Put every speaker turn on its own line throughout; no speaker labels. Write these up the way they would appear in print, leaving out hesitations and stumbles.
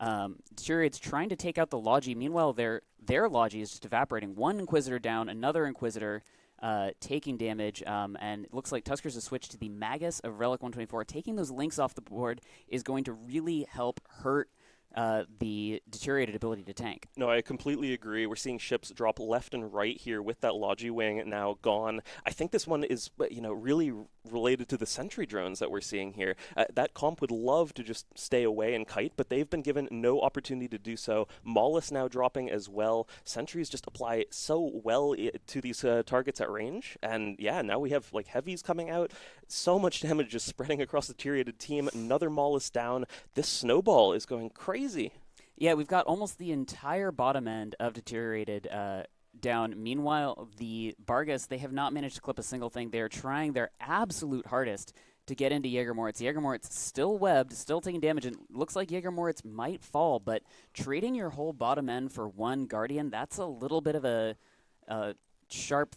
Deteriorated's trying to take out the Logi. Meanwhile, their Logi is just evaporating. One Inquisitor down, another Inquisitor taking damage, and it looks like Tuskers has switched to the Magus of Relic 124. Taking those links off the board is going to really help hurt the Deteriorated ability to tank.
No, I completely agree. We're seeing ships drop left and right here with that Logi wing now gone. I think this one is, really related to the sentry drones that we're seeing here. That comp would love to just stay away and kite, but they've been given no opportunity to do so. Maulus now dropping as well. Sentries just apply so well to these targets at range. And yeah, now we have heavies coming out. So much damage just spreading across the Deteriorated team. Another Maulus down. This snowball is going crazy.
Yeah, we've got almost the entire bottom end of Deteriorated down. Meanwhile, the Bargus, they have not managed to clip a single thing. They are trying their absolute hardest to get into Jägermoritz. Jägermoritz still webbed, still taking damage, and looks like Jägermoritz might fall, but trading your whole bottom end for one Guardian, that's a little bit of a sharp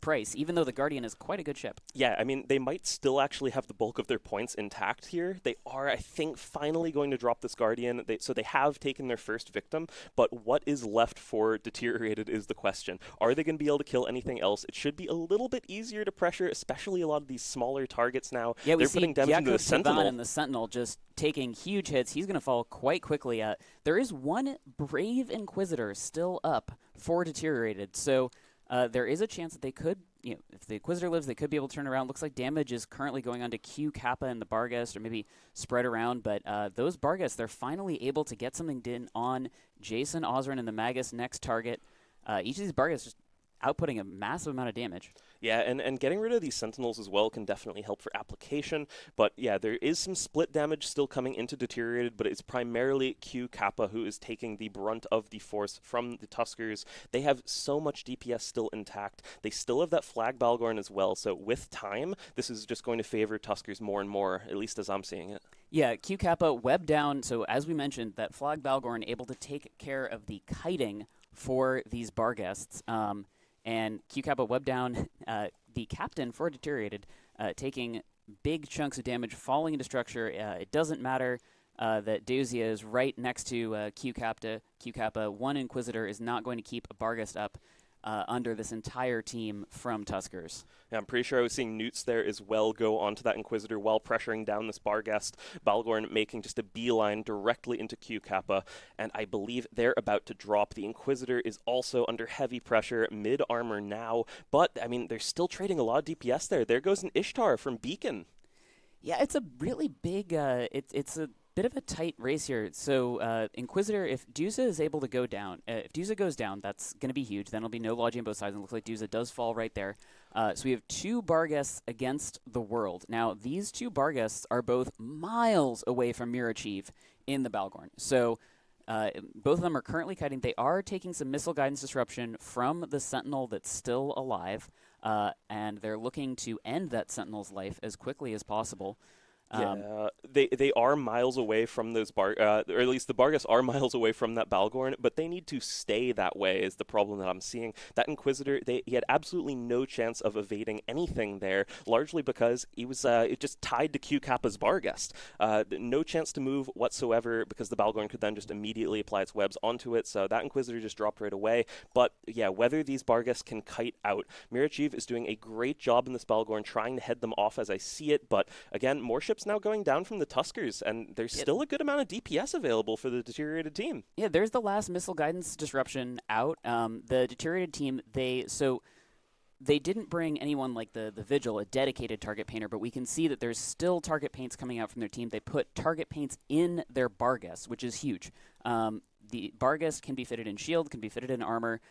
price, even though the Guardian is quite a good ship.
Yeah, I mean, they might still actually have the bulk of their points intact here. They are, I think, finally going to drop this Guardian. So they have taken their first victim, but what is left for Deteriorated is the question. Are they going to be able to kill anything else? It should be a little bit easier to pressure, especially a lot of these smaller targets now.
Yeah,
they're putting damage into the Sentinel.
And the Sentinel just taking huge hits. He's going to fall quite quickly. There is one Brave Inquisitor still up for Deteriorated, so there is a chance that they could, if the Inquisitor lives, they could be able to turn around. Looks like damage is currently going on to Q, Kappa, and the Barghest, or maybe spread around. But those Barghest, they're finally able to get something done on Jason, Osrin, and the Magus next target. Each of these Barghest just outputting a massive amount of damage.
Yeah, and getting rid of these Sentinels as well can definitely help for application. But yeah, there is some split damage still coming into Deteriorated, but it's primarily Q Kappa who is taking the brunt of the force from the Tuskers. They have so much DPS still intact. They still have that Flag Balgorn as well, so with time, this is just going to favor Tuskers more and more, at least as I'm seeing it.
Yeah, Q Kappa, web down, so as we mentioned, that Flag Balgorn able to take care of the kiting for these Barghests. And Q Kappa web down, the captain for Deteriorated, taking big chunks of damage, falling into structure. It doesn't matter that Deuzia is right next to Q Kappa. One Inquisitor is not going to keep a Barghest up under this entire team from Tuskers.
Yeah, I'm pretty sure I was seeing Newts there as well go onto that Inquisitor while pressuring down this Barghest. Balgorn making just a beeline directly into Q Kappa, and I believe they're about to drop. The Inquisitor is also under heavy pressure, mid-armor now, but, I mean, they're still trading a lot of DPS there. There goes an Ishtar from Beacon.
Yeah, it's a really big, it's a bit of a tight race here. So Inquisitor, if Duza is able to go down, if Duza goes down, that's going to be huge. Then it'll be no Logi on both sides, and it looks like Duza does fall right there. So we have two Barghests against the world. Now, these two Barghests are both miles away from Mirachiv in the Balgorn. So both of them are currently kiting. They are taking some missile guidance disruption from the Sentinel that's still alive, and they're looking to end that Sentinel's life as quickly as possible.
Yeah, they are miles away from those or at least the Barghest are miles away from that Balgorn, but they need to stay that way is the problem that I'm seeing. That Inquisitor, he had absolutely no chance of evading anything there, largely because he was just tied to Q Kappa's Barghest. No chance to move whatsoever because the Balgorn could then just immediately apply its webs onto it, so that Inquisitor just dropped right away. But yeah, whether these Barghests can kite out, Mirachiv is doing a great job in this Balgorn, trying to head them off as I see it, but again, more ships now going down from the Tuskers, and there's still a good amount of DPS available for the Deteriorated team.
Yeah, there's the last missile guidance disruption out. The Deteriorated team, they didn't bring anyone like the Vigil, a dedicated target painter, but we can see that there's still target paints coming out from their team. They put target paints in their Barghest, which is huge. The Barghest can be fitted in shield, can be fitted in armor.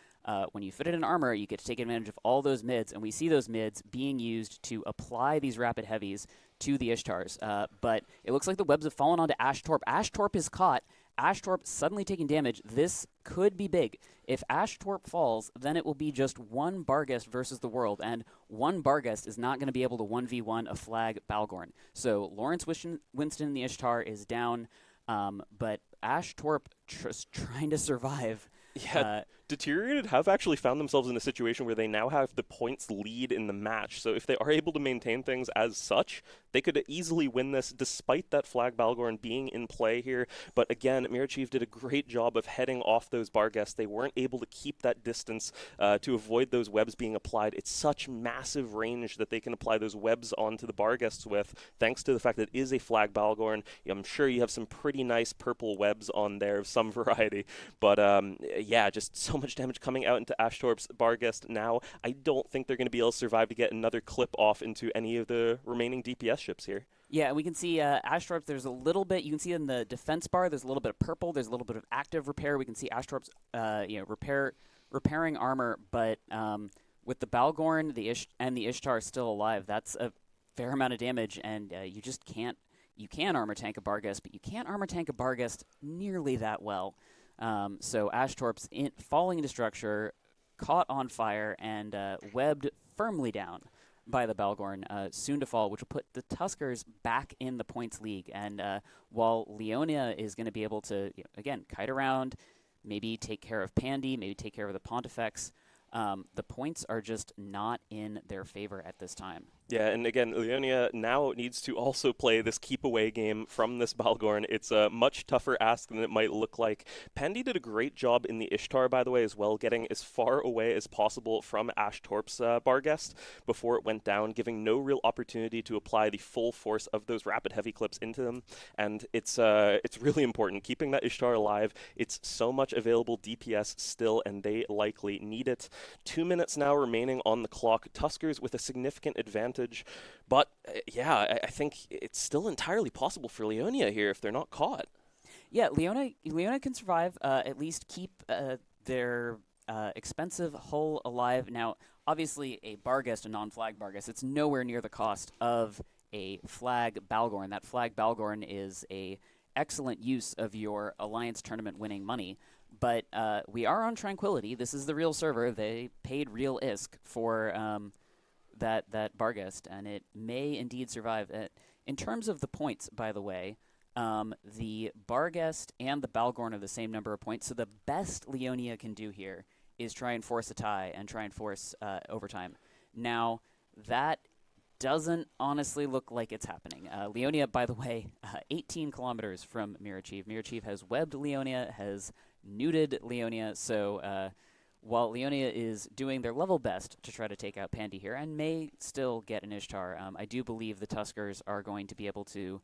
When you fit it in armor, you get to take advantage of all those mids, and we see those mids being used to apply these rapid heavies to the Ishtars. But it looks like the webs have fallen onto Ashtorp. Ashtorp is caught. Ashtorp suddenly taking damage. This could be big. If Ashtorp falls, then it will be just one Barghest versus the world, and one Barghest is not going to be able to 1v1 a Flag Balgorn. So Lawrence Winston in the Ishtar is down, but Ashtorp just trying to survive.
Yeah, Deteriorated have actually found themselves in a situation where they now have the points lead in the match. So if they are able to maintain things as such, they could easily win this despite that Flag Balgorn being in play here. But again, Mirachiv did a great job of heading off those Barghests. They weren't able to keep that distance to avoid those webs being applied. It's such massive range that they can apply those webs onto the Barghests with, thanks to the fact that it is a Flag Balgorn. I'm sure you have some pretty nice purple webs on there of some variety. But yeah, just so much damage coming out into Ashtorp's Barghest now. I don't think they're going to be able to survive to get another clip off into any of the remaining DPS ships here.
Yeah, we can see Ashtorp's, there's a little bit, you can see in the defense bar, there's a little bit of purple, there's a little bit of active repair. We can see Ashtorp's repairing armor, but with the Balgorn and the Ishtar still alive, that's a fair amount of damage, and you just can't, you can armor tank a Barghest, but you can't armor tank a Barghest nearly that well. So Ashtorp's falling into structure, caught on fire, and webbed firmly down by the Balgorn, soon to fall, which will put the Tuskers back in the points league. And while Leonia is going to be able to, again, kite around, maybe take care of Pandy, maybe take care of the Pontifex, the points are just not in their favor at this time.
Yeah, and again, Leonia now needs to also play this keep-away game from this Balgorn. It's a much tougher ask than it might look like. Pandy did a great job in the Ishtar, by the way, as well, getting as far away as possible from Ashtorp's Barghest before it went down, giving no real opportunity to apply the full force of those rapid heavy clips into them. And it's really important, keeping that Ishtar alive. It's so much available DPS still, and they likely need it. 2 minutes now remaining on the clock. Tuskers with a significant advantage. But, yeah, I think it's still entirely possible for Leonia here if they're not caught.
Yeah, Leonia can survive, at least keep their expensive hull alive. Now, obviously, a Barghest, a non-flag Barghest, it's nowhere near the cost of a flag Balgorn. That flag Balgorn is a excellent use of your Alliance tournament winning money. But we are on Tranquility. This is the real server. They paid real ISK for that Barghest, and it may indeed survive. In terms of the points, by the way, the Barghest and the Balgorn are the same number of points, so the best Leonia can do here is try and force a tie and try and force overtime. Now, that doesn't honestly look like it's happening. Leonia, by the way, 18 kilometers from Mirachiv. Mirachiv has webbed Leonia, has neuted Leonia, so while Leonia is doing their level best to try to take out Pandy here and may still get an Ishtar, I do believe the Tuskers are going to be able to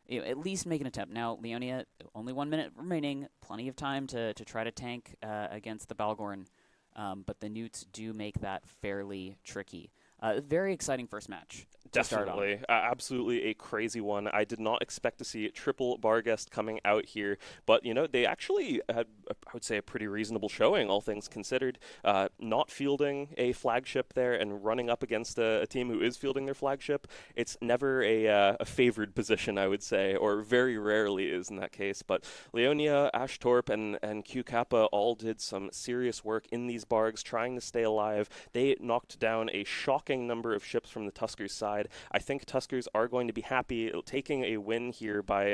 at least make an attempt. Now, Leonia, only 1 minute remaining, plenty of time to try to tank against the Balgorn, but the Newts do make that fairly tricky. Very exciting first match.
Definitely. Absolutely a crazy one. I did not expect to see triple Barghest coming out here, but, they actually had, I would say, a pretty reasonable showing, all things considered. Not fielding a flagship there and running up against a team who is fielding their flagship, it's never a favored position, I would say, or very rarely is in that case. But Leonia, Ashtorp, and Q Kappa all did some serious work in these Bargs, trying to stay alive. They knocked down a shocking number of ships from the Tuskers side. I think Tuskers are going to be happy taking a win here by,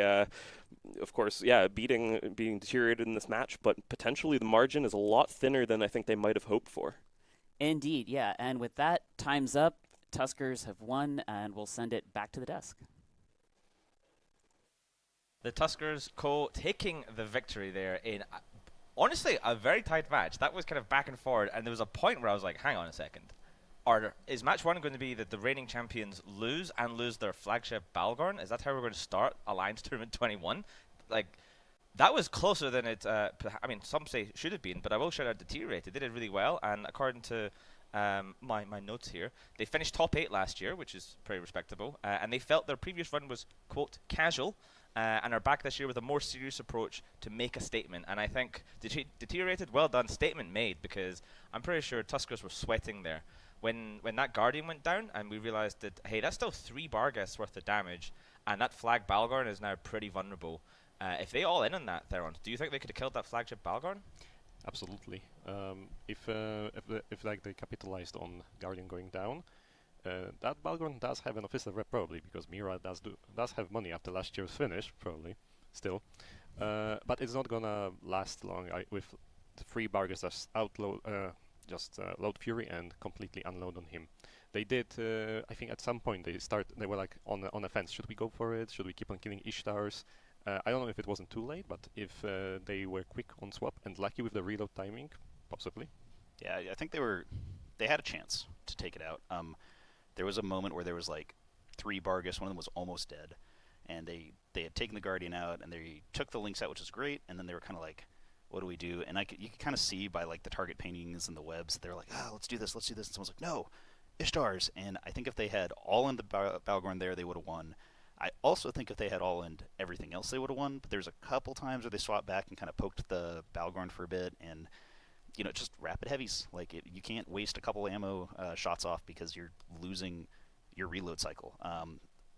of course, being Deteriorated in this match, but potentially the margin is a lot thinner than I think they might have hoped for.
Indeed, yeah. And with that, time's up. Tuskers have won, and we'll send it back to the desk.
The Tuskers taking the victory there in, honestly, a very tight match. That was kind of back and forward, and there was a point where I was like, hang on a second. Is match one going to be that the reigning champions lose their flagship Balgorn? Is that how we're going to start Alliance Tournament 21? Like, that was closer than it, some say should have been, but I will shout out Deteriorated. They did really well, and according to my notes here, they finished top 8 last year, which is pretty respectable, and they felt their previous run was, quote, casual, and are back this year with a more serious approach to make a statement. And I think Deteriorated, well done, statement made, because I'm pretty sure Tuskers were sweating there. When that Guardian went down and we realized that, hey, that's still 3 Barghests worth of damage, and that flag Balgorn is now pretty vulnerable. If they all in on that, Theron, do you think they could have killed that flagship Balgorn?
Absolutely. If they capitalized on Guardian going down, that Balgorn does have an official rep probably, because Mira does have money after last year's finish, probably, still. But it's not gonna last long. With free Bargas just load Fury and completely unload on him. They did, I think at some point they were like on a fence. Should we go for it? Should we keep on killing Ishtars? I don't know if it wasn't too late, but if they were quick on swap and lucky with the reload timing, possibly.
Yeah, I think they had a chance to take it out. There was a moment where there was like 3 Bargas, one of them was almost dead, and they had taken the Guardian out, and they took the Lynx out, which is great, and then they were kind of like, what do we do? And you could kind of see by like the target paintings and the webs, they're like, let's do this. And someone's like, no, Ishtars. And I think if they had all in the Balgorn there, they would have won. I also think if they had all in everything else, they would have won. But there's a couple times where they swapped back and kind of poked the Balgorn for a bit, and just rapid heavies. Like you can't waste a couple ammo shots off because you're losing your reload cycle.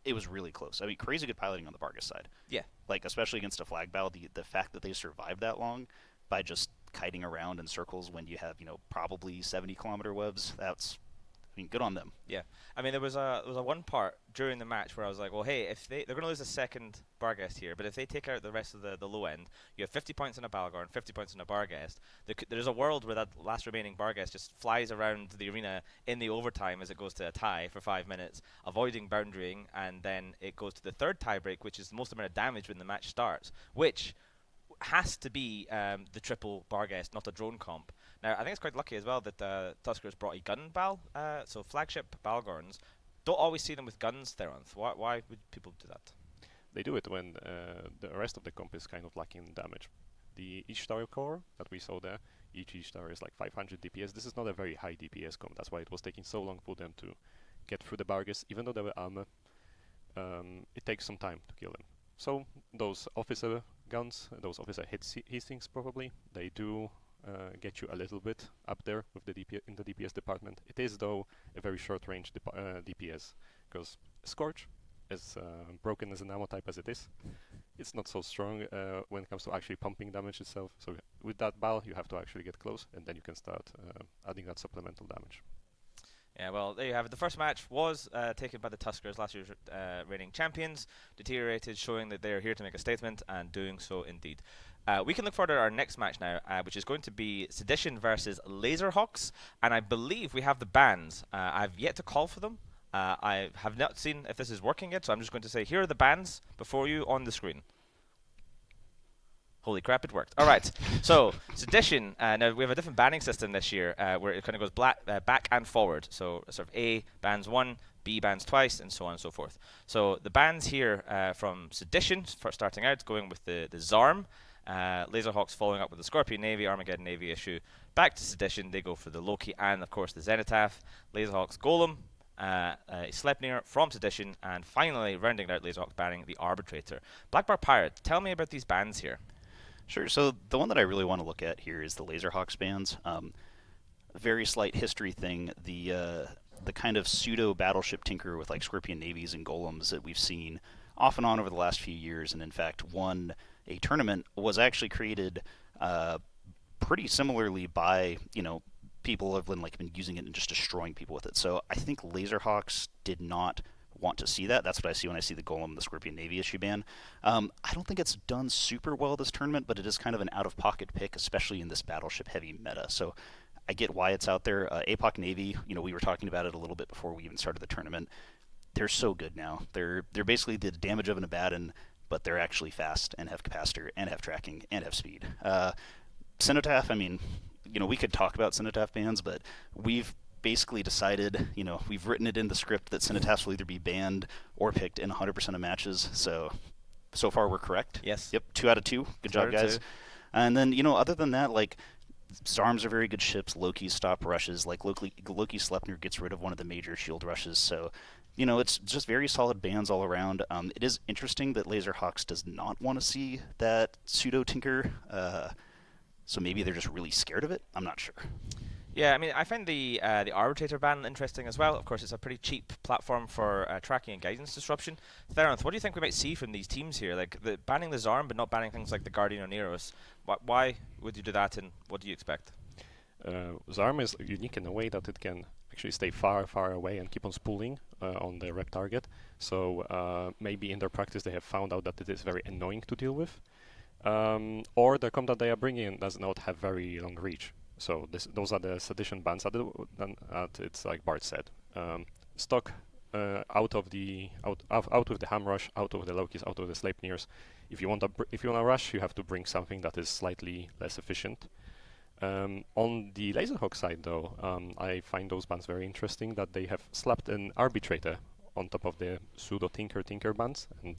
It was really close. I mean, crazy good piloting on the Bargas side.
Yeah.
Like, especially against a flag battle, the fact that they survived that long by just kiting around in circles when you have, probably 70-kilometer webs, good on them.
Yeah. I mean, there was a one part during the match where I was like, well, hey, if they're going to lose a second Barghest here, but if they take out the rest of the low end, you have 50 points in a Balgorn, 50 points in a Barghest. There's a world where that last remaining Barghest just flies around the arena in the overtime as it goes to a tie for 5 minutes, avoiding boundarying, and then it goes to the third tie break, which is the most amount of damage when the match starts, which has to be the triple Barghest, not a drone comp. Now, I think it's quite lucky as well that Tuskers brought a gun Bal, so flagship Balgorns. Don't always see them with guns, Theronth. Why would people do that?
They do it when the rest of the comp is kind of lacking damage. The Ishtar core that we saw there, each Ishtar is like 500 DPS. This is not a very high DPS comp. That's why it was taking so long for them to get through the Bargas. Even though they were armor, it takes some time to kill them. So those officer guns, those officer hastings probably, they do get you a little bit up there with the in the DPS department. It is though a very short range DPS, because Scorch, as broken as an ammo type as it is, it's not so strong when it comes to actually pumping damage itself. So with that Bal you have to actually get close, and then you can start adding that supplemental damage.
Yeah, well, there you have it. The first match was taken by the Tuskers, last year's reigning champions. Deteriorated, showing that they are here to make a statement, and doing so indeed. We can look forward to our next match now, which is going to be Sedition versus Laserhawks, and I believe we have the bans. I've yet to call for them. I have not seen if this is working yet, so I'm just going to say, here are the bans before you on the screen. Holy crap, it worked. All right, so Sedition, now we have a different banning system this year where it kind of goes back and forward. So sort of A bans 1, B bans twice, and so on and so forth. So the bans here from Sedition, for starting out, going with the Zarm, Laserhawks following up with the Scorpion Navy, Armageddon Navy issue. Back to Sedition, they go for the Loki and, of course, the Zenithaf. Laserhawks Golem, Sleipnir from Sedition, and finally, rounding out Laserhawks banning the Arbitrator. Blackbar Pirate, tell me about these bans here.
Sure. So the one that I really want to look at here is the Laserhawks bans. Very slight history thing. The kind of pseudo battleship tinker with like Scorpion navies and golems that we've seen off and on over the last few years, and in fact won a tournament, was actually created pretty similarly by people have been using it and just destroying people with it. So I think Laserhawks did not want to see that. That's what I see when I see the Golem, the Scorpion Navy issue ban. I don't think it's done super well this tournament, but it is kind of an out-of-pocket pick, especially in this battleship-heavy meta. So I get why it's out there. APOC Navy, we were talking about it a little bit before we even started the tournament. They're so good now. They're basically the damage of an Abaddon, but they're actually fast and have capacitor and have tracking and have speed. Cenotaph, we could talk about Cenotaph bans, but we've basically decided, we've written it in the script that Cenotaphs will either be banned or picked in 100% of matches. So far we're correct.
Yes.
Yep, 2 out of 2. Good job, guys. And then, other than that, Zarms are very good ships. Loki stop rushes. Loki Sleipnir gets rid of one of the major shield rushes. So, it's just very solid bans all around. It is interesting that Laserhawks does not want to see that pseudo tinker. So maybe they're just really scared of it. I'm not sure.
Yeah, I find the Arbitrator ban interesting as well. Of course, it's a pretty cheap platform for tracking and guidance disruption. Theronth, what do you think we might see from these teams here? Banning the Zarm, but not banning things like the Guardian or Neros. Why would you do that, and what do you expect?
Zarm is unique in a way that it can actually stay far, far away and keep on spooling on the rep target. So maybe in their practice they have found out that it is very annoying to deal with. or the comp that they are bringing in does not have very long reach. So those are the Sedition bans at it's like Bart said. Stock out with the Hamrush, out of the Lokis, out of the Sleipnirs. If you want to rush, you have to bring something that is slightly less efficient. On the Laserhawk side, though, I find those bans very interesting. That they have slapped an Arbitrator on top of the pseudo Tinker bans and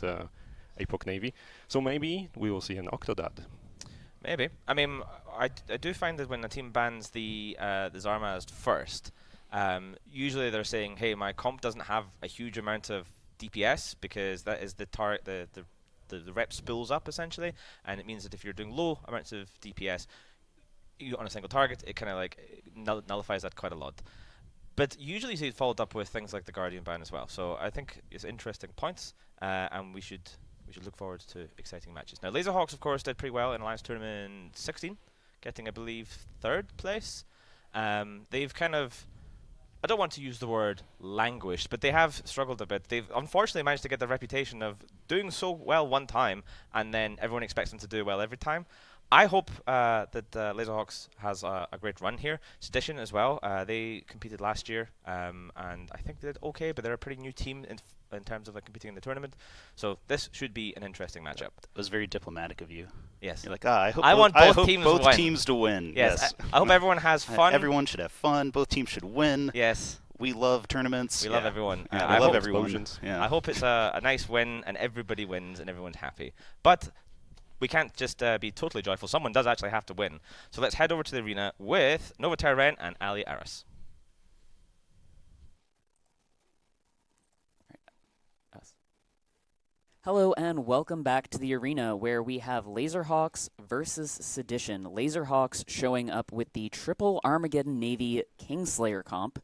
Apoc Navy. So maybe we will see an Octodad.
Maybe. I mean, I do find that when a team bans the Zarmaz first, usually they're saying, hey, my comp doesn't have a huge amount of DPS because that is the rep spools up essentially, and it means that if you're doing low amounts of DPS on a single target, it kind of like nullifies that quite a lot. But usually see it followed up with things like the Guardian ban as well. So I think it's interesting points, and we should look forward to exciting matches. Now, Laserhawks, of course, did pretty well in Alliance Tournament 16, getting, I believe, 3rd place. They've kind of, I don't want to use the word languished, but they have struggled a bit. They've unfortunately managed to get the reputation of doing so well one time, and then everyone expects them to do well every time. I hope that Laserhawks has a great run here. Sedition as well. They competed last year, and I think they did okay, but they're a pretty new team in terms of like competing in the tournament. So this should be an interesting matchup.
It was very diplomatic of you.
Yes.
You're like, I hope
I want both
both
teams
to win.
Yes. I hope everyone has fun.
Everyone should have fun. Both teams should win.
Yes.
We love tournaments.
We love everyone.
I love everyone. Yeah.
I hope it's a nice win and everybody wins and everyone's happy. But we can't just be totally joyful. Someone does actually have to win. So let's head over to the arena with Novatar Ren and Ali Aris.
Hello and welcome back to the arena where we have Laserhawks versus Sedition. Laserhawks showing up with the triple Armageddon Navy Kingslayer comp,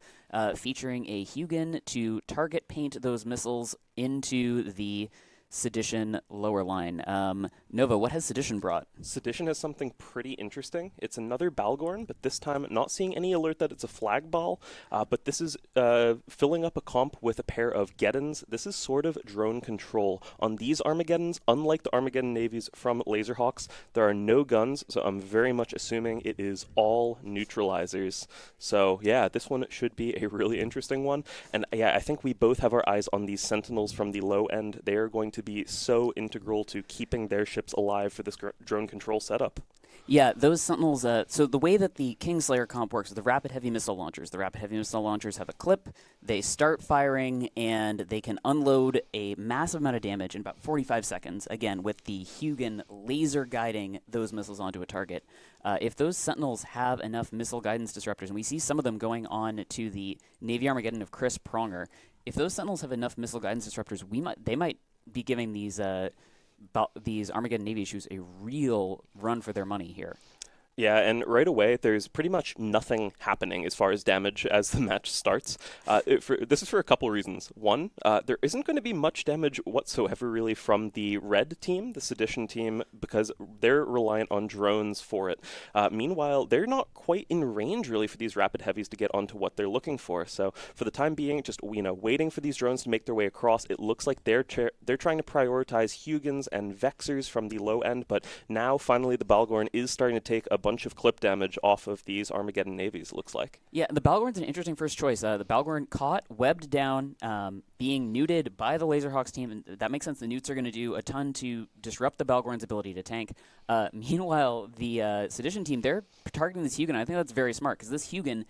featuring a Hugin to target paint those missiles into the Sedition lower line. Nova, what has Sedition brought?
Sedition has something pretty interesting. It's another Balgorn, but this time not seeing any alert that it's a flag ball, but this is filling up a comp with a pair of Geddons. This is sort of drone control. On these Armageddons, unlike the Armageddon Navies from Laserhawks, there are no guns, so I'm very much assuming it is all neutralizers. So yeah, this one should be a really interesting one. And yeah, I think we both have our eyes on these Sentinels from the low end. They are going to be so integral to keeping their ships alive for this drone control setup.
Yeah, those Sentinels, so the way that the Kingslayer comp works with the rapid heavy missile launchers, the rapid heavy missile launchers have a clip, they start firing, and they can unload a massive amount of damage in about 45 seconds, again, with the Hugin laser guiding those missiles onto a target. If those Sentinels have enough missile guidance disruptors, and we see some of them going on to the Navy Armageddon of Chris Pronger, if those Sentinels have enough missile guidance disruptors, they might be giving these Armageddon Navy issues a real run for their money here.
Yeah, and right away, there's pretty much nothing happening as far as damage as the match starts. This is for a couple reasons. One, there isn't going to be much damage whatsoever, really, from the red team, the Sedition team, because they're reliant on drones for it. Meanwhile, they're not quite in range, really, for these rapid heavies to get onto what they're looking for. So for the time being, just waiting for these drones to make their way across, it looks like they're trying to prioritize Hugins and Vexers from the low end, but now, finally, the Balgorn is starting to take a bunch of clip damage off of these Armageddon Navies, looks like.
Yeah, the Balgorn's an interesting first choice. The Balgorn caught, webbed down, being neuted by the Laserhawks team, and that makes sense. The neuts are going to do a ton to disrupt the Balgorn's ability to tank. Meanwhile, the Sedition team, they're targeting this Hugin. I think that's very smart, because this Hugin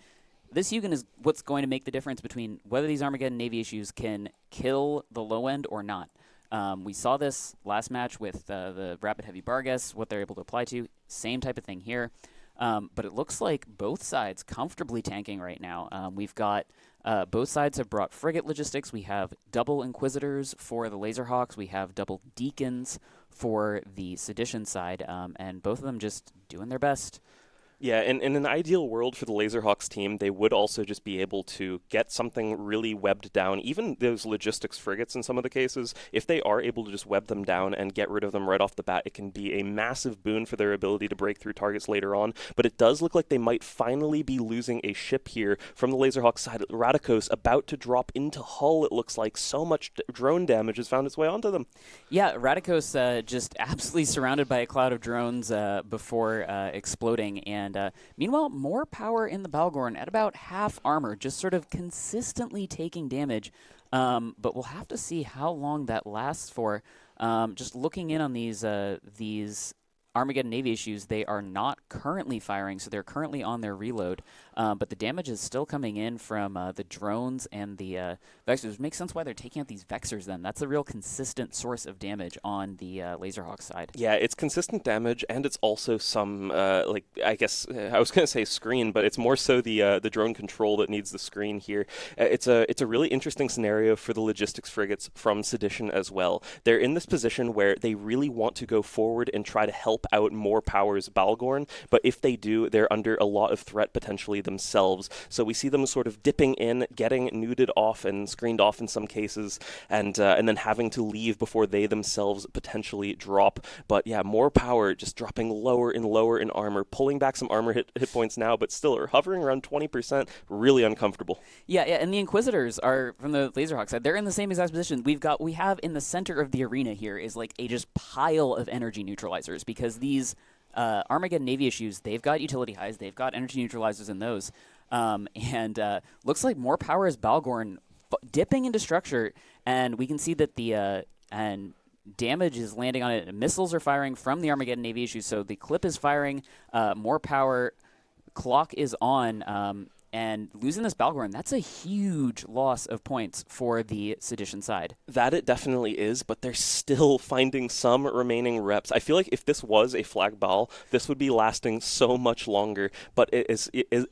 is what's going to make the difference between whether these Armageddon Navy issues can kill the low end or not. We saw this last match with the Rapid Heavy Bargas, what they're able to apply to. Same type of thing here. But it looks like both sides comfortably tanking right now. We've got both sides have brought frigate logistics. We have double Inquisitors for the Laserhawks. We have double Deacons for the Sedition side. And both of them just doing their best.
Yeah, and in an ideal world for the Laserhawks team, they would also just be able to get something really webbed down, even those logistics frigates in some of the cases. If they are able to just web them down and get rid of them right off the bat, it can be a massive boon for their ability to break through targets later on. But it does look like they might finally be losing a ship here from the Laserhawks side. Radikos about to drop into hull, it looks like. So much drone damage has found its way onto them.
Yeah, Radikos just absolutely surrounded by a cloud of drones before exploding, and meanwhile, more power in the Balgorn at about half armor, just sort of consistently taking damage. But we'll have to see how long that lasts for. Just looking in on these Armageddon Navy issues, they are not currently firing, so they're currently on their reload. But the damage is still coming in from the drones and the Vexers. Which makes sense why they're taking out these Vexers then. That's a real consistent source of damage on the Laserhawk side.
Yeah, it's consistent damage, and it's also some, I guess, I was going to say screen, but it's more so the drone control that needs the screen here. It's a really interesting scenario for the logistics frigates from Sedition as well. They're in this position where they really want to go forward and try to help out more Power's Balgorn, but if they do, they're under a lot of threat potentially themselves. So we see them sort of dipping in, getting nuded off and screened off in some cases, and then having to leave before they themselves potentially drop. But yeah, more Power just dropping lower and lower in armor, pulling back some armor hit points now, but still are hovering around 20%. Really uncomfortable.
Yeah, and the Inquisitors are from the Laserhawk side. They're in the same exact position. We have in the center of the arena here is like a just pile of energy neutralizers, because these Armageddon Navy issues, they've got utility highs, they've got energy neutralizers in those, and looks like more Power is Balgorn dipping into structure, and we can see that the and damage is landing on it. Missiles are firing from the Armageddon Navy issues, so the clip is firing, more Power, clock is on, and losing this Balgorn, that's a huge loss of points for the Sedition side.
That it definitely is, but they're still finding some remaining reps. I feel like if this was a flag ball, this would be lasting so much longer, but it is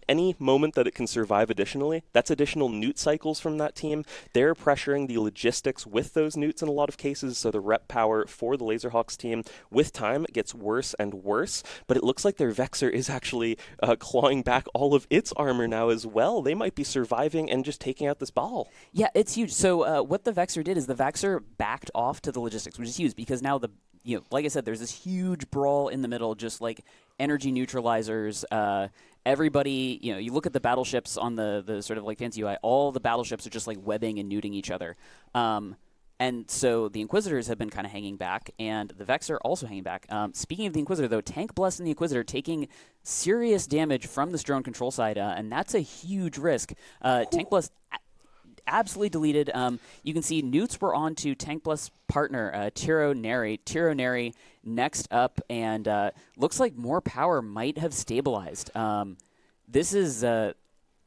any moment that it can survive additionally, that's additional newt cycles from that team. They're pressuring the logistics with those newts in a lot of cases, so the rep power for the Laserhawks team with time gets worse and worse, but it looks like their Vexer is actually clawing back all of its armor now as well. They might be surviving and just taking out this ball.
Yeah, it's huge. So what the Vexer did is the Vexer backed off to the logistics, which is huge because now like I said, there's this huge brawl in the middle, just like energy neutralizers. Everybody, you look at the battleships on the sort of like fancy UI, all the battleships are just like webbing and nuding each other. And so the Inquisitors have been kind of hanging back, and the Vex are also hanging back. Speaking of the Inquisitor, though, Tank Bless and the Inquisitor taking serious damage from this drone control side, and that's a huge risk. Tank Bless absolutely deleted. You can see newts were on to Tank Bless partner, Deteriorated. Deteriorated next up, and looks like more power might have stabilized. This is...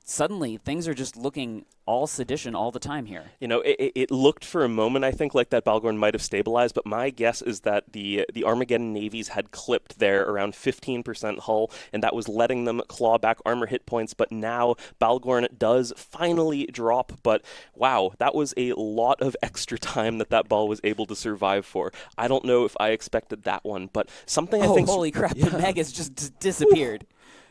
Suddenly, things are just looking all Sedition all the time here.
It looked for a moment, I think, like that Balgorn might have stabilized, but my guess is that the Armageddon navies had clipped there around 15% hull, and that was letting them claw back armor hit points, but now Balgorn does finally drop, but wow, that was a lot of extra time that ball was able to survive for. I don't know if I expected that one, but something I think...
holy crap, the Megas just disappeared.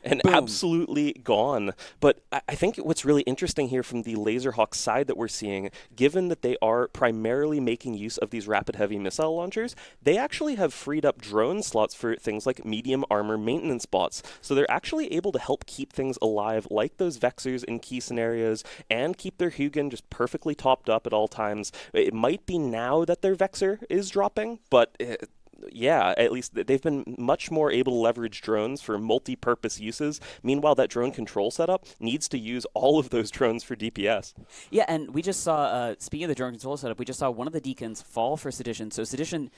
And
Boom.
Absolutely gone. But I think what's really interesting here from the Laserhawk side that we're seeing, given that they are primarily making use of these rapid heavy missile launchers, they actually have freed up drone slots for things like medium armor maintenance bots. So they're actually able to help keep things alive like those Vexers in key scenarios and keep their Hugin just perfectly topped up at all times. It might be now that their Vexer is dropping, but... yeah, at least they've been much more able to leverage drones for multi-purpose uses. Meanwhile, that drone control setup needs to use all of those drones for DPS.
Yeah, and we just saw, speaking of the drone control setup, we just saw one of the deacons fall for Sedition. So Sedition,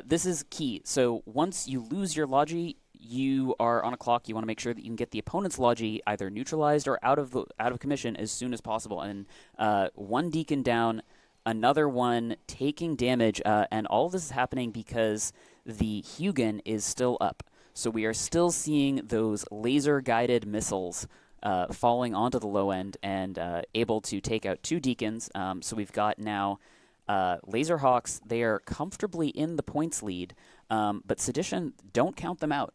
this is key. So once you lose your Logi, you are on a clock. You want to make sure that you can get the opponent's Logi either neutralized or out of commission as soon as possible. And one deacon down, another one taking damage, and all of this is happening because the Hugin is still up. So we are still seeing those laser-guided missiles falling onto the low end and able to take out two deacons. So we've got now Laserhawks. They are comfortably in the points lead, but Sedition, don't count them out.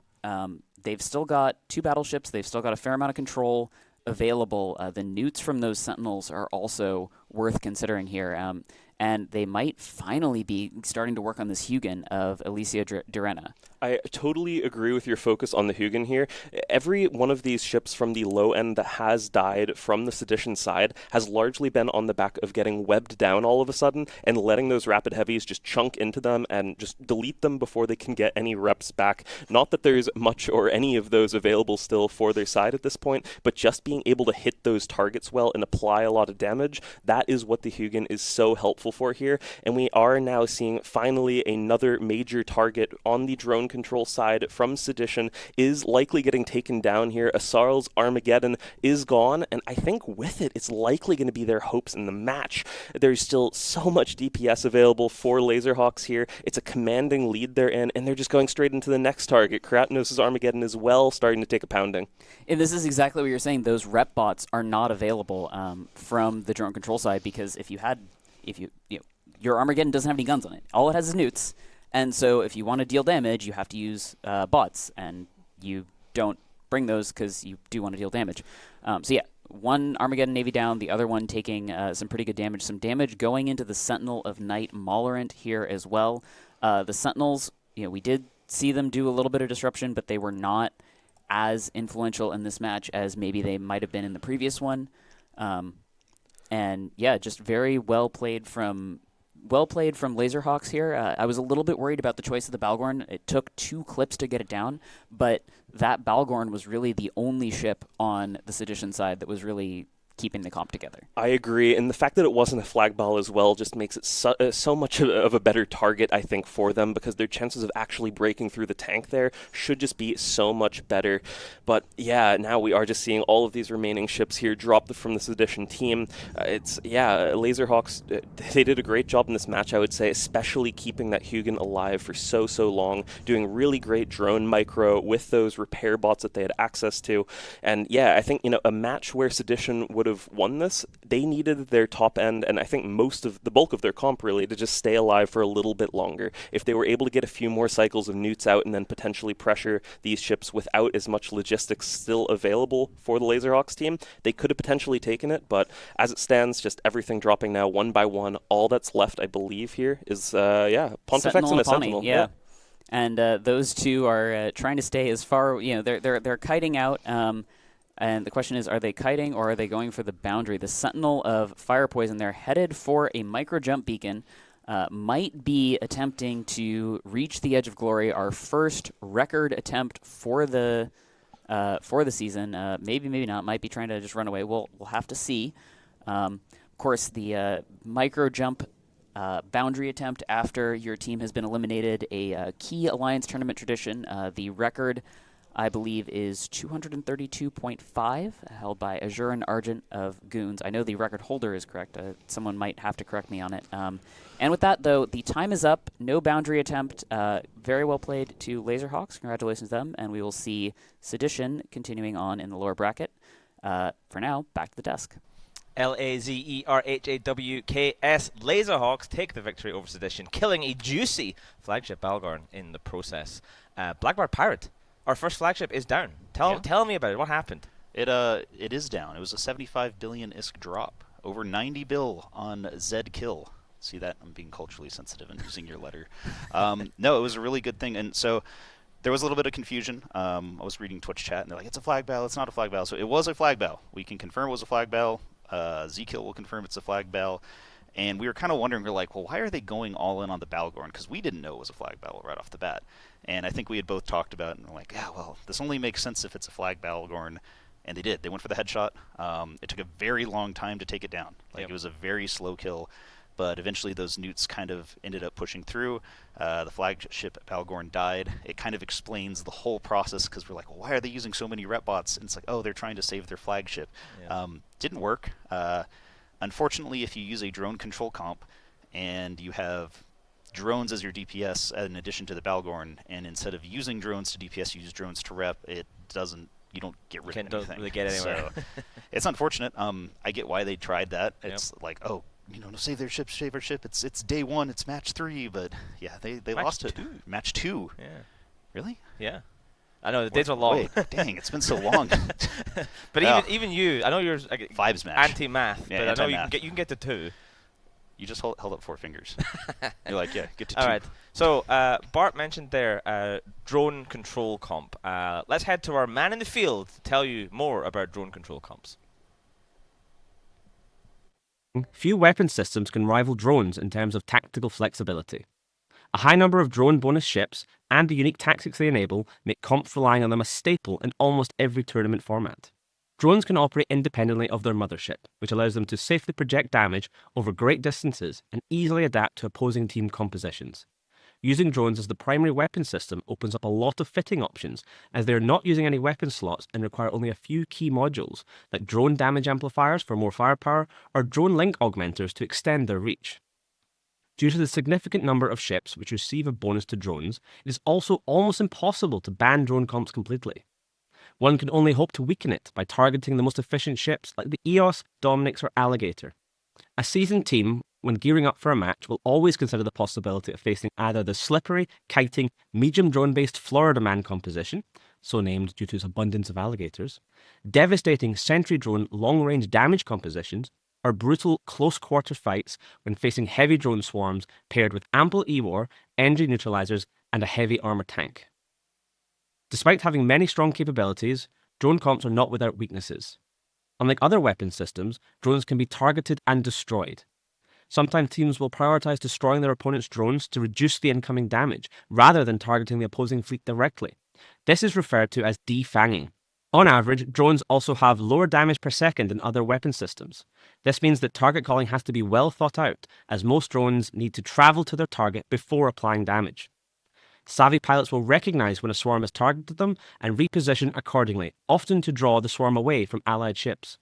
they've still got 2 battleships. They've still got a fair amount of control available. The newts from those Sentinels are also worth considering here. And they might finally be starting to work on this Hugin of Alicia Durena.
I totally agree with your focus on the Hugin here. Every one of these ships from the low end that has died from the Sedition side has largely been on the back of getting webbed down all of a sudden and letting those rapid heavies just chunk into them and just delete them before they can get any reps back. Not that there's much or any of those available still for their side at this point, but just being able to hit those targets well and apply a lot of damage, that is what the Hugin is so helpful for here. And we are now seeing finally another major target on the drone control side from Sedition is likely getting taken down here. Asarl's Armageddon is gone, and I think with it, it's likely going to be their hopes in the match. There's still so much DPS available for Laserhawks here. It's a commanding lead they're in, and they're just going straight into the next target. Kratnos' Armageddon is well starting to take a pounding.
And this is exactly what you're saying. Those rep bots are not available from the drone control side, because if you your Armageddon doesn't have any guns on it. All it has is newts. And so if you want to deal damage, you have to use bots, and you don't bring those because you do want to deal damage. So yeah, one Armageddon Navy down, the other one taking some pretty good damage. Some damage going into the Sentinel of Night Mollorant here as well. The Sentinels, we did see them do a little bit of disruption, but they were not as influential in this match as maybe they might have been in the previous one. And yeah, just very well played from Laserhawks here. I was a little bit worried about the choice of the Balgorn. It took 2 clips to get it down, but that Balgorn was really the only ship on the Sedition side that was really keeping the comp together.
I agree, and the fact that it wasn't a flag ball as well just makes it so much of a better target, I think, for them, because their chances of actually breaking through the tank there should just be so much better. But yeah, now we are just seeing all of these remaining ships here drop from the Sedition team. Laserhawks, they did a great job in this match, I would say, especially keeping that Hugin alive for so long, doing really great drone micro with those repair bots that they had access to. And yeah, I think, a match where Sedition would have won this, they needed their top end, and I think the bulk of their comp really, to just stay alive for a little bit longer. If they were able to get a few more cycles of newts out and then potentially pressure these ships without as much logistics still available for the Laserhawks team, they could have potentially taken it, but as it stands, just everything dropping now one by one. All that's left, I believe, here is Pontifex and a Sentinel.
Yeah. And those two are trying to stay as far, they're kiting out. And the question is, are they kiting or are they going for the boundary? The Sentinel of Fire Poison, they're headed for a micro-jump beacon, might be attempting to reach the Edge of Glory, our first record attempt for the season. Maybe not, might be trying to just run away. We'll have to see. Of course, the micro-jump boundary attempt after your team has been eliminated, a key Alliance tournament tradition. The record, I believe, is 232.5, held by Azure and Argent of Goons. I know the record holder is correct. Someone might have to correct me on it. And with that, though, the time is up. No boundary attempt. Very well played to Laserhawks. Congratulations to them. And we will see Sedition continuing on in the lower bracket. For now, back to the desk.
Lazerhawks Laserhawks take the victory over Sedition, killing a juicy flagship Balgorn in the process. Blackbird Pirate, our first flagship, is down. Tell me about it. What happened?
It is down. It was a 75 billion ISK drop. Over 90 bill on Zed kill. See that? I'm being culturally sensitive and using your letter. No, it was a really good thing. And so there was a little bit of confusion. I was reading Twitch chat, and they're like, it's a flag battle. It's not a flag battle. So it was a flag battle. We can confirm it was a flag battle. Z-Kill will confirm it's a flag battle. And we were kind of wondering, we're like, well, why are they going all in on the Balgorn? Because we didn't know it was a flag battle right off the bat. And I think we had both talked about it, and we're like, yeah, well, this only makes sense if it's a flag Balgorn. And they did. They went for the headshot. It took a very long time to take it down. It was a very slow kill. But eventually those newts kind of ended up pushing through. The flagship Balgorn died. It kind of explains the whole process, because we're like, well, why are they using so many rep bots? And it's like, oh, they're trying to save their flagship. Yeah. Didn't work. Unfortunately, if you use a drone control comp and you have drones as your DPS in addition to the Balgorn, and instead of using drones to DPS, you use drones to rep, you don't get rid of anything.
Don't really get anywhere.
So it's unfortunate. I get why they tried that. It's like, oh, save their ship, save our ship. It's day one, it's match 3, but yeah, they lost it. Match 2.
Yeah.
Really?
Yeah. I know the days are long.
Wait, dang, it's been so long.
But
Yeah.
even you, I know you're
Vibes match.
anti-math,
Yeah,
but I know
anti-math.
you can get to 2.
You just held up 4 fingers. You're like, yeah, get to 2.
All right. So Bart mentioned there drone control comp. Let's head to our man in the field to tell you more about drone control comps.
Few weapon systems can rival drones in terms of tactical flexibility. A high number of drone bonus ships and the unique tactics they enable make comps relying on them a staple in almost every tournament format. Drones can operate independently of their mothership, which allows them to safely project damage over great distances and easily adapt to opposing team compositions. Using drones as the primary weapon system opens up a lot of fitting options, as they are not using any weapon slots and require only a few key modules, like drone damage amplifiers for more firepower, or drone link augmenters to extend their reach. Due to the significant number of ships which receive a bonus to drones, it is also almost impossible to ban drone comps completely. One can only hope to weaken it by targeting the most efficient ships like the Eos, Dominix, or Alligator. A seasoned team, when gearing up for a match, will always consider the possibility of facing either the slippery, kiting, medium drone-based Florida Man composition, so named due to its abundance of alligators, devastating sentry drone long-range damage compositions, or brutal close-quarter fights when facing heavy drone swarms paired with ample E-War, engine neutralizers, and a heavy armor tank. Despite having many strong capabilities, drone comps are not without weaknesses. Unlike other weapon systems, drones can be targeted and destroyed. Sometimes teams will prioritize destroying their opponent's drones to reduce the incoming damage, rather than targeting the opposing fleet directly. This is referred to as defanging. On average, drones also have lower damage per second than other weapon systems. This means that target calling has to be well thought out, as most drones need to travel to their target before applying damage. Savvy pilots will recognize when a swarm has targeted them and reposition accordingly, often to draw the swarm away from allied ships.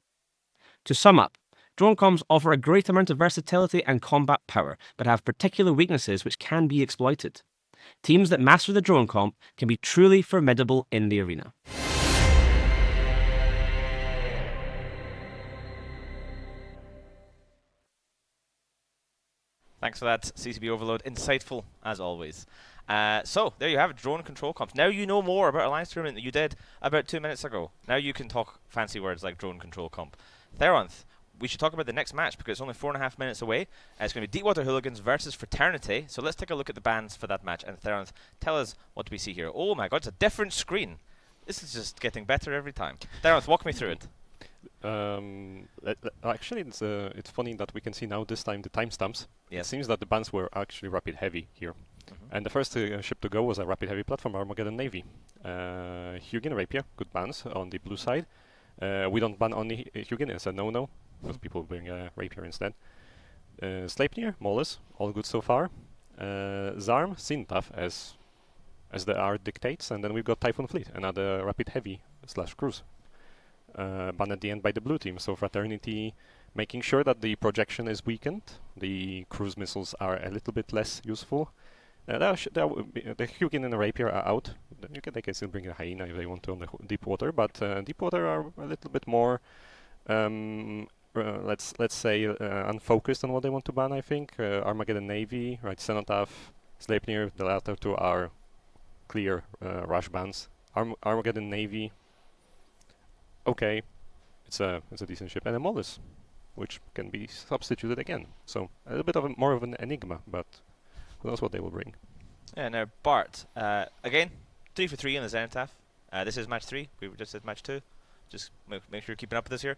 To sum up, drone comps offer a great amount of versatility and combat power, but have particular weaknesses which can be exploited. Teams that master the drone comp can be truly formidable in the arena.
Thanks for that, CCB Overload. Insightful, as always. So, there you have it, drone control comps. Now you know more about Alliance Tournament than you did about 2 minutes ago. Now you can talk fancy words like drone control comp. Theronth, we should talk about the next match because it's only 4.5 minutes away. It's going to be Deepwater Hooligans versus Fraternity. So let's take a look at the bans for that match. And Theronth, tell us what do we see here. Oh my god, it's a different screen. This is just getting better every time. Theronth, walk me through it.
Actually, it's funny that we can see now this time the timestamps.
Yes.
It seems that the bans were actually rapid heavy here. And the first ship to go was a rapid heavy platform, Armageddon Navy. Hugin Rapier, good bans on the blue side. We don't ban only Hugin, it's a no-no, because people bring Rapier instead. Sleipnir, Mollis, all good so far. Zarm, Sintaf, as the art dictates, and then we've got Typhoon Fleet, another rapid heavy / cruise. Banned at the end by the blue team, so Fraternity making sure that the projection is weakened, the cruise missiles are a little bit less useful. The Hugin and the Rapier are out. They can still bring a Hyena if they want to on the Deepwater, but Deepwater are a little bit more, let's say, unfocused on what they want to ban, I think. Armageddon Navy, right, Cenotaph, Sleipnir, the latter two are clear rush bans. Armageddon Navy, okay, it's a decent ship. And a Mollis, which can be substituted again. So a little bit more of an enigma, but who knows what they will bring.
Yeah, now Bart, again, 3 for 3 on the Zenithaf. This is match 3. We just did match 2. Just make sure you're keeping up with this here.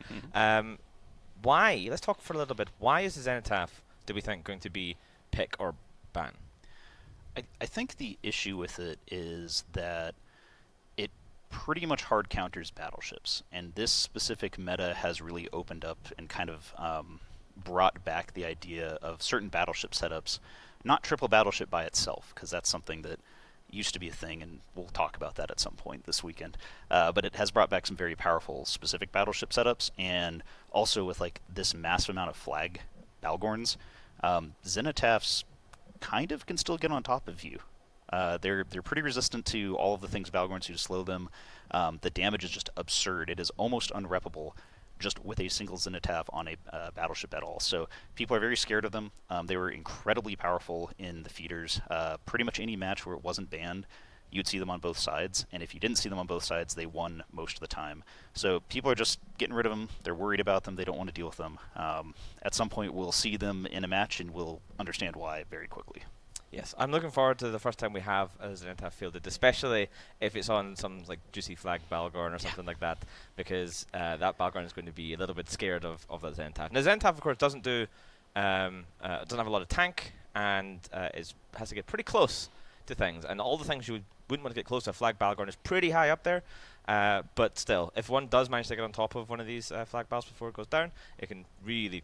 Why? Let's talk for a little bit. Why is the Zenithaf, do we think, going to be pick or ban?
I think the issue with it is that it pretty much hard counters battleships, and this specific meta has really opened up and kind of brought back the idea of certain battleship setups. Not triple battleship by itself, because that's something that used to be a thing, and we'll talk about that at some point this weekend. But it has brought back some very powerful specific battleship setups, and also with like this massive amount of flag Balgorns, Zenithafs kind of can still get on top of you. They're pretty resistant to all of the things Balgorns do to slow them. The damage is just absurd. It is almost unreppable just with a single Zenithaf on a battleship at all. So people are very scared of them. They were incredibly powerful in the feeders. Pretty much any match where it wasn't banned, you'd see them on both sides. And if you didn't see them on both sides, they won most of the time. So people are just getting rid of them. They're worried about them. They don't want to deal with them. At some point, we'll see them in a match, and we'll understand why very quickly.
Yes, I'm looking forward to the first time we have a Zenithal fielded, especially if it's on some like juicy flag Balgorn or something like that, because that Balgorn is going to be a little bit scared of that Zenithal. Now Zenithal, of course, doesn't have a lot of tank and has to get pretty close to things, and all the things you wouldn't want to get close to a flag Balgorn is pretty high up there. But still, if one does manage to get on top of one of these flag Bals before it goes down, it can really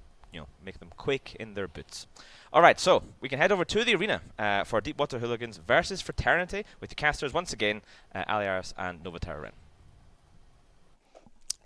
make them quake in their boots. All right, so we can head over to the arena for Deepwater Hooligans versus Fraternity with the casters once again, Aliaris and Novaterran.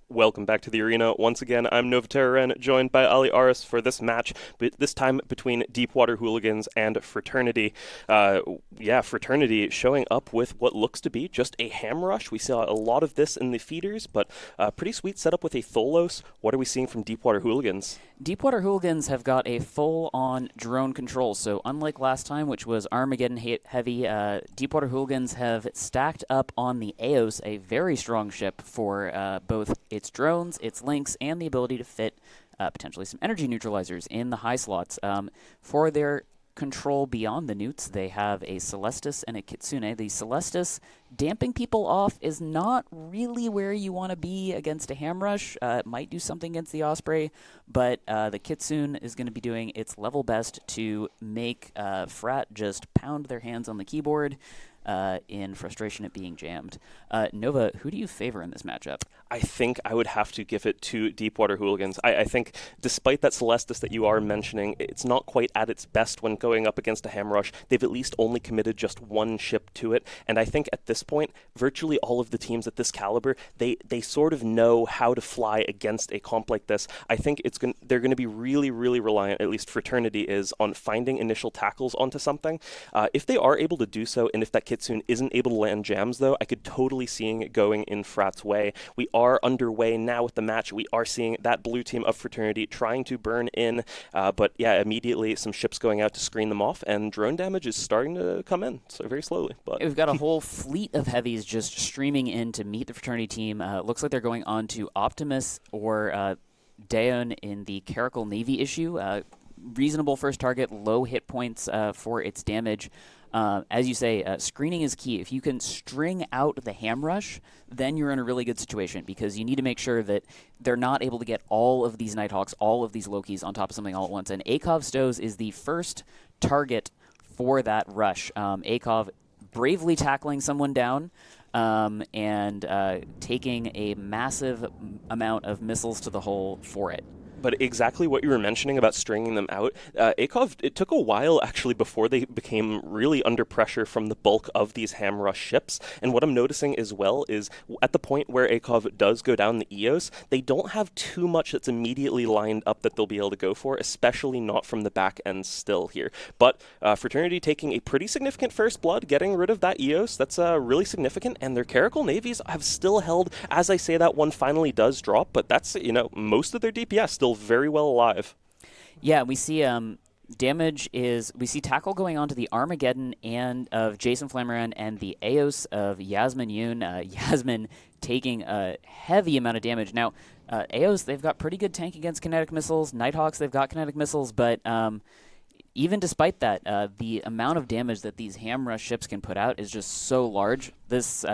Welcome back to the arena. Once again, I'm Novaterran, joined by Ali Aris for this match, but this time between Deepwater Hooligans and Fraternity. Fraternity showing up with what looks to be just a ham rush. We saw a lot of this in the feeders, but pretty sweet setup with a Tholos. What are we seeing from Deepwater Hooligans?
Deepwater Hooligans have got a full-on drone control, so unlike last time, which was Armageddon heavy, Deepwater Hooligans have stacked up on the Eos, a very strong ship for both its drones, its links, and the ability to fit potentially some energy neutralizers in the high slots. For their control beyond the newts, they have a Celestis and a Kitsune. The Celestis, damping people off is not really where you want to be against a ham rush. It might do something against the Osprey, but the Kitsune is going to be doing its level best to make Frat just pound their hands on the keyboard in frustration at being jammed. Nova, who do you favor in this matchup?
I think I would have to give it to Deepwater Hooligans. I think despite that Celestis that you are mentioning, it's not quite at its best when going up against a ham rush. They've at least only committed just one ship to it, and I think at this point, virtually all of the teams at this caliber, they sort of know how to fly against a comp like this. I think they're going to be really, really reliant, at least Fraternity is, on finding initial tackles onto something. If they are able to do so, and if that Kitsune isn't able to land jams, though, I could totally seeing it going in Frat's way. We are underway now with the match. We are seeing that blue team of Fraternity trying to burn in, but yeah, immediately some ships going out to screen them off, and drone damage is starting to come in, so very slowly. But
we've got a whole fleet of heavies just streaming in to meet the Fraternity team. Looks like they're going on to Optimus or Daeon in the Caracal Navy issue. Reasonable first target, low hit points for its damage. As you say, screening is key. If you can string out the ham rush, then you're in a really good situation because you need to make sure that they're not able to get all of these Nighthawks, all of these Lokis on top of something all at once. And Akov Stows is the first target for that rush. Akov bravely tackling someone down and taking a massive amount of missiles to the hull for it.
But exactly what you were mentioning about stringing them out, Akov, it took a while actually before they became really under pressure from the bulk of these ham rush ships. And what I'm noticing as well is at the point where Akov does go down the Eos, they don't have too much that's immediately lined up that they'll be able to go for, especially not from the back end still here. But Fraternity taking a pretty significant first blood, getting rid of that Eos, that's really significant. And their Caracal Navies have still held, as I say that one finally does drop, but that's, most of their DPS still very well alive.
Yeah, we see we see tackle going on to the Armageddon and of Jason Flammarion and the Eos of Yasmin Yoon. Yasmin taking a heavy amount of damage. Now, Eos, they've got pretty good tank against kinetic missiles. Nighthawks, they've got kinetic missiles, but even despite that, the amount of damage that these ham rush ships can put out is just so large. This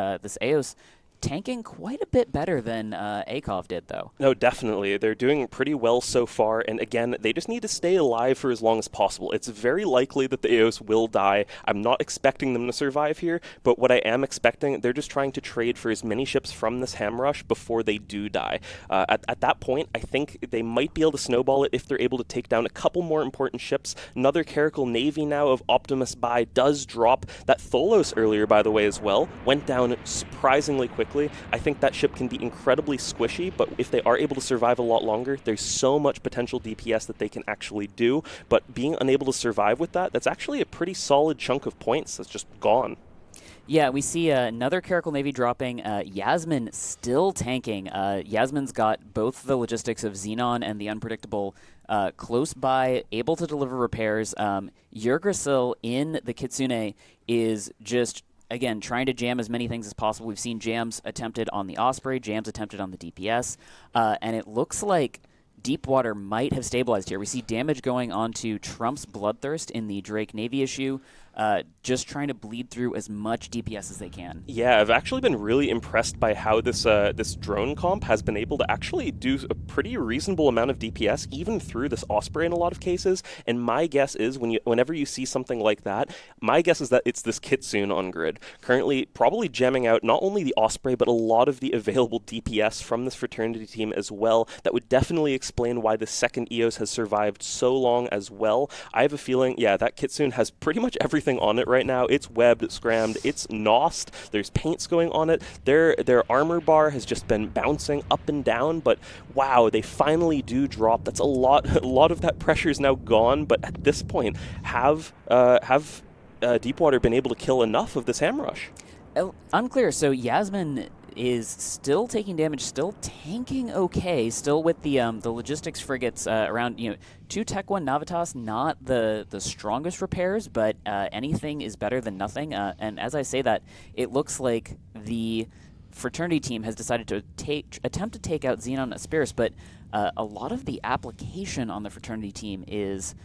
Eos tanking quite a bit better than Akov did, though.
No, definitely. They're doing pretty well so far, and again, they just need to stay alive for as long as possible. It's very likely that the Eos will die. I'm not expecting them to survive here, but what I am expecting, they're just trying to trade for as many ships from this ham rush before they do die. At that point, I think they might be able to snowball it if they're able to take down a couple more important ships. Another Caracal Navy now of Optimus Bi does drop. That Tholos earlier, by the way, as well, went down surprisingly quickly. I think that ship can be incredibly squishy, but if they are able to survive a lot longer, there's so much potential DPS that they can actually do. But being unable to survive with that, that's actually a pretty solid chunk of points that's just gone.
Yeah, we see another Caracal Navy dropping. Yasmin still tanking. Yasmin's got both the logistics of Xenon and the Unpredictable close by, able to deliver repairs. Yggdrasil in the Kitsune is just again, trying to jam as many things as possible. We've seen jams attempted on the Osprey, jams attempted on the DPS, and it looks like Deepwater might have stabilized here. We see damage going onto Trump's Bloodthirst in the Drake Navy issue, just trying to bleed through as much DPS as they can.
Yeah, I've actually been really impressed by how this this drone comp has been able to actually do a pretty reasonable amount of DPS, even through this Osprey in a lot of cases. And my guess is, whenever you see something like that, my guess is that it's this Kitsune on grid, currently probably jamming out not only the Osprey, but a lot of the available DPS from this Fraternity team as well. That would definitely explain why the second EOS has survived so long as well. I have a feeling, yeah, that Kitsune has pretty much everything on it right now. It's webbed, it's scrammed, it's nosed, there's paints going on it. Their armor bar has just been bouncing up and down, but wow, they finally do drop. That's a lot of that pressure is now gone, but at this point, have Deepwater been able to kill enough of this ham rush?
Unclear. So Yasmin is still taking damage, still tanking okay, still with the logistics frigates around, 2 Tech 1 Navitas, not the strongest repairs, but anything is better than nothing. And as I say that, it looks like the Fraternity team has decided to attempt to take out Xenon Asperis, but a lot of the application on the Fraternity team is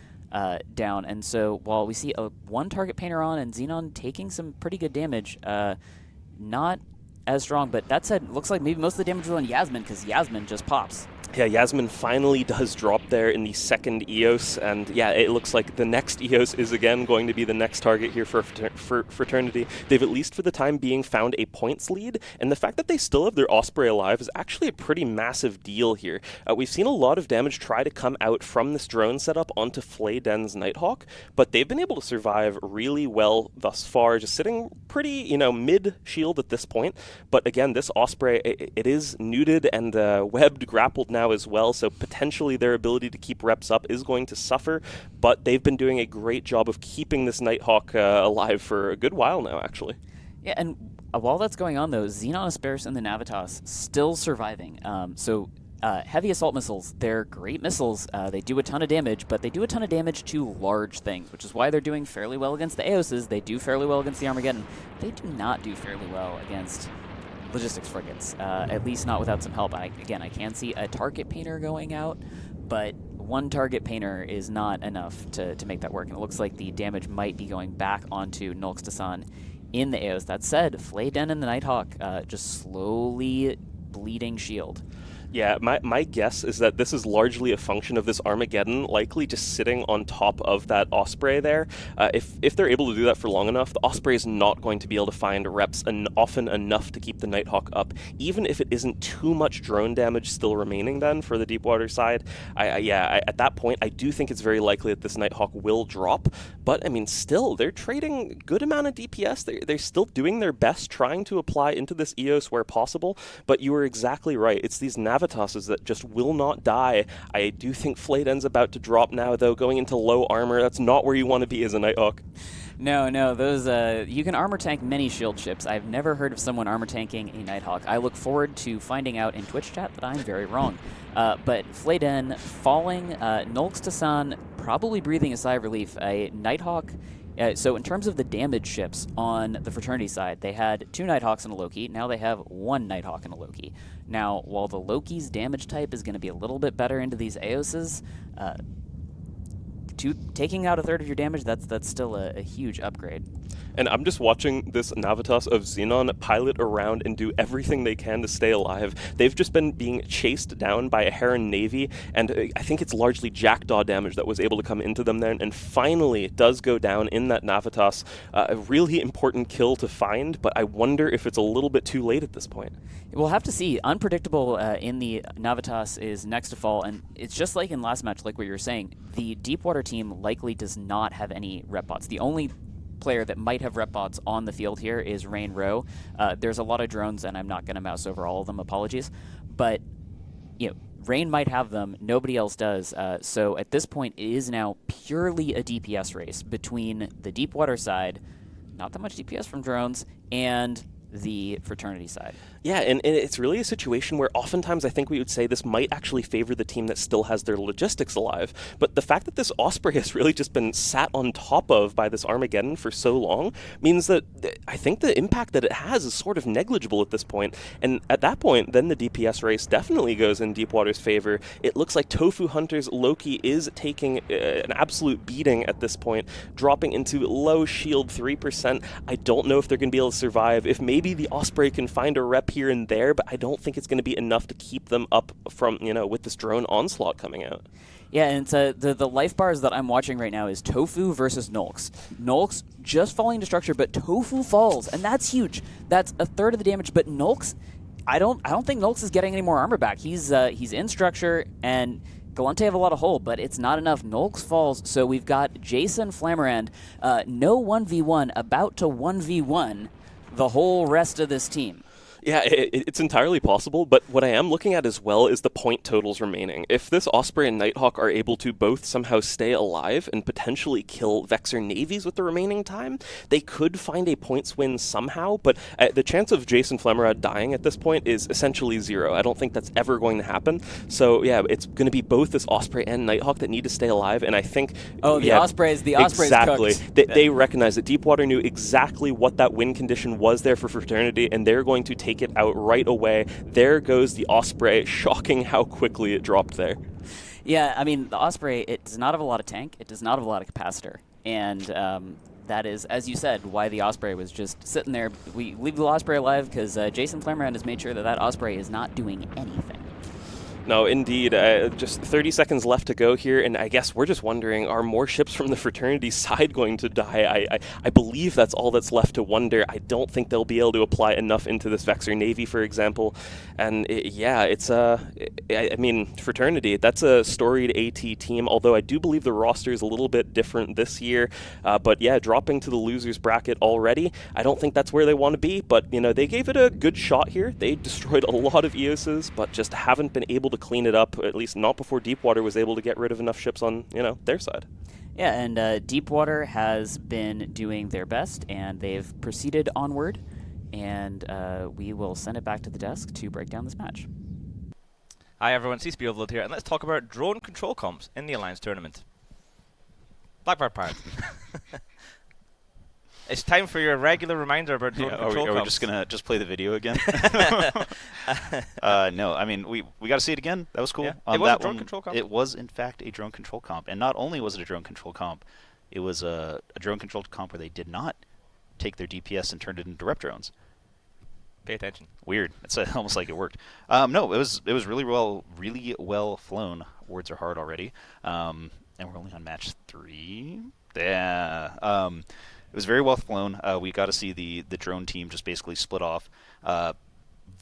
down. And so while we see a 1 target painter on and Xenon taking some pretty good damage, not as strong, but that said, looks like maybe most of the damage was on Yasmin, because Yasmin just pops.
Yeah, Yasmin finally does drop there in the second EOS, and yeah, it looks like the next EOS is again going to be the next target here for Fraternity. They've, at least for the time being, found a points lead, and the fact that they still have their Osprey alive is actually a pretty massive deal here. We've seen a lot of damage try to come out from this drone setup onto Flayden's Nighthawk, but they've been able to survive really well thus far, just sitting pretty, mid-shield at this point. But again, this Osprey, it is nuded and webbed, grappled now as well, so potentially their ability to keep reps up is going to suffer, but they've been doing a great job of keeping this Nighthawk alive for a good while now, actually.
Yeah, and while that's going on, though, Xenon Asperis and the Navitas still surviving. Heavy assault missiles, they're great missiles. They do a ton of damage, but they do a ton of damage to large things, which is why they're doing fairly well against the Eoses. They do fairly well against the Armageddon. They do not do fairly well against logistics frigates, at least not without some help. I can see a target painter going out, but 1 target painter is not enough to make that work, and it looks like the damage might be going back onto Nulx in the Eos. That said, Flayden and the Nighthawk just slowly bleeding shield.
Yeah, my guess is that this is largely a function of this Armageddon likely just sitting on top of that Osprey there. If they're able to do that for long enough, the Osprey is not going to be able to find reps often enough to keep the Nighthawk up, even if it isn't too much drone damage still remaining then for the Deepwater side. At that point, I do think it's very likely that this Nighthawk will drop, but I mean, still, they're trading good amount of DPS. They're still doing their best trying to apply into this EOS where possible, but you were exactly right. It's these Navitoses that just will not die. I do think Flayden's about to drop now, though, going into low armor. That's not where you want to be as a Nighthawk.
No, those, you can armor tank many shield ships. I've never heard of someone armor tanking a Nighthawk. I look forward to finding out in Twitch chat that I'm very wrong. But Flayden falling, Nulx probably breathing a sigh of relief. A Nighthawk, so in terms of the damage ships on the Fraternity side, they had 2 Nighthawks and a Loki. Now they have 1 Nighthawk and a Loki. Now, while the Loki's damage type is going to be a little bit better into these Eoses, taking out a third of your damage, that's still a huge upgrade.
And I'm just watching this Navitas of Xenon pilot around and do everything they can to stay alive. They've just been being chased down by a Heron Navy, and I think it's largely Jackdaw damage that was able to come into them then, and finally it does go down in that Navitas. A really important kill to find, but I wonder if it's a little bit too late at this point.
We'll have to see. Unpredictable in the Navitas is next to fall, and it's just like in last match, like what you were saying. The Deepwater team likely does not have any rep bots. The only player that might have rep bots on the field here is Rain Rowe. There's a lot of drones, and I'm not going to mouse over all of them, apologies. But, Rain might have them, nobody else does. So at this point, it is now purely a DPS race between the Deepwater side, not that much DPS from drones, and the Fraternity side.
Yeah, and it's really a situation where oftentimes I think we would say this might actually favor the team that still has their logistics alive. But the fact that this Osprey has really just been sat on top of by this Armageddon for so long means that I think the impact that it has is sort of negligible at this point. And at that point, then the DPS race definitely goes in Deepwater's favor. It looks like Tofu Hunter's Loki is taking an absolute beating at this point, dropping into low shield 3%. I don't know if they're going to be able to survive. If maybe the Osprey can find a rep here and there, but I don't think it's going to be enough to keep them up from, with this drone onslaught coming out.
Yeah, and the life bars that I'm watching right now is Tofu versus Nulx. Nulx just falling to structure, but Tofu falls, and that's huge. That's a third of the damage, but Nulx, I don't think Nulx is getting any more armor back. He's in structure, and Galante have a lot of hull, but it's not enough. Nulx falls, so we've got Jason Flammorand, no 1v1, about to 1v1 the whole rest of this team.
Yeah, it's entirely possible, but what I am looking at as well is the point totals remaining. If this Osprey and Nighthawk are able to both somehow stay alive and potentially kill Vexor Navies with the remaining time, they could find a points win somehow, but the chance of Jason Flemmerad dying at this point is essentially zero. I don't think that's ever going to happen. So, yeah, it's going to be both this Osprey and Nighthawk that need to stay alive, and I think...
Oh, the Osprey's
exactly.
cooked.
They recognize that Deepwater knew exactly what that win condition was there for Fraternity, and they're going to take it out right away. There goes the Osprey. Shocking how quickly it dropped there.
Yeah, I mean, the Osprey, it does not have a lot of tank. It does not have a lot of capacitor. And that is, as you said, why the Osprey was just sitting there. We leave the Osprey alive because Jason Flammorand has made sure that Osprey is not doing anything.
No, indeed. Just 30 seconds left to go here, and I guess we're just wondering, are more ships from the Fraternity side going to die? I believe that's all that's left to wonder. I don't think they'll be able to apply enough into this Vexor Navy, for example. And it's Fraternity, that's a storied AT team, although I do believe the roster is a little bit different this year. But yeah, dropping to the losers bracket already, I don't think that's where they want to be, but they gave it a good shot here. They destroyed a lot of EOSs, but just haven't been able to clean it up, at least not before Deepwater was able to get rid of enough ships on, their side.
Yeah, and Deepwater has been doing their best, and they've proceeded onward, and we will send it back to the desk to break down this match.
Hi everyone, CSP Overload here, and let's talk about drone control comps in the Alliance Tournament. Blackbird Pirate. It's time for your regular reminder about drone control comps.
Are we just going to play the video again? No, I mean, we got to see it again. That was cool.
Yeah. It was a drone control comp?
It was, in fact, a drone control comp. And not only was it a drone control comp, it was a drone control comp where they did not take their DPS and turned it into rep drones.
Pay attention.
Weird. It's almost like it worked. No, it was really well flown. Words are hard already. And we're only on match 3. Yeah. It was very well flown. We got to see the drone team just basically split off.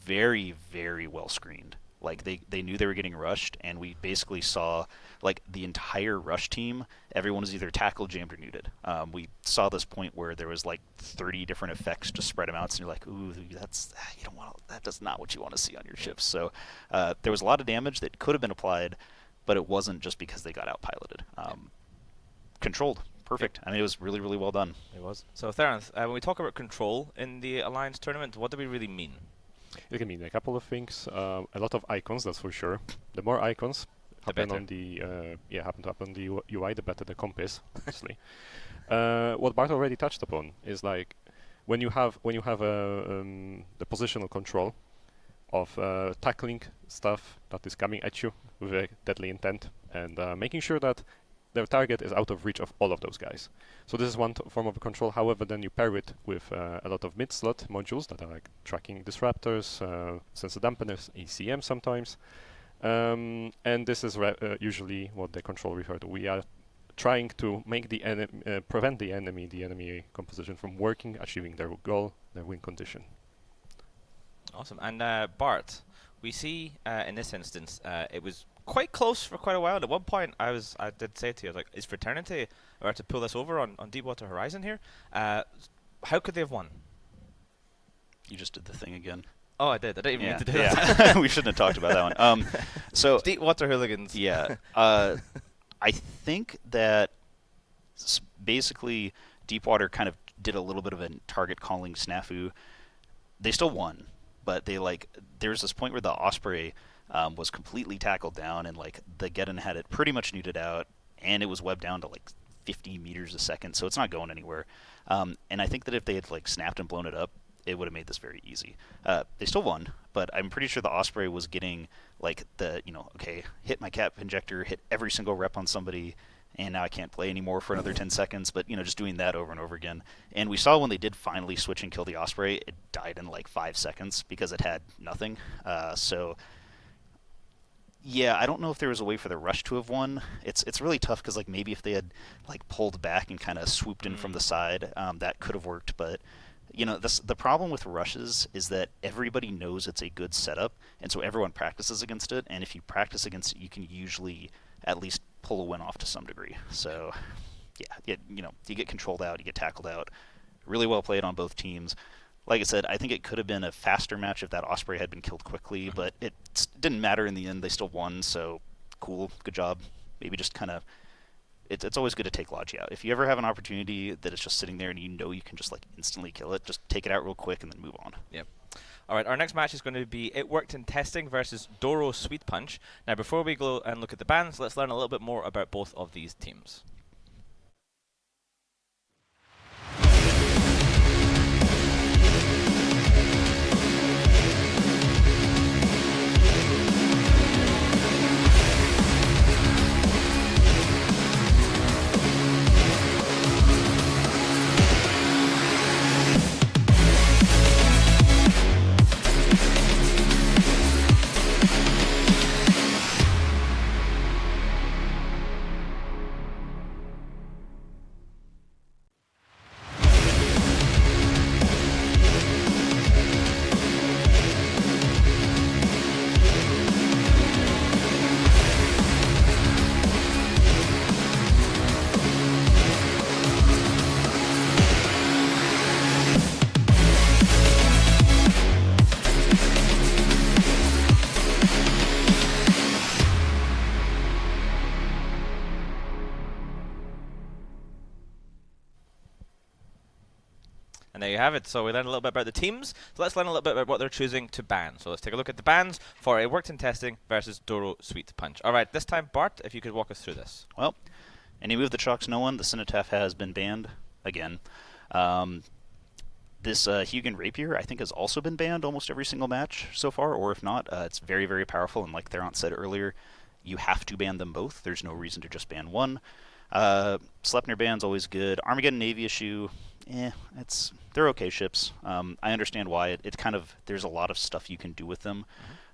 Very, very well screened. Like they knew they were getting rushed, and we basically saw like the entire rush team. Everyone was either tackled, jammed, or neuted. We saw this point where there was like 30 different effects to spread them out, and you're like, ooh, that's not what you want to see on your ships. So there was a lot of damage that could have been applied, but it wasn't just because they got outpiloted. Controlled. Perfect. I mean, it was really, really well done.
It was. So, Theranth, when we talk about control in the Alliance Tournament, what do we really mean?
It can mean a couple of things. A lot of icons, that's for sure. The more icons happen on the happen to happen on the UI, the better the comp is, obviously. What Bart already touched upon is like when you have the positional control of tackling stuff that is coming at you with a deadly intent, and making sure that their target is out of reach of all of those guys. So this is one form of control. However, then you pair it with a lot of mid-slot modules that are like tracking disruptors, sensor dampeners, ECM sometimes. And this is usually what the control refer to. We are trying to make the prevent the enemy composition from working, achieving their goal, their win condition.
Awesome. And Bart, we see in this instance, it was quite close for quite a while. At one point, I did say to you, I was like, is Fraternity about to pull this over on Deepwater Horizon here? How could they have won?
You just did the thing again.
Oh, I did. I didn't even mean to do that.
We shouldn't have talked about that one. So
Deepwater Hooligans.
Yeah. I think that basically Deepwater kind of did a little bit of a target calling snafu. They still won, but there's this point where the Osprey was completely tackled down, and like the Geddon had it pretty much neutered out, and it was webbed down to like 50 meters a second, so it's not going anywhere. And I think that if they had like snapped and blown it up, it would have made this very easy. They still won, but I'm pretty sure the Osprey was getting like hit my cap injector, hit every single rep on somebody, and now I can't play anymore for another 10 seconds, but just doing that over and over again. And we saw when they did finally switch and kill the Osprey, it died in like 5 seconds because it had nothing. So yeah, I don't know if there was a way for the Rush to have won. It's really tough because like maybe if they had like pulled back and kind of swooped in from the side, that could have worked. But the problem with rushes is that everybody knows it's a good setup, and so everyone practices against it. And if you practice against it, you can usually at least pull a win off to some degree. So yeah, you get controlled out, you get tackled out. Really well played on both teams. Like I said, I think it could have been a faster match if that Osprey had been killed quickly, but it didn't matter in the end. They still won, so cool, good job. Maybe just kind of, it's always good to take Logi out. If you ever have an opportunity that it's just sitting there and you can just like instantly kill it, just take it out real quick and then move on.
Yep. All right, our next match is going to be It Worked in Testing versus Doro Sweetpunch. Now, before we go and look at the bans, let's learn a little bit more about both of these teams. And there you have it. So we learned a little bit about the teams. So let's learn a little bit about what they're choosing to ban. So let's take a look at the bans for It Worked in Testing versus Doro Sweetpunch. All right, this time, Bart, if you could walk us through this.
Well, any move that shocks no one, the Cenotaph has been banned again. This Hugin Rapier, I think, has also been banned almost every single match so far, or if not, it's very, very powerful. And like Theron said earlier, you have to ban them both. There's no reason to just ban one. Sleipnir ban's always good. Armageddon Navy issue, they're okay ships. I understand why. It kind of, there's a lot of stuff you can do with them.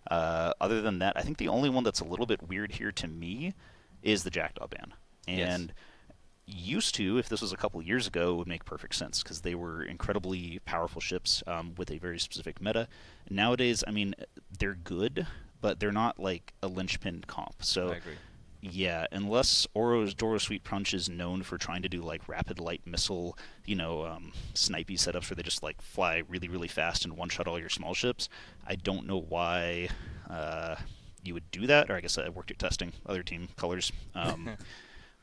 Other than that, I think the only one that's a little bit weird here to me is the Jackdaw ban. And used to, if this was a couple years ago, it would make perfect sense because they were incredibly powerful ships with a very specific meta. Nowadays, I mean, they're good, but they're not like a linchpin comp. So
I agree.
Yeah, unless Doro Sweetpunch is known for trying to do like rapid light missile, snipey setups where they just like fly really, really fast and one-shot all your small ships, I don't know why you would do that. Or I guess I worked at testing other team colors. But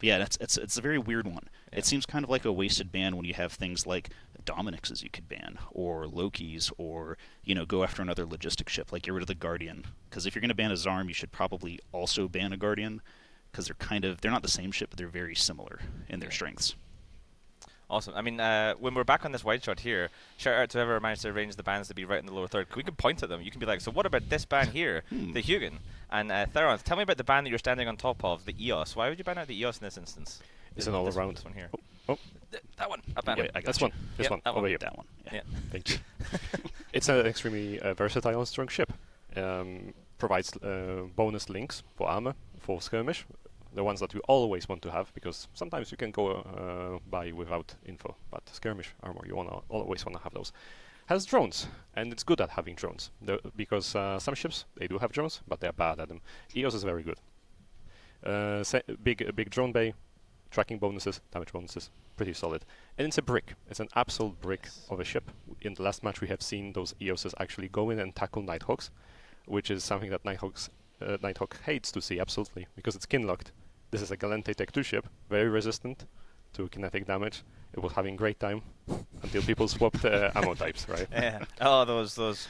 yeah, it's a very weird one. Yeah. It seems kind of like a wasted ban when you have things like Dominixes you could ban, or Lokis, or go after another logistic ship, like get rid of the Guardian. Because if you're going to ban a Zarm, you should probably also ban a Guardian, because they're not the same ship, but they're very similar in their strengths.
Awesome. I mean, when we're back on this wide shot here, shout out to whoever managed to arrange the bans to be right in the lower third. We can point at them. You can be like, so what about this ban here, the Hugin? And Theron, tell me about the ban that you're standing on top of, the EOS. Why would you ban out the EOS in this instance?
It's an all-around.
This one here.
That one.
This one. This one. Over here.
That one.
Yeah.
Thank you. It's an extremely versatile and strong ship. Provides bonus links for armor, for skirmish, the ones that you always want to have, because sometimes you can go by without info, but skirmish armor, you always want to have those. Has drones, and it's good at having drones, because some ships, they do have drones, but they're bad at them. EOS is very good. Big drone bay, tracking bonuses, damage bonuses, pretty solid. And it's a brick. It's an absolute brick of a ship. In the last match we have seen those EOSs actually go in and tackle Nighthawks, which is something that Nighthawk hates to see, absolutely, because it's kinlocked. This is a Galente Tech 2 ship, very resistant to kinetic damage. It was having great time until people swapped ammo types, right?
Yeah. Oh, those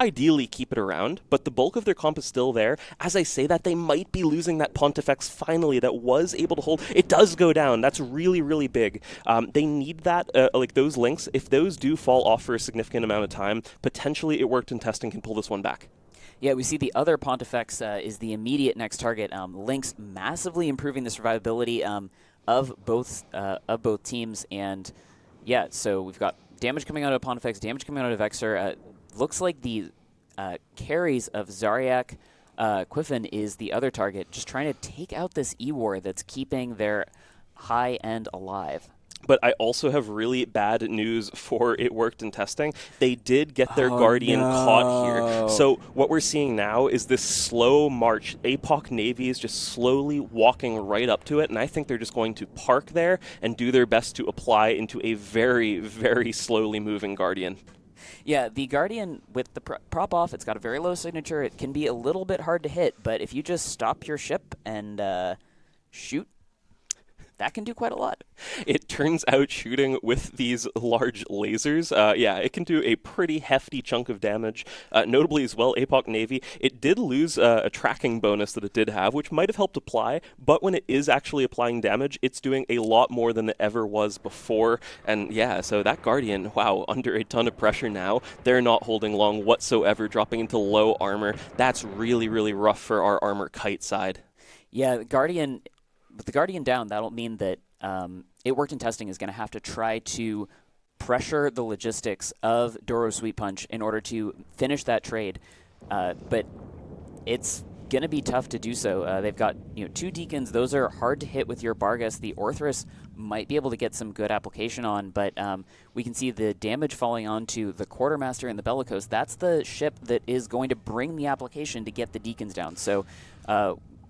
ideally keep it around, but the bulk of their comp is still there. As I say that, they might be losing that Pontifex finally that was able to hold. It does go down. That's really, really big. They need that, like those links, if those do fall off for a significant amount of time, potentially It Worked in Testing can pull this one back.
Yeah, we see the other Pontifex is the immediate next target. Lynx massively improving the survivability of both teams, and yeah, so we've got damage coming out of Pontifex, damage coming out of Vexor. Looks like the carries of Zaryak, Quiffen is the other target, just trying to take out this E-War that's keeping their high end alive.
But I also have really bad news for It Worked in Testing. They did get their Guardian caught here. So what we're seeing now is this slow march. APOC Navy is just slowly walking right up to it, and I think they're just going to park there and do their best to apply into a very, very slowly moving Guardian.
Yeah, the Guardian, with the prop off, it's got a very low signature. It can be a little bit hard to hit, but if you just stop your ship and shoot, that can do quite a lot.
It turns out shooting with these large lasers, yeah, it can do a pretty hefty chunk of damage. Notably as well, APOC Navy, it did lose a tracking bonus that it did have, which might have helped apply, but when it is actually applying damage, it's doing a lot more than it ever was before. And yeah, so that Guardian, wow, under a ton of pressure now, they're not holding long whatsoever, dropping into low armor. That's really, really rough for our armor kite side.
Yeah, Guardian... With the Guardian down, that'll mean that It Worked in Testing is going to have to try to pressure the logistics of Doro Sweetpunch in order to finish that trade. But it's going to be tough to do so. They've got 2 Deacons. Those are hard to hit with your Bargus. The Orthrus might be able to get some good application on, but we can see the damage falling onto the Quartermaster and the Bellicose. That's the ship that is going to bring the application to get the Deacons down. So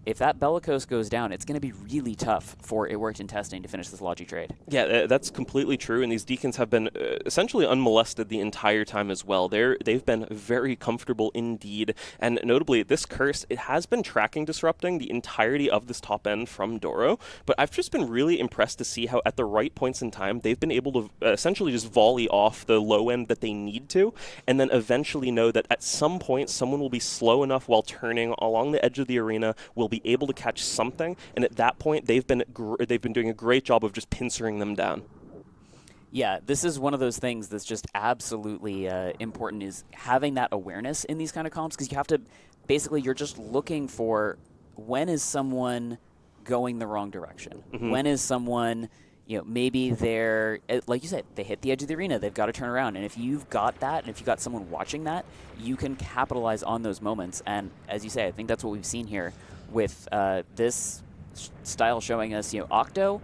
if that Bellicose goes down, it's going to be really tough for It Worked in Testing to finish this Logi trade.
Yeah, that's completely true, and these Deacons have been essentially unmolested the entire time as well. They've been very comfortable indeed, and notably, this Curse, it has been tracking disrupting the entirety of this top end from Doro, but I've just been really impressed to see how at the right points in time, they've been able to essentially just volley off the low end that they need to, and then eventually know that at some point, someone will be slow enough while turning along the edge of the arena, will be able to catch something, and at that point they've been doing a great job of just pincering them down.
Yeah, this is one of those things that's just absolutely important, is having that awareness in these kind of comps, because you have to, basically you're just looking for when is someone going the wrong direction. When is someone, maybe they're, like you said, they hit the edge of the arena, they've got to turn around. And if you've got that, and if you've got someone watching that, you can capitalize on those moments. And as you say, I think that's what we've seen here with this style showing us, Octo.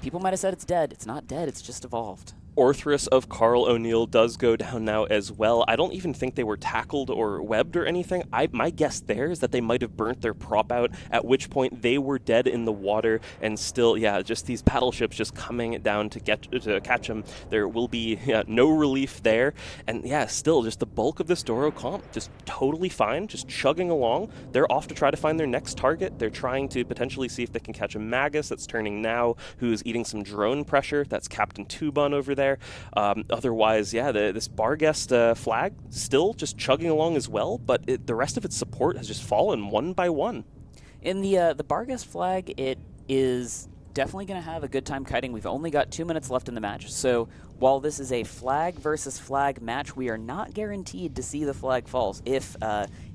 People might have said it's dead. It's not dead, it's just evolved.
Orthrus of Carl O'Neill does go down now as well. I don't even think they were tackled or webbed or anything. My guess there is that they might have burnt their prop out, at which point they were dead in the water, and still, yeah, just these battleships just coming down to catch them. There will be no relief there, and yeah, still just the bulk of this Doro comp just totally fine, just chugging along. They're off to try to find their next target. They're trying to potentially see if they can catch a Magus that's turning now, who's eating some drone pressure. That's Captain Tuban over there. Otherwise, yeah, this Barghest flag still just chugging along as well, but the rest of its support has just fallen one by one.
In the Barghest flag, it is definitely going to have a good time kiting. We've only got 2 minutes left in the match, so while this is a flag versus flag match, we are not guaranteed to see the flag falls. If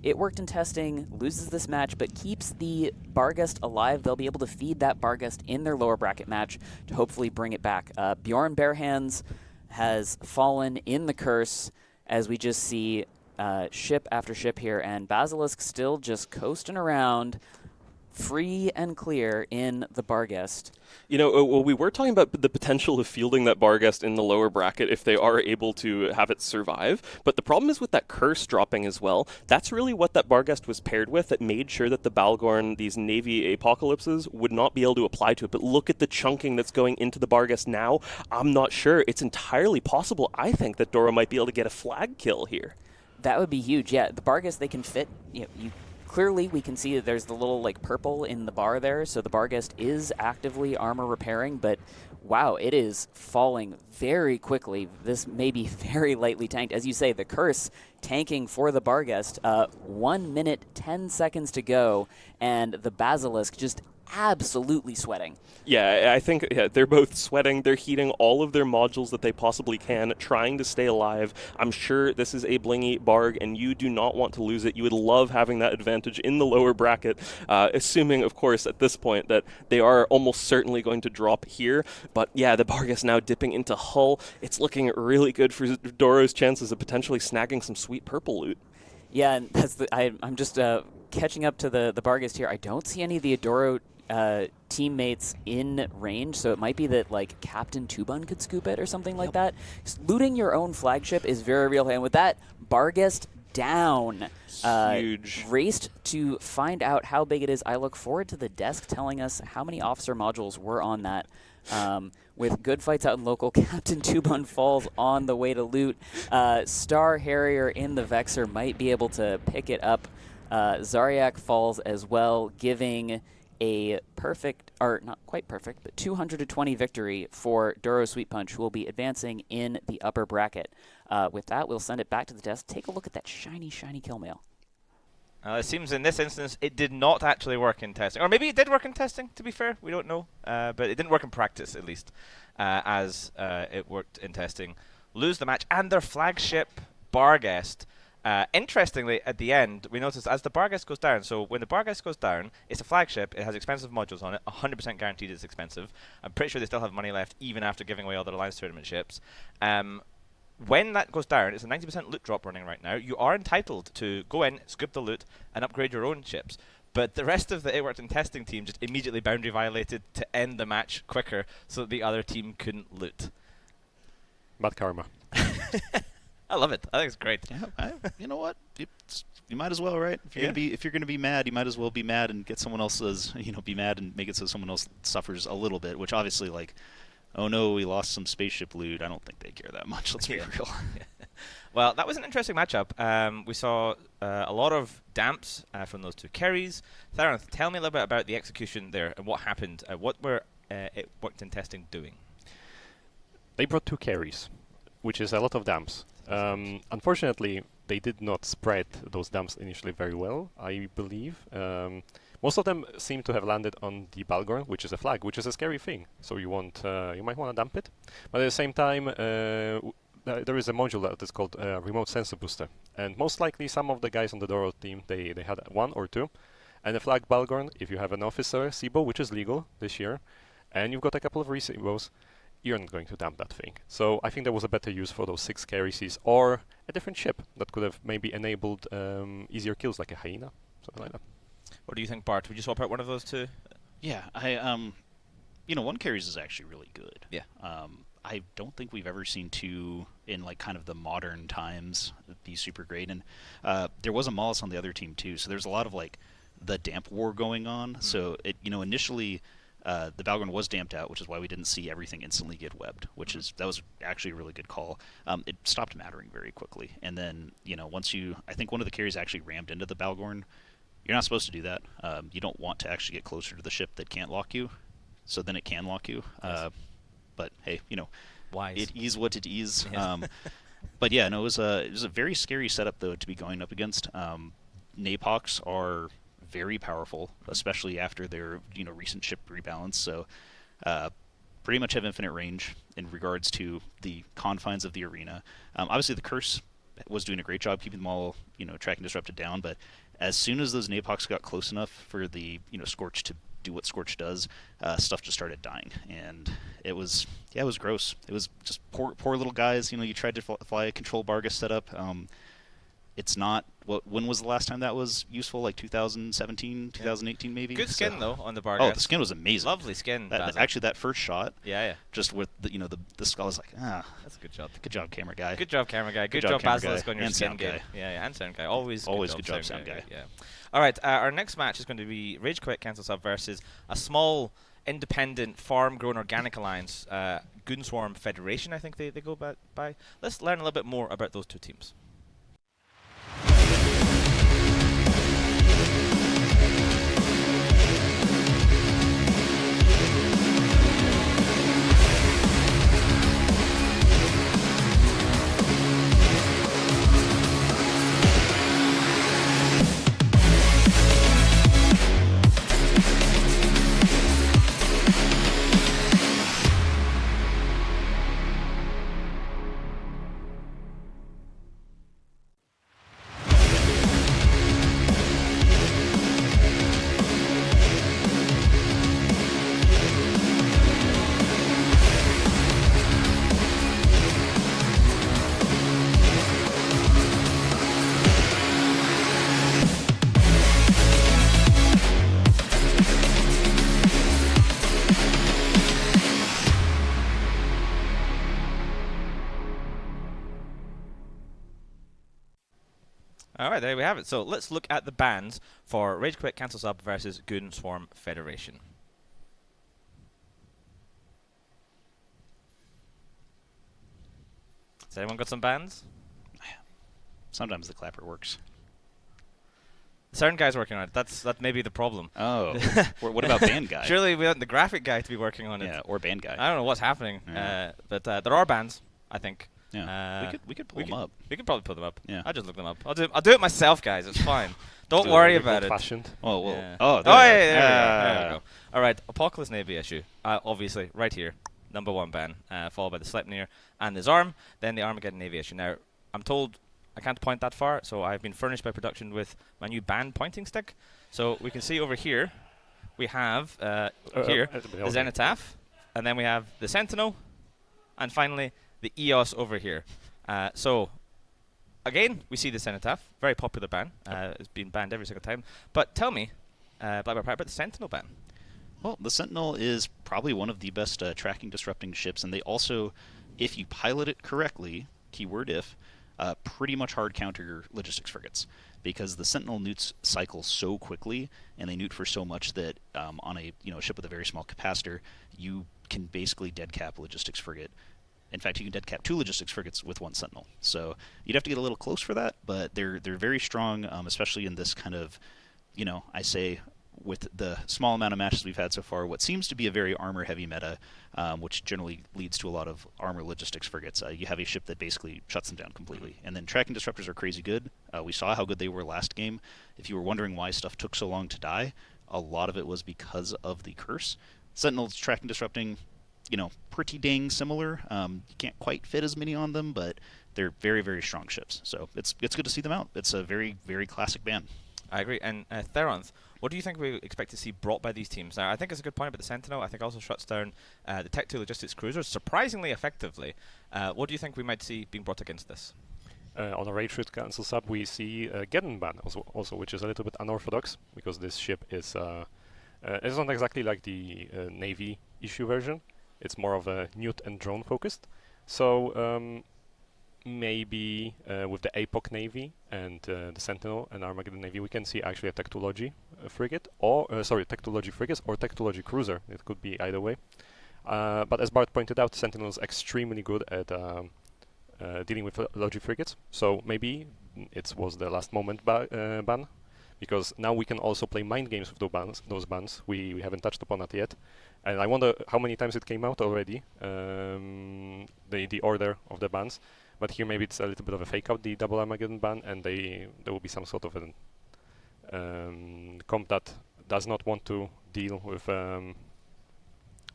It Worked in Testing loses this match but keeps the Barghest alive, they'll be able to feed that Barghest in their lower bracket match to hopefully bring it back. Bjorn Barehands has fallen in the Curse, as we just see ship after ship here, and Basilisk still just coasting around, free and clear in the Barghest.
Well, we were talking about the potential of fielding that Barghest in the lower bracket if they are able to have it survive, but the problem is with that Curse dropping as well. That's really what that Barghest was paired with, that made sure that the Balgorn, these Navy apocalypses, would not be able to apply to it. But look at the chunking that's going into the Barghest now. I'm not sure. It's entirely possible, I think, that Doro might be able to get a flag kill here.
That would be huge. Yeah, the Barghest, they can fit, clearly we can see that there's the little like purple in the bar there, so the Barghest is actively armor repairing, but wow, it is falling very quickly. This may be very lightly tanked. As you say, the Curse tanking for the Barghest. 1 minute, 10 seconds to go, and the Basilisk just absolutely sweating.
Yeah, I think they're both sweating. They're heating all of their modules that they possibly can, trying to stay alive. I'm sure this is a blingy Barg, and you do not want to lose it. You would love having that advantage in the lower bracket, assuming, of course, at this point that they are almost certainly going to drop here. But yeah, the Barg is now dipping into Hull. It's looking really good for Doro's chances of potentially snagging some sweet purple loot.
Yeah, and that's I'm just catching up to the Barghest here. I don't see any of the Doro teammates in range, so it might be that like Captain Tubun could scoop it or something like that. Looting your own flagship is very real, and with that, Barghest down.
Huge.
Raced to find out how big it is. I look forward to the desk telling us how many officer modules were on that. With good fights out in local, Captain Tubun falls on the way to loot. Star Harrier in the Vexer might be able to pick it up. Zaryak falls as well, giving a perfect, or not quite perfect, but 220 victory for Doro Sweetpunch, who will be advancing in the upper bracket. With that, we'll send it back to the desk. Take a look at that shiny, shiny kill mail.
It seems in this instance it did not actually work in testing. Or maybe it did work in testing, to be fair. We don't know. But it didn't work in practice, at least, as it worked in testing. Lose the match. And their flagship, Barghest. Interestingly, at the end, we noticed as the Barghest goes down, so when the Barghest goes down, it's a flagship, it has expensive modules on it, 100% guaranteed it's expensive. I'm pretty sure they still have money left, even after giving away all their Alliance Tournament ships. When that goes down, it's a 90% loot drop running right now. You are entitled to go in, scoop the loot, and upgrade your own ships. But the rest of the It Worked in Testing team just immediately boundary violated to end the match quicker so that the other team couldn't loot.
Bad karma.
I love it. I think it's great.
Yeah, you know what? You might as well, right? If you're gonna be mad, you might as well be mad and get someone else's. Be mad and make it so someone else suffers a little bit. Which obviously, like, oh no, we lost some spaceship loot. I don't think they care that much. Let's be real.
Well, that was an interesting matchup. We saw a lot of damps from those two carries. Theron, tell me a little bit about the execution there and what happened. What were It Worked in Testing doing?
They brought 2 carries, which is a lot of damps. Unfortunately, they did not spread those dumps initially very well, I believe. Most of them seem to have landed on the Balgorn, which is a flag, which is a scary thing. So you might want to dump it. But at the same time, there is a module that is called Remote Sensor Booster. And most likely some of the guys on the Doro team, they had 1 or 2. And a flag Balgorn, if you have an officer SIBO, which is legal this year, and you've got a couple of re-SIBOs, you're not going to dump that thing. So I think there was a better use for those 6 carries or a different ship that could have maybe enabled easier kills like a Hyena, something like that.
What do you think, Bart? Would you swap out one of those 2?
Yeah, 1 carries is actually really good.
Yeah.
I don't think we've ever seen 2 in like kind of the modern times be super great. And there was a Mollis on the other team too, so there's a lot of like the damp war going on. Mm-hmm. So it initially. The Balgorn was damped out, which is why we didn't see everything instantly get webbed, that was actually a really good call. It stopped mattering very quickly. And then, I think one of the carries actually rammed into the Balgorn. You're not supposed to do that. You don't want to actually get closer to the ship that can't lock you, so then it can lock you. Yes. But hey,
wise.
It is what it is.
Yes.
But yeah, no, it was a very scary setup though to be going up against. Napocs are very powerful, especially after their recent ship rebalance. So pretty much have infinite range in regards to the confines of the arena. Obviously, the Curse was doing a great job keeping them all tracking Disrupted down. But as soon as those Napocs got close enough for the Scorch to do what Scorch does, stuff just started dying, and it was gross. It was just poor little guys. You tried to fly a control Barghest setup. It's not. When was the last time that was useful? Like 2017, 2018, maybe.
Good skin though on the Barghest.
Oh, the skin was amazing.
Lovely skin.
Actually, that first shot.
Yeah.
Just with the skull is like
That's a good job.
Good job, camera guy.
Good job, camera guy. Good job, Basilisk, on your skin
sound
game.
guy.
Yeah, and sound guy. Always
good job, sound guy.
Yeah. All right. Our next match is going to be Ragequit Cancel Sub versus a small, independent, farm-grown organic alliance, Goonswarm Federation. I think they go by. Let's learn a little bit more about those 2 teams. All right, there we have it. So let's look at the bans for Ragequit, Cancel Sub versus Goonswarm Federation. Has anyone got some bans?
Sometimes the clapper works.
Certain guy's working on it. That may be the problem.
Oh. What about band guy?
Surely we want the graphic guy to be working on it.
Yeah, or band guy.
I don't know what's happening,
Yeah.
but there are bans, I think.
Yeah. We could pull them up.
We could probably pull them up.
Yeah.
I'll just look them up. I'll do it myself, guys. It's fine. Don't worry about it.
Fashioned.
Oh, well.
Yeah.
Oh,
There we go. All right, Apocalypse Navy issue. Obviously, right here, #1 ban, followed by the Sleipnir and the Zarm, then the Armageddon Navy issue. Now, I'm told I can't point that far, so I've been furnished by production with my new band pointing stick. So we can see over here, we have here the Zenithaph, and then we have the Sentinel, and finally the EOS over here. So again, we see the Zenithaph, very popular ban. It's been banned every single time. But tell me, Blackbeard Pirate, about the Sentinel ban.
Well, the Sentinel is probably one of the best tracking disrupting ships, and they also, if you pilot it correctly, keyword if, pretty much hard counter your logistics frigates, because the Sentinel newts cycle so quickly, and they newt for so much that on a ship with a very small capacitor, you can basically dead cap a logistics frigate. In fact, you can dead cap 2 logistics frigates with 1 Sentinel. So you'd have to get a little close for that, but they're very strong, especially in this kind of, I say, with the small amount of matches we've had so far, what seems to be a very armor-heavy meta, which generally leads to a lot of armor logistics frigates. You have a ship that basically shuts them down completely. And then tracking disruptors are crazy good. We saw how good they were last game. If you were wondering why stuff took so long to die, a lot of it was because of the curse. Sentinel's tracking disrupting, pretty dang similar. You can't quite fit as many on them, but they're very, very strong ships. So it's good to see them out. It's a very, very classic ban.
I agree. And Theronth, what do you think we expect to see brought by these teams? Now, I think it's a good point about the Sentinel. I think also shuts down the Tech 2 logistics cruisers surprisingly effectively. What do you think we might see being brought against this?
On a Ragequit Cancel Sub, we see Geddon ban also, which is a little bit unorthodox, because this ship is it's not exactly like the Navy issue version. It's more of a newt and drone focused. So maybe with the APOC Navy and the Sentinel and Armageddon Navy, we can see actually a Technology frigate, or Technology frigates or Technology cruiser. It could be either way. But as Bart pointed out, Sentinel is extremely good at dealing with Logi frigates. So maybe it was the last moment ban, because now we can also play mind games with those bans. We haven't touched upon that yet. And I wonder how many times it came out already, the order of the bans. But here maybe it's a little bit of a fake out, the double Armageddon ban, and there will be some sort of a comp that does not want to deal with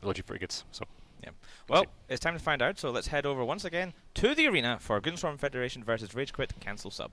Logi frigates. So
yeah. Well, it's time to find out, so let's head over once again to the arena for Goonswarm Federation versus Ragequit Cancel Sub.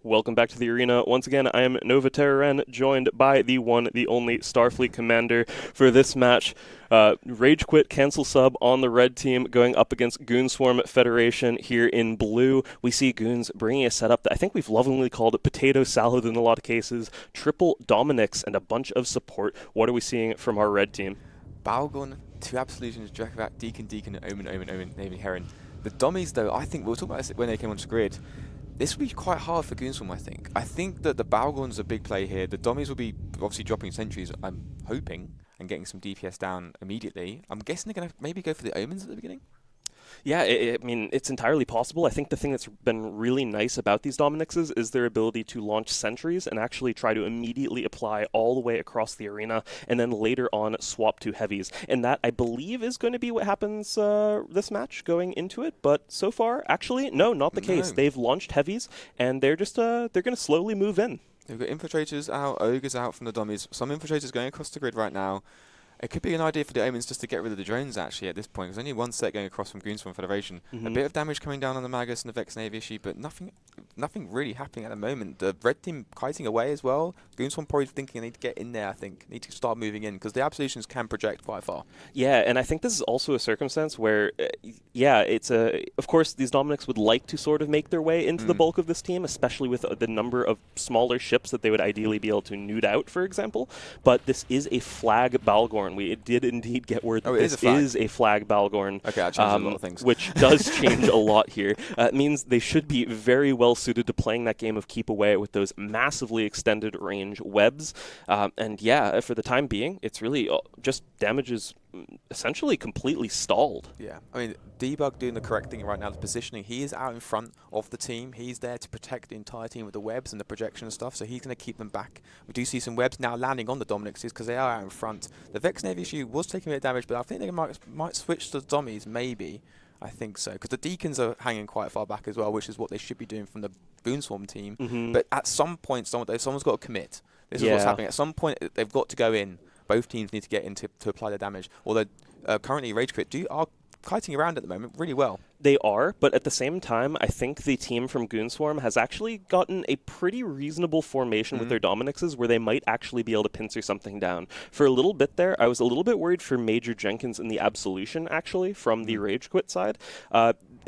Welcome back to the arena. Once again, I am Nova Terran, joined by the one, the only Starfleet Commander for this match. Ragequit Cancel Sub on the red team going up against Goonswarm Federation here in blue. We see Goons bringing a setup that I think we've lovingly called it potato salad in a lot of cases. Triple Dominics and a bunch of support. What are we seeing from our red team?
Balgon, 2 Absolutions, Drekavac, Deacon, Omen, Navy Heron. The dummies, though, I think we'll talk about this when they came onto grid. This will be quite hard for Goonswarm, I think. I think that the Balgon's a big play here. The dummies will be obviously dropping sentries, I'm hoping, and getting some DPS down immediately. I'm guessing they're going to maybe go for the Omens at the beginning.
Yeah, I mean, it's entirely possible. I think the thing that's been really nice about these Dominixes is their ability to launch sentries and actually try to immediately apply all the way across the arena, and then later on swap to heavies. And that, I believe, is going to be what happens this match going into it. But so far, actually, no, not the case. They've launched heavies, and they're just they're going to slowly move in.
They've got Infiltrators out, Ogres out from the dummies. Some Infiltrators going across the grid right now. It could be an idea for the Omens just to get rid of the drones, actually, at this point. There's only one set going across from Goonswarm Federation. A bit of damage coming down on the Magus and the Vex Navy issue, but nothing nothing really happening at the moment. The red team kiting away as well. Goonswarm probably thinking they need to get in there, I think. Need to start moving in, because the Absolutions can project quite far.
Yeah, and I think this is also a circumstance where, of course, these Dominics would like to sort of make their way into the bulk of this team, especially with the number of smaller ships that they would ideally be able to nude out, for example. But this is a flag Balgorn. We did indeed get word that this is a flag Balgorn.
Okay, that changes a lot of things.
Which does change a lot here. It means they should be very well suited to playing that game of keep away with those massively extended range webs. And yeah, for the time being, it's really just damages essentially completely stalled.
Yeah, I mean, Debug doing the correct thing right now, the positioning. He is out in front of the team. He's there to protect the entire team with the webs and the projection and stuff, so he's going to keep them back. We do see some webs now landing on the Dominics because they are out in front. The Vex Navy issue was taking a bit of damage, but I think they might switch to Dommies, maybe. I think so, because the Deacons are hanging quite far back as well, which is what they should be doing from the Goonswarm team. But at some point, someone's got to commit. This is what's happening. At some point, they've got to go in. Both teams need to get in to apply their damage. Although currently Ragequit are kiting around at the moment really well.
They are, but at the same time, I think the team from Goonswarm has actually gotten a pretty reasonable formation with their Dominixes where they might actually be able to pincer something down. For a little bit there, I was a little bit worried for Major Jenkins in the Absolution, actually, from the Ragequit side.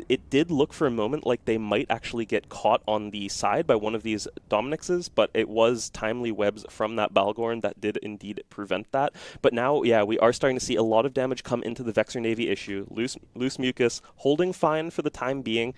It did look for a moment like they might actually get caught on the side by one of these Dominixes, but it was timely webs from that Balgorn that did indeed prevent that. But now, yeah, we are starting to see a lot of damage come into the Vexor Navy issue. Loose mucus, holding fine for the time being.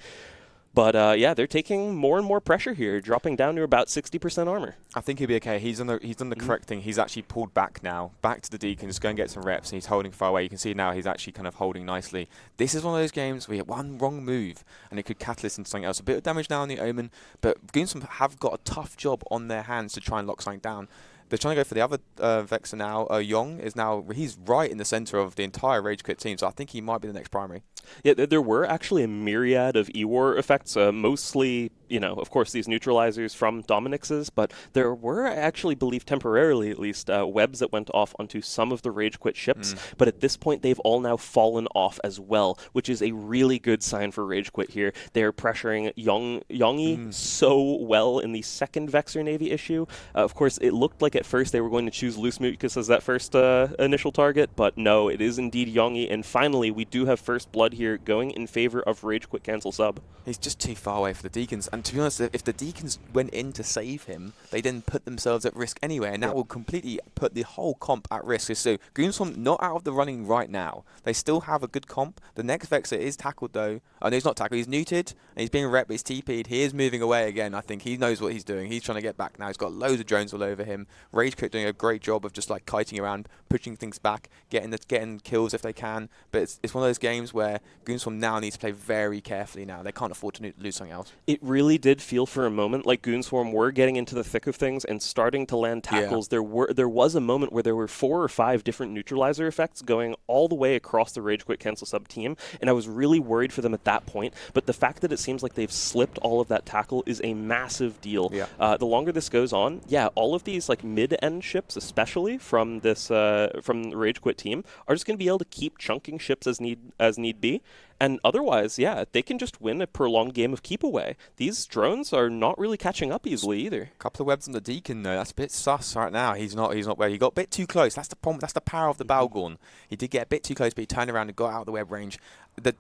But yeah, they're taking more and more pressure here, dropping down to about 60% armor.
I think he'll be okay. He's done the correct thing. He's actually pulled back now, back to the Deacons, go and get some reps, and he's holding far away. You can see now he's actually kind of holding nicely. This is one of those games where you get one wrong move, and it could catalyst into something else. A bit of damage now on the Omen, but Goonswarm have got a tough job on their hands to try and lock something down. They're trying to go for the other Vexor now. Yong is now, he's right in the center of the entire Ragequit team, so I think he might be the next primary.
Yeah, there were actually a myriad of E-War effects, mostly, of course, these neutralizers from Dominixes, but there were, I actually believe temporarily at least, webs that went off onto some of the Ragequit ships, but at this point they've all now fallen off as well, which is a really good sign for Ragequit here. They're pressuring Yongi so well in the second Vexor Navy issue. Of course, it looked like at first they were going to choose Loose Mucus as that first initial target, but no, it is indeed Yongi, and finally we do have first blood here going in favor of Ragequit cancel sub.
He's just too far away for the Deacons, and to be honest, if the Deacons went in to save him, they then put themselves at risk anyway, and that will completely put the whole comp at risk. So Goonswarm not out of the running right now. They still have a good comp. The next Vexor is tackled though. Oh no, he's not tackled, he's neutered, and he's being rep, he's TP'd. He is moving away again. I think he knows what he's doing. He's trying to get back now. He's got loads of drones all over him. Ragequit doing a great job of just like kiting around, pushing things back, getting kills if they can. But it's one of those games where Goonswarm now needs to play very carefully now. They can't afford to lose something else.
It really did feel for a moment like Goonswarm were getting into the thick of things and starting to land tackles. There was a moment where there were 4 or 5 different neutralizer effects going all the way across the Ragequit cancel sub team, and I was really worried for them at that point. But the fact that it seems like they've slipped all of that tackle is a massive deal. The longer this goes on, all of these like mid-end ships, especially from this from the Ragequit team, are just going to be able to keep chunking ships as need be. And otherwise, they can just win a prolonged game of keep away. These drones are not really catching up easily either.
A couple of webs on the Deacon though. That's a bit sus right now. He's not where he got a bit too close. That's the problem. That's the power of the Balgorn. He did get a bit too close, but he turned around and got out of the web range.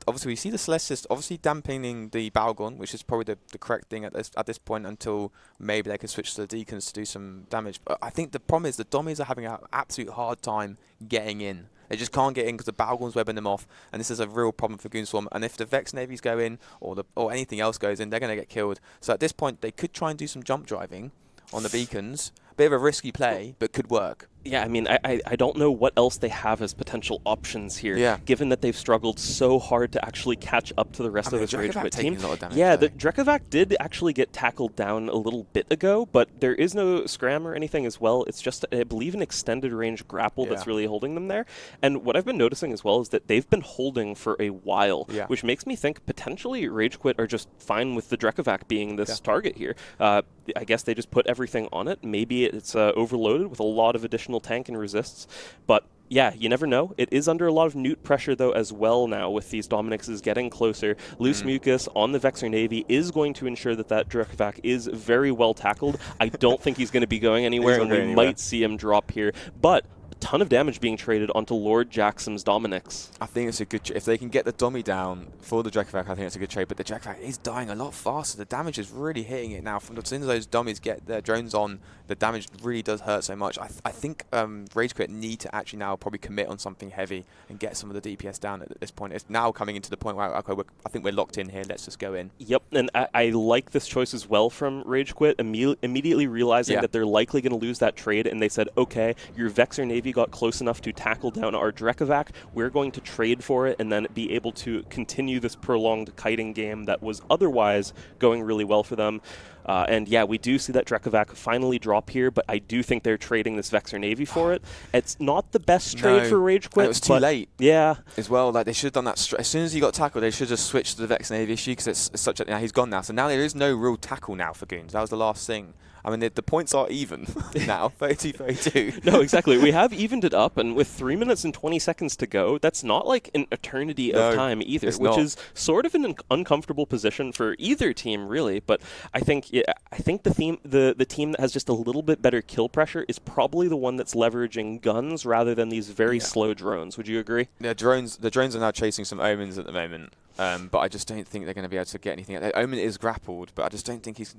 Obviously, we see the Celestis obviously dampening the Balgorn, which is probably the correct thing at this point until maybe they can switch to the Deacons to do some damage. But I think the problem is the Dommies are having an absolute hard time getting in. They just can't get in because the Balgorn's webbing them off, and this is a real problem for Goonswarm. And if the Vex Navies go in, or anything else goes in, they're going to get killed. So at this point, they could try and do some jump driving on the beacons. Bit of a risky play, but could work.
Yeah, I mean, I don't know what else they have as potential options here, given that they've struggled so hard to actually catch up to the rest of this Ragequit team. The Drekovac did actually get tackled down a little bit ago, but there is no scram or anything as well. It's just, I believe, an extended range grapple that's really holding them there. And what I've been noticing as well is that they've been holding for a while, which makes me think potentially Ragequit are just fine with the Drekovac being this target here. I guess they just put everything on it. Maybe it's overloaded with a lot of additional tank and resists, but Yeah, you never know. It is under a lot of Newt pressure, though, as well now, with these Dominixes getting closer. Loose Mucus on the Vexor Navy is going to ensure that that Drekavac is very well tackled. I don't think he's going to be going anywhere, and we might see him drop here. But ton of damage being traded onto Lord Jackson's Dominix.
I think it's a good if they can get the Dommy down for the Drekavac, I think it's a good trade. But the Drekavac is dying a lot faster. The damage is really hitting it now. From as soon as those dummies get their drones on, the damage really does hurt so much. I think Ragequit need to actually now probably commit on something heavy and get some of the DPS down at this point. It's now coming into the point where, okay, I think we're locked in here. Let's just go in.
Yep, and I like this choice as well from Ragequit, immediately realizing that they're likely going to lose that trade, and they said, okay, your Vexor Navy got close enough to tackle down our Drekavac. We're going to trade for it and then be able to continue this prolonged kiting game that was otherwise going really well for them. And yeah, we do see that Drekavac finally drop here, but I do think they're trading this Vexor Navy for it. It's not the best trade for Ragequit.
And it was too late.
Yeah.
As well, like they should have done that. As soon as he got tackled, they should have just switched to the Vexor Navy issue because it's such a. Now he's gone now, so now there is no real tackle now for Goons. That was the last thing. I mean, the points are even now, 32-32.
No, exactly. We have evened it up, and with 3 minutes and 20 seconds to go, that's not like an eternity of time either, which is sort of an uncomfortable position for either team, really. But I think the team that has just a little bit better kill pressure is probably the one that's leveraging guns rather than these very slow drones. Would you agree?
Yeah, the drones are now chasing some Omens at the moment. But I just don't think they're going to be able to get anything. Omen is grappled, but I just don't think he's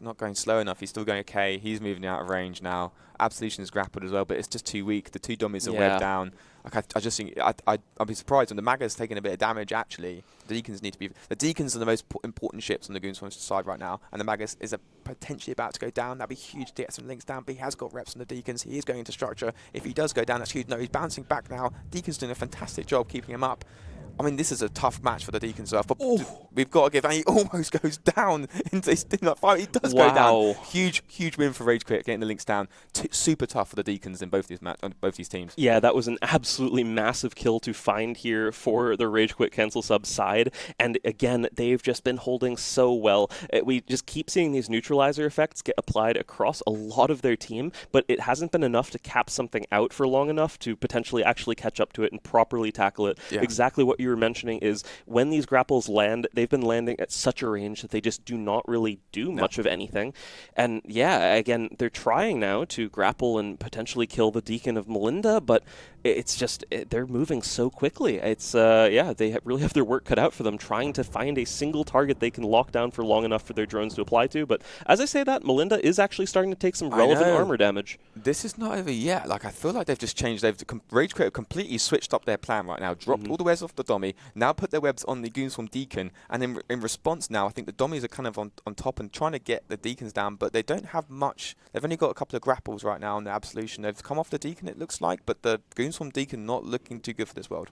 not going slow enough. He's still going okay. He's moving out of range now. Absolution is grappled as well, but it's just too weak. The two dummies are webbed down. Like I just think I'd be surprised when the Maga's taking a bit of damage. Actually, the Deacons need to be. The Deacons are the most important ships on the Goonswarm side right now, and the Magas is potentially about to go down. That'd be huge to get some links down. But he has got reps on the Deacons. He is going into structure. If he does go down, that's huge. No, he's bouncing back now. Deacons doing a fantastic job keeping him up. I mean, this is a tough match for the Deacons. But we've got to give. And he almost goes down into that fight. He does go down. Huge win for Ragequit, getting the links down. Super tough for the Deacons in both these teams.
Yeah, that was an absolutely massive kill to find here for the Ragequit cancel sub side. And again, they've just been holding so well. We just keep seeing these neutralizer effects get applied across a lot of their team, but it hasn't been enough to cap something out for long enough to potentially actually catch up to it and properly tackle it. Yeah. Exactly what you were mentioning is when these grapples land, they've been landing at such a range that they just do not really do much of anything. And yeah, again, they're trying now to grapple and potentially kill the Deacon of Melinda, but it's just, they're moving so quickly. It's, they really have their work cut out for them trying to find a single target they can lock down for long enough for their drones to apply to. But as I say that, Melinda is actually starting to take some relevant armor damage.
This is not over yet. Like, I feel like they've just changed. Ragequit have completely switched up their plan right now. Dropped all the webs off the Dommy, now put their webs on the Goonswarm Deacon, and in response now, I think the Dommies are kind of on top and trying to get the Deacons down, but they don't have much. They've only got a couple of grapples right now on the Absolution. They've come off the Deacon, it looks like, but the Goonswarm Deacon not looking too good for this world.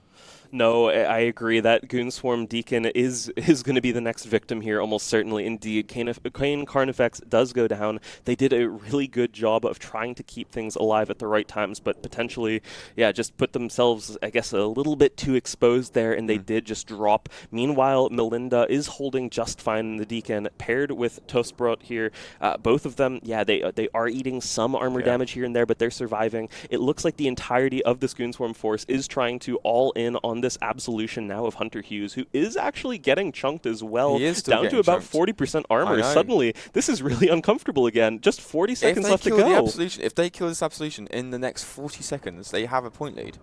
No, I agree that Goonswarm Deacon is going to be the next victim here, almost certainly. Indeed, Kane Carnifex does go down. They did a really good job of trying to keep things alive at the right times, but potentially, just put themselves, I guess, a little bit too exposed there, and they did just drop. Meanwhile, Melinda is holding just fine in the Deacon, paired with Tosbrot here. Both of them, they are eating some armor damage here and there, but they're surviving. It looks like the entirety of this Goonswarm force is trying to all in on this Absolution now of Hunter Hughes, who is actually getting chunked as well, down to about 40% armor. Suddenly, this is really uncomfortable again. Just 40 seconds left to go.
If they kill this Absolution in the next 40 seconds, they have a point lead.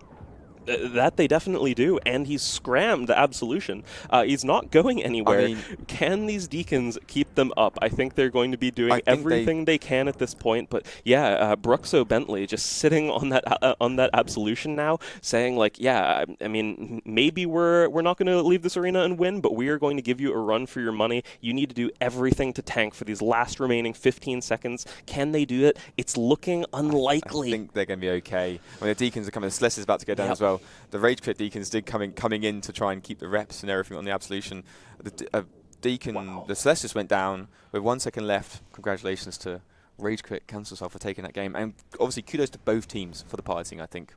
That they definitely do, and he's scrammed the Absolution. He's not going anywhere. Can these Deacons keep them up? I think they're going to be doing everything they can at this point. But Bruxo Bentley just sitting on that Absolution now, saying like, maybe we're not going to leave this arena and win, but we are going to give you a run for your money. You need to do everything to tank for these last remaining 15 seconds. Can they do it? It's looking unlikely.
I think they're going to be okay. When the Deacons are coming, the Celeste is about to go down as well. The Ragequit Deacons did coming in to try and keep the reps and everything on the Absolution. The Deacon, the Celestis went down with 1 second left. Congratulations to Ragequit Cancel for taking that game, and obviously kudos to both teams for the piloting. I think.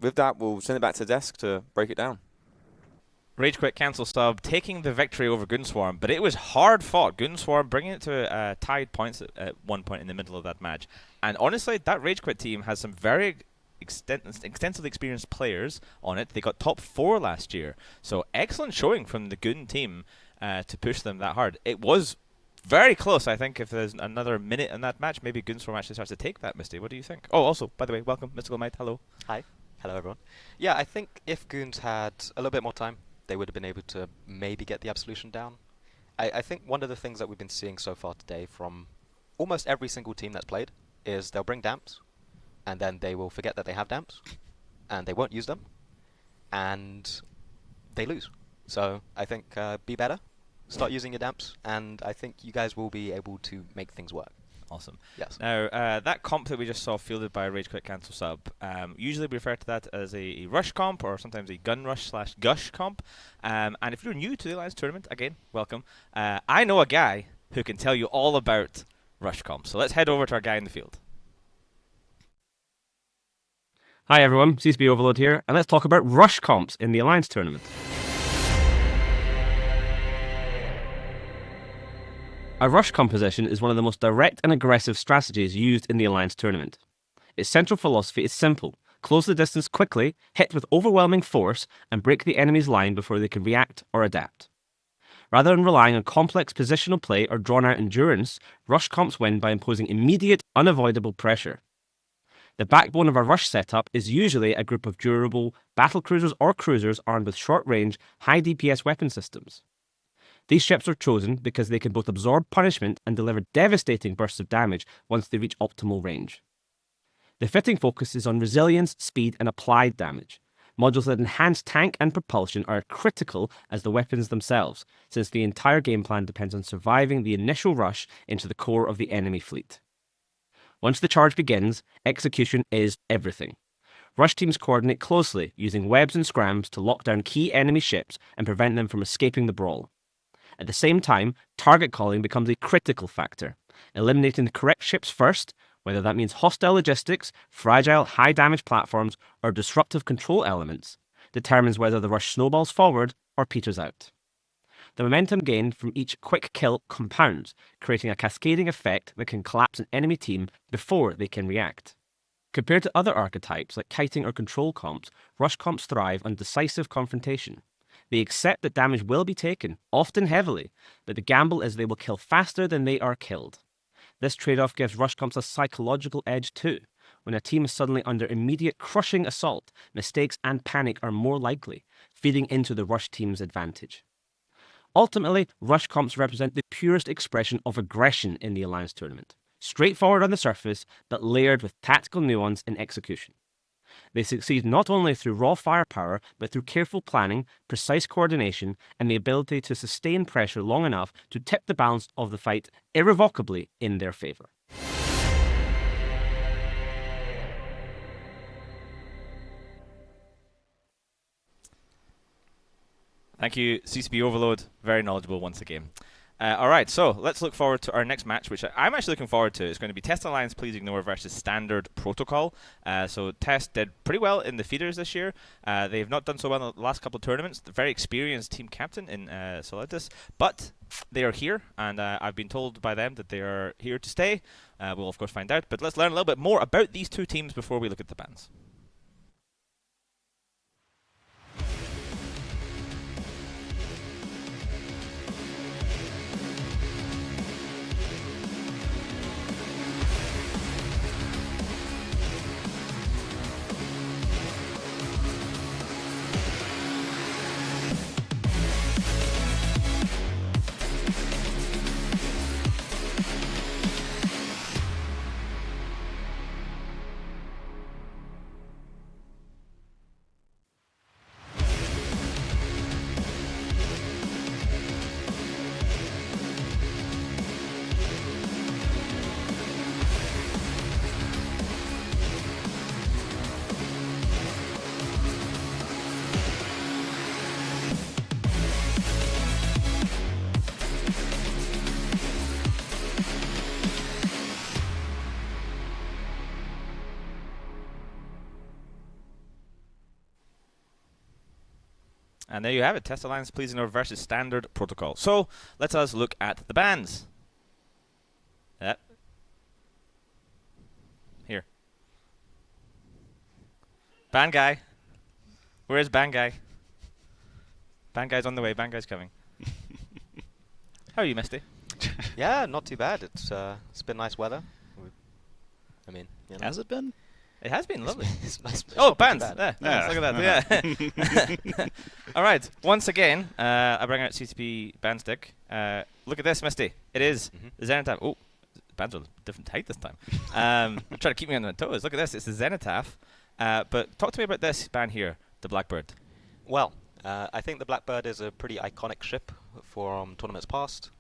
With that, we'll send it back to the desk to break it down.
Ragequit cancel sub taking the victory over Goonswarm, but it was hard fought. Goonswarm bringing it to tied points at one point in the middle of that match, and honestly, that Ragequit team has some very extensively experienced players on it. They got top 4 last year, so excellent showing from the Goon team to push them that hard. It was very close. I think if there's another minute in that match, maybe Goonswarm actually starts to take that, Misty. What do you think? Oh, also, by the way, welcome, Mystical Might. Hello.
Hi. Hello, everyone. Yeah, I think if Goons had a little bit more time, they would have been able to maybe get the Absolution down. I think one of the things that we've been seeing so far today from almost every single team that's played is they'll bring damps, and then they will forget that they have damps, and they won't use them, and they lose. So I think be better. Start using your damps, and I think you guys will be able to make things work.
Awesome.
Yes.
Now, that comp that we just saw fielded by Ragequit Cancel Sub, usually we refer to that as a rush comp, or sometimes a gun rush / gush comp. And if you're new to the Alliance Tournament, again, welcome. I know a guy who can tell you all about rush comps. So let's head over to our guy in the field.
Hi everyone, CSB Overload here, and let's talk about rush comps in the Alliance Tournament. A rush composition is one of the most direct and aggressive strategies used in the Alliance Tournament. Its central philosophy is simple: close the distance quickly, hit with overwhelming force, and break the enemy's line before they can react or adapt. Rather than relying on complex positional play or drawn-out endurance, rush comps win by imposing immediate, unavoidable pressure. The backbone of a rush setup is usually a group of durable battlecruisers or cruisers armed with short-range, high DPS weapon systems. These ships are chosen because they can both absorb punishment and deliver devastating bursts of damage once they reach optimal range. The fitting focus is on resilience, speed, and applied damage. Modules that enhance tank and propulsion are critical as the weapons themselves, since the entire game plan depends on surviving the initial rush into the core of the enemy fleet. Once the charge begins, execution is everything. Rush teams coordinate closely, using webs and scrams to lock down key enemy ships and prevent them from escaping the brawl. At the same time, target calling becomes a critical factor. Eliminating the correct ships first, whether that means hostile logistics, fragile high-damage platforms, or disruptive control elements, determines whether the rush snowballs forward or peters out. The momentum gained from each quick kill compounds, creating a cascading effect that can collapse an enemy team before they can react. Compared to other archetypes like kiting or control comps, rush comps thrive on decisive confrontation. They accept that damage will be taken, often heavily, but the gamble is they will kill faster than they are killed. This trade-off gives rush comps a psychological edge too. When a team is suddenly under immediate crushing assault, mistakes and panic are more likely, feeding into the rush team's advantage. Ultimately, rush comps represent the purest expression of aggression in the Alliance Tournament. Straightforward on the surface, but layered with tactical nuance in execution. They succeed not only through raw firepower, but through careful planning, precise coordination, and the ability to sustain pressure long enough to tip the balance of the fight irrevocably in their favour.
Thank you, CCP Overload. Very knowledgeable once again. All right, so let's look forward to our next match, which I'm actually looking forward to. It's going to be Test Alliance Please Ignore versus Standard Protocol. So Test did pretty well in the feeders this year. They have not done so well in the last couple of tournaments. The very experienced team captain in Solidus, but they are here, and I've been told by them that they are here to stay. We'll of course find out, but let's learn a little bit more about these two teams before we look at the bans. And there you have it, Test Alliance Please Ignore versus Standard Protocol. So, let us look at the bans. Here. Ban guy. Where is Ban guy? Ban guy's on the way. Ban guy's coming. How are you, Misty?
Yeah, not too bad. It's been nice weather. I mean, you know.
Has it been?
It has been lovely.
It's nice.
Oh,
It's not too
bands.
bad.
There. Look at that. Yeah. All right. Once again, I bring out CCP band stick. Look at this, Misty. It is the Zenithaf. Oh, bands are a different height this time. I'm trying to keep me on my toes. Look at this. It's the Zenithaf. But talk to me about this band here, the Blackbird.
Well, I think the Blackbird is a pretty iconic ship from tournaments past.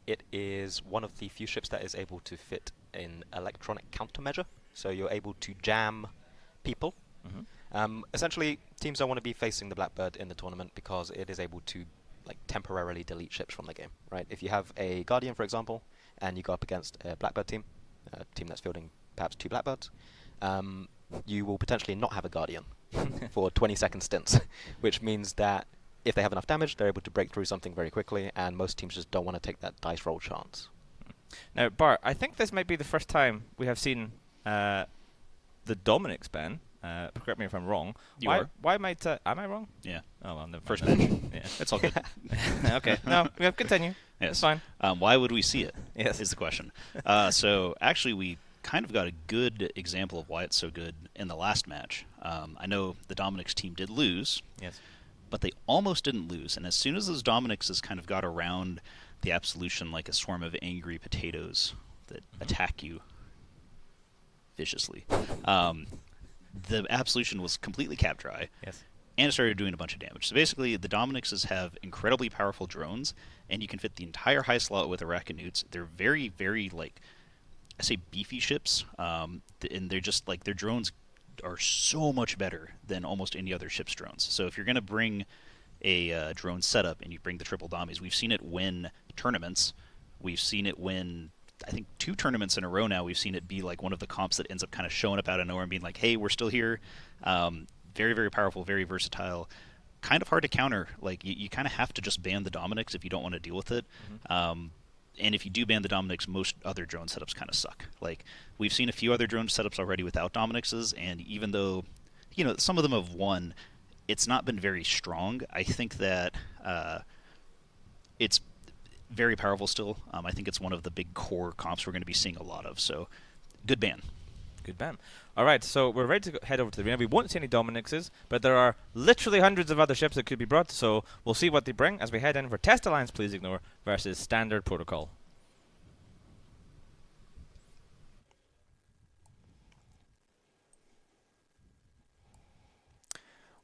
It is one of the few ships that is able to fit in electronic countermeasure. So you're able to jam people. Essentially, teams don't want to be facing the Blackbird in the tournament because it is able to temporarily delete ships from the game. Right? If you have a Guardian, for example, and you go up against a Blackbird team, a team that's fielding perhaps 2 Blackbirds, you will potentially not have a Guardian for 20-second stints, which means that if they have enough damage, they're able to break through something very quickly, and most teams just don't want to take that dice roll chance.
Now, Bart, I think this might be the first time we have seen the Dominic's ban. Correct me if I'm wrong. Why might... am I wrong?
Yeah.
Oh, well, the
First match.
Yeah.
It's all good.
Okay. No, we have continue.
Yes.
It's fine.
Why would we see it?
Yes.
Is the question. So actually, we kind of got a good example of why it's so good in the last match. I know the Dominic's team did lose.
Yes.
But they almost didn't lose. And as soon as those Dominic's kind of got around the Absolution like a swarm of angry potatoes that attack you viciously, the Absolution was completely cap dry.
Yes.
And it started doing a bunch of damage. So basically, the Dominic's have incredibly powerful drones, and you can fit the entire high slot with Arachnutes. They're very, very, I say beefy ships, and they're just, their drones are so much better than almost any other ship's drones. So if you're going to bring a drone setup and you bring the triple Dommies, we've seen it win tournaments. We've seen it win, I think, 2 tournaments in a row now. We've seen it be one of the comps that ends up kind of showing up out of nowhere and being like, hey, we're still here. Very, very powerful, very versatile. Kind of hard to counter. You kind of have to just ban the Dominic's if you don't want to deal with it. And if you do ban the Dominic's, most other drone setups kind of suck. We've seen a few other drone setups already without Dominic's, and even though, some of them have won, it's not been very strong. I think that it's very powerful still. I think it's one of the big core comps we're going to be seeing a lot of. So, good ban.
Good ban. All right, so we're ready to head over to the arena. We won't see any Dominic's, but there are literally hundreds of other ships that could be brought, so we'll see what they bring as we head in for Test Alliance Please Ignore versus Standard Protocol.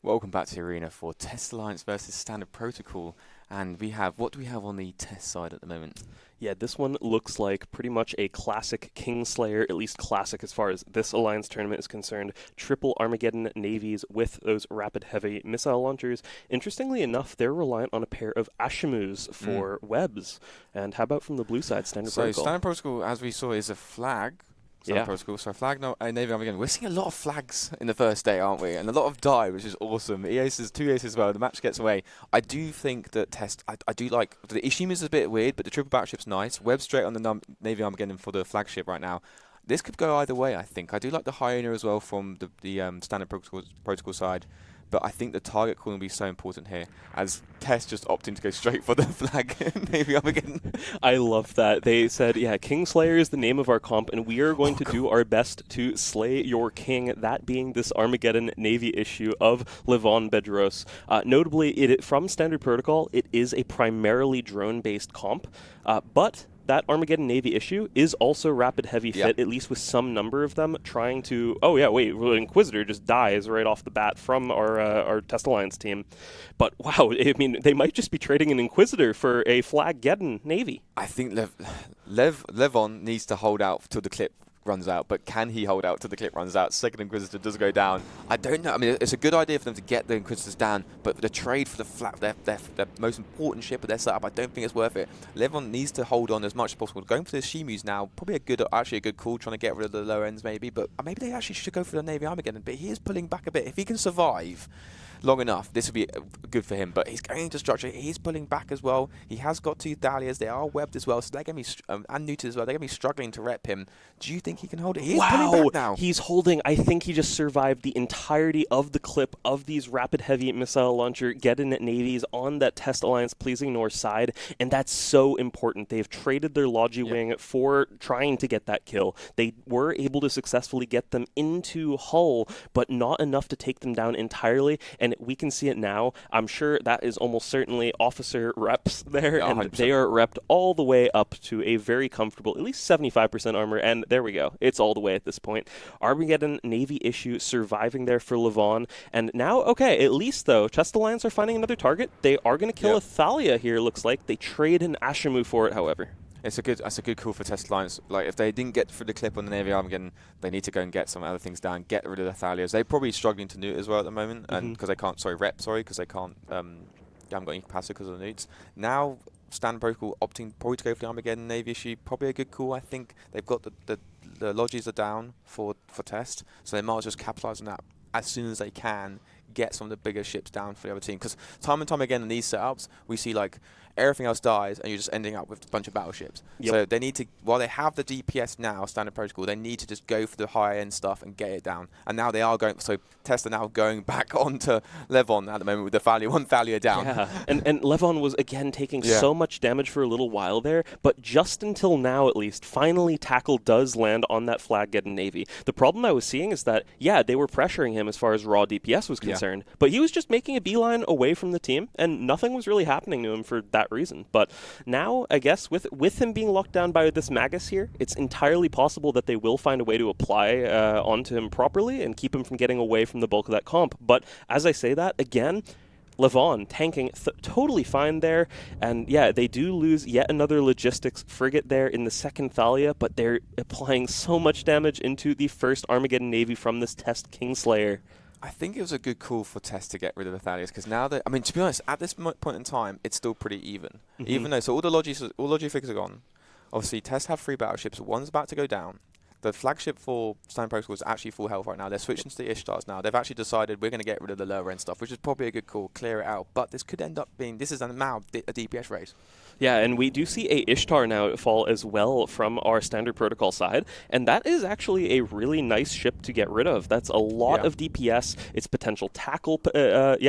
Welcome back to the arena for Test Alliance versus Standard Protocol, and what do we have on the test side at the moment?
Yeah, this one looks like pretty much a classic Kingslayer, at least classic as far as this Alliance tournament is concerned. Triple Armageddon navies with those rapid heavy missile launchers. Interestingly enough, they're reliant on a pair of Ashimus for webs. And how about from the blue side, Standard Protocol?
Standard Protocol, as we saw, is a flag. Protocol. So flag, Navy Armageddon. We're seeing a lot of flags in the first day, aren't we? And a lot of die, which is awesome. 2 aces as well. The match gets away. I do think that I do like the Ishimu is a bit weird, but the triple battleship's nice. Web straight on the Navy Armageddon for the flagship right now. This could go either way, I think. I do like the Hyena as well from the Standard Protocol side. But I think the target call will be so important here, as Test just opting to go straight for the flag. Maybe I'm again.
I love that. They said, Kingslayer is the name of our comp, and we are going to do our best to slay your king, that being this Armageddon Navy issue of Levon Bedros. Notably, from Standard Protocol, it is a primarily drone-based comp, but that Armageddon Navy issue is also rapid heavy fit, at least with some number of them trying to... Inquisitor just dies right off the bat from our Test Alliance team. But wow, they might just be trading an Inquisitor for a Flag-Geddon Navy.
I think Levon needs to hold out till the clip runs out, but can he hold out till the clip runs out? Second Inquisitor does go down. I don't know. I mean, it's a good idea for them to get the Inquisitors down, but the trade for their most important ship of their setup, I don't think it's worth it. Levon needs to hold on as much as possible. Going for the Shimus now, probably a good call, trying to get rid of the lower ends maybe, but maybe they actually should go for the Navy Armageddon, but he is pulling back a bit. If he can survive, long enough, this would be good for him. But he's going into structure. He's pulling back as well. He has got 2 Dahlias. They are webbed as well, so they're going to be and neutered as well. They're going to be struggling to rep him. Do you think he can hold it? He's pulling back now.
He's holding. I think he just survived the entirety of the clip of these rapid heavy missile launcher Geddon navies on that Test Alliance Please Ignore side, and that's so important. They've traded their Logi wing for trying to get that kill. They were able to successfully get them into hull, but not enough to take them down entirely, and we can see it now. I'm sure that is almost certainly officer reps there, and
100%.
they are repped all the way up to a very comfortable, at least 75% armor, and there we go. It's all the way at this point. Armageddon Navy issue surviving there for Levon, and now, okay, at least though, Test Alliance are finding another target. They are going to kill a Thalia here, looks like. They trade an Ashimu for it, however.
That's a good call for Test Alliance. Like, if they didn't get through the clip on the Navy Armageddon, they need to go and get some other things down, get rid of the Thalias. They're probably struggling to newt as well at the moment, and because they can't, because they can't, they haven't got any capacity because of the newts. Now, Standard Protocol opting probably to go for the Armageddon Navy issue, probably a good call. I think they've got the Logis are down for Test, so they might as well just capitalise on that as soon as they can, get some of the bigger ships down for the other team. Because time and time again in these setups, we see like everything else dies and you're just ending up with a bunch of battleships. So they need to, while they have the DPS now, Standard Protocol, they need to just go for the higher end stuff and get it down. And now they are going, so Test are now going back onto Levon at the moment with the Thalia, 1 Thalia down.
Yeah, and Levon was again taking so much damage for a little while there, but just until now at least, finally tackle does land on that Flag-Geddon Navy. The problem I was seeing is that, they were pressuring him as far as raw DPS was concerned, but he was just making a beeline away from the team, and nothing was really happening to him for that reason. But now, I guess, with him being locked down by this Magus here, it's entirely possible that they will find a way to apply onto him properly and keep him from getting away from the bulk of that comp. But as I say that, again, Levon tanking totally fine there, and they do lose yet another logistics frigate there in the second Thalia, but they're applying so much damage into the first Armageddon Navy from this Test Kingslayer.
I think it was a good call for Test to get rid of the Thalias, because now that, I mean, to be honest, at this point in time, it's still pretty even. Even though, so all the Logi figures are gone. Obviously, Test have 3 battleships. One's about to go down. The flagship for Standard Protocol is actually full health right now. They're switching to the Ishtars now. They've actually decided we're going to get rid of the lower end stuff, which is probably a good call, clear it out. But this could end up being, this is now a DPS race.
Yeah, and we do see a Ishtar now fall as well from our Standard Protocol side, and that is actually a really nice ship to get rid of. That's a lot of DPS. It's potential tackle, but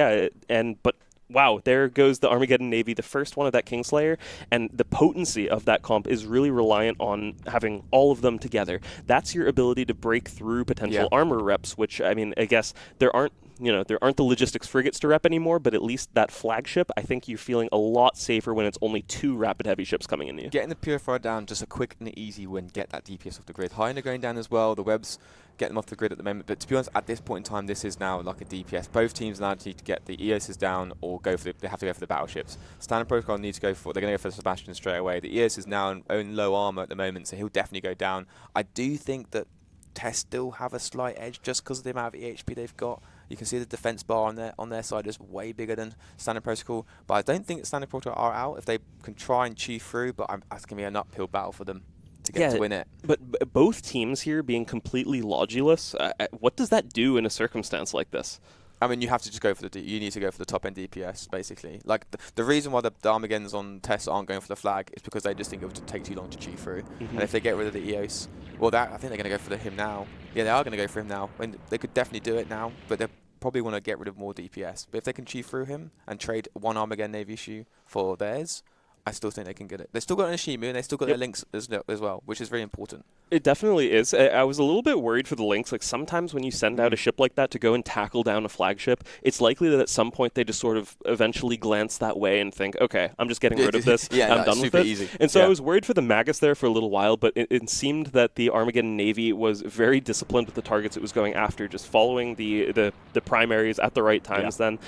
wow, there goes the Armageddon Navy, the first one of that Kingslayer, and the potency of that comp is really reliant on having all of them together. That's your ability to break through potential armor reps, which, I mean, I guess there aren't the logistics frigates to rep anymore, but at least that flagship, I think you're feeling a lot safer when it's only 2 rapid heavy ships coming into you.
Getting the Purifier down, just a quick and easy win, get that DPS off the grid. Hyenas going down as well, the webs get them off the grid at the moment, but to be honest, at this point in time, this is now like a DPS. Both teams now need to get the EOSs down or they have to go for the battleships. Standard Protocol needs to go for, they're going to go for the Sebastian straight away. The EOS is now in low armor at the moment, so he'll definitely go down. I do think that Test still have a slight edge just because of the amount of EHP they've got. You can see the defense bar on their side is way bigger than Standard Protocol, but I don't think that Standard Protocol are out if they can try and chew through, but that's going to be an uphill battle for them to get to win it.
But both teams here being completely logiless, what does that do in a circumstance like this?
I mean, you have to just go for you need to go for the top end DPS, basically. Like, the reason why the Armageddons on Test aren't going for the flag is because they just think it would take too long to chew through. And if they get rid of the EOS, I think they're going to go for him now. Yeah, they are going to go for him now. They could definitely do it now, but they probably want to get rid of more DPS. But if they can chew through him and trade 1 Armageddon Navy issue for theirs, I still think they can get it. They've still got an Ashimu, and they've still got their links as well, which is very important.
It definitely is. I was a little bit worried for the links. Like, sometimes when you send out a ship like that to go and tackle down a flagship, it's likely that at some point they just sort of eventually glance that way and think, okay, I'm just getting rid of this. I'm done with it. Easy. And so I was worried for the Magus there for a little while, but it seemed that the Armageddon Navy was very disciplined with the targets it was going after, just following the primaries at the right times. Then,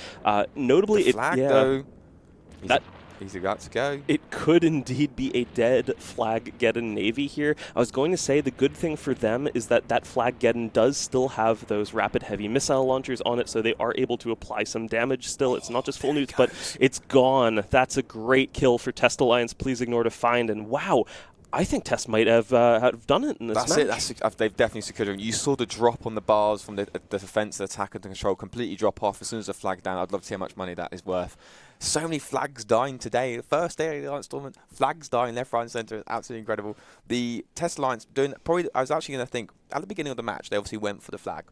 notably,
the flag, though, he's about to go.
It could indeed be a dead Flag-Geddon Navy here. I was going to say the good thing for them is that Flag-Geddon does still have those rapid heavy missile launchers on it, so they are able to apply some damage still. It's not just full newts, but it's gone. That's a great kill for Test Alliance. Please ignore to find. And wow, I think Test might have done it in this match.
They've definitely secured it. You saw the drop on the bars from the defense, the attack, and the control completely drop off as soon as the flag down. I'd love to see how much money that is worth. So many flags dying today. The first day of the Alliance tournament, flags dying left, right, and centre. It's absolutely incredible. The Test Alliance doing probably. I was actually going to think at the beginning of the match, they obviously went for the flag.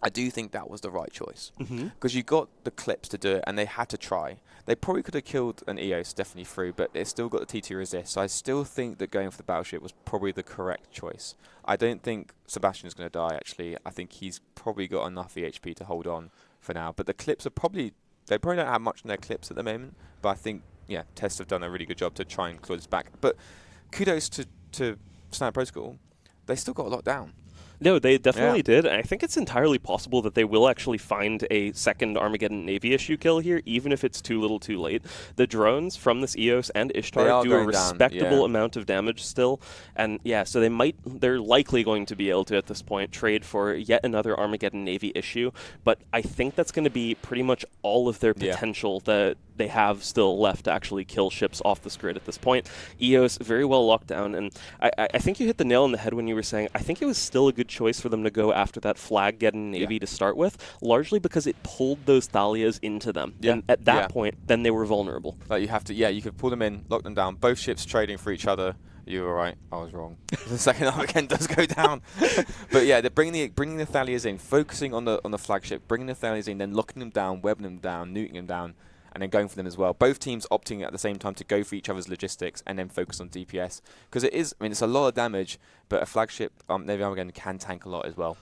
I do think that was the right choice because you got the clips to do it, and they had to try. They probably could have killed an EOS definitely through, but they still got the TT resist. So I still think that going for the battleship was probably the correct choice. I don't think Sebastian's going to die. Actually, I think he's probably got enough EHP to hold on for now. But the clips are they probably don't have much in their clips at the moment. But I think Tests have done a really good job to try and close this back. But kudos to Standard Protocol. They still got a lot down.
No, they definitely did. And I think it's entirely possible that they will actually find a second Armageddon Navy issue kill here, even if it's too little too late. The drones from this EOS and Ishtar do a respectable amount of damage still. And so they're likely going to be able to, at this point, trade for yet another Armageddon Navy issue. But I think that's going to be pretty much all of their potential that they have still left to actually kill ships off this grid at this point. EOS very well locked down, and I think you hit the nail on the head when you were saying I think it was still a good choice for them to go after that flag-getting Navy to start with, largely because it pulled those Thalias into them. And at that point, then they were vulnerable.
Like you have to, you could pull them in, lock them down, both ships trading for each other. You were right, I was wrong. The second Armageddon does go down. But they're bringing the Thalias in, focusing on the flagship, bringing the Thalias in, then locking them down, webbing them down, nuking them down, and then going for them as well. Both teams opting at the same time to go for each other's logistics and then focus on DPS. Because it's a lot of damage, but a flagship Navy Armageddon can tank a lot as well.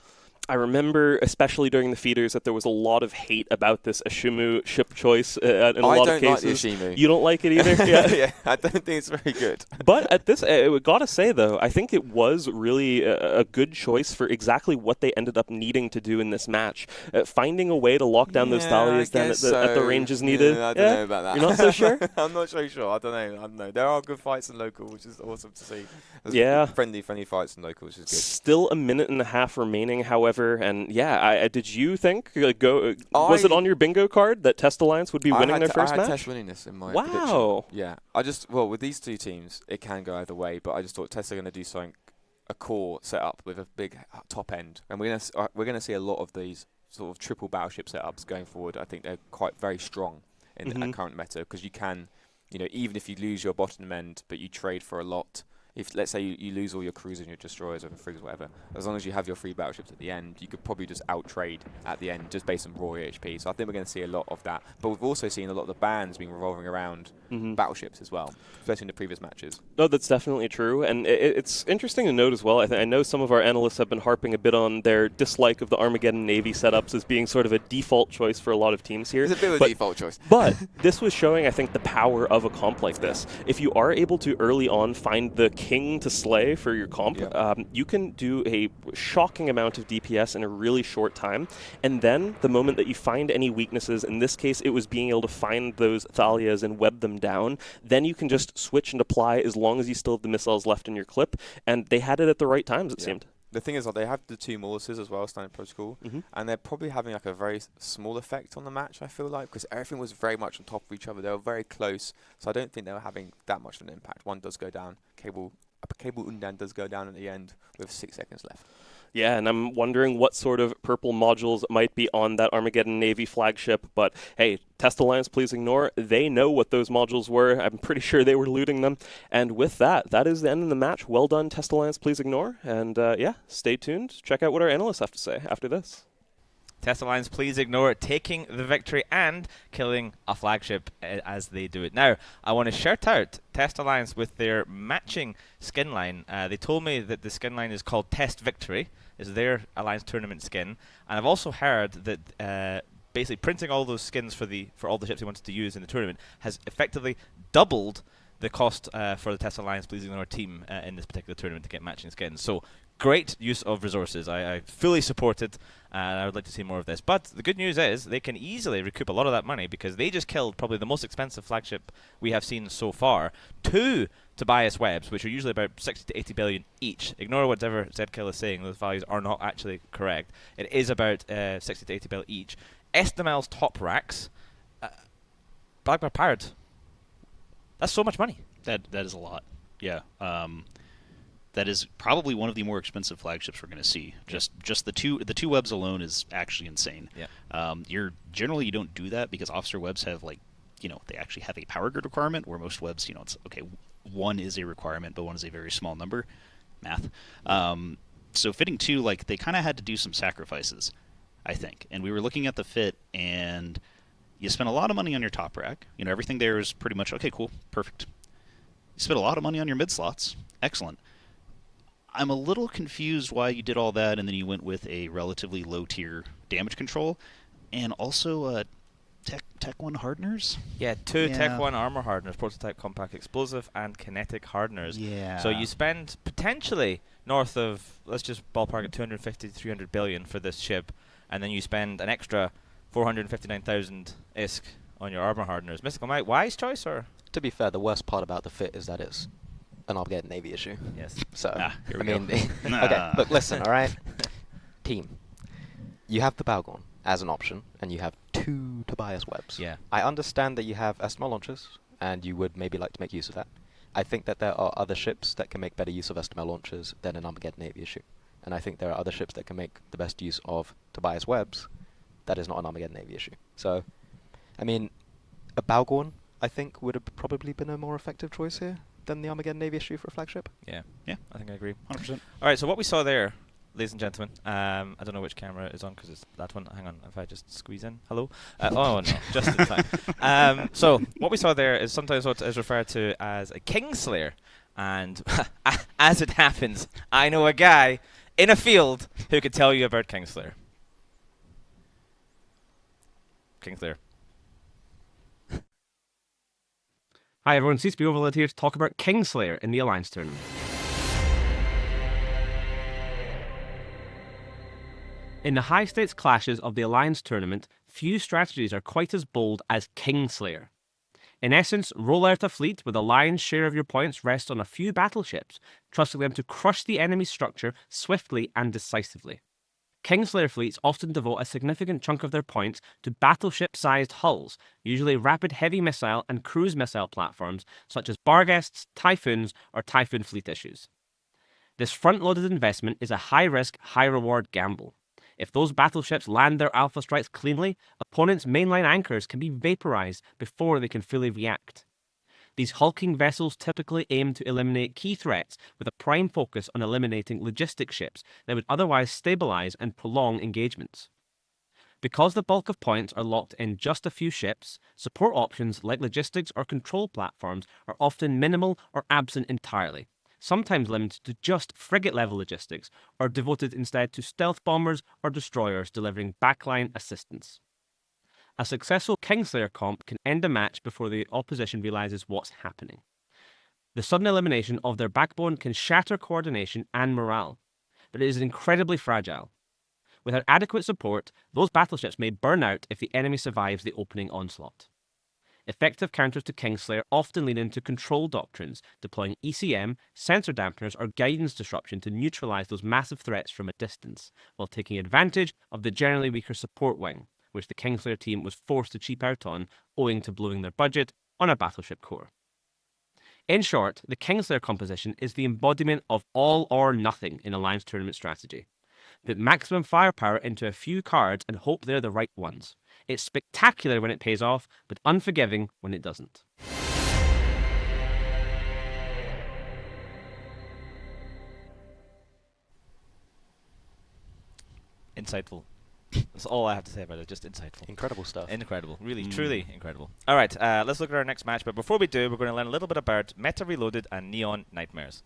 I remember, especially during the feeders, that there was a lot of hate about this Ashimu ship choice in a lot of cases.
I don't like the Ashimu.
You don't like it either?
Yeah, I don't think it's very good.
But at this, gotta say though, I think it was really a good choice for exactly what they ended up needing to do in this match. Finding a way to lock down those Thalias then at the ranges needed.
I don't know about that.
You're not so sure?
I'm not so sure. I don't know. There are good fights in local, which is awesome to see.
There's
friendly fights in local, which is good.
Still a minute and a half remaining, however. And did you think was it on your bingo card that Test Alliance would be winning their first match?
I had Test winning this in my prediction. Yeah, with these two teams, it can go either way. But I just thought Test are going to do something, a core setup with a big top end, and we're going to see a lot of these sort of triple battleship setups going forward. I think they're quite very strong in the current meta because you can, even if you lose your bottom end, but you trade for a lot. If, let's say, you lose all your cruisers and your destroyers and frigates, whatever, as long as you have your free battleships at the end, you could probably just out-trade at the end just based on raw HP. So I think we're going to see a lot of that. But we've also seen a lot of the bans being revolving around battleships as well, especially in the previous matches.
No, that's definitely true. And it's interesting to note as well, I know some of our analysts have been harping a bit on their dislike of the Armageddon Navy setups as being sort of a default choice for a lot of teams here.
It's a bit of a default choice.
But this was showing, I think, the power of a comp like this. If you are able to early on find the king to slay for your comp, you can do a shocking amount of DPS in a really short time. And then the moment that you find any weaknesses, in this case it was being able to find those Thalias and web them down, then you can just switch and apply as long as you still have the missiles left in your clip. And they had it at the right times, it seemed.
The thing is, they have the two Mortises as well, Standard Protocol, and they're probably having like a very small effect on the match, I feel like, because everything was very much on top of each other. They were very close, so I don't think they were having that much of an impact. One does go down, Cable Undan does go down at the end with 6 seconds left.
Yeah, and I'm wondering what sort of purple modules might be on that Armageddon Navy flagship. But hey, Test Alliance, please ignore. They know what those modules were. I'm pretty sure they were looting them. And with that is the end of the match. Well done, Test Alliance, please ignore. And stay tuned. Check out what our analysts have to say after this.
Test Alliance, please ignore, taking the victory and killing a flagship as they do it. Now, I want to shout out Test Alliance with their matching skin line. They told me that the skin line is called Test Victory, is their Alliance tournament skin. And I've also heard that basically printing all those skins for all the ships they wanted to use in the tournament has effectively doubled the cost for the Test Alliance, please ignore team in this particular tournament to get matching skins. So great use of resources. I fully support it, and I would like to see more of this. But the good news is they can easily recoup a lot of that money because they just killed probably the most expensive flagship we have seen so far. 2 Tobias webs, which are usually about 60 to 80 billion each. Ignore whatever Zkill is saying. Those values are not actually correct. It is about 60 to 80 billion each. Estimel's top racks. Blackbear Pirates. That's so much money.
That is a lot. Yeah. That is probably one of the more expensive flagships we're going to see. Just the two webs alone is actually insane.
Yeah.
You don't do that because officer webs have they actually have a power grid requirement, where most webs, it's okay, one is a requirement, but one is a very small number. Math. So fitting 2, they kind of had to do some sacrifices, I think. And we were looking at the fit, and you spent a lot of money on your top rack. Everything there is pretty much, okay, cool, perfect. You spent a lot of money on your mid slots. Excellent. I'm a little confused why you did all that, and then you went with a relatively low-tier damage control, and also Tech 1 hardeners?
Yeah, 2 Tech 1 armor hardeners, prototype compact explosive, and kinetic hardeners.
Yeah.
So you spend potentially north of, let's just ballpark it, 250 to 300 billion for this ship, and then you spend an extra 459,000 ISK on your armor hardeners. Mystical Might, wise choice, or?
To be fair, the worst part about the fit is that it's an Armageddon Navy issue.
Yes.
So,
here
I
we
mean,
go.
okay, look, listen, all right? Team, you have the Balgorn as an option, and you have 2 Tobias webs.
Yeah.
I understand that you have SML launchers, and you would maybe like to make use of that. I think that there are other ships that can make better use of SML launchers than an Armageddon Navy issue. And I think there are other ships that can make the best use of Tobias webs that is not an Armageddon Navy issue. So, I mean, a Balgorn, I think, would have probably been a more effective choice here than the Armageddon Navy issue for a flagship.
Yeah.
Yeah.
I think I agree.
100%.
All right, so what we saw there, ladies and gentlemen, I don't know which camera is on because it's that one. Hang on, if I just squeeze in. Hello? Oh, no, just in time. So what we saw there is sometimes what is referred to as a Kingslayer. And as it happens, I know a guy in a field who could tell you about Kingslayer. Kingslayer.
Hi everyone, CSP Overload here to talk about Kingslayer in the Alliance Tournament. In the high-stakes clashes of the Alliance Tournament, few strategies are quite as bold as Kingslayer. In essence, roll out a fleet where the lion's share of your points rests on a few battleships, trusting them to crush the enemy's structure swiftly and decisively. Kingslayer fleets often devote a significant chunk of their points to battleship-sized hulls, usually rapid heavy missile and cruise missile platforms such as Barghests, Typhoons, or Typhoon fleet issues. This front-loaded investment is a high-risk, high-reward gamble. If those battleships land their alpha strikes cleanly, opponents' mainline anchors can be vaporized before they can fully react. These hulking vessels typically aim to eliminate key threats with a prime focus on eliminating logistics ships that would otherwise stabilize and prolong engagements. Because the bulk of points are locked in just a few ships, support options like logistics or control platforms are often minimal or absent entirely, sometimes limited to just frigate-level logistics, or devoted instead to stealth bombers or destroyers delivering backline assistance. A successful Kingslayer comp can end a match before the opposition realizes what's happening. The sudden elimination of their backbone can shatter coordination and morale, but it is incredibly fragile. Without adequate support, those battleships may burn out if the enemy survives the opening onslaught. Effective counters to Kingslayer often lean into control doctrines, deploying ECM, sensor dampeners, or guidance disruption to neutralize those massive threats from a distance, while taking advantage of the generally weaker support wing, which the Kingslayer team was forced to cheap out on, owing to blowing their budget on a battleship core. In short, the Kingslayer composition is the embodiment of all or nothing in Alliance Tournament strategy. Put maximum firepower into a few cards and hope they're the right ones. It's spectacular when it pays off, but unforgiving when it doesn't.
Insightful. That's all I have to say about it, just insightful.
Incredible stuff.
Incredible. Really, truly incredible. All right, let's look at our next match. But before we do, we're going to learn a little bit about Meta Reloaded and Neon Nightmares.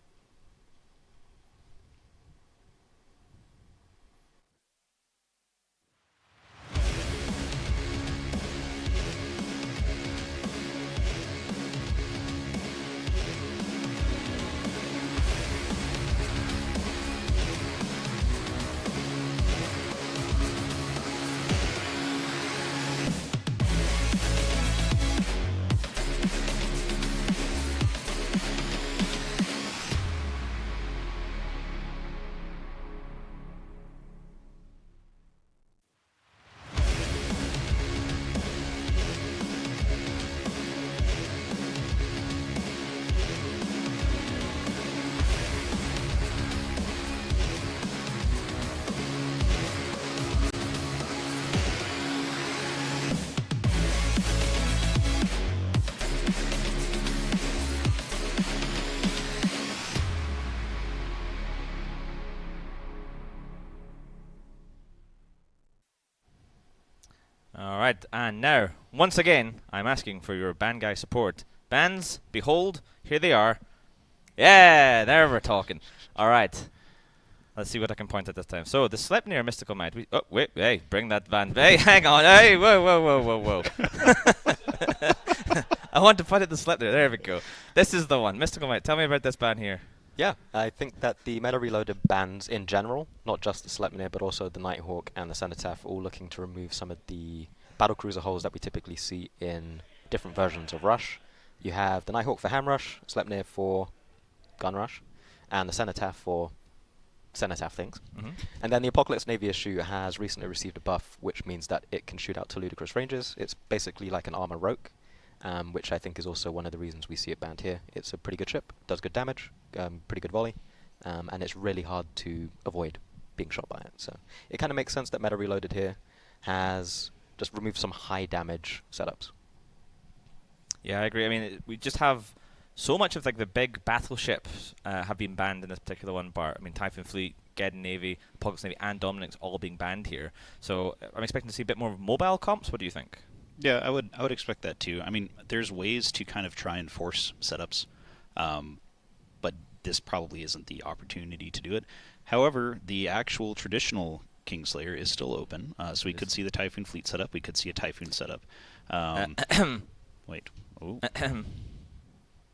Right, and now, once again, I'm asking for your band guy support. Bands, behold, here they are. Yeah, there we're talking. All right. Let's see what I can point at this time. So, the Sleipnir Mystical Might. Oh, wait, hey, bring that band. Hey, hang on. Hey, whoa. I want to point at the Sleipnir. There we go. This is the one. Mystical Might. Tell me about this band here.
Yeah, I think that the Meta Reloaded bands in general, not just the Sleipnir, but also the Nighthawk and the Cenotaph, all looking to remove some of the battlecruiser holes that we typically see in different versions of Rush. You have the Nighthawk for Ham Rush, Sleipnir for Gun Rush, and the Cenotaph for Cenotaph things. And then the Apocalypse Navy issue has recently received a buff, which means that it can shoot out to ludicrous ranges. It's basically like an armor rogue, which I think is also one of the reasons we see it banned here. It's a pretty good ship, does good damage, pretty good volley, and it's really hard to avoid being shot by it. So it kind of makes sense that Meta Reloaded here has just removed some high damage setups.
Yeah, I agree. I mean, we just have so much of like the big battleships have been banned in this particular one part. I mean, Typhoon Fleet, Geddon Navy, Apocalypse Navy, and Dominic's all being banned here. So I'm expecting to see a bit more mobile comps. What do you think?
Yeah, I would expect that too. I mean, there's ways to kind of try and force setups, but this probably isn't the opportunity to do it. However, the actual traditional Kingslayer is still open, so we could see the Typhoon Fleet setup. We could see a Typhoon setup. Wait. Oh.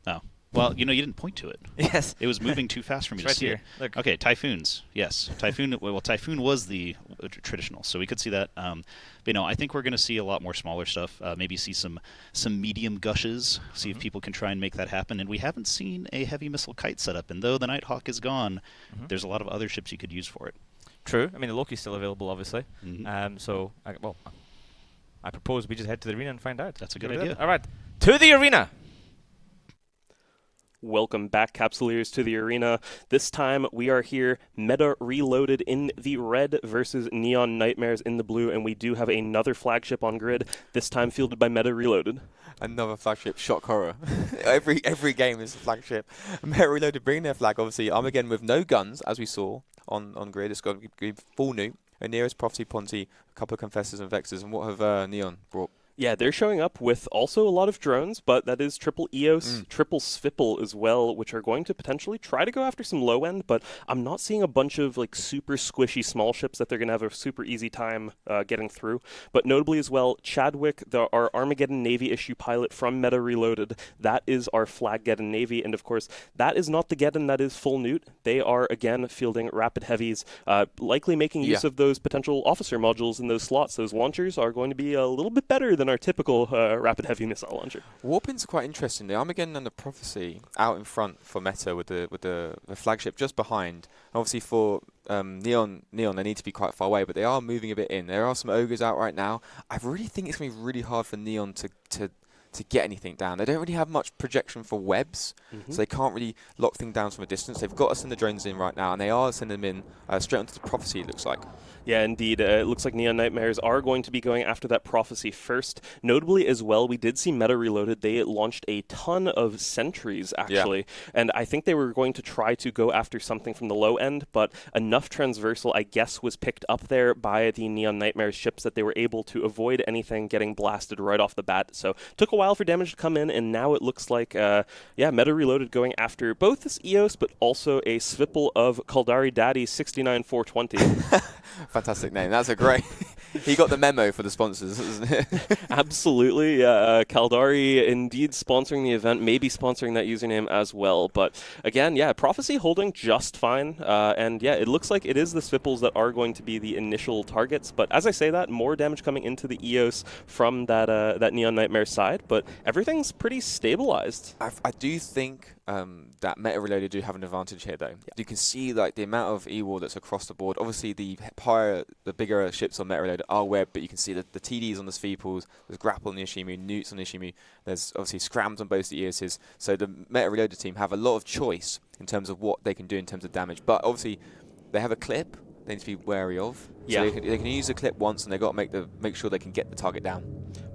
Oh. Well, you didn't point to it.
Yes.
It was moving too fast for me to
right
see
here.
it.
Look.
Okay, Typhoons. Yes. Typhoon. Well, Typhoon was the traditional, so we could see that. But I think we're going to see a lot more smaller stuff. Maybe see some medium gushes. See if people can try and make that happen. And we haven't seen a heavy missile kite setup. And though the Nighthawk is gone, there's a lot of other ships you could use for it.
True. I mean, the Loki's still available, obviously. So, I propose we just head to the arena and find out.
That's a good idea.
All right. To the arena.
Welcome back, Capsuleers, to the arena. This time we are here, Meta Reloaded in the red versus Neon Nightmares in the blue, and we do have another flagship on grid, this time fielded by Meta Reloaded.
Another flagship, shock horror. every game is a flagship. Meta Reloaded bringing their flag, obviously. Armageddon with no guns, as we saw on grid. It's got to be full nuke. Nearest Prophecy, Ponty, a couple of Confessors and Vexers. And what have Neon brought?
Yeah, they're showing up with also a lot of drones, but that is triple EOS, triple Svipple as well, which are going to potentially try to go after some low end, but I'm not seeing a bunch of like super squishy small ships that they're going to have a super easy time getting through. But notably as well, Chadwick, our Armageddon Navy issue pilot from Meta Reloaded, that is our Flaggeddon Navy, and of course, that is not the Geddon that is full newt. They are, again, fielding rapid heavies, likely making use of those potential officer modules in those slots. Those launchers are going to be a little bit better than our typical rapid heavy missile launcher.
Warping's quite interesting. The Armageddon and the Prophecy out in front for Meta with the flagship just behind. Obviously for Neon, they need to be quite far away, but they are moving a bit in. There are some ogres out right now. I really think it's going to be really hard for Neon to get anything down. They don't really have much projection for webs, so they can't really lock things down from a distance. They've got to send the drones in right now, and they are sending them in straight onto the Prophecy, it looks like.
Yeah, indeed. It looks like Neon Nightmares are going to be going after that Prophecy first. Notably as well, we did see Meta Reloaded. They launched a ton of sentries, actually. And I think they were going to try to go after something from the low end, but enough transversal, I guess, was picked up there by the Neon Nightmares ships that they were able to avoid anything getting blasted right off the bat. So took a while for damage to come in, and now it looks like, Meta Reloaded going after both this EOS, but also a Svipple of Kaldari Daddy 69420.
Fantastic name. That's a great... He got the memo for the sponsors, isn't it?
Absolutely. Kaldari indeed sponsoring the event, maybe sponsoring that username as well. But again, Prophecy holding just fine. And it looks like it is the Svipples that are going to be the initial targets. But as I say that, more damage coming into the EOS from that Neon Nightmare side. But everything's pretty stabilized.
I do think that Meta Reloaded do have an advantage here, though. You can see like the amount of E-War that's across the board. Obviously, the bigger ships on Meta Reloaded are web, but you can see the TDs on the Sveeples, there's Grapple on the Ishimu, Newts on the Ishimu, there's obviously Scrams on both the EOSs. So the Meta Reloaded team have a lot of choice in terms of what they can do in terms of damage. But obviously, they have a clip they need to be wary of. So they can use the clip once, and they've got to make sure they can get the target down.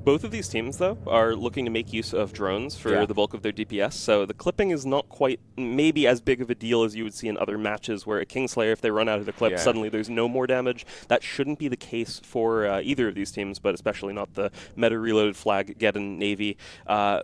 Both of these teams, though, are looking to make use of drones for the bulk of their DPS, so the clipping is not quite maybe as big of a deal as you would see in other matches where a Kingslayer, if they run out of the clip, suddenly there's no more damage. That shouldn't be the case for either of these teams, but especially not the meta-reloaded flag Geddon Navy.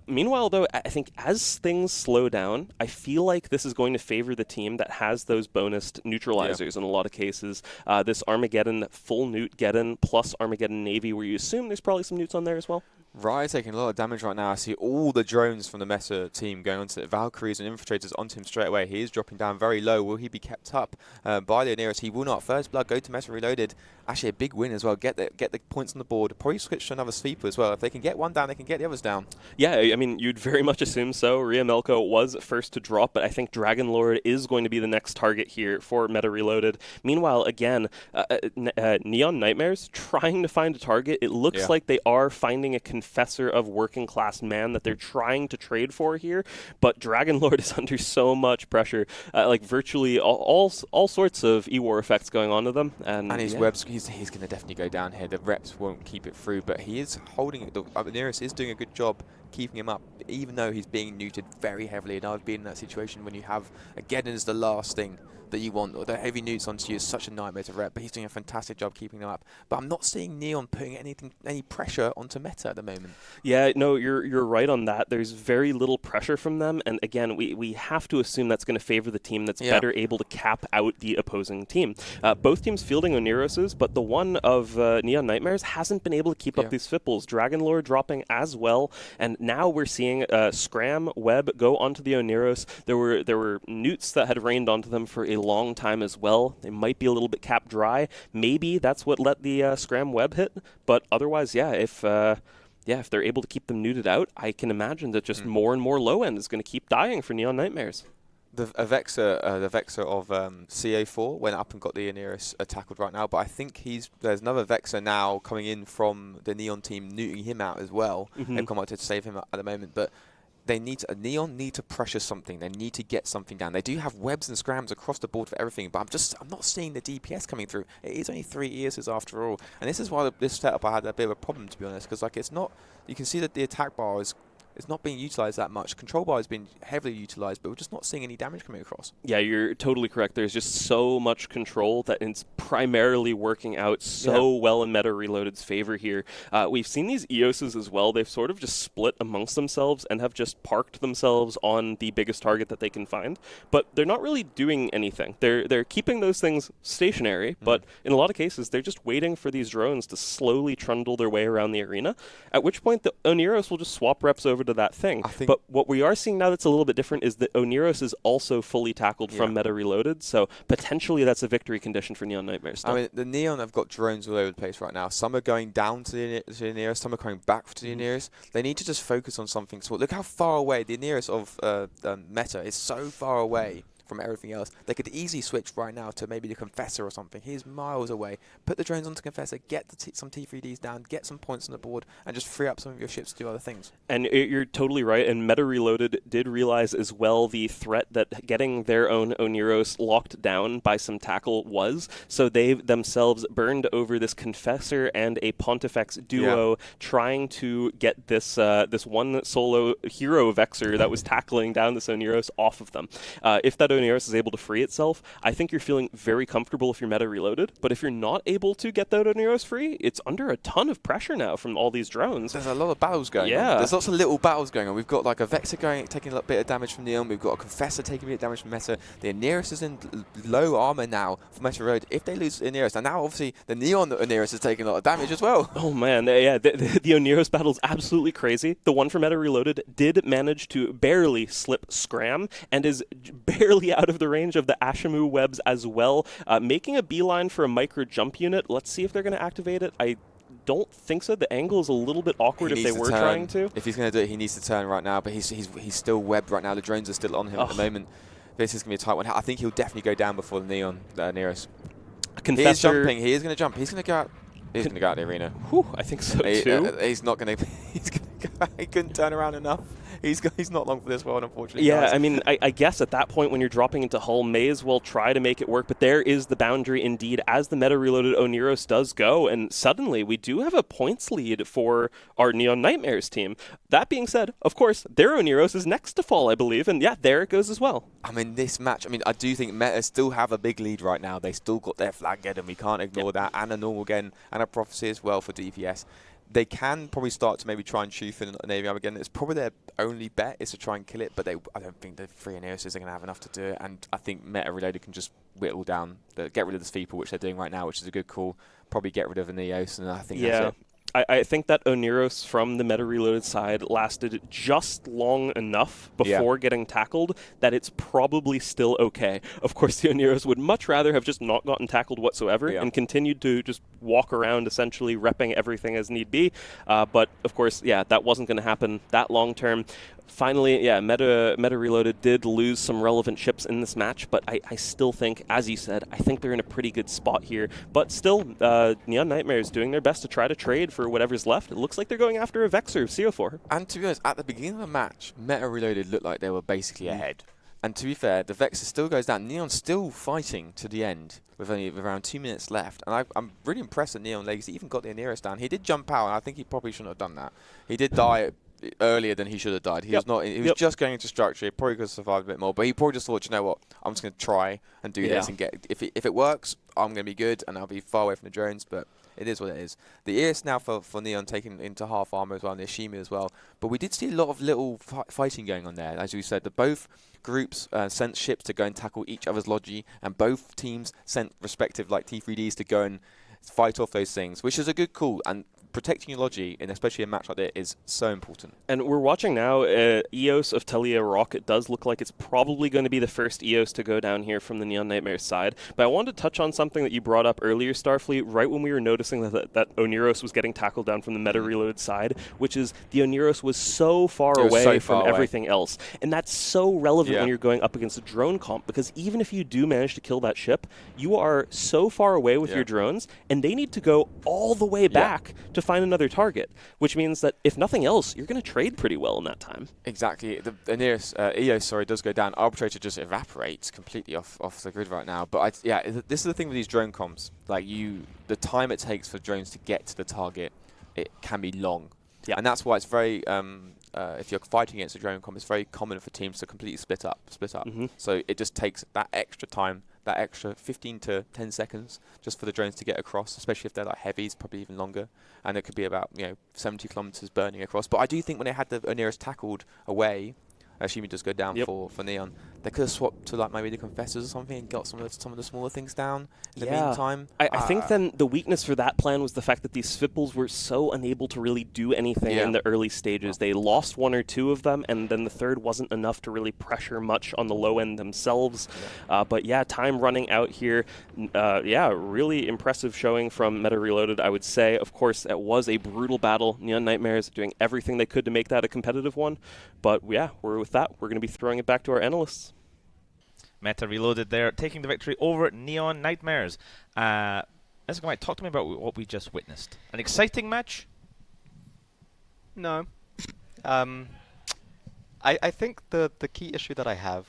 Meanwhile, though, I think as things slow down, I feel like this is going to favor the team that has those bonused neutralizers in a lot of cases. This Armageddon full Newt Geddon plus Armageddon Navy, where you assume there's probably some Newts on there as well.
Rye taking a lot of damage right now. I see all the drones from the Meta team going onto the Valkyries and Infiltrators onto him straight away. He is dropping down very low. Will he be kept up by the Hyenas? He will not. First blood, go to Meta Reloaded. Actually, a big win as well. Get the points on the board. Probably switch to another sweeper as well. If they can get one down, they can get the others down. Yeah,
I mean, you'd very much assume so. Ria Melko was first to drop, but I think Dragon Lord is going to be the next target here for Meta Reloaded. Meanwhile, again, Neon Nightmares trying to find a target. It looks like they are finding a confessor of working class man that they're trying to trade for here, but Dragon Lord is under so much pressure, like virtually all sorts of E-War effects going on to them, and
his webs. He's going to definitely go down here. The reps won't keep it through, but he is holding it. The Nearest is doing a good job keeping him up, even though he's being neutered very heavily. And I've been in that situation when you have Geddon is the last thing that you want, or the heavy newts onto you is such a nightmare to rep, but he's doing a fantastic job keeping them up. But I'm not seeing Neon putting any pressure onto Meta at the moment.
Yeah, no, you're right on that. There's very little pressure from them, and again, we have to assume that's going to favor the team that's better able to cap out the opposing team. Both teams fielding Oniroses, but the one of Neon Nightmares hasn't been able to keep up these Fipples. Dragon Lord dropping as well, and now we're seeing Scram Web go onto the Oniros. There were newts that had rained onto them for a long time as well. They might be a little bit capped dry. Maybe that's what let the Scram Web hit, but otherwise, if they're able to keep them neuted out, I can imagine that just more and more low end is going to keep dying for Neon Nightmares.
The Vexor of CA4 went up and got the Aeneas tackled right now, but I think there's another Vexor now coming in from the Neon team, neuting him out as well. They've come out to save him at the moment, but Neon need to pressure something. They need to get something down. They do have webs and scrams across the board for everything, but I'm not seeing the DPS coming through. It is only 3 years after all, and this is why this setup I had a bit of a problem, to be honest, because it's not. You can see that the attack bar is not being utilized that much. Control bar has been heavily utilized, but we're just not seeing any damage coming across. Yeah, you're totally correct. There's just so much control that it's primarily working out so well in Meta Reloaded's favor here. We've seen these EOSs as well. They've sort of just split amongst themselves and have just parked themselves on the biggest target that they can find, but they're not really doing anything. They're keeping those things stationary, but in a lot of cases, they're just waiting for these drones to slowly trundle their way around the arena, at which point the Oniros will just swap reps over to that thing. But what we are seeing now that's a little bit different is that Oniros is also fully tackled from Meta Reloaded, so potentially that's a victory condition for Neon Nightmares. I mean, the Neon have got drones all over the place right now. Some are going down to the Oniros, some are coming back to the Oniros. They need to just focus on something small. Look how far away the Oniros of Meta is, so far away from everything else. They could easily switch right now to maybe the Confessor or something. He's miles away. Put the drones onto Confessor, get some T3Ds down, get some points on the board, and just free up some of your ships to do other things. And you're totally right, and Meta Reloaded did realize as well the threat that getting their own Oniros locked down by some tackle was, so they themselves burned over this Confessor and a Pontifex duo trying to get this this one solo hero Vexor that was tackling down this Oniros off of them. If that Oniros is able to free itself, I think you're feeling very comfortable if you're Meta Reloaded, but if you're not able to get that Oniros free, it's under a ton of pressure now from all these drones. There's a lot of battles going on. There's lots of little battles going on. We've got like a Vexor taking a bit of damage from Neon, we've got a Confessor taking a bit of damage from Meta, the Oniros is in low armor now for Meta Reloaded. If they lose Oniros, and now obviously the Neon Oniros is taking a lot of damage as well. Oh man, the Oniros battle is absolutely crazy. The one for Meta Reloaded did manage to barely slip Scram, and is barely out of the range of the Ashimu webs as well, making a beeline for a micro jump unit. Let's see if they're going to activate it. I don't think so. The angle is a little bit awkward if they were trying to. If he's going to do it, he needs to turn right now, but he's still webbed right now. The drones are still on him at the moment. This is going to be a tight one. I think he'll definitely go down before the Neon Neros. He is jumping. He is going to jump. He's going to go out. He's going to go out the arena. Whew, I think so too. He's not going to. He's going to he couldn't turn around enough. He's not long for this world, unfortunately.
Yeah,
guys.
I mean, I guess at that point when you're dropping into Hull, may as well try to make it work, but there is the boundary indeed as the meta-reloaded Oneros does go, and suddenly we do have a points lead for our Neon Nightmares team. That being said, of course, their Oneros is next to fall, I believe, and yeah, there it goes as well.
I mean, this match, I do think Meta still have a big lead right now. They still got their flag get, and we can't ignore that, and a normal again, and a prophecy as well for DPS. They can probably start to maybe try and shoot in Navy Arm again. It's probably their only bet is to try and kill it, but I don't think the 3 Aneoses are going to have enough to do it, and I think Meta Reloaded can just whittle down, get rid of the Feeple, which they're doing right now, which is a good call. Probably get rid of an Eos, and I think that's it.
I think that Oneros from the Meta Reloaded side lasted just long enough before getting tackled that it's probably still okay. Of course, the Oneros would much rather have just not gotten tackled whatsoever and continued to just walk around essentially repping everything as need be. But, of course, that wasn't going to happen that long term. Finally, Meta Reloaded did lose some relevant ships in this match, but I still think, as you said, I think they're in a pretty good spot here. But still, Neon Nightmares doing their best to try to trade for whatever's left. It looks like they're going after a Vexor of CO4.
And to be honest, at the beginning of the match, Meta Reloaded looked like they were basically ahead. And to be fair, the Vexor still goes down. Neon's still fighting to the end with only around 2 minutes left. And I'm really impressed that Neon Legacy even got the Oneros down. He did jump out, and I think he probably shouldn't have done that. He did die earlier than he should have died. He was not. He was just going into structure. He probably could have survived a bit more, but he probably just thought, you know what, I'm just going to try and do this and get. If it works, I'm going to be good and I'll be far away from the drones. But it is what it is. The Eos now for Neon taken into half armor as well, and the Ishimi as well. But we did see a lot of little fighting going on there, as we said. That both groups sent ships to go and tackle each other's logi, and both teams sent respective T3Ds to go and fight off those things, which is a good call. And protecting your logi, and especially a match like that, is so important.
And we're watching now EOS of Telia Rock. It does look like it's probably going to be the first EOS to go down here from the Neon Nightmares side. But I wanted to touch on something that you brought up earlier, Starfleet, right when we were noticing that Oneros was getting tackled down from the Meta Reloaded side, which is the Oneros was so far away from everything else. And that's so relevant when you're going up against a drone comp, because even if you do manage to kill that ship, you are so far away with your drones, and they need to go all the way back to find another target, which means that if nothing else, you're going to trade pretty well in that time.
Exactly. The nearest EOS, does go down. Arbitrator just evaporates completely off the grid right now. But this is the thing with these drone comms. The time it takes for drones to get to the target, it can be long. Yeah. And that's why it's very, if you're fighting against a drone comm, it's very common for teams to completely split up. Mm-hmm. So it just takes that extra time, that extra 15 to 10 seconds just for the drones to get across, especially if they're heavies, probably even longer. And it could be about 70 kilometers burning across. But I do think when they had the Oneros tackled away, assuming just go down for Neon, they could have swapped to maybe the Confessors or something and got some of the smaller things down in the meantime.
I think then the weakness for that plan was the fact that these Svipples were so unable to really do anything in the early stages. They lost 1 or 2 of them, and then the third wasn't enough to really pressure much on the low end themselves. But time running out here. Really impressive showing from Meta Reloaded, I would say. Of course, it was a brutal battle. Neon Nightmares doing everything they could to make that a competitive one. But with that, we're going to be throwing it back to our analysts.
Meta Reloaded there, taking the victory over Neon Nightmares. Mike, talk to me about what we just witnessed. An exciting match?
No. I think the key issue that I have,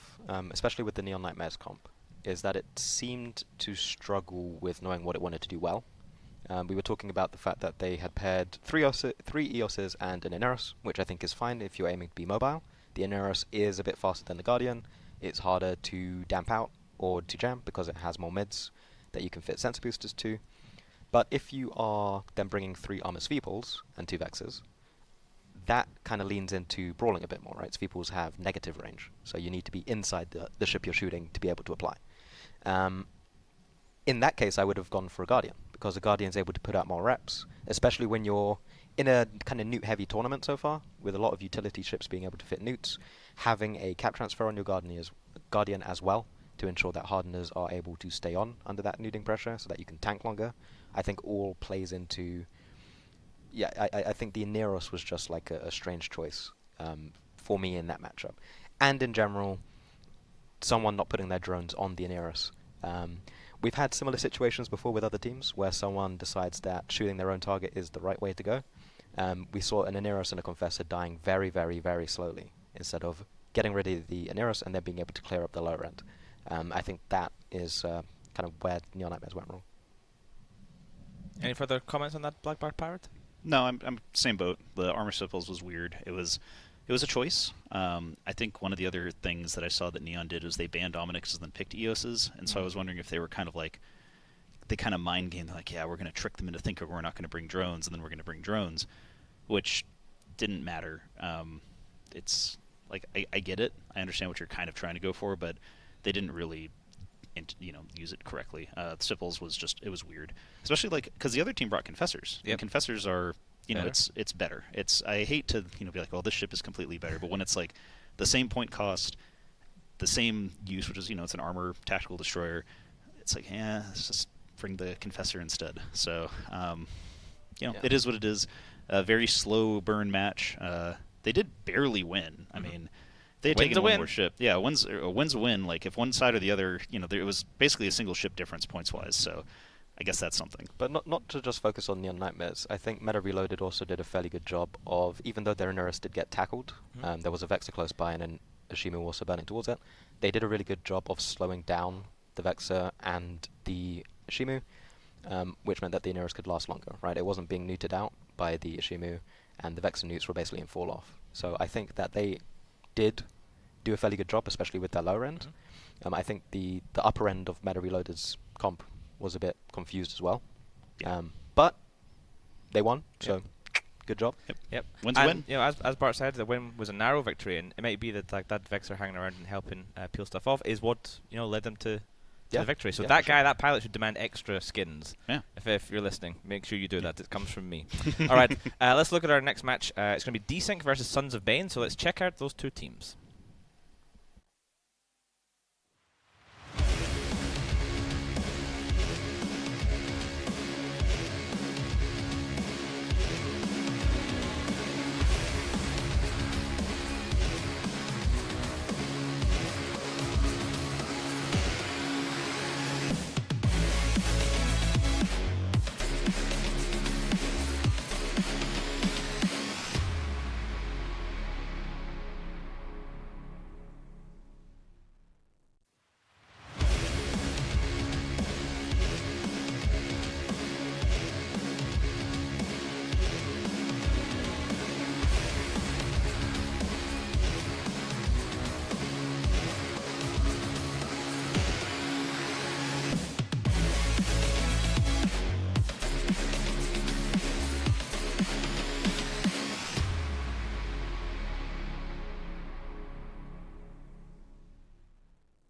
especially with the Neon Nightmares comp, is that it seemed to struggle with knowing what it wanted to do well. We were talking about the fact that they had paired 3 EOSes and an Oneros, which I think is fine if you're aiming to be mobile. The Oneros is a bit faster than the Guardian. It's harder to damp out or to jam because it has more mids that you can fit sensor boosters to. But if you are then bringing 3 armor Sweeples and 2 Vexors, that kind of leans into brawling a bit more, right? Sweeples have negative range, so you need to be inside the ship you're shooting to be able to apply. In that case, I would have gone for a Guardian, because a Guardian's able to put out more reps, especially when you're in a kind of newt-heavy tournament so far, with a lot of utility ships being able to fit newts. Having a cap transfer on your Guardian as well, to ensure that hardeners are able to stay on under that newting pressure, so that you can tank longer, I think all plays into... I think the Oneros was just a strange choice for me in that matchup. And in general, someone not putting their drones on the Oneros. We've had similar situations before with other teams where someone decides that shooting their own target is the right way to go. we saw an Aneros and a Confessor dying very, very, very slowly instead of getting rid of the Aneros and then being able to clear up the lower end. I think that is kind of where Neon Nightmares went wrong.
Any further comments on that Black Bart Pirate?
No, I'm same boat. The armor supples was weird. It was a choice. I think one of the other things that I saw that Neon did was they banned Dominix and then picked Eoses, and so I was wondering if they were kind of like, they kind of mind game, like, yeah, we're going to trick them into thinking we're not going to bring drones, and then we're going to bring drones, which didn't matter. It's like, I get it. I understand what you're kind of trying to go for, but they didn't really, use it correctly. The Sipples was just, it was weird. Especially, like, because the other team brought Confessors.
Yep.
And Confessors are,
Better.
it's better. I hate to, be like, well, this ship is completely better, but when it's, like, the same point cost, the same use, which is, it's an armor tactical destroyer, it's like, let's just bring the Confessor instead. So, it is what it is. A very slow burn match. They did barely win. I mean, they had taken one more ship. Yeah, a win's a win. Like, if one side or the other, it was basically a single ship difference points-wise, so I guess that's something.
But not to just focus on Neon Nightmares. I think Meta Reloaded also did a fairly good job of, even though their Aneros did get tackled, there was a Vexor close by and then Ashimu also burning towards it. They did a really good job of slowing down the Vexor and the Ashimu, which meant that the Aneros could last longer, right? It wasn't being neutered out by the Ashimu, and the Vexor newts were basically in fall-off. So I think that they did do a fairly good job, especially with their lower end. I think the upper end of Meta Reloaded's comp was a bit confused as well. But they won, so good job.
Yep.
Win's a win.
As Bart said, the win was a narrow victory, and it might be that like that Vexor hanging around and helping peel stuff off is what led them to the victory. So that guy, that pilot, should demand extra skins.
Yeah.
If you're listening, make sure you do that. It comes from me. All right, let's look at our next match. It's going to be Desync versus Sons of Bane. So let's check out those two teams.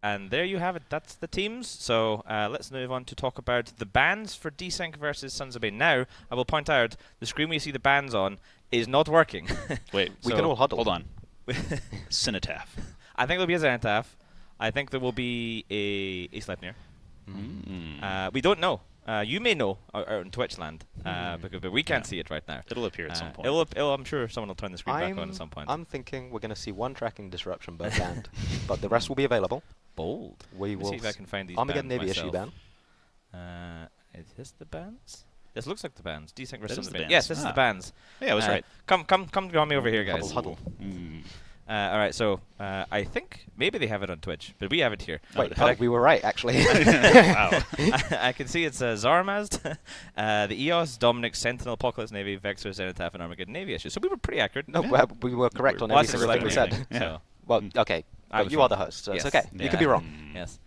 And there you have it. That's the teams. So let's move on to talk about the bans for Desync versus Sons of Bane. Now, I will point out, the screen we see the bans on is not working.
Wait,
we can all huddle.
Hold on. Cenotaph.
I think there'll be a Zenithaf. I think there will be a Sleipnir. We don't know. You may know out in Twitch land, but we can't see it right now.
It'll appear at some point.
I'm sure someone will turn the screen back on at some point.
I'm thinking we're going to see one tracking disruption per band, but the rest will be available.
Bold.
We
Let me
will
see if I can find these
Armageddon
bands
Navy issue
myself.
ban.
Is this the bands? This looks like the bands. Desync versus
That is
Sons
the
of Bane.
bands.
Yes, this is the bands.
Yeah, I was right.
Come on me over here, guys.
Huddle.
All right, so I think maybe they have it on Twitch, but we have it here.
Wait, we were right, actually.
Wow.
I can see it's Zarmazd, the EOS, Dominic, Sentinel, Apocalypse Navy, Vexor, Zenithaf, and Armageddon Navy issue. So we were pretty accurate.
No, we were correct on
Well,
every
that's
single thing we said.
Sleipnir, so
Well, okay,
I
but
was
you
wrong.
are the host, so
Yes.
it's okay. You could be wrong.
Yes.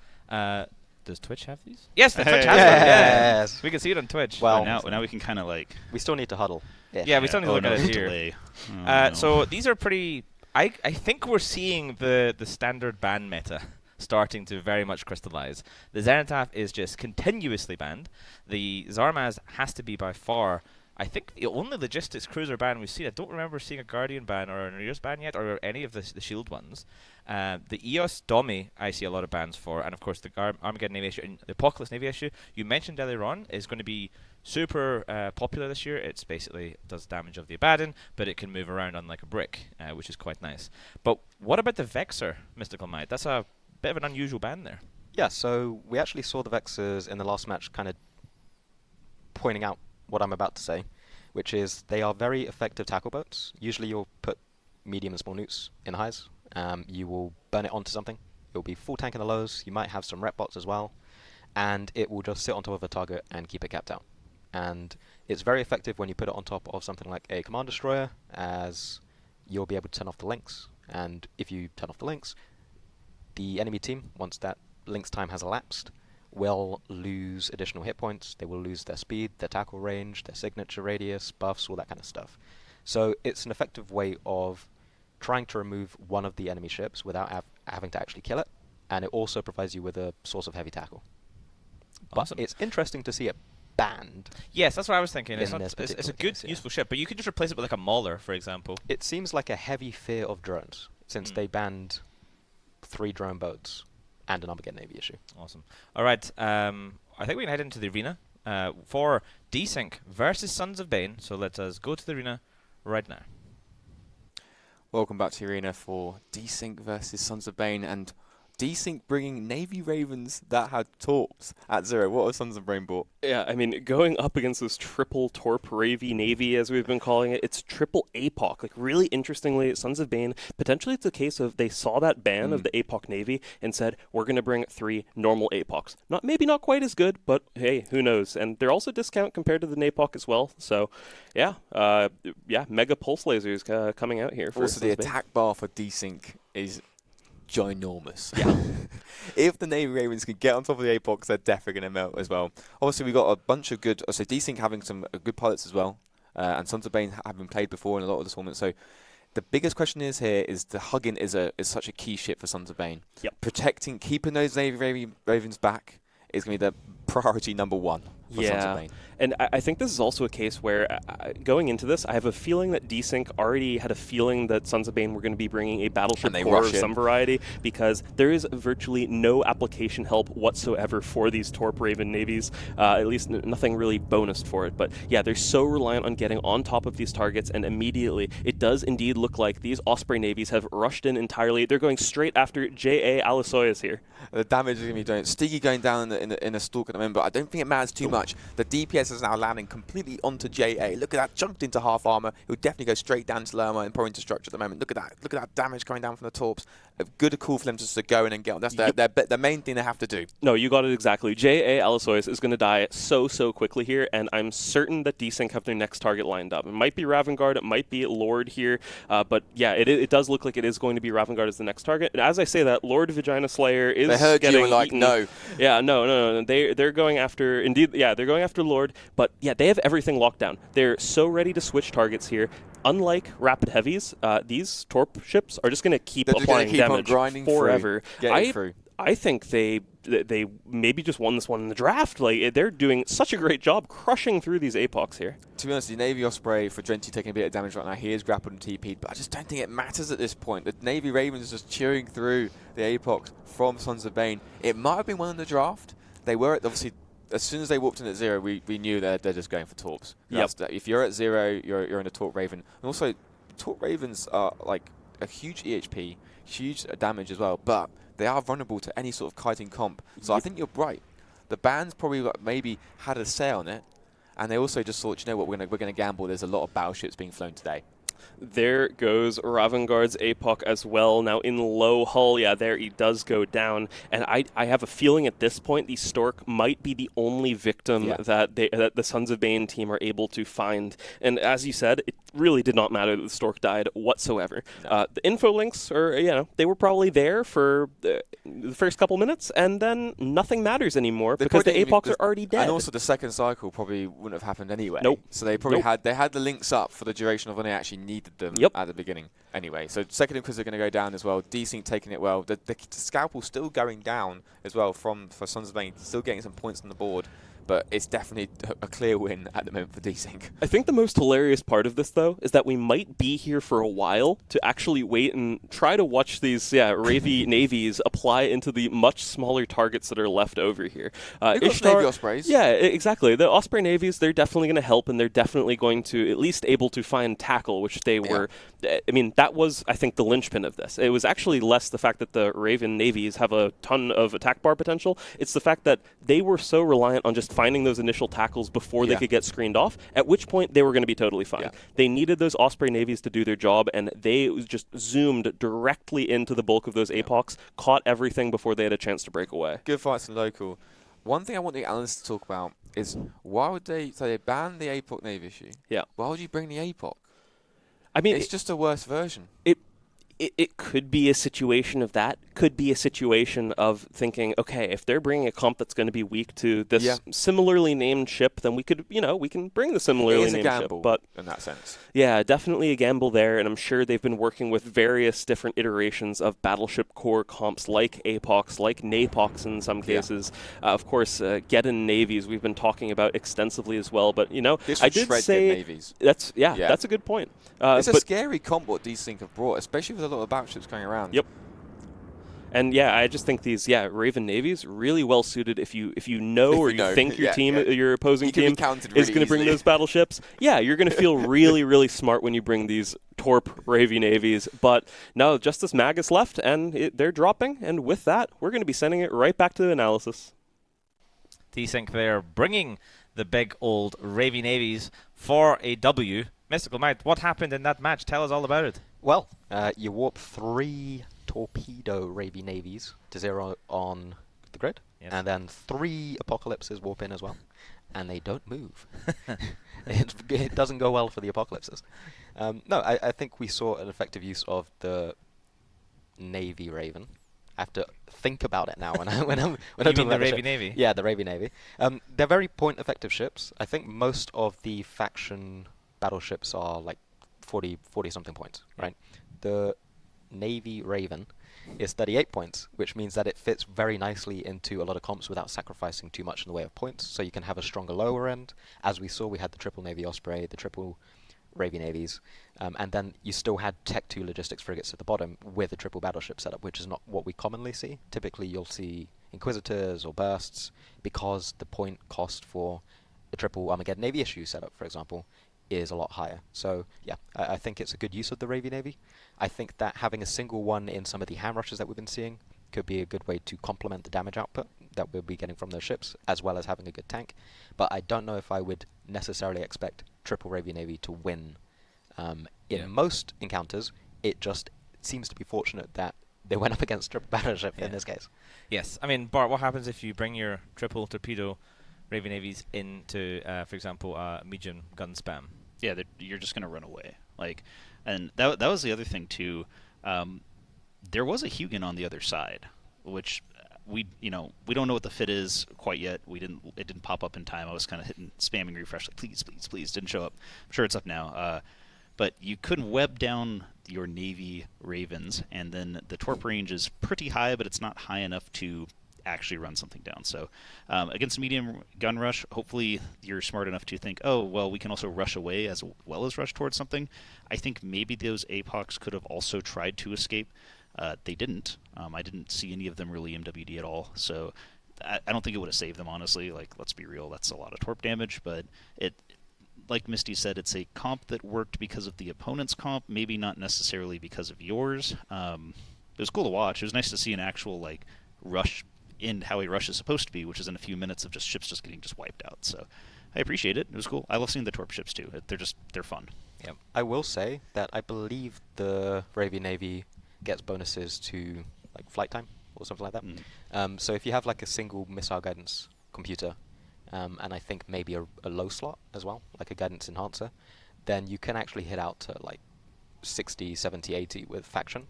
Does Twitch have these? Yes, the Twitch
Hey.
has them.
Yes.
Yeah. We can see it on Twitch.
Well,
now we can kind of like.
We still need to huddle.
Yeah, we still need to look at it here.
Delay.
So these are pretty. I think we're seeing the standard ban meta starting to very much crystallize. The Zenithaf is just continuously banned. The Zarmaz has to be by far, I think, the only logistics cruiser ban we've seen. I don't remember seeing a Guardian ban or an Aeros ban yet, or any of the shield ones. The EOS Domi I see a lot of bans for, and of course the Armageddon Navy issue and the Apocalypse Navy issue you mentioned earlier on is going to be super popular this year. It's basically does damage of the Abaddon, but it can move around on like a brick, which is quite nice. But what about the Vexor, Mystical Might? That's a bit of an unusual ban there.
Yeah, so we actually saw the Vexors in the last match kind of pointing out what I'm about to say. which is they are very effective tackle boats. Usually you'll put medium and small newts in highs. You will burn it onto something. It will be full tank in the lows. You might have some rep bots as well. And it will just sit on top of a target and keep it capped down. And it's very effective when you put it on top of something like a command destroyer, as you'll be able to turn off the links. And if you turn off the links, the enemy team, once that link's time has elapsed, will lose additional hit points. They will lose their speed, their tackle range, their signature radius, buffs, all that kind of stuff. So it's an effective way of trying to remove one of the enemy ships without having to actually kill it, and it also provides you with a source of heavy tackle.
Awesome.
But it's interesting to see it banned.
Yes, that's what I was thinking. It's
In this
a
particular
good,
case, yeah.
useful ship, but you could just replace it with like a Mauler, for example.
It seems like a heavy fear of drones, since they banned 3 drone boats and an Armageddon Navy issue.
Awesome. All right, I think we can head into the arena for Desync versus Sons of BANE. So let us go to the arena right now.
Welcome back to the arena for Desync versus Sons of BANE, and Desync bringing Navy Ravens that had torps at 0. What have Sons of BANE bought?
Yeah, I mean, going up against this triple Torp Ravy Navy, as we've been calling it, it's triple APOC. Like, really interestingly, Sons of BANE, potentially it's a case of they saw that ban of the APOC Navy and said, we're going to bring 3 normal APOCs. Maybe not quite as good, but hey, who knows? And they're also discount compared to the NAPOC as well. So, yeah, mega pulse lasers coming out here. For
Also, the
Sons of BANE.
attack bar for Desync is ginormous.
Yeah.
If the Navy Ravens can get on top of the APOCs, they're definitely going to melt as well. Obviously, we got a bunch of good... So Desync having some good pilots as well. And Sons of BANE have been played before in a lot of the tournaments. So the biggest question is the Huggin is such a key ship for Sons of BANE.
Yep.
Keeping those Navy Ravens back is going to be the priority number 1 for Sons of BANE.
And I think this is also a case where, going into this, I have a feeling that Desync already had a feeling that Sons of BANE were going to be bringing a battleship core of some variety, because there is virtually no application help whatsoever for these Torp Raven navies, at least nothing really bonused for it. But yeah, they're so reliant on getting on top of these targets, and immediately it does indeed look like these Osprey navies have rushed in entirely. They're going straight after J.A. Alisoyas here.
The damage is going to be done. Stiggy going down in a stalk at the moment, but I don't think it matters too much. The DPS is now landing completely onto JA. Look at that, jumped into half armor. He'll definitely go straight down to low armor and probably into structure at the moment. Look at that. Look at that damage coming down from the torps. A good call for them just to go in and get on. That's the main thing they have to do.
No, you got it exactly. J.A. Alisoyas is going to die so quickly here, and I'm certain that Desync have their next target lined up. It might be Ravengard, it might be Lord here, but yeah, it does look like it is going to be Ravengard as the next target. And as I say that, Lord Vagina Slayer is
they heard
getting
you and like,
eaten.
no.
Yeah, no. They're going after, indeed, yeah, they're going after Lord, but yeah, they have everything locked down. They're so ready to switch targets here. Unlike Rapid Heavies, these Torp ships are just going to keep applying damage forever. I think they maybe just won this one in the draft. Like, they're doing such a great job crushing through these APOCs here.
To be honest, the Navy Osprey for Drenty taking a bit of damage right now. He is grappled and TP'd, but I just don't think it matters at this point. The Navy Ravens is just cheering through the APOCs from Sons of BANE. It might have been one in the draft. They were obviously. As soon as they walked in at 0, we knew they're just going for torps.
Yep.
If you're at 0, you're in a Torp Raven. And also, Torp Ravens are like a huge EHP, huge damage as well, but they are vulnerable to any sort of kiting comp. So I think you're right. The band's probably maybe had a say on it, and they also just thought, you know what, we're gonna gamble. There's a lot of battleships being flown today.
There goes Ravengard's APOC as well. Now in low hull, yeah, there he does go down. And I have a feeling at this point the Stork might be the only victim that the Sons of BANE team are able to find. And as you said, it really did not matter that the Stork died whatsoever. No. The info links are, they were probably there for the first couple minutes, and then nothing matters anymore because the APOCs are already dead.
And also the second cycle probably wouldn't have happened anyway.
Nope.
So they probably had the links up for the duration of when they actually needed them at the beginning. Anyway, so second Inquisitor are going to go down as well. Desync taking it well. The Scalpel still going down as well for Sons of BANE, still getting some points on the board. But it's definitely a clear win at the moment for Desync.
I think the most hilarious part of this, though, is that we might be here for a while to actually wait and try to watch these Ravy navies apply into the much smaller targets that are left over here.
Ishtar, Navy Ospreys.
Yeah, exactly. The Osprey navies, they're definitely going to help, and they're definitely going to at least able to find tackle, which they were. I mean, that was, I think, the linchpin of this. It was actually less the fact that the Raven navies have a ton of attack bar potential. It's the fact that they were so reliant on just finding those initial tackles before they could get screened off, at which point they were going to be totally fine. Yeah. They needed those Osprey Navies to do their job, and they just zoomed directly into the bulk of those APOCs, caught everything before they had a chance to break away.
Good fights in local. One thing I want the analysts to talk about is why would they ban the APOC Navy issue?
Yeah.
Why would you bring the APOC?
I mean,
it's just a worse version.
It could be a situation of that. Could be a situation of thinking, okay, if they're bringing a comp that's going to be weak to this similarly named ship, then we could, we can bring the similarly named ship. But
in that sense,
yeah, definitely a gamble there. And I'm sure they've been working with various different iterations of Battleship Core comps, like APOCs, like NAPOCs in some cases. Of course, Geddon Navies we've been talking about extensively as well. But I did say
navies.
That's a good point.
It's a scary comp what these things have brought, especially with a lot of battleships going around.
Yep. And I just think these Raven Navies really well suited if you know or you think your team, your opposing team is going to bring those battleships. Yeah, you're going to feel really, really smart when you bring these Torp Raven Navies. But no, Justice Magus left, and they're dropping. And with that, we're going to be sending it right back to the analysis.
T-Sync there, bringing the big old Raven Navies for a W. Mystical Mount, what happened in that match? Tell us all about it.
Well, you warp 3 torpedo Raven Navies to 0 on the grid, and then 3 Apocalypses warp in as well, and they don't move. It doesn't go well for the Apocalypses. No, I think we saw an effective use of the Navy Raven. I have to think about it now when I'm
you
talking
mean the
about
Raven Navy?
Yeah, the Raven Navy. They're very point-effective ships. I think most of the faction battleships are like 40-something points, right? The Navy Raven is 38 points, which means that it fits very nicely into a lot of comps without sacrificing too much in the way of points. So you can have a stronger lower end. As we saw, we had the triple Navy Osprey, the triple Raven Navies, and then you still had Tech 2 logistics frigates at the bottom with a triple battleship setup, which is not what we commonly see. Typically, you'll see Inquisitors or Bursts because the point cost for the triple Armageddon Navy issue setup, for example, is a lot higher. So yeah, I think it's a good use of the Raven Navy. I think that having a single one in some of the ham rushes that we've been seeing could be a good way to complement the damage output that we'll be getting from those ships, as well as having a good tank. But I don't know if I would necessarily expect triple Raven Navy to win. In most encounters, it just seems to be fortunate that they went up against triple battleship in this case.
Yes, I mean, Bart, what happens if you bring your triple torpedo Raven Navies into, for example, medium gun spam?
Yeah, you're just going to run away. And that was the other thing too. There was a Hugin on the other side, which we don't know what the fit is quite yet. It didn't pop up in time. I was kind of spamming refresh, like please, didn't show up. I'm sure it's up now. But you couldn't web down your Navy Ravens, and then the torp range is pretty high, but it's not high enough to actually run something down. So against a medium gun rush, hopefully you're smart enough to think, oh, well, we can also rush away as well as rush towards something. I think maybe those APOCs could have also tried to escape. They didn't. I didn't see any of them really MWD at all. So I don't think it would have saved them, honestly. Let's be real, that's a lot of torp damage, but like Misty said, it's a comp that worked because of the opponent's comp, maybe not necessarily because of yours. It was cool to watch. It was nice to see an actual rush in how a rush is supposed to be, which is in a few minutes of just ships just getting wiped out. So I appreciate it. It was cool. I love seeing the torp ships too. They're fun.
Yep. I will say that I believe the Raven Navy gets bonuses to flight time or something like that. So if you have a single missile guidance computer, and I think maybe a low slot as well, like a guidance enhancer, then you can actually hit out to 60, 70, 80 with faction.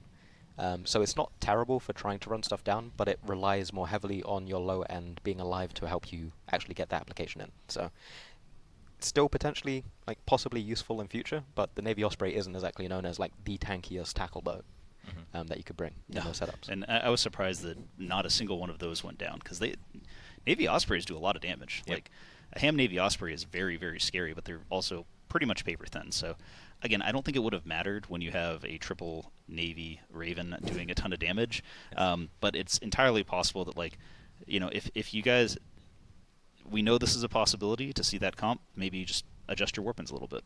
So it's not terrible for trying to run stuff down, but it relies more heavily on your low end being alive to help you actually get that application in. So still potentially possibly useful in future, but the Navy Osprey isn't exactly known as the tankiest tackle boat that you could bring in those setups.
And I was surprised that not a single one of those went down, because Navy Ospreys do a lot of damage.
Yep.
A ham Navy Osprey is very, very scary, but they're also pretty much paper thin. So again, I don't think it would have mattered when you have a triple Navy Raven doing a ton of damage. But it's entirely possible that if you guys, we know this is a possibility to see that comp, maybe just adjust your warpins a little bit.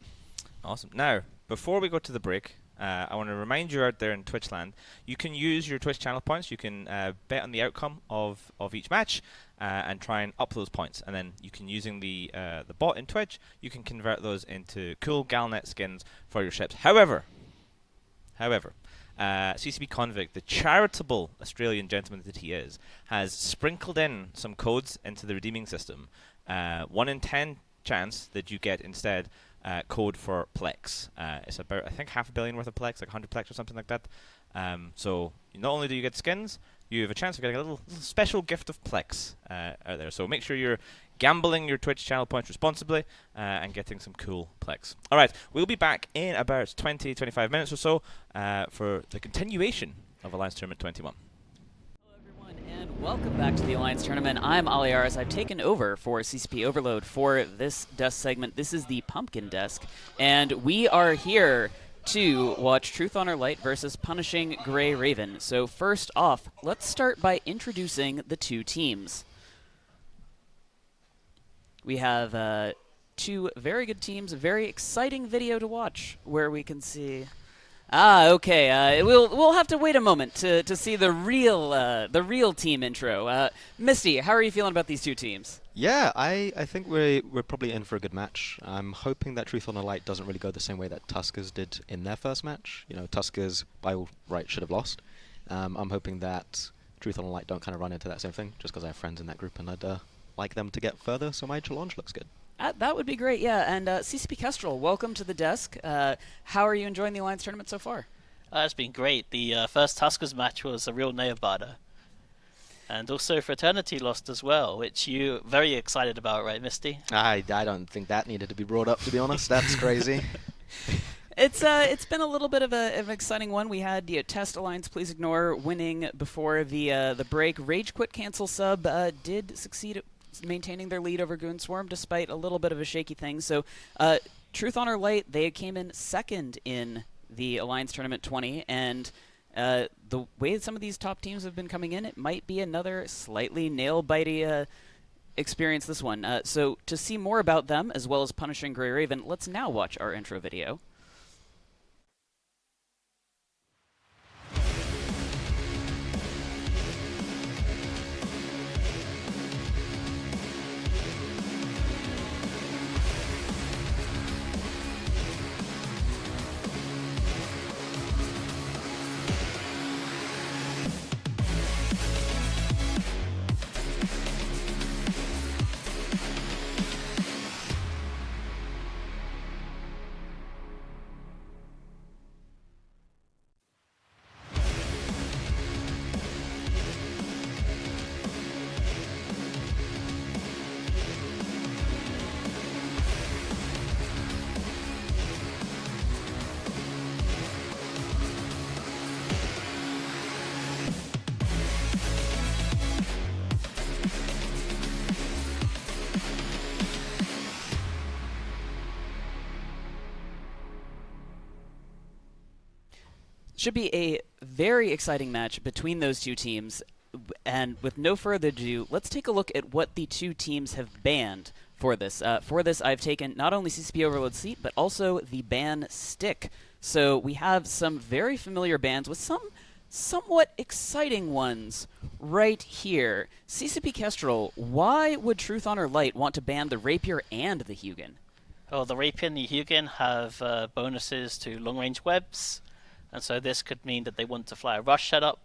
Awesome. Now, before we go to the break, I want to remind you out there in Twitch land, you can use your Twitch channel points. You can bet on the outcome of each match and try and up those points. And then you can, using the bot in Twitch, you can convert those into cool Galnet skins for your ships. However, CCP Convict, the charitable Australian gentleman that he is, has sprinkled in some codes into the redeeming system. 1 in 10 chance that you get instead code for Plex. It's about, I think, 500 million worth of Plex, like 100 Plex or something like that. So not only do you get skins, you have a chance of getting a little special gift of Plex out there. So make sure you're gambling your Twitch channel points responsibly and getting some cool Plex. All right, we'll be back in about 20-25 minutes or so for the continuation of Alliance Tournament 21.
Hello everyone, and welcome back to the Alliance Tournament. I'm Aliaris. I've taken over for CCP Overload for this desk segment. This is the Pumpkin Desk, and we are here to watch Truth Honor Light versus Punishing Grey Raven. So first off, let's start by introducing the two teams. We have two very good teams, a very exciting video to watch where we can see... okay. We'll have to wait a moment to see the real team intro. Misty, how are you feeling about these two teams?
Yeah, I think we're probably in for a good match. I'm hoping that Truth on the Light doesn't really go the same way that Tuskers did in their first match. You know, Tuskers, by all right, should have lost. I'm hoping that Truth on the Light don't kind of run into that same thing, just because I have friends in that group and I'd like them to get further, so my challenge looks good.
That would be great, yeah. And CCP Kestrel, welcome to the desk. How are you enjoying the Alliance Tournament so far?
It's been great. The first Tuskers match was a real nail-biter. And also Fraternity lost as well, which you're very excited about, right, Misty?
I don't think that needed to be brought up, to be honest. That's crazy.
It's been a little bit of an exciting one. We had Test Alliance Please Ignore winning before the break. Ragequit cancel sub did succeed at maintaining their lead over Goonswarm despite a little bit of a shaky thing. So Truth Honor Light, they came in second in the Alliance Tournament 20, and the way some of these top teams have been coming in, it might be another slightly nail-bitey experience, this one. So to see more about them, as well as Punishing Grey Raven, let's now watch our intro video. Should be a very exciting match between those two teams. And with no further ado, let's take a look at what the two teams have banned for this. For this, I've taken not only CCP Overload Seat, but also the ban stick. So we have some very familiar bans with some somewhat exciting ones right here. CCP Kestrel, why would Truth Honor Light want to ban the Rapier and the Hugin?
Well, the Rapier and the Hugin have bonuses to long-range webs, and so this could mean that they want to fly a rush setup,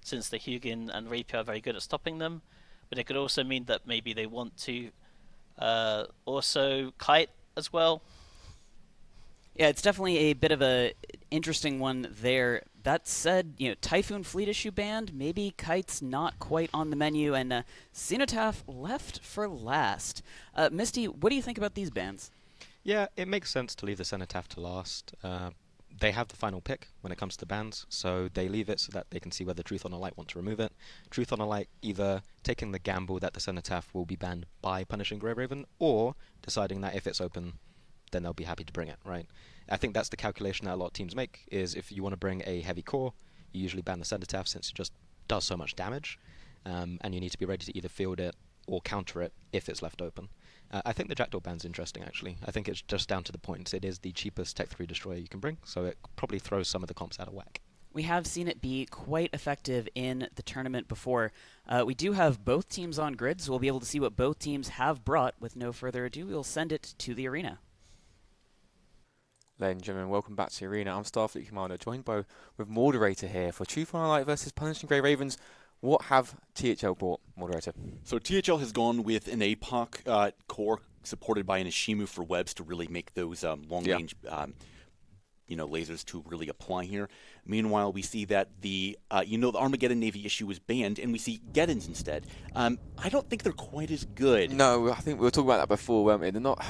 since the Hugin and Rapier are very good at stopping them. But it could also mean that maybe they want to also kite as well.
Yeah, it's definitely a bit of a interesting one there. That said, Typhoon Fleet issue banned, maybe Kite's not quite on the menu, and Cenotaph left for last. Misty, what do you think about these bans?
Yeah, it makes sense to leave the Cenotaph to last. They have the final pick when it comes to bans, so they leave it so that they can see whether Truth on the Light want to remove it. Truth on the Light either taking the gamble that the Cenotaph will be banned by Punishing Grey Raven, or deciding that if it's open, then they'll be happy to bring it, right? I think that's the calculation that a lot of teams make, is if you want to bring a heavy core, you usually ban the Cenotaph since it just does so much damage, and you need to be ready to either field it or counter it if it's left open. I think the Jackdaw band's interesting, actually. I think it's just down to the points. It is the cheapest Tech 3 destroyer you can bring, so it probably throws some of the comps out of whack.
We have seen it be quite effective in the tournament before. We do have both teams on grid, so we'll be able to see what both teams have brought. With no further ado, we'll send it to the arena.
Ladies and gentlemen, welcome back to the arena. I'm Starfleet Commander, joined with Moderator here for Truth on Light versus Punishing Grey Ravens. What have THL brought, Moderator?
So THL has gone with an APOC core supported by an Ishimu for webs to really make those long-range lasers to really apply here. Meanwhile, we see that the Armageddon Navy issue was banned, and we see Geddons instead. I don't think they're quite as good.
No, I think we were talking about that before, weren't we? They're not.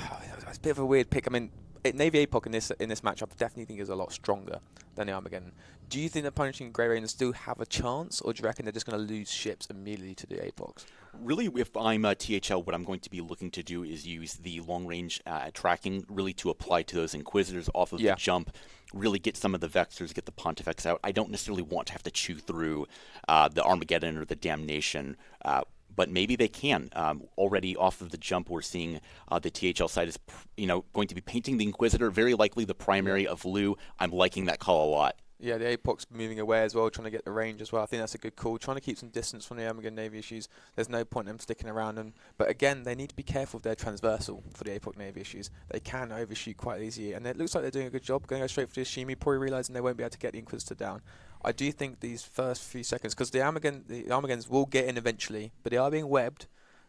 It's a bit of a weird pick. I mean, Navy APOC in this matchup, I definitely think is a lot stronger than the Armageddon. Do you think the Punishing Grey Ravens still have a chance, or do you reckon they're just going to lose ships immediately to the APOCs?
Really, if I'm THL, what I'm going to be looking to do is use the long-range tracking really to apply to those Inquisitors off of the jump, really get some of the Vexors, get the Pontifex out. I don't necessarily want to have to chew through the Armageddon or the Damnation, but maybe they can. Already off of the jump, we're seeing the THL side is going to be painting the Inquisitor, very likely the primary of Lu. I'm liking that call a lot.
Yeah, the APOC's moving away as well, trying to get the range as well. I think that's a good call. Trying to keep some distance from the Armageddon Navy issues. There's no point in them sticking around them. But again, they need to be careful if they're transversal for the APOC Navy issues. They can overshoot quite easily. And it looks like they're doing a good job. Going to go straight for the Ishimi, probably realising they won't be able to get the Inquisitor down. I do think these first few seconds, because the Armageddons will get in eventually, but they are being webbed.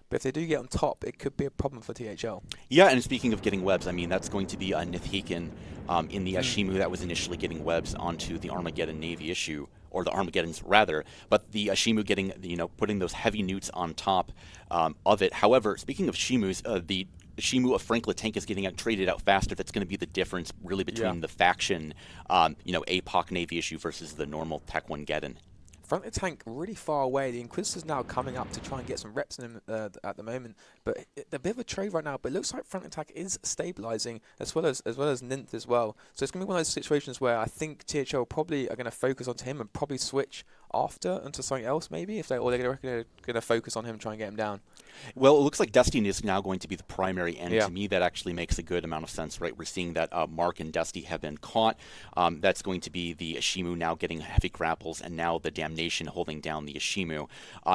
But if they do get on top, it could be a problem for THL.
Yeah, and speaking of getting webs, I mean, that's going to be a Nithhekin in the Ashimu that was initially getting webs onto the Armageddon Navy issue, or the Armageddons rather, but the Ashimu getting, putting those heavy newts on top of it. However, speaking of Shimus, the Shimu of Franklin Tank is getting traded out faster. That's going to be the difference really between the faction, APOC Navy issue versus the normal Tech 1 Geddon.
Front of tank really far away. The Inquisitor's now coming up to try and get some reps in him at the moment. But a bit of a trade right now. But it looks like front attack is stabilizing as well as Ninth as well. So it's going to be one of those situations where I think THL probably are going to focus on him and probably switch after into something else maybe, they're going to focus on him and try and get him down.
Well, it looks like Destiny is now going to be the primary, and to me that actually makes a good amount of sense, right? We're seeing that Mark and Dusty have been caught. That's going to be the Ashimu now getting heavy grapples, and now the Damnation holding down the Ashimu.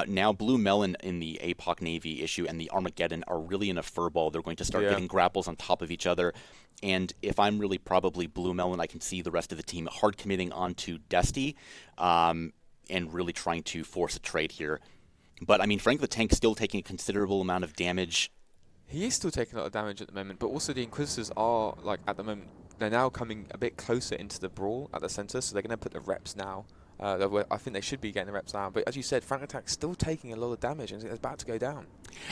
Now Blue Melon in the APOC Navy issue and the Armageddon are really in a furball. They're going to start getting grapples on top of each other. And if I'm really probably Blue Melon, I can see the rest of the team hard committing onto Dusty and really trying to force a trade here. But, I mean, Frank the Tank's still taking a considerable amount of damage.
He is still taking a lot of damage at the moment, but also the Inquisitors are, at the moment, they're now coming a bit closer into the brawl at the centre, so they're going to put the reps now. I think they should be getting the reps now. But as you said, Frank Attack's still taking a lot of damage, and it's about to go down.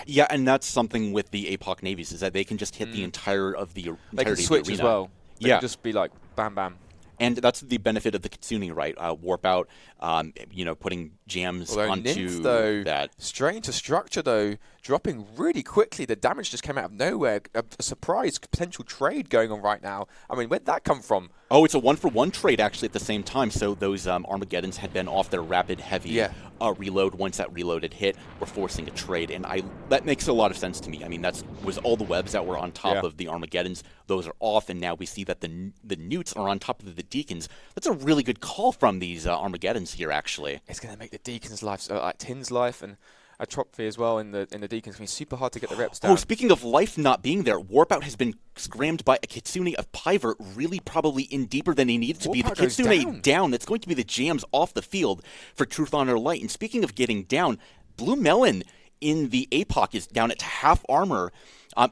Yeah, and that's something with the APOC navies, is that they can just hit the entirety of the arena.
They can switch as well. They can just be like, bam, bam.
And that's the benefit of the Kitsune, right? Warp out, putting jams onto that.
Straight into structure, though, dropping really quickly. The damage just came out of nowhere. A surprise potential trade going on right now. I mean, where'd that come from?
Oh, it's a 1-for-1 trade, actually, at the same time. So those Armageddons had been off their rapid, heavy reload. Once that reload had hit, we're forcing a trade. And that makes a lot of sense to me. I mean, that was all the webs that were on top of the Armageddons. Those are off, and now we see that the newts are on top of the Deacons. That's a really good call from these Armageddons here, actually.
It's going to make the Deacons' life, like Tin's life, and Atrophy as well in the Deacons. It's going to be super hard to get the reps down.
Oh, speaking of life not being there, Warpout has been scrammed by a Kitsune of Piver, really probably in deeper than he needed to be. The Kitsune down. That's going to be the jams off the field for Truth, Honor, Light. And speaking of getting down, Blue Melon in the APOC is down at half armor.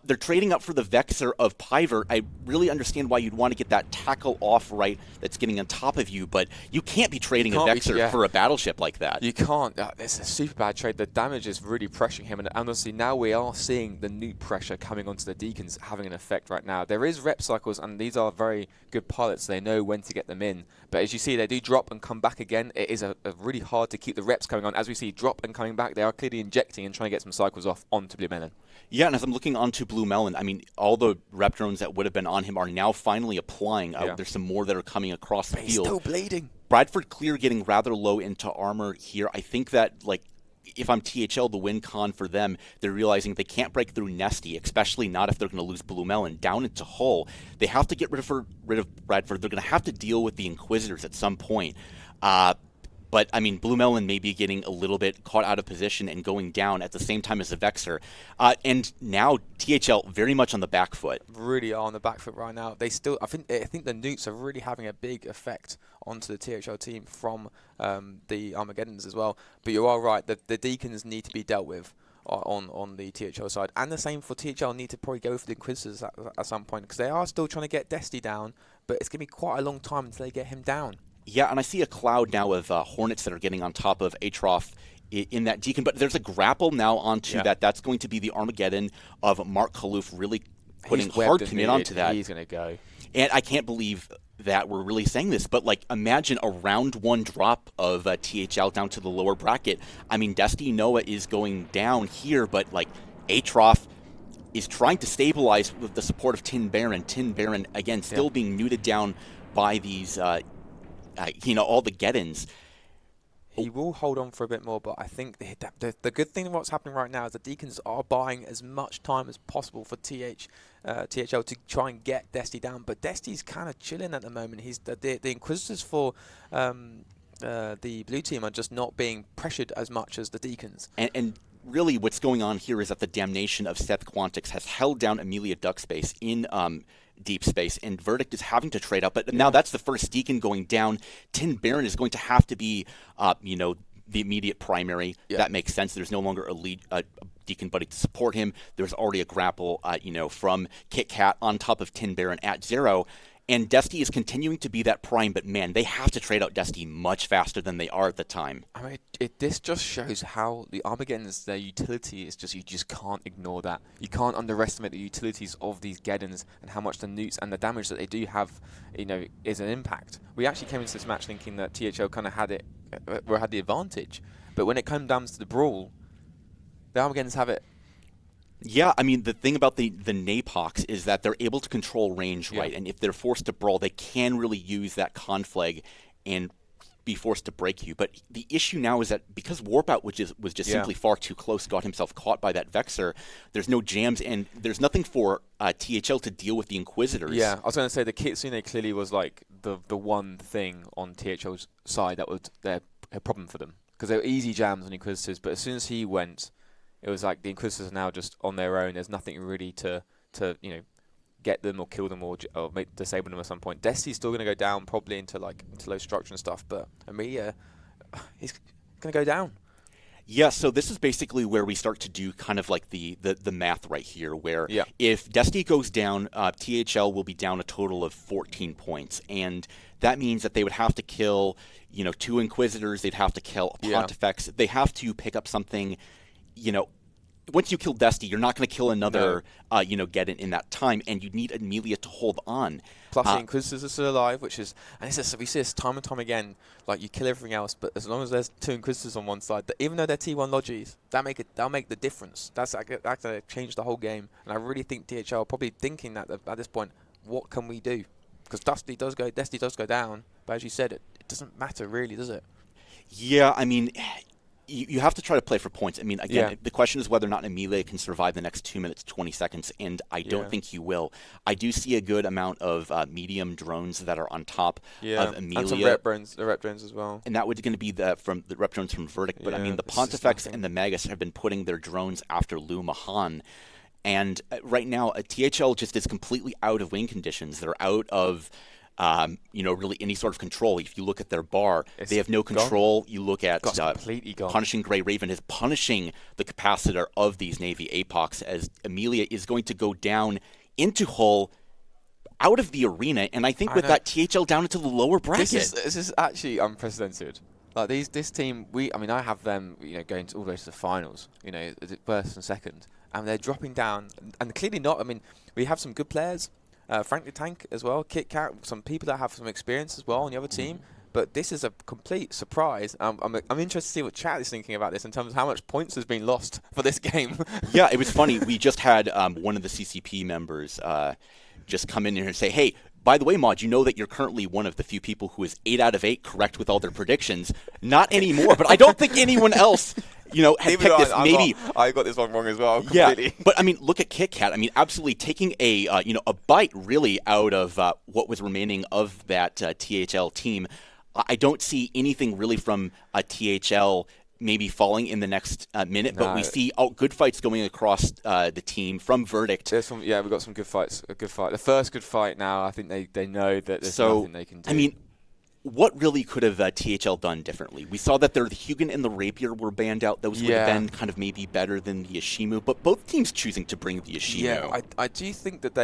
They're trading up for the Vexor of Piver. I really understand why you'd want to get that tackle off right that's getting on top of you, but you can't be trading a Vexor for a battleship like that.
You can't. It's a super bad trade. The damage is really pressuring him, and honestly, now we are seeing the new pressure coming onto the Deacons having an effect right now. There is rep cycles, and these are very good pilots. They know when to get them in. But as you see, they do drop and come back again. It is a really hard to keep the reps coming on. As we see, drop and coming back, they are clearly injecting and trying to get some cycles off onto Blue Melon.
Yeah, and as I'm looking onto Blue Melon, I mean, all the rep drones that would have been on him are now finally applying. There's some more that are coming across the field.
He's still bleeding.
Bradford Clear getting rather low into armor here. I think that, if I'm THL, the win con for them, they're realizing they can't break through Nesty, especially not if they're going to lose Blue Melon down into Hull. They have to get rid of Bradford. They're going to have to deal with the Inquisitors at some point. But, I mean, Blue Melon may be getting a little bit caught out of position and going down at the same time as the Vexer. And now THL very much on the back foot.
Really are on the back foot right now. They still, I think the nukes are really having a big effect onto the THL team from the Armageddons as well. But you are right, the Deacons need to be dealt with on the THL side. And the same for THL, need to probably go for the Inquisitors at some point, because they are still trying to get Destiny down, but it's going to be quite a long time until they get him down.
Yeah, and I see a cloud now of Hornets that are getting on top of Atroth in that Deacon, but there's a grapple now onto that. That's going to be the Armageddon of Mark Kaloof really putting hard commit onto that.
He's going to go.
And I can't believe that we're really saying this, but like imagine a round one drop of THL down to the lower bracket. I mean, Destiny Noah is going down here, but like Atroth is trying to stabilize with the support of Tin Baron. Tin Baron, again, still being neutered down by these... all the get-ins.
He will hold on for a bit more, but I think the good thing what's happening right now is the Deacons are buying as much time as possible for THL to try and get Destiny down. But Destiny's kind of chilling at the moment. He's the Inquisitors for the blue team are just not being pressured as much as the Deacons.
And really what's going on here is that the damnation of Seth Quantix has held down Amelia Duckspace in deep space, and Verdict is having to trade out. But now that's the first Deacon going down. Tin Baron is going to have to be, the immediate primary. That makes sense. There's no longer a lead Deacon buddy to support him. There's already a grapple, from Kit Kat on top of Tin Baron at 0. And Destiny is continuing to be that prime, but man, they have to trade out Destiny much faster than they are at the time.
I mean, this just shows how the Armageddons, their utility is just, you just can't ignore that. You can't underestimate the utilities of these Geddons and how much the nukes and the damage that they do have, is an impact. We actually came into this match thinking that THL kind of had the advantage, but when it comes down to the brawl, the Armageddons have it.
Yeah, I mean, the thing about the Napox is that they're able to control range, right? And if they're forced to brawl, they can really use that conflag and be forced to break you. But the issue now is that because Warpout was just simply far too close, got himself caught by that Vexer, there's no jams, and there's nothing for THL to deal with the Inquisitors.
Yeah, I was going to say the Kitsune clearly was like the one thing on THL's side that was a problem for them, because they were easy jams on Inquisitors, but as soon as he went, it was like the Inquisitors are now just on their own. There's nothing really to get them or kill them or disable them at some point. Destiny's still going to go down probably into low structure and stuff, but Amelia, he's going to go down.
Yeah, so this is basically where we start to do kind of like the math right here, where if Destiny goes down, THL will be down a total of 14 points, and that means that they would have to kill, 2 Inquisitors, they'd have to kill a Pontifex, they have to pick up something, once you kill Destiny, you're not going to kill another, get in that time, and you need Amelia to hold on.
Plus, the Inquisitors are still alive, which is, and we see this time and time again. Like, you kill everything else, but as long as there's 2 Inquisitors on one side, even though they're T1 Logis, that'll make the difference. That's going to change the whole game. And I really think DHL are probably thinking that at this point, what can we do? Because Destiny does go down, but as you said, it doesn't matter really, does it?
Yeah, I mean, you have to try to play for points. I mean, again, the question is whether or not Amelia can survive the next 2 minutes, 20 seconds, and I don't think he will. I do see a good amount of medium drones that are on top of Amelia.
And some rep drones as well.
And that would going to be from the rep drones from Verdict. But I mean, the Pontifex and the Magus have been putting their drones after Lou Mahan. And right now, THL just is completely out of win conditions. They're out of... really any sort of control. If you look at their bar, they have no control.
Gone.
You look at
completely gone.
Punishing Grey Raven is punishing the capacitor of these Navy Apox, as Amelia is going to go down into Hull, out of the arena, and I think with that THL down into the lower bracket.
This is actually unprecedented. Like this team, I have them, going all the way to the finals, first and second, and they're dropping down, and clearly not. I mean, we have some good players. Frank the Tank as well, Kit Kat, some people that have some experience as well on the other team. But this is a complete surprise. I'm interested to see what chat is thinking about this in terms of how much points has been lost for this game.
Yeah, it was funny. We just had one of the CCP members just come in here and say, hey, by the way, Mod, you know that you're currently one of the few people who is 8 out of 8 correct with all their predictions. Not anymore, but I don't think anyone else had picked this maybe.
I got this one wrong as well.
Yeah,
Completely.
but I mean, look at Kit Kat. I mean, absolutely taking a bite really out of what was remaining of that THL team. I don't see anything really from THL maybe falling in the next minute, but we see good fights going across the team from Verdict.
We've got some good fights. A good fight. The first good fight now, I think they know that there's nothing they can do.
I mean, what really could have THL done differently? We saw that the Hugin and the Rapier were banned out. Those would have been kind of maybe better than the Ishimu, but both teams choosing to bring the Ishimu.
Yeah, I do think that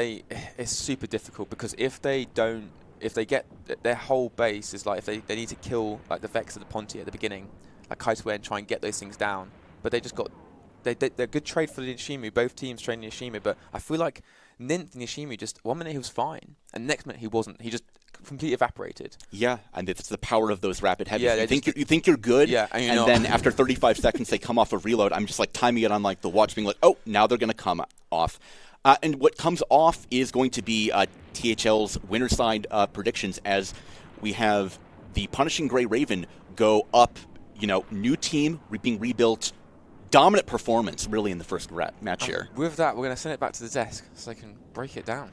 it's super difficult because if they get their whole base is like if they need to kill like the Vex of the Ponti at the beginning, like Kaitwe, and try and get those things down, but they just got they're good trade for the Ishimu. Both teams train the Ishimu, but I feel like Ninth and Ishimu just 1 minute he was fine, and next minute he wasn't. He just completely evaporated.
Yeah, and it's the power of those rapid heavies.
Yeah,
you think you're good,
and
then after 35 seconds they come off a reload. I'm just like timing it on like the watch, being like, oh, now they're gonna come off. And what comes off is going to be THL's winner side predictions, as we have the Punishing Grey Raven go up. New team being rebuilt. Dominant performance, really, in the first match here.
With that, we're going to send it back to the desk so they can break it down.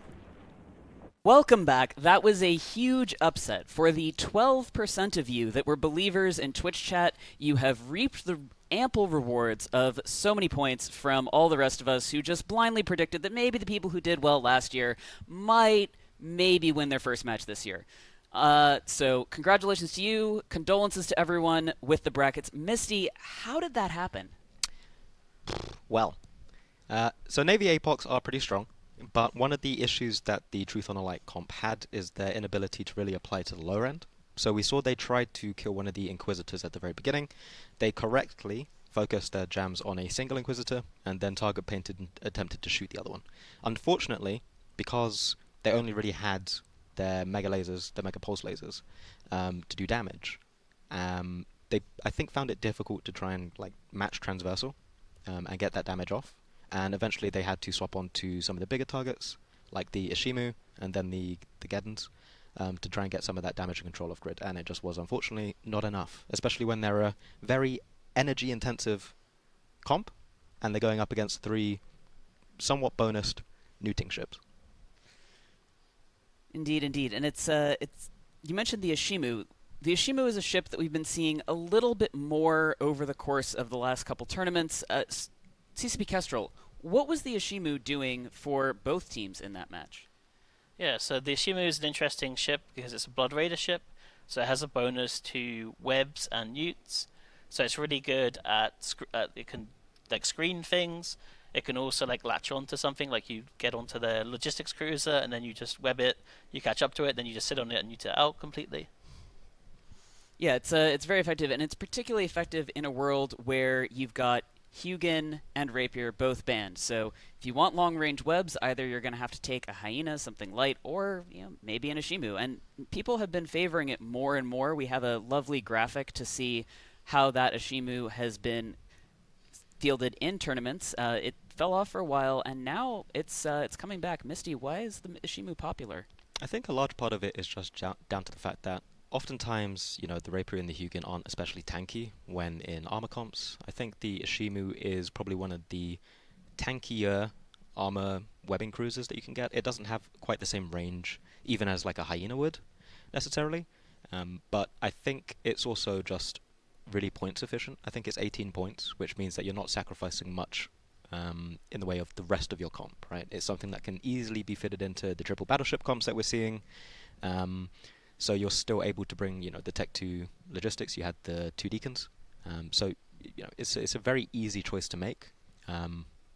Welcome back. That was a huge upset. For the 12% of you that were believers in Twitch chat, you have reaped the ample rewards of so many points from all the rest of us who just blindly predicted that maybe the people who did well last year might maybe win their first match this year. So congratulations to you. Condolences to everyone with the brackets. Misty, how did that happen?
Well, so Navy Apox are pretty strong, but one of the issues that the Truth on a Light comp had is their inability to really apply to the lower end. So we saw they tried to kill one of the Inquisitors at the very beginning. They correctly focused their jams on a single Inquisitor, and then target painted and attempted to shoot the other one. Unfortunately, because they only really had their mega lasers, their mega pulse lasers, to do damage, they I think found it difficult to try and match transversal and get that damage off. And eventually they had to swap on to some of the bigger targets, like the Ishimu and then the Geddons, to try and get some of that damage and control off grid. And it just was unfortunately not enough, especially when they're a very energy intensive comp and they're going up against 3 somewhat bonused neuting ships.
Indeed. And it's you mentioned the Ishimu. The Ishimu is a ship that we've been seeing a little bit more over the course of the last couple tournaments. CCP Kestrel, what was the Ishimu doing for both teams in that match?
Yeah, so the Ishimu is an interesting ship because it's a Blood Raider ship, so it has a bonus to webs and newts. So it's really good at it can screen things. It can also latch onto something, like you get onto the logistics cruiser and then you just web it, you catch up to it, then you just sit on it and newt it out completely.
Yeah, it's very effective, and it's particularly effective in a world where you've got Hugin and Rapier both banned. So if you want long-range webs, either you're going to have to take a Hyena, something light, or maybe an Ishimu. And people have been favoring it more and more. We have a lovely graphic to see how that Ishimu has been fielded in tournaments. It fell off for a while, and now it's coming back. Misty, why is the Ishimu popular?
I think a large part of it is just down to the fact that oftentimes, the Rapier and the Hugin aren't especially tanky when in armor comps. I think the Ishimu is probably one of the tankier armor webbing cruisers that you can get. It doesn't have quite the same range, even as a Hyena would, necessarily. But I think it's also just really points efficient. I think it's 18 points, which means that you're not sacrificing much in the way of the rest of your comp, right? It's something that can easily be fitted into the triple battleship comps that we're seeing. So you're still able to bring, the Tech 2 logistics. You had the 2 Deacons. So, it's a very easy choice to make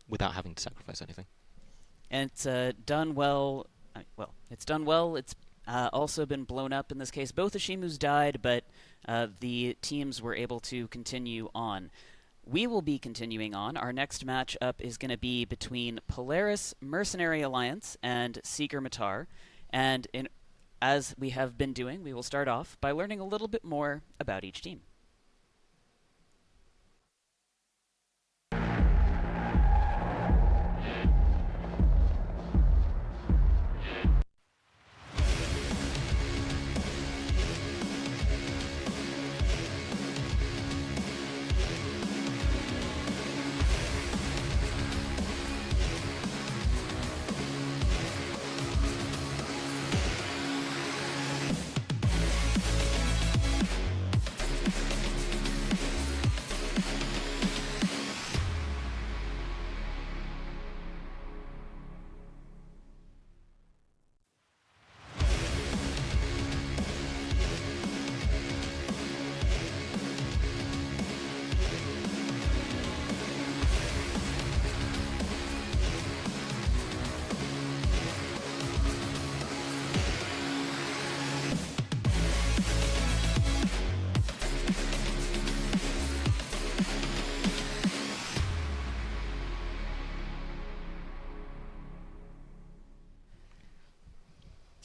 without having to sacrifice anything.
And it's done well. It's done well. It's also been blown up in this case. Both Ishimus died, but the teams were able to continue on. We will be continuing on. Our next matchup is going to be between Polaris Mercenary Alliance and Seker Matar. And as we have been doing, we will start off by learning a little bit more about each team.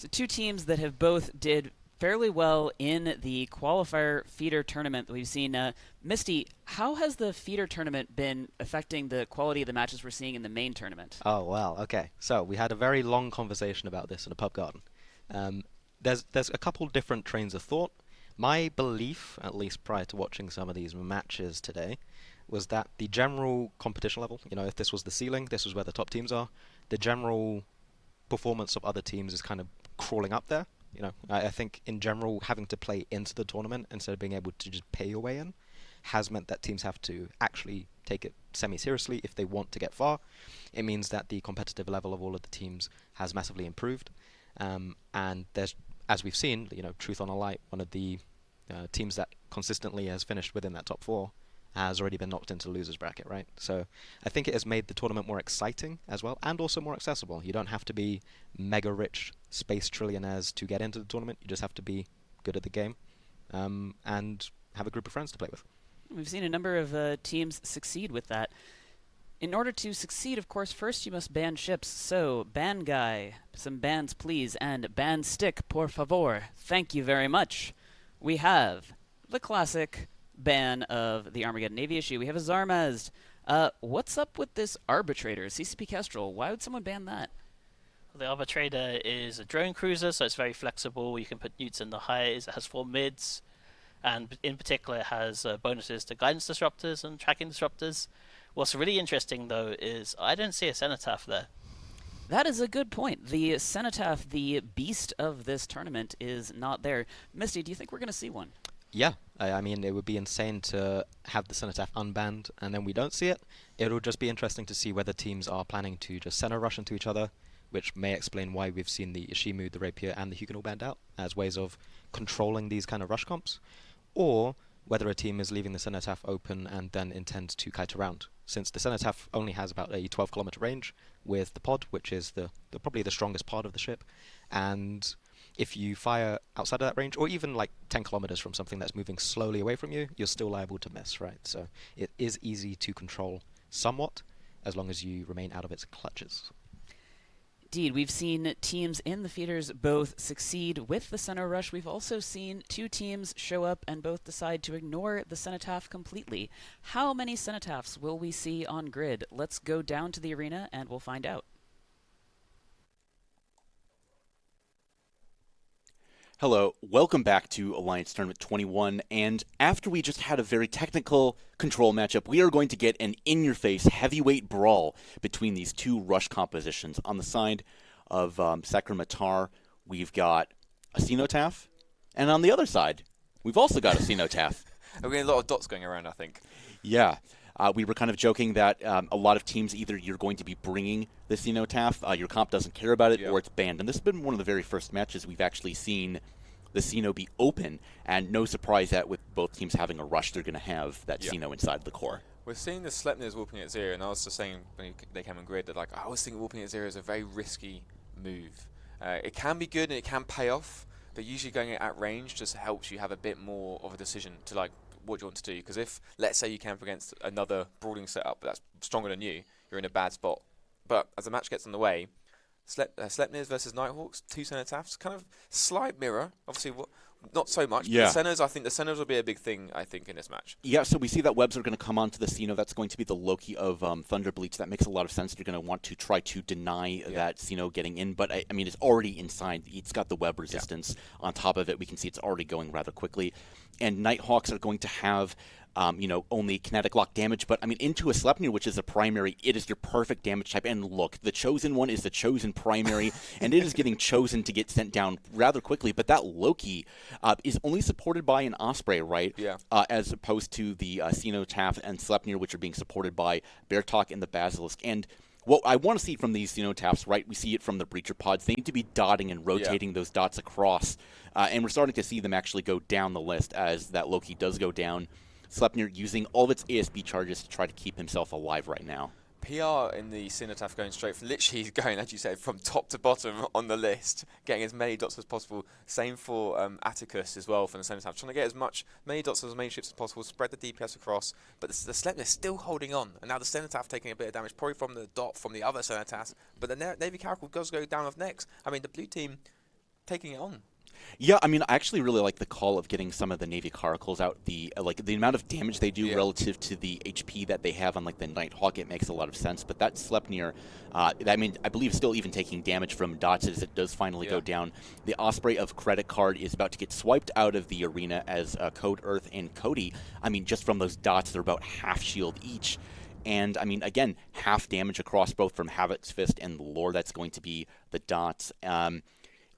So two teams that have both did fairly well in the qualifier feeder tournament that we've seen. Misty, how has the feeder tournament been affecting the quality of the matches we're seeing in the main tournament?
Oh, wow. Okay. So we had a very long conversation about this in a pub garden. There's a couple different trains of thought. My belief, at least prior to watching some of these matches today, was that the general competition level, if this was the ceiling, this was where the top teams are, the general performance of other teams is kind of crawling up there. I think in general having to play into the tournament instead of being able to just pay your way in has meant that teams have to actually take it semi-seriously if they want to get far. It means that the competitive level of all of the teams has massively improved. And there's, as we've seen, Truth on a Light, one of the teams that consistently has finished within that top 4, has already been knocked into the losers bracket, right? So I think it has made the tournament more exciting as well, and also more accessible. You don't have to be mega rich space trillionaires to get into the tournament. You just have to be good at the game and have a group of friends to play with.
We've seen a number of teams succeed with that. In order to succeed, of course, first you must ban ships. So, ban guy, some bans please, and ban stick, por favor. Thank you very much. We have the classic ban of the Armageddon Navy issue. We have a Zarmazd. What's up with this Arbitrator, CCP Kestrel? Why would someone ban that?
Well, the Arbitrator is a drone cruiser, so it's very flexible. You can put newts in the highs. It has 4 mids, and in particular it has bonuses to guidance disruptors and tracking disruptors. What's really interesting, though, is I don't see a Cenotaph there.
That is a good point. The Cenotaph, the beast of this tournament, is not there. Misty, do you think we're going to see one?
Yeah, I mean, it would be insane to have the Cenotaph unbanned and then we don't see it. It'll just be interesting to see whether teams are planning to just center rush into each other, which may explain why we've seen the Ishimu, the Rapier, and the Huguenot banned out as ways of controlling these kind of rush comps, or whether a team is leaving the Cenotaph open and then intends to kite around. Since the Cenotaph only has about a 12-kilometer range with the pod, which is probably the strongest part of the ship, and if you fire outside of that range, or even like 10 kilometers from something that's moving slowly away from you, you're still liable to miss, right? So it is easy to control somewhat, as long as you remain out of its clutches.
Indeed, we've seen teams in the feeders both succeed with the center rush. We've also seen 2 teams show up and both decide to ignore the Cenotaph completely. How many Cenotaphs will we see on grid? Let's go down to the arena and we'll find out.
Hello, welcome back to Alliance Tournament 21, and after we just had a very technical control matchup, we are going to get an in-your-face heavyweight brawl between these 2 rush compositions. On the side of Seker Matar, we've got a Cenotaph, and on the other side, we've also got a Cenotaph.
We're getting a lot of dots going around, I think.
Yeah. We were kind of joking that a lot of teams, either you're going to be bringing the Cenotaph, your comp doesn't care about it, or it's banned. And this has been one of the very first matches we've actually seen the Ceno be open, and no surprise that with both teams having a rush, they're going to have that Ceno inside the core.
We're seeing the Sleipnirs whooping at 0, and I was just saying when they came on grid that I always think whooping at 0 is a very risky move. It can be good and it can pay off, but usually going at range just helps you have a bit more of a decision to what you want to do. Because if, let's say, you camp against another brawling setup that's stronger than you, you're in a bad spot. But as the match gets on the way, Sleipnirs versus Nighthawks, 2 Cenotaphs, kind of slight mirror. Obviously, not so much.
Yeah.
But the Cenos, I think the Cenos will be a big thing, in this match.
Yeah, so we see that webs are going to come onto the Ceno. That's going to be the Loki of Thunderbleach. That makes a lot of sense. You're going to want to try to deny that Ceno getting in. But, I mean, it's already inside. It's got the web resistance. On top of it, we can see it's already going rather quickly. And Nighthawks are going to have only kinetic lock damage, but I mean, into a Sleipnir, which is a primary, it is your perfect damage type. And look, the chosen one is the chosen primary, and it is getting chosen to get sent down rather quickly. But that Loki is only supported by an Osprey, right?
Yeah.
As opposed to the Cenotaph and Sleipnir, which are being supported by Beartalk and the Basilisk. And what I want to see from these Cenotaphs, right, we see it from the Breacher pods. They need to be dotting and rotating those dots across. And we're starting to see them actually go down the list as that Loki does go down. Sleipnir using all of its ASB charges to try to keep himself alive right now.
PR in the Cenotaph going straight from, literally going, as you said, from top to bottom on the list, getting as many dots as possible. Same for Atticus as well from the Cenotaph, trying to get many dots as many ships as possible, spread the DPS across. But the Sleipnir still holding on, and now the Cenotaph taking a bit of damage, probably from the dot from the other Cenotaphs. But the Navy Caracal does go down off next. I mean, the blue team taking it on.
Yeah, I mean, I actually really like the call of getting some of the Navy Caracals out. The amount of damage they do relative to the HP that they have on like the Nighthawk, it makes a lot of sense. But that Sleipnir, I believe still even taking damage from dots as it does finally go down. The Osprey of Credit Card is about to get swiped out of the arena as Code Earth and Cody. I mean, just from those dots, they're about half shield each. And, I mean, again, half damage across both from Havoc's Fist and the lore that's going to be the dots.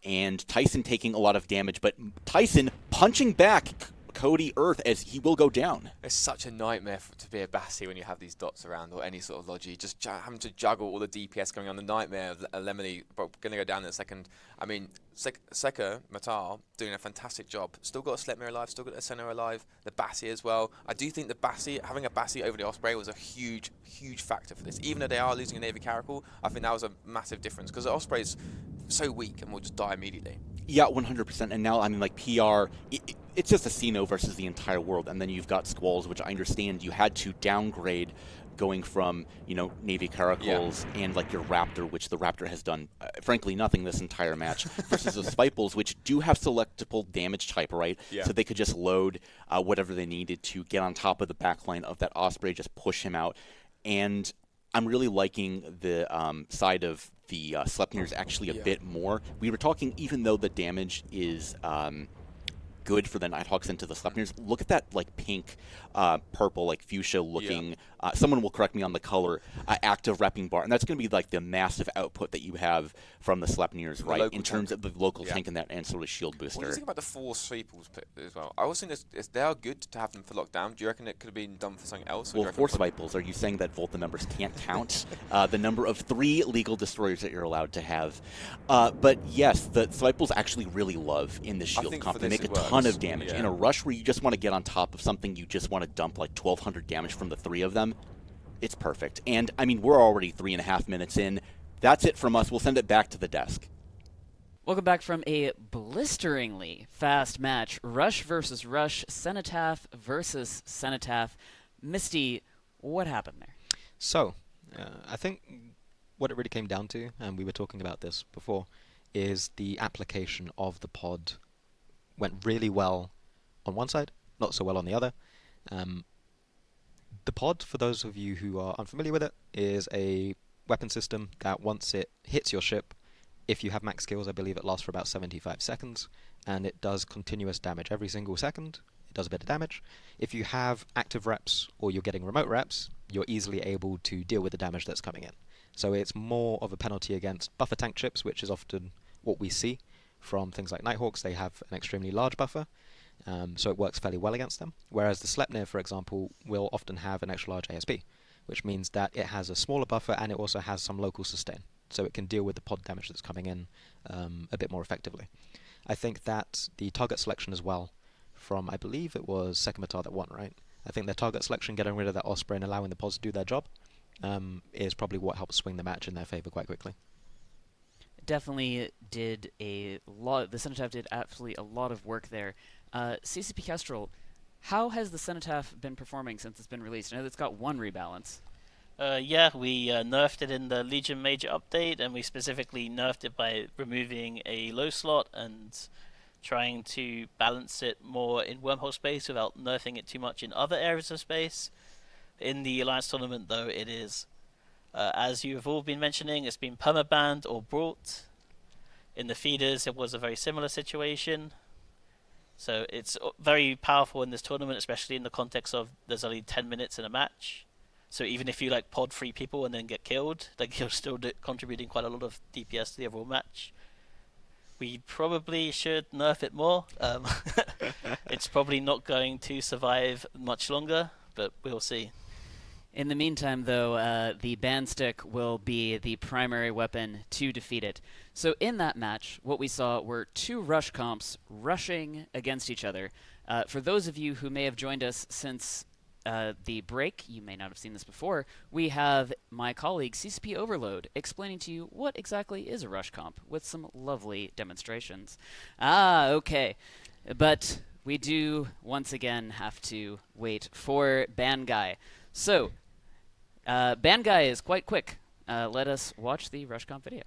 And Tyson taking a lot of damage, but Tyson punching back Cody Earth as he will go down.
It's such a nightmare to be a Bassi when you have these dots around or any sort of Logi. Just having to juggle all the DPS going on. The nightmare of Lemony, but going to go down in a second. I mean, Seker, Matar, doing a fantastic job. Still got a Sleipnir alive, still got a Senna alive, the Bassi as well. I do think the Bassi, having a Bassi over the Osprey was a huge, huge factor for this. Even though they are losing a Navy Caracal, I think that was a massive difference because the Osprey's so weak and will just die immediately.
Yeah, 100%. And now, I mean, like, PR, it's just a Sino versus the entire world. And then you've got Squalls, which I understand you had to downgrade going from, Navy Caracals and, like, your Raptor, which the Raptor has done, frankly, nothing this entire match, versus the Spiples, which do have selectable damage type, right? Yeah. So they could just load whatever they needed to get on top of the backline of that Osprey, just push him out. And I'm really liking the side of the Sleipnirs actually a bit more. We were talking, even though the damage is good for the Nighthawks into the Sleipnirs, look at that like pink, purple, like fuchsia looking, someone will correct me on the color, active repping bar. And that's going to be like the massive output that you have from the Sleipnirs, right? In terms of the local tank and that and sort of shield booster.
What do you think about the 4 Sweeples as well? I always think they are good to have them for lockdown. Do you reckon it could have been done for something else?
Well, 4 Sweeples, are you saying that Volta members can't count the number of 3 legal destroyers that you're allowed to have? But yes, the Sweeples actually really love in the shield comp. They make a ton of damage. In a rush where you just want to get on top of something, you just want to dump like 1,200 damage from the 3 of them. It's perfect. And, I mean, we're already 3.5 minutes in. That's it from us. We'll send it back to the desk.
Welcome back from a blisteringly fast match. Rush versus Rush, Cenotaph versus Cenotaph. Misty, what happened there?
So, I think what it really came down to, and we were talking about this before, is the application of the pod went really well on one side, not so well on the other. The pod, for those of you who are unfamiliar with it, is a weapon system that once it hits your ship, if you have max skills, I believe it lasts for about 75 seconds, and it does continuous damage every single second. It does a bit of damage. If you have active reps or you're getting remote reps, you're easily able to deal with the damage that's coming in. So it's more of a penalty against buffer tank ships, which is often what we see from things like Nighthawks. They have an extremely large buffer, so it works fairly well against them. Whereas the Sleipnir, for example, will often have an extra large ASP, which means that it has a smaller buffer and it also has some local sustain, so it can deal with the pod damage that's coming in a bit more effectively. I think that the target selection as well, from I believe it was Seker Matar that won, right? I think their target selection, getting rid of that Osprey and allowing the pods to do their job, is probably what helps swing the match in their favor quite quickly.
Definitely did a lot. The Cenotaph did absolutely a lot of work there. CCP Kestrel, how has the Cenotaph been performing since it's been released? I know it's got one rebalance.
Yeah, we nerfed it in the Legion Major update, and we specifically nerfed it by removing a low slot and trying to balance it more in wormhole space without nerfing it too much in other areas of space. In the Alliance tournament, though, it is, as you have all been mentioning, it's been permabanned or brought. In the feeders, it was a very similar situation. So it's very powerful in this tournament, especially in the context of there's only 10 minutes in a match. So even if you like pod 3 people and then get killed, like you're still contributing quite a lot of DPS to the overall match. We probably should nerf it more. It's probably not going to survive much longer, but we'll see.
In the meantime, though, the band stick will be the primary weapon to defeat it. So in that match, what we saw were 2 rush comps rushing against each other. For those of you who may have joined us since the break, you may not have seen this before, we have my colleague CCP Overload explaining to you what exactly is a rush comp with some lovely demonstrations. Okay. But we do once again have to wait for BANE Guy. So, BANE Guy is quite quick. Let us watch the rush comp video.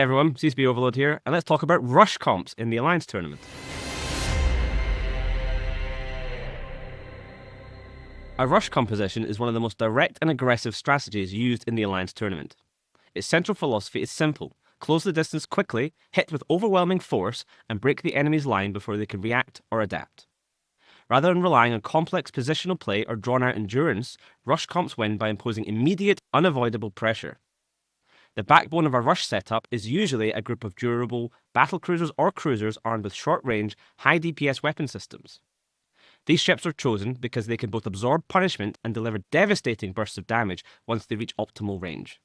everyone, CCP Overload here, and let's talk about rush comps in the Alliance Tournament. A rush composition is one of the most direct and aggressive strategies used in the Alliance Tournament. Its central philosophy is simple: close the distance quickly, hit with overwhelming force, and break the enemy's line before they can react or adapt. Rather than relying on complex positional play or drawn-out endurance, rush comps win by imposing immediate, unavoidable pressure. The backbone of a rush setup is usually a group of durable battlecruisers or cruisers armed with short-range, high DPS weapon systems. These ships are chosen because they can both absorb punishment and deliver devastating bursts of damage once they reach optimal range.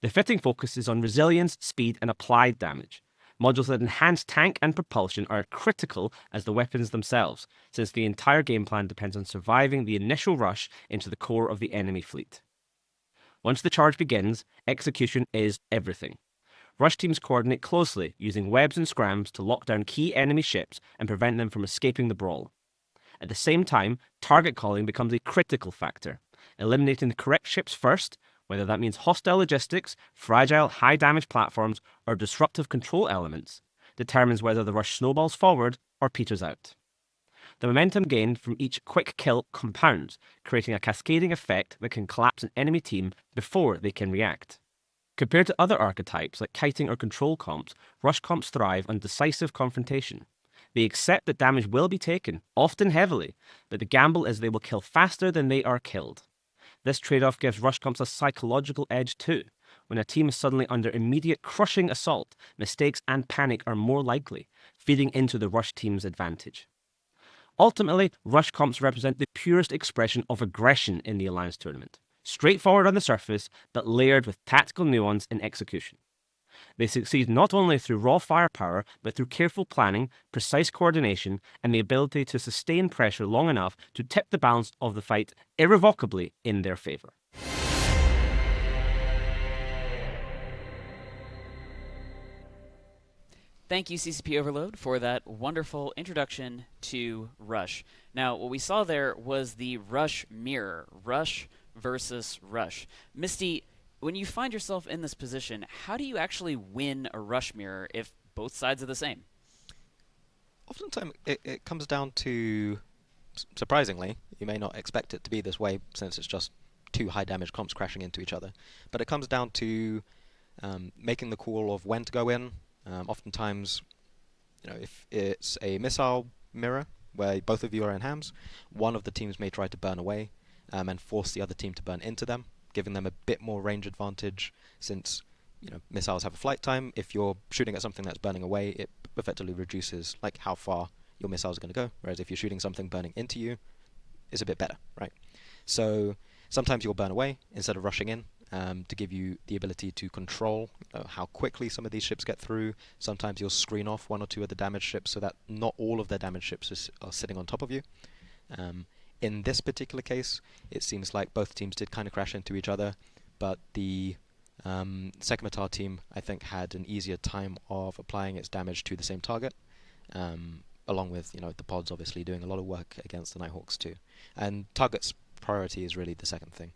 The fitting focus is on resilience, speed, and applied damage. Modules that enhance tank and propulsion are critical as the weapons themselves, since the entire game plan depends on surviving the initial rush into the core of the enemy fleet. Once the charge begins, execution is everything. Rush teams coordinate closely, using webs and scrams to lock down key enemy ships and prevent them from escaping the brawl. At the same time, target calling becomes a critical factor. Eliminating the correct ships first, whether that means hostile logistics, fragile high-damage platforms, or disruptive control elements, determines whether the rush snowballs forward or peters out. The momentum gained from each quick kill compounds, creating a cascading effect that can collapse an enemy team before they can react. Compared to other archetypes like kiting or control comps, rush comps thrive on decisive confrontation. They accept that damage will be taken, often heavily, but the gamble is they will kill faster than they are killed. This trade-off gives rush comps a psychological edge too. When a team is suddenly under immediate crushing assault, mistakes and panic are more likely, feeding into the rush team's advantage. Ultimately, rush comps represent the purest expression of aggression in the Alliance Tournament. Straightforward on the surface, but layered with tactical nuance in execution. They succeed not only through raw firepower, but through careful planning, precise coordination, and the ability to sustain pressure long enough to tip the balance of the fight irrevocably in their favour.
Thank you, CCP Overload, for that wonderful introduction to Rush. Now, what we saw there was the Rush mirror, Rush versus Rush. Misty, when you find yourself in this position, how do you actually win a rush mirror if both sides are the same?
Oftentimes, it comes down to, surprisingly, you may not expect it to be this way since it's just two high damage comps crashing into each other, but it comes down to making the call of when to go in. Oftentimes, if it's a missile mirror where both of you are in hams, one of the teams may try to burn away and force the other team to burn into them, giving them a bit more range advantage since missiles have a flight time. If you're shooting at something that's burning away, it effectively reduces how far your missiles are going to go, whereas if you're shooting something burning into you, it's a bit better, right? So sometimes you'll burn away instead of rushing in to give you the ability to control how quickly some of these ships get through. Sometimes you'll screen off one or two of the damaged ships so that not all of their damaged ships are sitting on top of you. In this particular case, it seems like both teams did kind of crash into each other, but the Seker Matar team, I think, had an easier time of applying its damage to the same target, along with the pods obviously doing a lot of work against the Nighthawks too. And target's priority is really the second thing.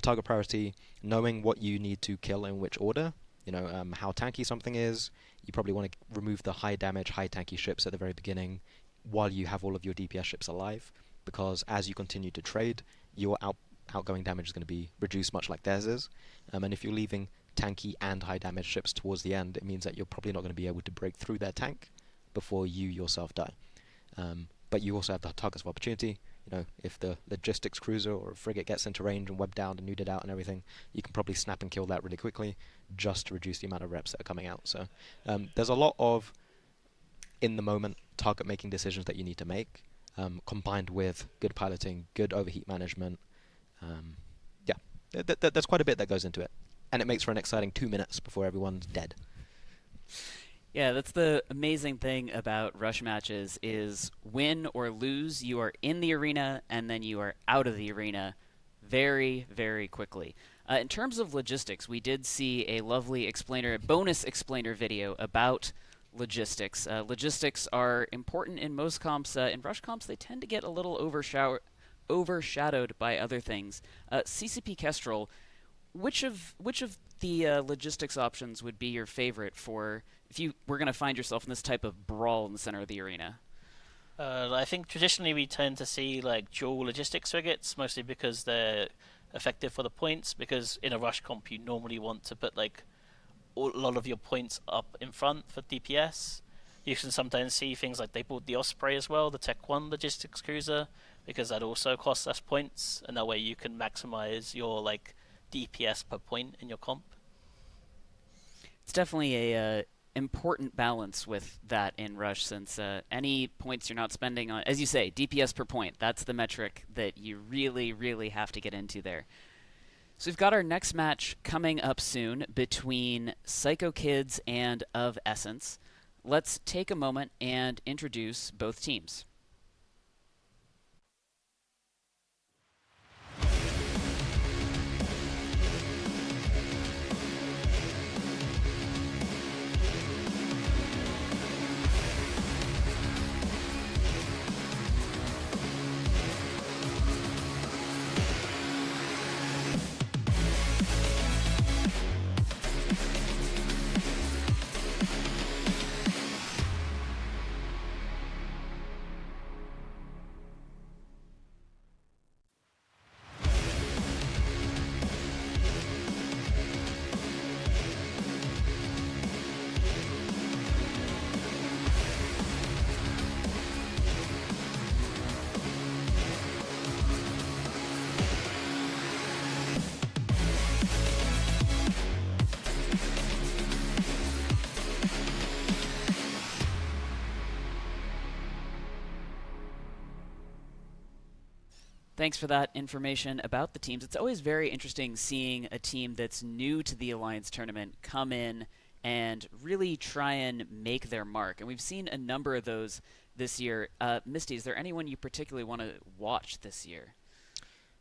Target priority, knowing what you need to kill in which order, how tanky something is. You probably want to remove the high damage, high tanky ships at the very beginning while you have all of your DPS ships alive, because as you continue to trade, your outgoing damage is going to be reduced much like theirs is. And if you're leaving tanky and high damage ships towards the end, it means that you're probably not going to be able to break through their tank before you yourself die. But you also have the targets of opportunity. If the logistics cruiser or a frigate gets into range and webbed down and nuded out and everything, you can probably snap and kill that really quickly just to reduce the amount of reps that are coming out. So there's a lot of in-the-moment target-making decisions that you need to make, combined with good piloting, good overheat management. There's quite a bit that goes into it. And it makes for an exciting 2 minutes before everyone's dead.
Yeah, that's the amazing thing about rush matches is win or lose, you are in the arena and then you are out of the arena very, very quickly. In terms of logistics, we did see a lovely bonus explainer video about logistics. Logistics are important in most comps. In rush comps, they tend to get a little overshadowed by other things. CCP Kestrel, which of the logistics options would be your favorite for if you were going to find yourself in this type of brawl in the center of the arena?
I think traditionally we tend to see like dual logistics frigates, mostly because they're effective for the points. Because in a rush comp, you normally want to put like a lot of your points up in front for DPS. You can sometimes see things like they bought the Osprey as well, the Tech 1 logistics cruiser, because that also costs less points, and that way you can maximize your like DPS per point in your comp.
It's definitely a important balance with that in Rush, since any points you're not spending on, as you say, DPS per point, that's the metric that you really, really have to get into there. So we've got our next match coming up soon between Psychokids and Of Essence. Let's take a moment and introduce both teams. Thanks for that information about the teams. It's always very interesting seeing a team that's new to the Alliance tournament come in and really try and make their mark. And we've seen a number of those this year. Misty, is there anyone you particularly want to watch this year?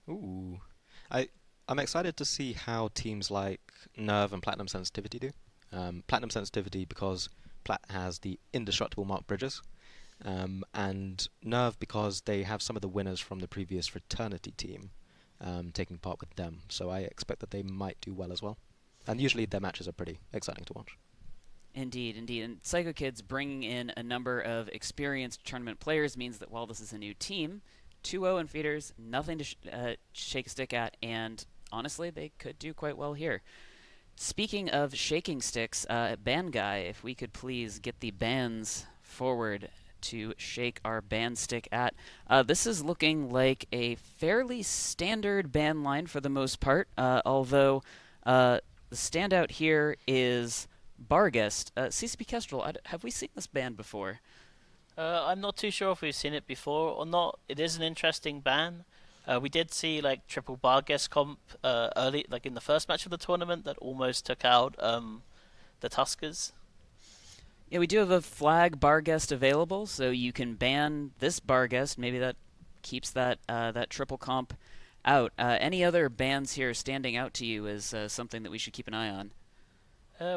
Ooh. I'm excited to see how teams like Nerve and Platinum Sensitivity do. Platinum Sensitivity because Plat has the indestructible Mark Bridges. And Nerve because they have some of the winners from the previous Fraternity team taking part with them. So I expect that they might do well as well. And usually their matches are pretty exciting to watch.
Indeed, indeed. And Psychokids bringing in a number of experienced tournament players means that while this is a new team, 2-0 in feeders, nothing to shake a stick at, and honestly, they could do quite well here. Speaking of shaking sticks, BANE guy, if we could please get the bans forward to shake our ban stick at. This is looking like a fairly standard ban line for the most part, although the standout here is Barghest. CCP Kestrel, have we seen this ban before?
I'm not too sure if we've seen it before or not. It is an interesting ban. We did see like triple Barghest comp early, like in the first match of the tournament that almost took out the Tuskers.
Yeah, we do have a flag Barghest available, so you can ban this Barghest. Maybe that keeps that that triple comp out. Any other bans here standing out to you as something that we should keep an eye on?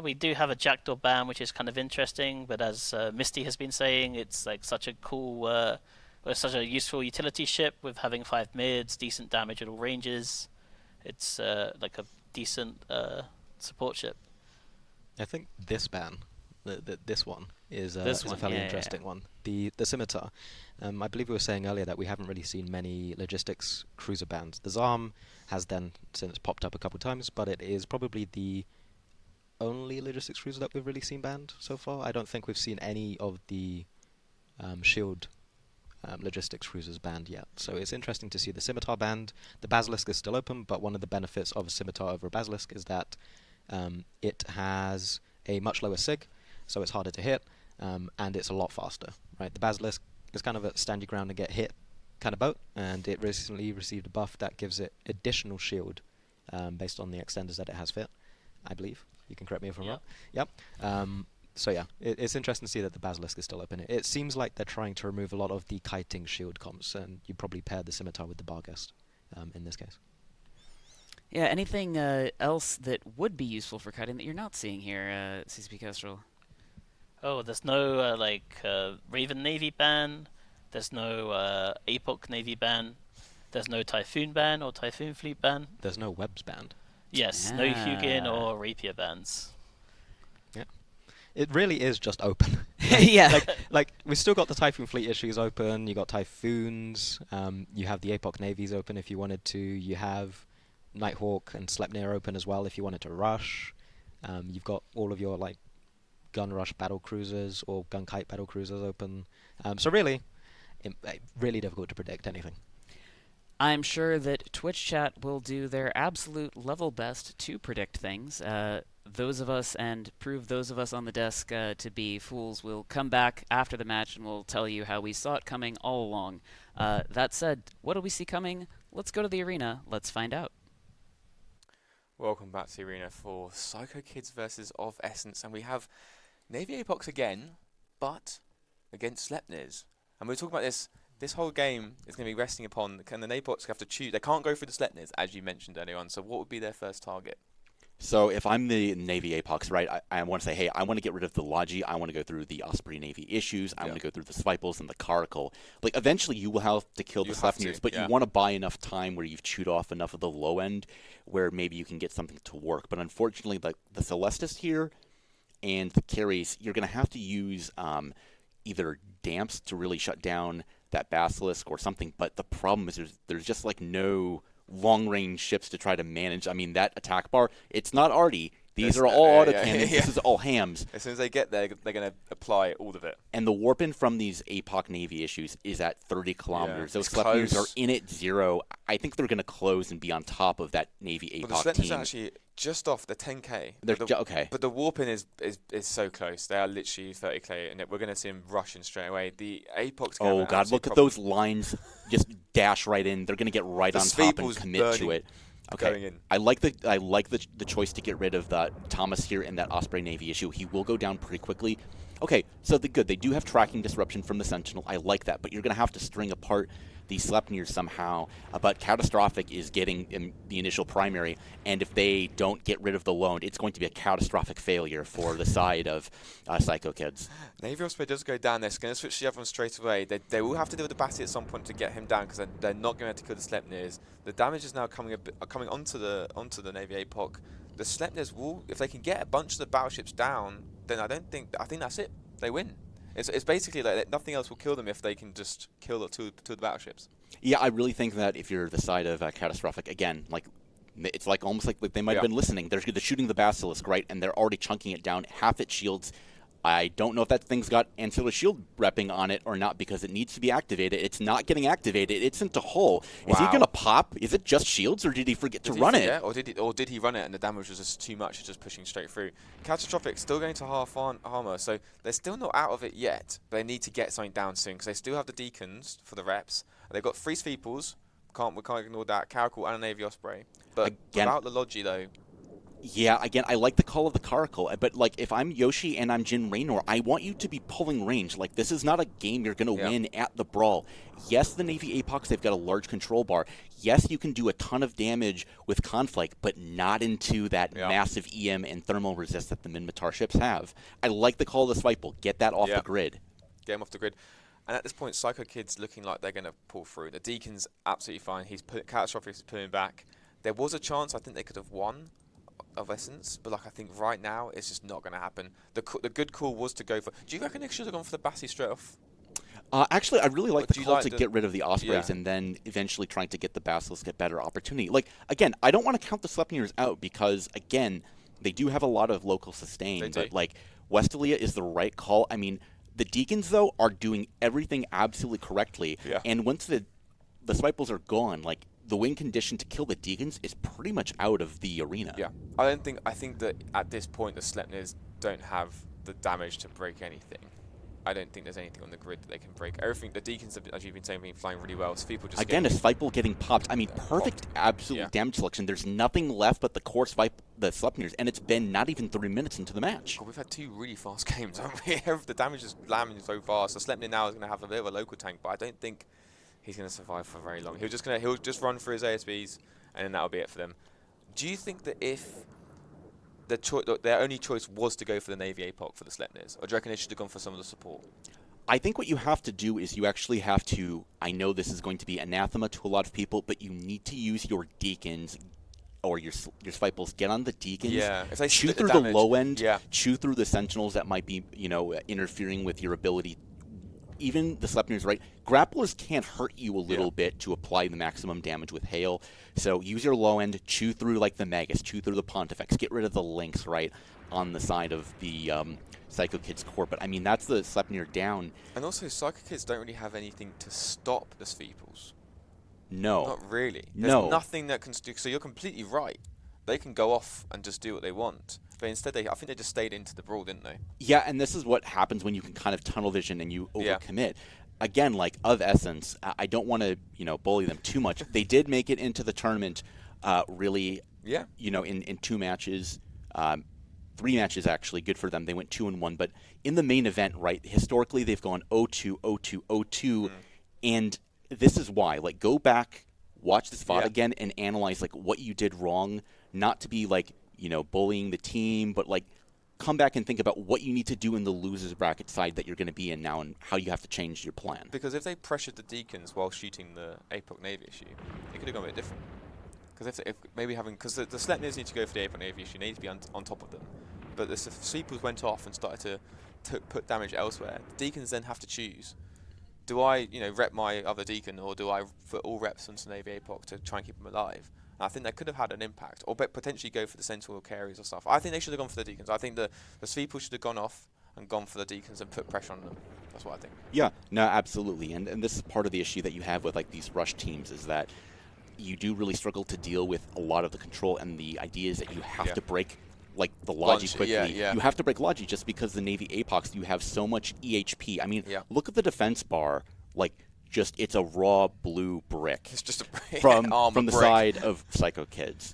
We do have a Jackdaw ban, which is kind of interesting, but as Misty has been saying, it's like such a cool, such a useful utility ship with having 5 mids, decent damage at all ranges. It's like a decent support ship.
I think this ban, this one, is a fairly interesting one. The Scimitar. I believe we were saying earlier that we haven't really seen many logistics cruiser bans. The Zarm has then since popped up a couple of times, but it is probably the only logistics cruiser that we've really seen banned so far. I don't think we've seen any of the shield logistics cruisers banned yet. So it's interesting to see the Scimitar banned. The Basilisk is still open, but one of the benefits of a Scimitar over a Basilisk is that it has a much lower sig, so it's harder to hit, and it's a lot faster. Right, the Basilisk is kind of a stand your ground and get hit kind of boat, and it recently received a buff that gives it additional shield based on the extenders that it has fit, I believe. You can correct me if I'm wrong. Yep. So yeah, it's interesting to see that the Basilisk is still open. It seems like they're trying to remove a lot of the kiting shield comps, and you probably pair the Scimitar with the Barghest in this case.
Yeah, anything else that would be useful for kiting that you're not seeing here, CCP Kestrel?
Oh, there's no Raven Navy ban. There's no Apoc Navy ban. There's no Typhoon ban or Typhoon Fleet ban.
There's no Webs banned.
Yes, no Hugin or Rapier bans.
Yeah. It really is just open.
Yeah.
Like we've still got the Typhoon Fleet issues open. You got Typhoons. You have the APOC navies open if you wanted to. You have Nighthawk and Sleipnir open as well if you wanted to rush. You've got all of your like gun rush battle cruisers or gun kite battle cruisers open. So really, really difficult to predict anything.
I'm sure that Twitch chat will do their absolute level best to predict things. Those of us, and prove those of us on the desk to be fools, will come back after the match and we'll tell you how we saw it coming all along. That said, what do we see coming? Let's go to the arena. Let's find out.
Welcome back to the arena for Psychokids versus Of Essence, and we have Navy Apox again, but against Sleipnirs. And we're talking about this whole game is going to be resting upon, can the Navy Apox have to choose? They can't go for the Sleipnirs, as you mentioned earlier on, so what would be their first target?
So if I'm the Navy Apox, right, I want to say, hey, I want to get rid of the Logi, I want to go through the Osprey Navy issues, I want to go through the Swiples and the Caracal. Like, eventually you will have to kill the Sleipnirs, but you want to buy enough time where you've chewed off enough of the low end where maybe you can get something to work. But unfortunately, like the Celestis here and the carries, you're going to have to use either damps to really shut down that Basilisk or something. But the problem is there's just like no long-range ships to try to manage. I mean, that attack bar, it's not arty. These are all autocannons. This is all hams.
As soon as they get there, they're going to apply all of it.
And the warp-in from these APOC Navy issues is at 30 kilometers. Those
Sleipnirs
are in at 0. I think they're going to close and be on top of that Navy APOC
the Sleipnirs
team.
are actually just off the 10k.
Okay.
But the warp-in is so close. They are literally 30k, and we're going to see them rushing straight away. The APOC's
Oh, God, look at those lines. Just dash right in. They're going to get right on top and commit to it. Okay, I like the choice to get rid of the Thomas here in that Osprey Navy issue. He will go down pretty quickly. Okay, so they do have tracking disruption from the Sentinel. I like that, but you're going to have to string apart the Sleipnirs somehow. But Catastrophic is getting the initial primary, and if they don't get rid of the loan, it's going to be a catastrophic failure for the side of Psychokids.
Navy Osprey does go down. They're going to switch the other one straight away. They will have to deal with the Batty at some point to get him down, because they're not going to kill the Sleipnirs. The damage is now coming onto the Navy APOC. The Sleipnirs will, if they can get a bunch of the battleships down, then I think that's it. They win. It's basically like nothing else will kill them if they can just kill the two of the battleships. Yeah, I really think that if you're the side of Catastrophic, again, like it's like almost like they might have been listening. They're shooting the Basilisk, right, and they're already chunking it down. Half its shields. I don't know if that thing's got Ancillary Shield repping on it or not, because it needs to be activated. It's not getting activated. It's into hull. Wow. Is he going to pop? Is it just shields, or did he forget to run it? Or did he run it and the damage was just too much, just pushing straight through? Catastrophic still going to half armor, so they're still not out of it yet. But they need to get something down soon, because they still have the Deacons for the reps. They've got 3 Sweeples. We can't ignore that. Caracal and a Navy Osprey. But without the Logi, though. Yeah, again, I like the call of the Caracal, but like if I'm Yoshi and I'm Jin Raynor, I want you to be pulling range. Like, this is not a game you're going to win at the brawl. Yes, the Navy Apox, they've got a large control bar. Yes, you can do a ton of damage with Conflict, but not into that massive EM and thermal resist that the Minmatar ships have. I like the call of the Swipel. Get that off the grid. Get him off the grid. And at this point, Psychokids looking like they're going to pull through. The Deacon's absolutely fine. Catastrophic is pulling back. There was a chance I think they could have won Of Essence, but like I think right now it's just not going to happen. The good call was to go for. Do you reckon they should have gone for the Bassi straight off? Actually, I really like the call to get rid of the Ospreys and then eventually trying to get the Basilisk get better opportunity. Like, again, I don't want to count the Sleipnirs out because, again, they do have a lot of local sustain. But, like, Westalia is the right call. I mean, the Deacons, though, are doing everything absolutely correctly. Yeah. And once the Swipels are gone, like, the win condition to kill the Deacons is pretty much out of the arena. Yeah. I think that at this point the Sleipnirs don't have the damage to break anything. I don't think there's anything on the grid that they can break. Everything, the Deacons have, as you've been saying, been flying really well. So people just again, a Swipel getting popped. I mean, perfect, absolute damage selection. There's nothing left but the core the Sleipnirs, and it's been not even 3 minutes into the match. God, we've had 2 really fast games, haven't we? The damage is landing so fast. So Sleipnir now is going to have a bit of a local tank, but I don't think he's going to survive for very long. He'll just run through his ASBs, and then that'll be it for them. Do you think that if their only choice was to go for the Navy APOC for the Sleipnirs, or do you reckon they should have gone for some of the support? I think what you have to do is you actually have to, I know this is going to be anathema to a lot of people, but you need to use your Deacons
or your Spitballs get on the Deacons,
if they
chew
split the
through the
damage,
low end, chew through the Sentinels that might be, interfering with your ability. Even the Sleipnirs, right? Grapplers can hurt you a little bit to apply the maximum damage with hail. So use your low end, chew through like the Magus, chew through the Pontifex, get rid of the Lynx, right, on the side of the Psychokids core. But I mean, that's the Sleipnir down.
And also, Psychokids don't really have anything to stop the Sweeples.
No.
Not really. There's nothing that can do. So you're completely right. They can go off and just do what they want. But instead, I think they just stayed into the brawl, didn't they?
Yeah, and this is what happens when you can kind of tunnel vision and you overcommit. Again, like, of essence, I don't want to, bully them too much. They did make it into the tournament really, in 2 matches. 3 matches, actually. Good for them. They went 2-1. But in the main event, right, historically, they've gone 0-2, 0-2, 0-2. And this is why. Like, go back, watch this VOD again, and analyze, like, what you did wrong. Not to be, like, bullying the team, but like come back and think about what you need to do in the losers bracket side that you're going to be in now and how you have to change your plan.
Because if they pressured the Deacons while shooting the APOC Navy issue, it could have gone a bit different. Because if maybe because the Sleipnirs need to go for the APOC Navy issue, they need to be on top of them. But the Sweeples went off and started to put damage elsewhere. The Deacons then have to choose. Do I, rep my other Deacon, or do I put all reps onto Navy APOC to try and keep them alive? I think that could have had an impact, or potentially go for the Sentinel carries or stuff. I think they should have gone for the Deacons. I think the Sweeples should have gone off and gone for the Deacons and put pressure on them. That's what I think.
Yeah, no, absolutely. And this is part of the issue that you have with like these rush teams is that you do really struggle to deal with a lot of the control, and the idea is that you have to break like the Logi quickly. You have to break Logi just because the Navy APOCs, you have so much EHP. I mean, look at the defense bar, like it's a raw blue brick.
It's just a brick
from the side of Psychokids.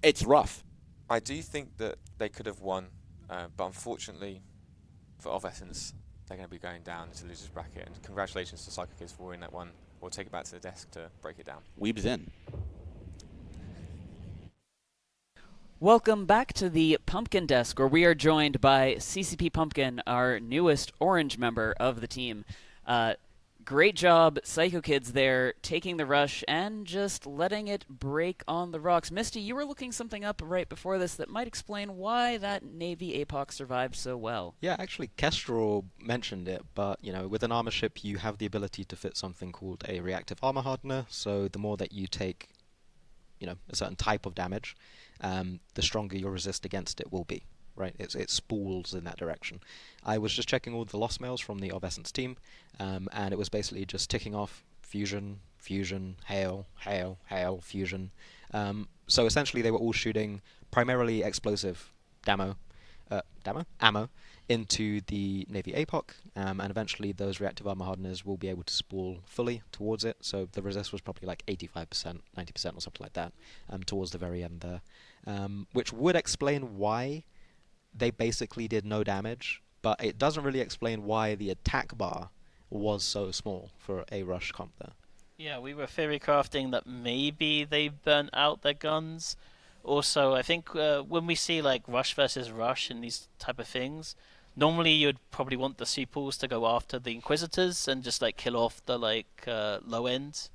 It's rough.
I do think that they could have won, but unfortunately for Of Essence, they're going to be going down into losers bracket. And congratulations to Psychokids for winning that one. We'll take it back to the desk to break it down.
Weeb's in.
Welcome back to the Pumpkin Desk, where we are joined by CCP Pumpkin, our newest orange member of the team. Great job, Psychokids there, taking the rush and just letting it break on the rocks. Misty, you were looking something up right before this that might explain why that Navy APOC survived so well.
Yeah, actually, Kestrel mentioned it, but, with an armor ship, you have the ability to fit something called a reactive armor hardener, so the more that you take, a certain type of damage, the stronger your resist against it will be. Right, it spools in that direction. I was just checking all the lost mails from the Of Essence team, and it was basically just ticking off fusion, fusion, hail, hail, hail, fusion. So essentially they were all shooting primarily explosive ammo into the Navy APOC, and eventually those reactive armor hardeners will be able to spool fully towards it, so the resist was probably like 85%, 90% or something like that, towards the very end there, which would explain why they basically did no damage, but it doesn't really explain why the attack bar was so small for a rush comp there.
Yeah, we were theory crafting that maybe they burnt out their guns. Also, I think when we see like rush versus rush and these type of things, normally you'd probably want the Sepals to go after the Inquisitors and just like kill off the low end.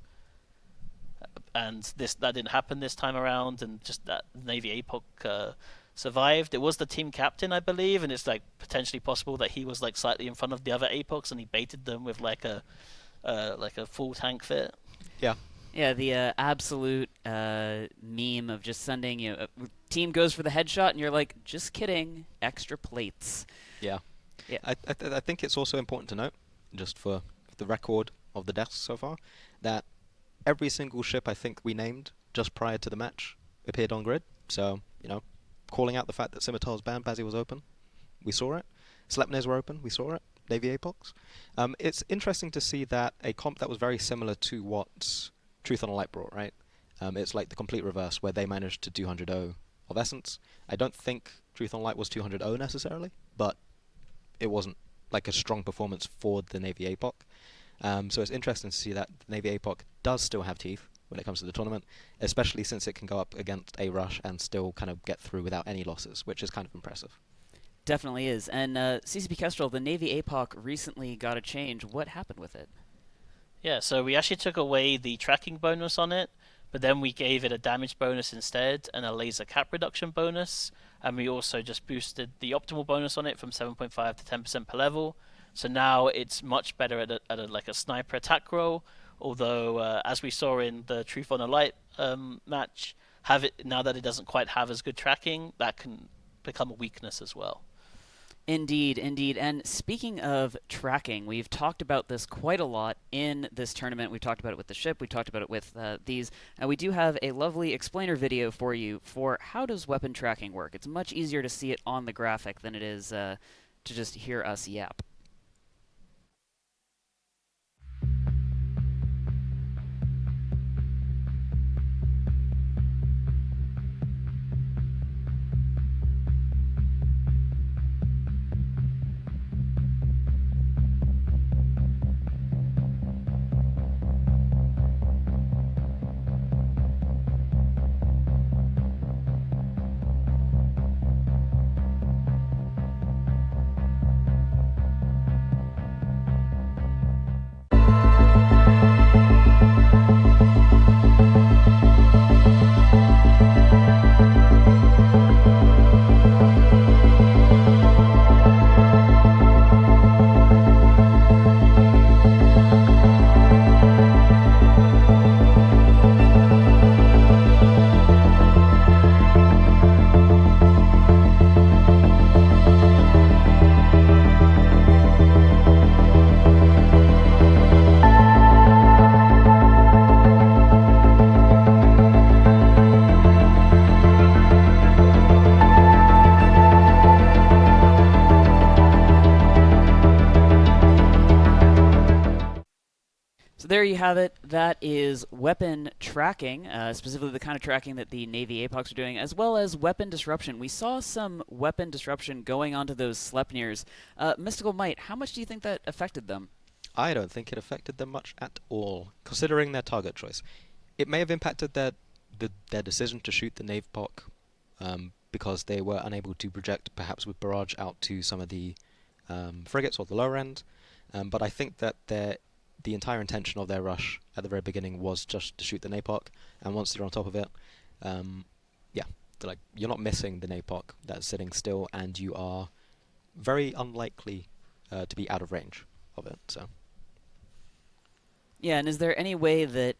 And that didn't happen this time around, and just that Navy APOC survived. It was the team captain, I believe, and it's like potentially possible that he was like slightly in front of the other APOCs and he baited them with like a full tank fit.
Yeah, the absolute meme of just sending team goes for the headshot and you're like, just kidding, extra plates.
Yeah. I think it's also important to note, just for the record of the deaths so far, that every single ship I think we named just prior to the match appeared on grid. So calling out the fact that Scimitar's Banbazi was open, we saw it. Sleipnirs were open, we saw it. Navy APOCs. It's interesting to see that a comp that was very similar to what Truth on a Light brought, right? It's like the complete reverse, where they managed to 200-0 of Essence. I don't think Truth on Light was 200-0 necessarily, but it wasn't like a strong performance for the Navy APOC. So it's interesting to see that the Navy APOC does still have teeth when it comes to the tournament, especially since it can go up against a rush and still kind of get through without any losses, which is kind of impressive.
Definitely is. And CCP Kestrel, the Navy APOC recently got a change. What happened with it?
Yeah, so we actually took away the tracking bonus on it, but then we gave it a damage bonus instead and a laser cap reduction bonus, and we also just boosted the optimal bonus on it from 7.5 to 10% per level. So now it's much better at a sniper attack roll, although as we saw in the Truth on a Light match, now that it doesn't quite have as good tracking, that can become a weakness as well.
Indeed, indeed. And speaking of tracking, we've talked about this quite a lot in this tournament. We've talked about it with the ship. We talked about it with these. And we do have a lovely explainer video for you for how does weapon tracking work. It's much easier to see it on the graphic than it is to just hear us yap. There you have it. That is weapon tracking, specifically the kind of tracking that the Navy APOCs are doing, as well as weapon disruption. We saw some weapon disruption going onto those Sleipnirs. Mystical Might, how much do you think that affected them?
I don't think it affected them much at all, considering their target choice. It may have impacted their decision to shoot the NAVPOC because they were unable to project, perhaps with barrage, out to some of the frigates or the lower end. But I think that the entire intention of their rush at the very beginning was just to shoot the NAPOC, and once they're on top of it, you're not missing the NAPOC that's sitting still, and you are very unlikely to be out of range of it. So.
Yeah, and is there any way that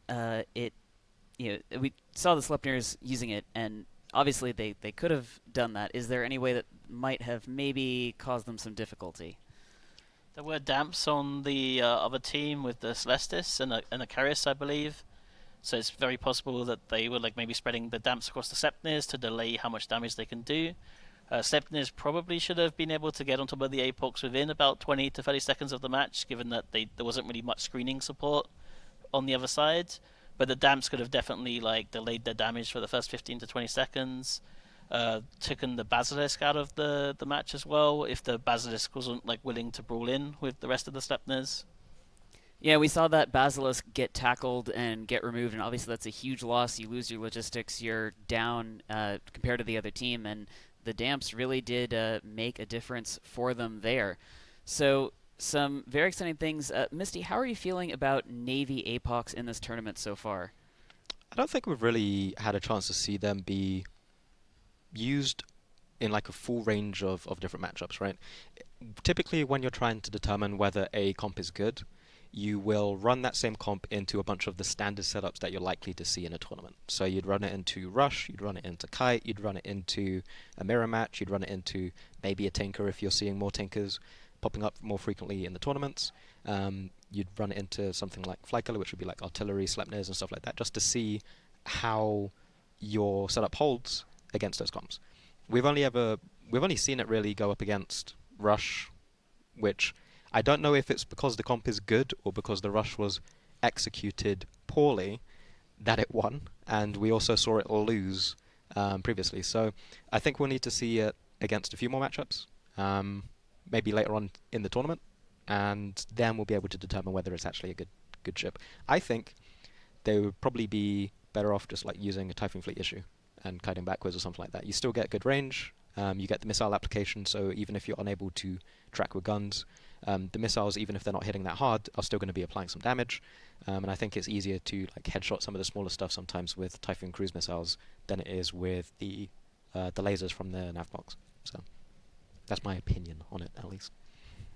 we saw the Sleipnirs using it, and obviously they could have done that. Is there any way that might have maybe caused them some difficulty?
There were damps on the other team with the Celestis and a Carius, I believe. So it's very possible that they were maybe spreading the damps across the Sleipnirs to delay how much damage they can do. Sleipnirs probably should have been able to get on top of the APOCs within about 20 to 30 seconds of the match, given that there wasn't really much screening support on the other side. But the damps could have definitely delayed their damage for the first 15 to 20 seconds. Taken the Basilisk out of the match as well, if the Basilisk wasn't willing to brawl in with the rest of the Sleipnirs.
Yeah, we saw that Basilisk get tackled and get removed, and obviously that's a huge loss. You lose your logistics, you're down compared to the other team, and the damps really did make a difference for them there. So some very exciting things. Misty, how are you feeling about Navy APOCs in this tournament so far?
I don't think we've really had a chance to see them be used in a full range of different matchups, right? Typically, when you're trying to determine whether a comp is good, you will run that same comp into a bunch of the standard setups that you're likely to see in a tournament. So you'd run it into Rush, you'd run it into Kite, you'd run it into a mirror match, you'd run it into maybe a Tinker if you're seeing more Tinkers popping up more frequently in the tournaments. You'd run it into something like Flykiller, which would be artillery, Sleipnirs, and stuff like that, just to see how your setup holds against those comps. We've only seen it really go up against Rush, which I don't know if it's because the comp is good or because the Rush was executed poorly that it won, and we also saw it lose previously. So I think we'll need to see it against a few more matchups, maybe later on in the tournament, and then we'll be able to determine whether it's actually a good ship. I think they would probably be better off just using a Typhoon Fleet issue and kiting backwards or something like that. You still get good range, you get the missile application, so even if you're unable to track with guns, the missiles, even if they're not hitting that hard, are still going to be applying some damage. And I think it's easier to like headshot some of the smaller stuff sometimes with Typhoon cruise missiles than it is with the lasers from the nav box. So that's my opinion on it, at least.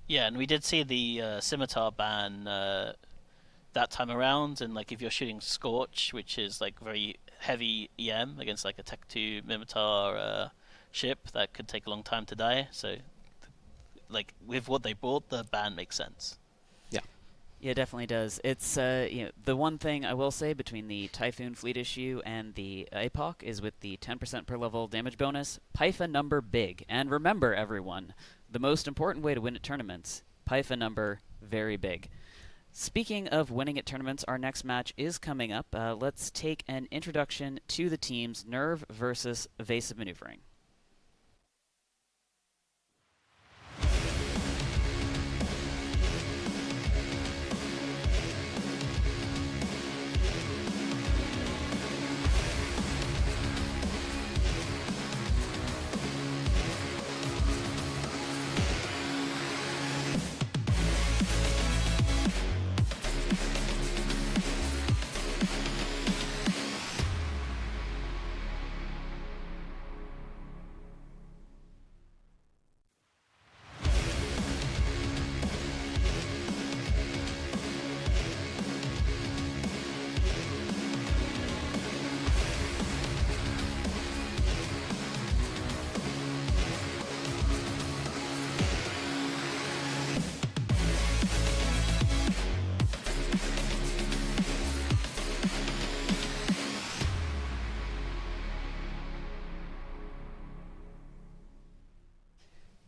Yeah, and we did see the Scimitar ban that time around, and like if you're shooting Scorch, which is like very heavy EM against like a Tech 2 Minmatar ship, that could take a long time to die. So, like with what they brought, the ban makes sense.
Yeah, it definitely does. It's the one thing I will say between the Typhoon fleet issue and the APOC is with the 10% per level damage bonus, Pytha number big. And remember, everyone, the most important way to win at tournaments, Pytha number very big. Speaking of winning at tournaments, our next match is coming up. Let's take an introduction to the teams Nerve versus Evasive Maneuvering.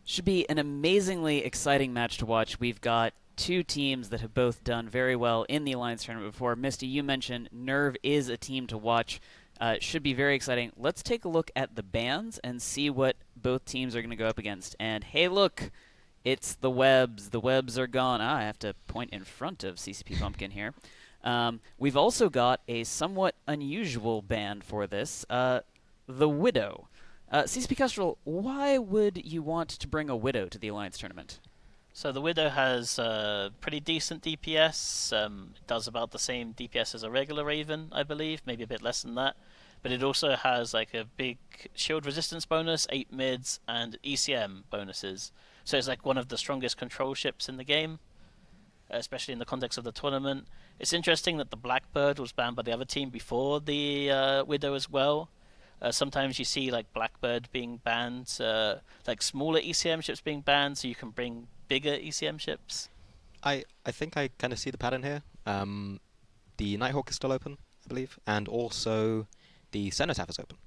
Should be an amazingly exciting match to watch. We've got two teams that have both done very well in the Alliance Tournament before. Misty, you mentioned Nerve is a team to watch. Should be very exciting. Let's take a look at the bans and see what both teams are going to go up against. And hey, look, it's the webs. The webs are gone. I have to point in front of CCP Pumpkin here. We've also got a somewhat unusual ban for this, the Widow. CCP Kestrel, why would you want to bring a Widow to the Alliance Tournament?
So the Widow has pretty decent DPS. It does about the same DPS as a regular Raven, I believe, maybe a bit less than that. But it also has like a big shield resistance bonus, 8 mids, and ECM bonuses. So it's like one of the strongest control ships in the game, especially in the context of the tournament. It's interesting that the Blackbird was banned by the other team before the Widow as well. Sometimes you see like Blackbird being banned, like smaller ECM ships being banned, so you can bring bigger ECM ships.
I think I kind of see the pattern here. The Nighthawk is still open, I believe, and also the Cenotaph is open.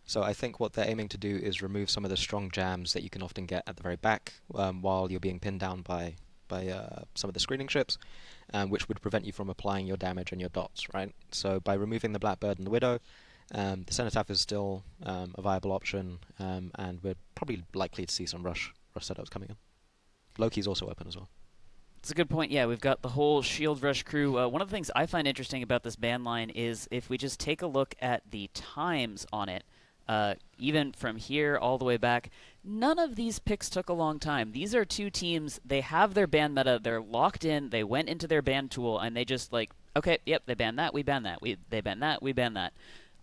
So I think what they're aiming to do is remove some of the strong jams that you can often get at the very back while you're being pinned down by some of the screening ships, which would prevent you from applying your damage and your dots, right? So by removing the Blackbird and the Widow, the Cenotaph is still a viable option, and we're probably likely to see some rush setups coming in. Loki's also open as well.
It's a good point. Yeah, we've got the whole Shield Rush crew. One of the things I find interesting about this ban line is if we just take a look at the times on it, even from here all the way back, none of these picks took a long time. These are two teams, they have their ban meta, they're locked in, they went into their ban tool, and they just like, okay, yep, they ban that, we ban that, they ban that, we ban that.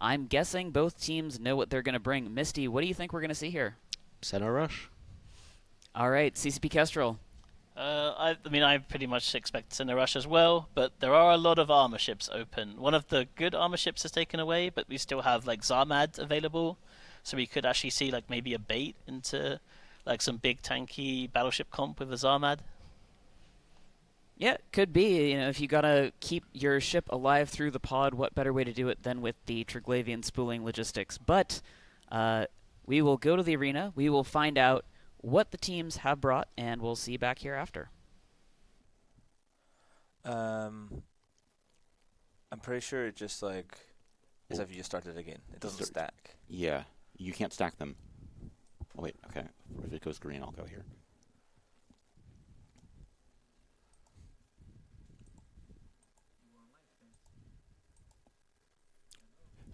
I'm guessing both teams know what they're going to bring. Misty, what do you think we're going to see here?
Center Rush.
All right, CCP Kestrel.
I mean, I pretty much expect Center Rush as well, but there are a lot of armor ships open. One of the good armor ships is taken away, but we still have like Zarmad available, so we could actually see like maybe a bait into like some big tanky battleship comp with a Zarmad.
Yeah, could be. You know, if you gotta keep your ship alive through the pod, what better way to do it than with the Triglavian spooling logistics? But we will go to the arena. We will find out what the teams have brought, and we'll see you back here after.
I'm pretty sure it just like as if you just started again. It doesn't stack.
Yeah, you can't stack them. Oh wait, okay. If it goes green, I'll go here.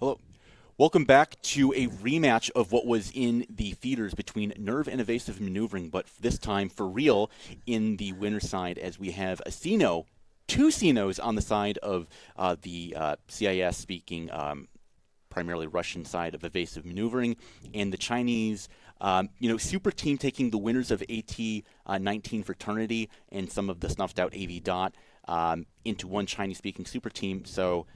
Hello. Welcome back to a rematch of what was in the feeders between Nerve and Evasive Maneuvering, but this time for real in the winner's side, as we have a Sino, 2 Sinos on the side of the CIS-speaking, primarily Russian side of Evasive Maneuvering, and the Chinese super team taking the winners of AT-19 Fraternity and some of the snuffed out AV Dot into one Chinese-speaking super team. So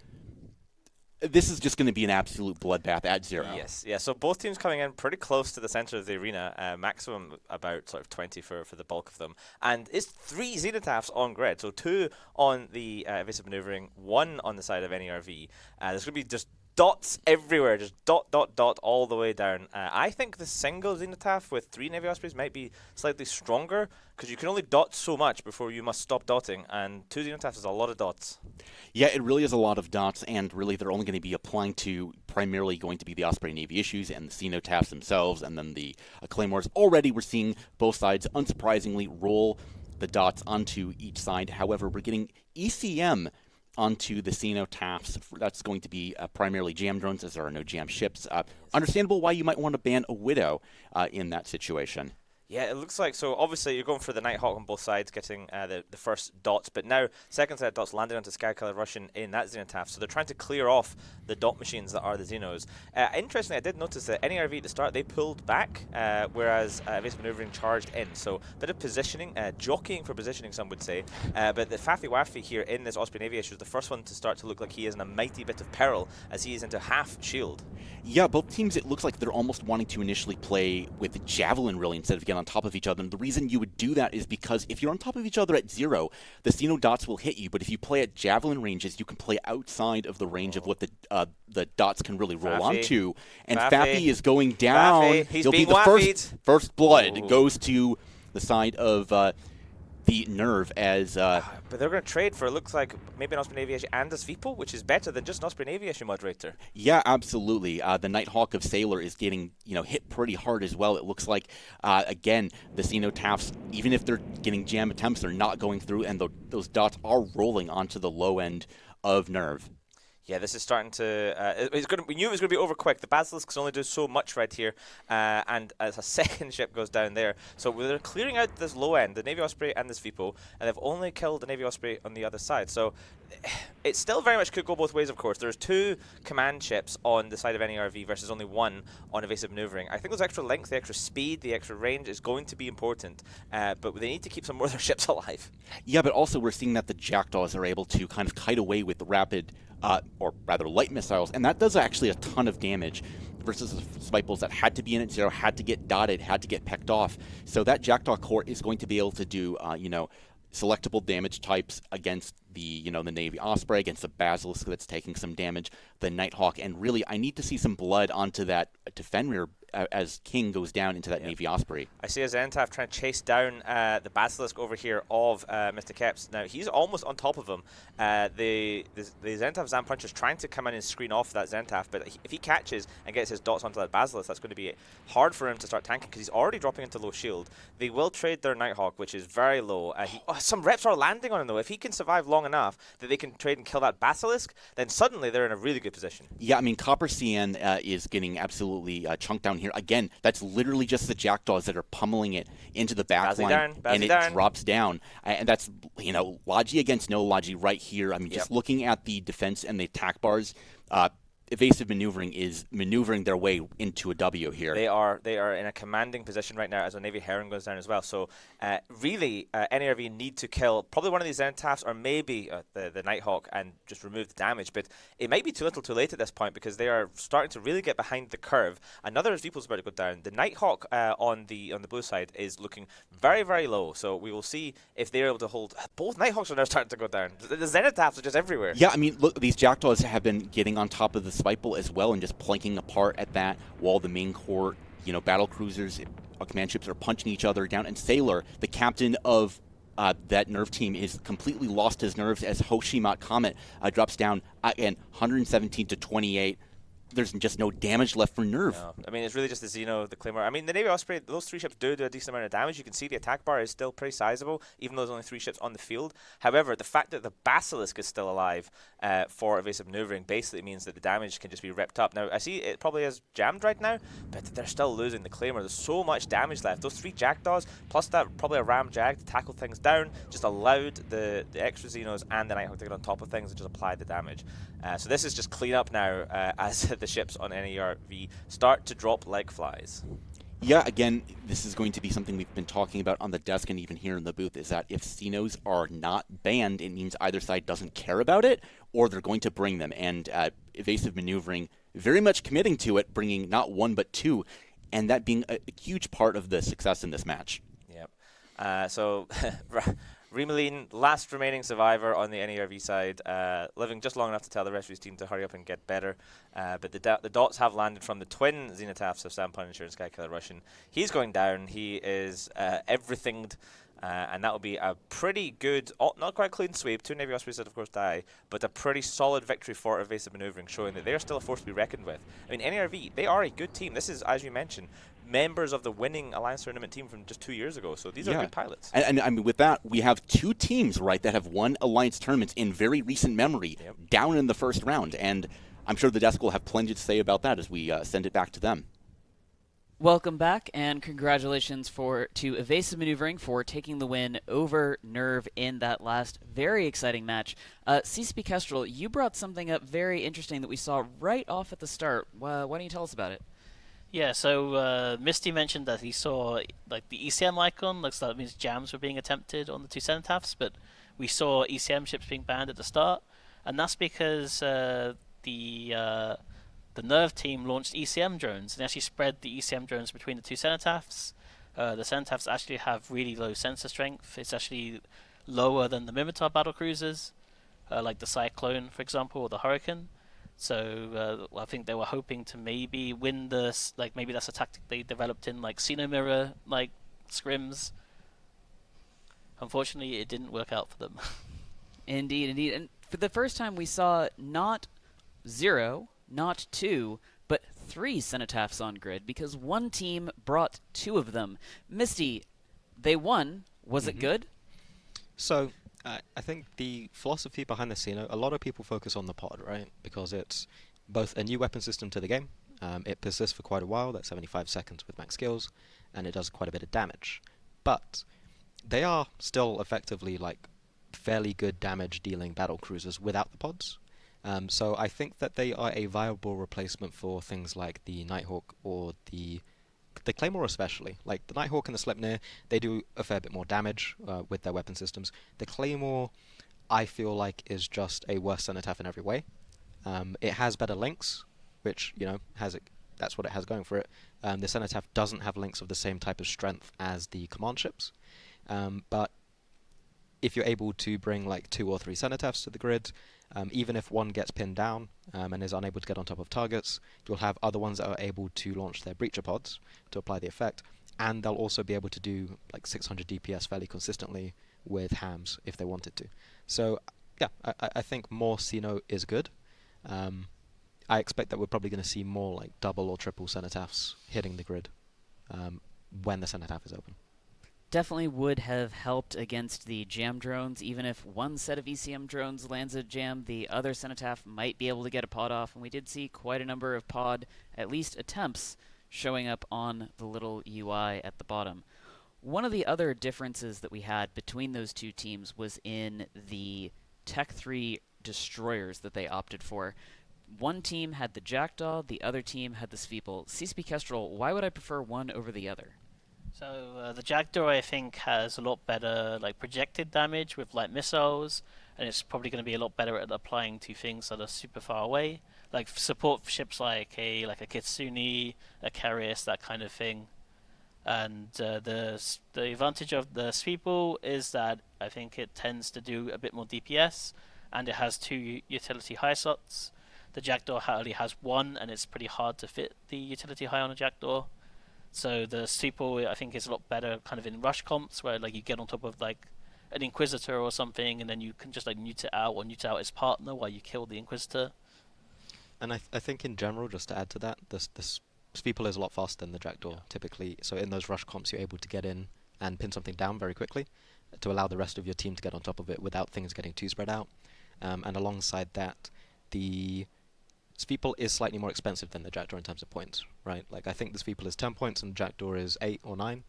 this is just going to be an absolute bloodbath at 0.
Yes, yeah. So both teams coming in pretty close to the center of the arena, maximum about sort of 20 for the bulk of them. And it's 3 Zenithafs on grid, so 2 on the Evasive Maneuvering, 1 on the side of NERV. There's going to be just dots everywhere, just dot, dot, dot all the way down. I think the single Zenithaf with 3 Navy Ospreys might be slightly stronger, because you can only dot so much before you must stop dotting, and 2 Zenithafs is a lot of dots.
Yeah, it really is a lot of dots, and really they're only going to be applying to primarily going to be the Osprey Navy issues and the Cenotafs themselves, and then the Claymores. Already we're seeing both sides, unsurprisingly, roll the dots onto each side. However, we're getting ECM onto the Cenotafs. That's going to be primarily jam drones, as there are no jam ships. Understandable why you might want to ban a Widow in that situation.
Yeah, it looks like, so obviously you're going for the Nighthawk on both sides, getting the first dots, but now second set dots landing onto Skycolored Russian in that Zenithaf, so they're trying to clear off the dot machines that are the Xenos. Interestingly, I did notice that NERV at the start, they pulled back, whereas Evasive Maneuvering charged in, so a bit of positioning, jockeying for positioning, some would say, but the Faffy Waffy here in this Osprey Navy issue is the first one to start to look like he is in a mighty bit of peril, as he is into half shield.
Yeah, both teams, it looks like they're almost wanting to initially play with the Javelin, really, instead of getting on top of each other. And the reason you would do that is because if you're on top of each other at 0, the Xeno dots will hit you. But if you play at Javelin ranges, you can play outside of the range of what the dots can really roll onto. And Faffy is going down.
He'll
be the first blood goes to the side of the Nerve as...
but they're going to trade for, it looks like, maybe an Osprey Navy issue and a Sweepo, which is better than just an Osprey Navy issue moderator.
Yeah, absolutely. The Nighthawk of Sailor is getting hit pretty hard as well. It looks like, again, the Cenotafs, even if they're getting jam attempts, they're not going through, and those dots are rolling onto the low end of Nerve.
Yeah, this is starting to... we knew it was going to be over quick. The Basilisks only do so much right here, and as a second ship goes down there. So they're clearing out this low end, the Navy Osprey and the Sweepo, and they've only killed the Navy Osprey on the other side. So it still very much could go both ways, of course. There's 2 command ships on the side of NERV versus only 1 on Evasive Maneuvering. I think those extra length, the extra speed, the extra range is going to be important, but they need to keep some more of their ships alive.
Yeah, but also we're seeing that the Jackdaws are able to kind of kite away with the rapid... or rather light missiles, and that does actually a ton of damage versus the Spiples that had to be in at 0, had to get dotted, had to get pecked off. So that Jackdaw core is going to be able to do, selectable damage types against the, the Navy Osprey, against the Basilisk that's taking some damage, the Nighthawk, and really I need to see some blood onto that to Fenrir as King goes down into that Navy Osprey.
I see a Zenithaf trying to chase down the Basilisk over here of Mr. Keps. Now, he's almost on top of him. The Zenithaf Zampunch is trying to come in and screen off that Zenithaf, but if he catches and gets his dots onto that Basilisk, that's going to be hard for him to start tanking because he's already dropping into low shield. They will trade their Nighthawk, which is very low. Some reps are landing on him, though. If he can survive long enough that they can trade and kill that Basilisk, then suddenly they're in a really good position.
Yeah, I mean, Copper CN is getting absolutely chunked down here. Again, that's literally just the Jackdaws that are pummeling it into the back line, and it drops down. And that's, Logi against no Logi right here. I mean, just looking at the defense and the attack bars, Evasive Maneuvering is maneuvering their way into a W here.
They are in a commanding position right now as a Navy Heron goes down as well. So really, NERV need to kill probably one of these Zenithafs or maybe the Nighthawk and just remove the damage. But it might be too little too late at this point because they are starting to really get behind the curve. Another Sweepo's about to go down. The Nighthawk on the blue side is looking very, very low. So we will see if they're able to hold. Both Nighthawks are now starting to go down. The Zenithafs are just everywhere.
Yeah, I mean, look, these Jackdaws have been getting on top of the Spipel as well and just planking apart at that while the main core, battle cruisers, command ships are punching each other down. And Sailor, the captain of that Nerve team, is completely lost his nerves as Hoshimat Comet drops down again, 117 to 28. there's just no damage left for Nerve.
No. I mean, it's really just the Xeno, the Claymore. I mean, the Navy Osprey, those 3 ships do a decent amount of damage. You can see the attack bar is still pretty sizable, even though there's only 3 ships on the field. However, the fact that the Basilisk is still alive for evasive maneuvering basically means that the damage can just be ripped up. Now, I see it probably is jammed right now, but they're still losing the Claymore. There's so much damage left. Those 3 Jackdaws, plus that probably a Ram Jag to tackle things down, just allowed the extra Xenos and the Nighthawk to get on top of things and just apply the damage. So this is just clean up now as the ships on NERV start to drop like flies.
Yeah, again, this is going to be something we've been talking about on the desk and even here in the booth, is that if Xenos are not banned, it means either side doesn't care about it, or they're going to bring them. And evasive maneuvering, very much committing to it, bringing not 1 but 2, and that being a huge part of the success in this match.
Yep. So Remeline, last remaining survivor on the NERV side, living just long enough to tell the rest of his team to hurry up and get better. But the dots have landed from the twin Xenotaphs of Sam Punisher and Skykiller Russian. He's going down. He is everythinged. And that will be a pretty good, not quite clean sweep. 2 Navy Ospreys did, of course, die, but a pretty solid victory for evasive maneuvering, showing that they are still a force to be reckoned with. I mean, NERV, they are a good team. This is, as you mentioned, members of the winning Alliance Tournament team from just 2 years ago. So these are good pilots.
And I mean, with that, we have 2 teams, right, that have won Alliance tournaments in very recent memory, down in the first round. And I'm sure the desk will have plenty to say about that as we send it back to them.
Welcome back, and congratulations to Evasive Maneuvering for taking the win over Nerve in that last very exciting match. CCP Kestrel, you brought something up very interesting that we saw right off at the start. Why don't you tell us about it?
Yeah, so Misty mentioned that he saw like the ECM icon. Looks like that means jams were being attempted on the 2 Cenotaphs, but we saw ECM ships being banned at the start, and that's because the Nerve team launched ECM drones and actually spread the ECM drones between the 2 Cenotaphs. The Cenotaphs actually have really low sensor strength. It's actually lower than the Minmatar battlecruisers, like the Cyclone, for example, or the Hurricane. So I think they were hoping to maybe win this. Like maybe that's a tactic they developed in like Xenomirror like scrims. Unfortunately, it didn't work out for them.
Indeed, indeed. And for the first time, we saw not 0, not 2, but 3 Cenotaphs on grid, because one team brought 2 of them. Misty, they won. Was it good?
So, I think the philosophy behind the Xeno, a lot of people focus on the pod, right? Because it's both a new weapon system to the game. It persists for quite a while, that's 75 seconds with max skills, and it does quite a bit of damage. But they are still effectively like fairly good damage dealing battle cruisers without the pods. So I think that they are a viable replacement for things like the Nighthawk or the Claymore especially. Like the Nighthawk and the Sleipnir, they do a fair bit more damage with their weapon systems. The Claymore, I feel like, is just a worse Cenotaph in every way. It has better links, which, you know, that's what it has going for it. The Cenotaph doesn't have links of the same type of strength as the command ships. But if you're able to bring like 2 or 3 Cenotaphs to the grid, even if one gets pinned down and is unable to get on top of targets, you'll have other ones that are able to launch their breacher pods to apply the effect, and they'll also be able to do like 600 DPS fairly consistently with hams if they wanted to. So yeah, I think more Xeno is good. I expect that we're probably going to see more like double or triple Cenotaphs hitting the grid when the Cenotaph is open.
Definitely would have helped against the jam drones. Even if one set of ECM drones lands a jam, the other Cenotaph might be able to get a pod off, and we did see quite a number of pod, at least attempts, showing up on the little UI at the bottom. One of the other differences that we had between those 2 teams was in the Tech 3 destroyers that they opted for. One team had the Jackdaw, the other team had the Sweeple. CCP Kestrel, why would I prefer one over the other?
So the Jackdaw, I think, has a lot better like projected damage with light missiles, and it's probably going to be a lot better at applying to things that are super far away, like support for ships like a Kitsune, a Carius, that kind of thing. And the advantage of the Sweeple is that I think it tends to do a bit more DPS, and it has 2 utility high slots. The Jackdaw only has 1, and it's pretty hard to fit the utility high on a Jackdaw. So the Sweeple, I think, is a lot better kind of in rush comps, where like you get on top of like an Inquisitor or something, and then you can just like newt it out or newt out its partner while you kill the Inquisitor.
And I think in general, just to add to that, this Sweeple is a lot faster than the Jackdaw typically. So in those rush comps, you're able to get in and pin something down very quickly to allow the rest of your team to get on top of it without things getting too spread out. And alongside that, the Sweeple is slightly more expensive than the Jackdaw in terms of points, right? Like I think the Sweeple is 10 points and the Jackdaw is 8 or 9.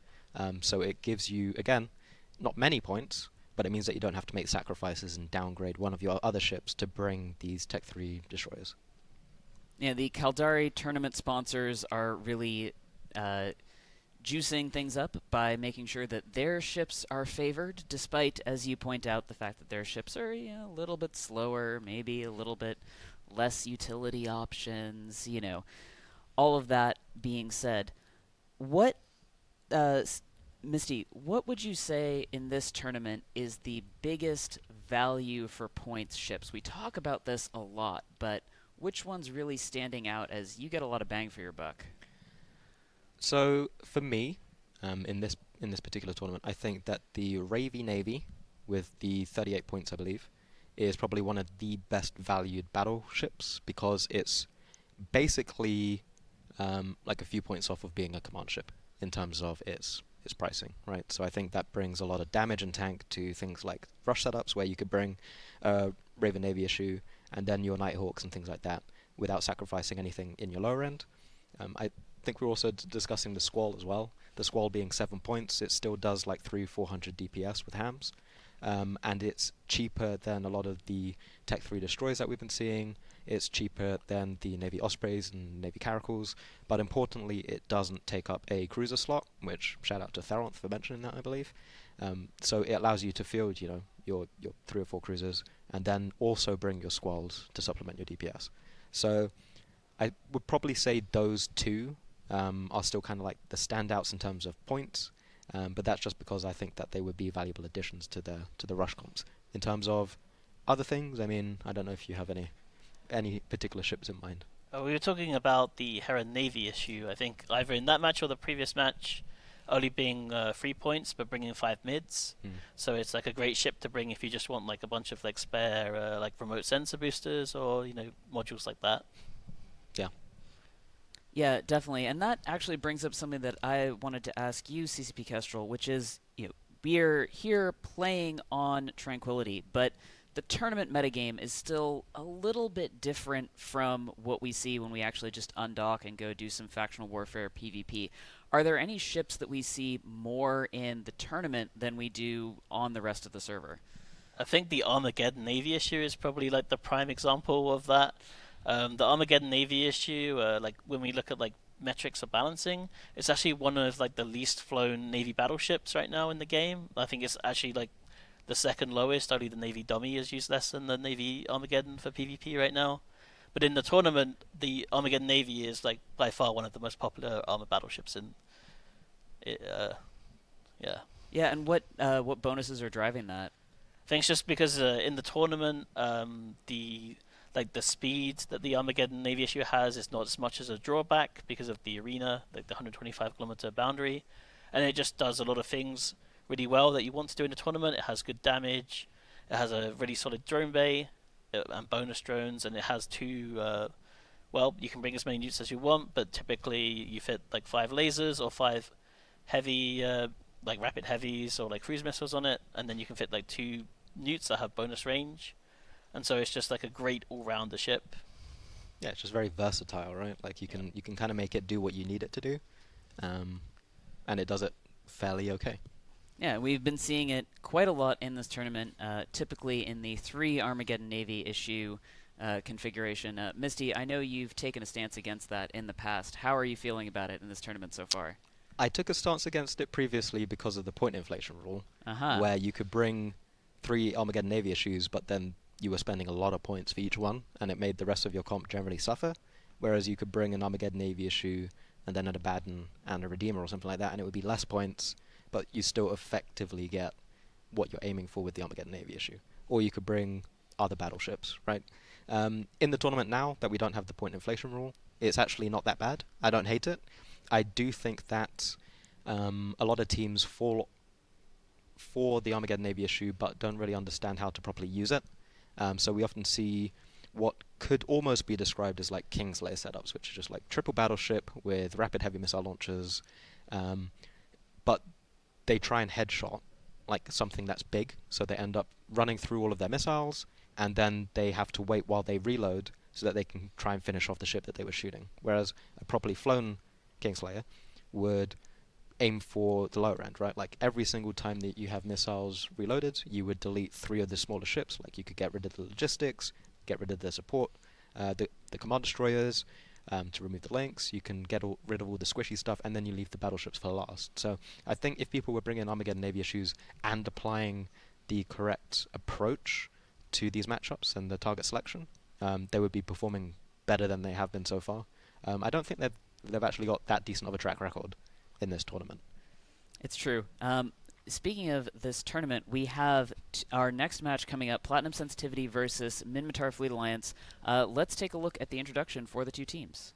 So it gives you, again, not many points, but it means that you don't have to make sacrifices and downgrade one of your other ships to bring these Tech 3 destroyers.
Yeah, the Caldari tournament sponsors are really juicing things up by making sure that their ships are favored, despite, as you point out, the fact that their ships are a little bit slower, maybe a little bit less utility options, all of that being said. What, Misty, what would you say in this tournament is the biggest value for points ships? We talk about this a lot, but which one's really standing out as you get a lot of bang for your buck?
So for me, in this particular tournament, I think that the Ravy Navy, with the 38 points, I believe, is probably one of the best valued battleships because it's basically like a few points off of being a command ship in terms of its pricing, right? So I think that brings a lot of damage and tank to things like rush setups where you could bring Raven Navy issue and then your Nighthawks and things like that without sacrificing anything in your lower end. I think we're also discussing the Squall as well. The Squall being 7 points, it still does like 300-400 DPS with hams. And it's cheaper than a lot of the Tech 3 destroyers that we've been seeing. It's cheaper than the Navy Ospreys and Navy Caracals. But importantly, it doesn't take up a cruiser slot, which shout out to Theronth for mentioning that, I believe. So it allows you to field, your 3 or 4 cruisers, and then also bring your Squalls to supplement your DPS. So I would probably say those two are still kind of like the standouts in terms of points. But that's just because I think that they would be valuable additions to the rush comps. In terms of other things, I mean, I don't know if you have any particular ships in mind.
We were talking about the Heron Navy issue, I think, either in that match or the previous match, only being 3 points, but bringing 5 mids. So it's like a great ship to bring if you just want like a bunch of like spare like remote sensor boosters or, modules like that.
Yeah.
Yeah, definitely. And that actually brings up something that I wanted to ask you, CCP Kestrel, which is, we're here playing on Tranquility, but the tournament metagame is still a little bit different from what we see when we actually just undock and go do some factional warfare PvP. Are there any ships that we see more in the tournament than we do on the rest of the server?
I think the Armageddon Navy issue is probably like the prime example of that. The Armageddon Navy issue, like when we look at like metrics of balancing, it's actually one of like the least flown Navy battleships right now in the game. I think it's actually like the second lowest. Only the Navy Dummy is used less than the Navy Armageddon for PvP right now. But in the tournament, the Armageddon Navy is like by far one of the most popular armored battleships in.
Yeah, and what bonuses are driving that?
I think it's just because in the tournament, the speed that the Armageddon Navy issue has is not as much as a drawback because of the arena, like the 125 kilometer boundary, and it just does a lot of things really well that you want to do in the tournament. It has good damage, it has a really solid drone bay and bonus drones, and it has 2. You can bring as many newts as you want, but typically you fit like 5 lasers or 5 heavy, like rapid heavies or like cruise missiles on it, and then you can fit like 2 newts that have bonus range. And so it's just like a great all-rounder ship.
Yeah, it's just very versatile, right? Like you can kind of make it do what you need it to do, and it does it fairly okay.
Yeah, we've been seeing it quite a lot in this tournament, typically in the 3 Armageddon Navy issue configuration. Misty, I know you've taken a stance against that in the past. How are you feeling about it in this tournament so far?
I took a stance against it previously because of the point inflation rule, where you could bring 3 Armageddon Navy issues, but then you were spending a lot of points for each one, and it made the rest of your comp generally suffer. Whereas you could bring an Armageddon Navy issue, and then an Abaddon and a Redeemer or something like that, and it would be less points, but you still effectively get what you're aiming for with the Armageddon Navy issue. Or you could bring other battleships, right? In the tournament now that we don't have the point inflation rule, it's actually not that bad. I don't hate it. I do think that a lot of teams fall for the Armageddon Navy issue, but don't really understand how to properly use it. So we often see what could almost be described as like Kingslayer setups, which are just like triple battleship with rapid heavy missile launchers, but they try and headshot like something that's big, so they end up running through all of their missiles, and then they have to wait while they reload so that they can try and finish off the ship that they were shooting. Whereas a properly flown Kingslayer would aim for the lower end, right? Like every single time that you have missiles reloaded, you would delete 3 of the smaller ships. Like you could get rid of the logistics, get rid of the support, the command destroyers, to remove the links. You can get rid of all the squishy stuff, and then you leave the battleships for last. So I think if people were bringing Armageddon Navy issues and applying the correct approach to these matchups and the target selection, they would be performing better than they have been so far. I don't think they've actually got that decent of a track record in this tournament.
It's true. Speaking of this tournament, we have our next match coming up, Platinum Sensitivity versus Minmatar Fleet Alliance. Let's take a look at the introduction for the two teams.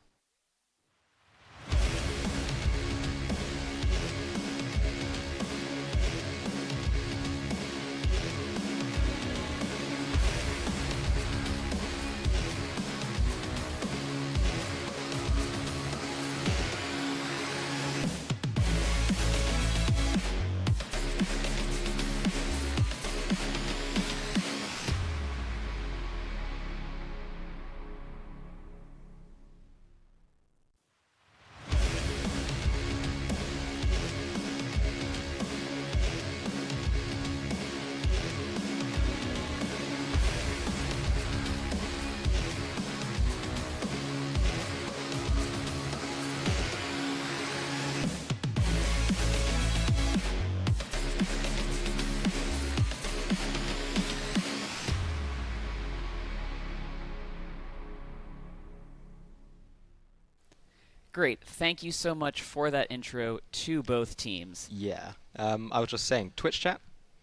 Great. Thank you so much for that intro to both teams.
Yeah. I was just saying, Twitch chat,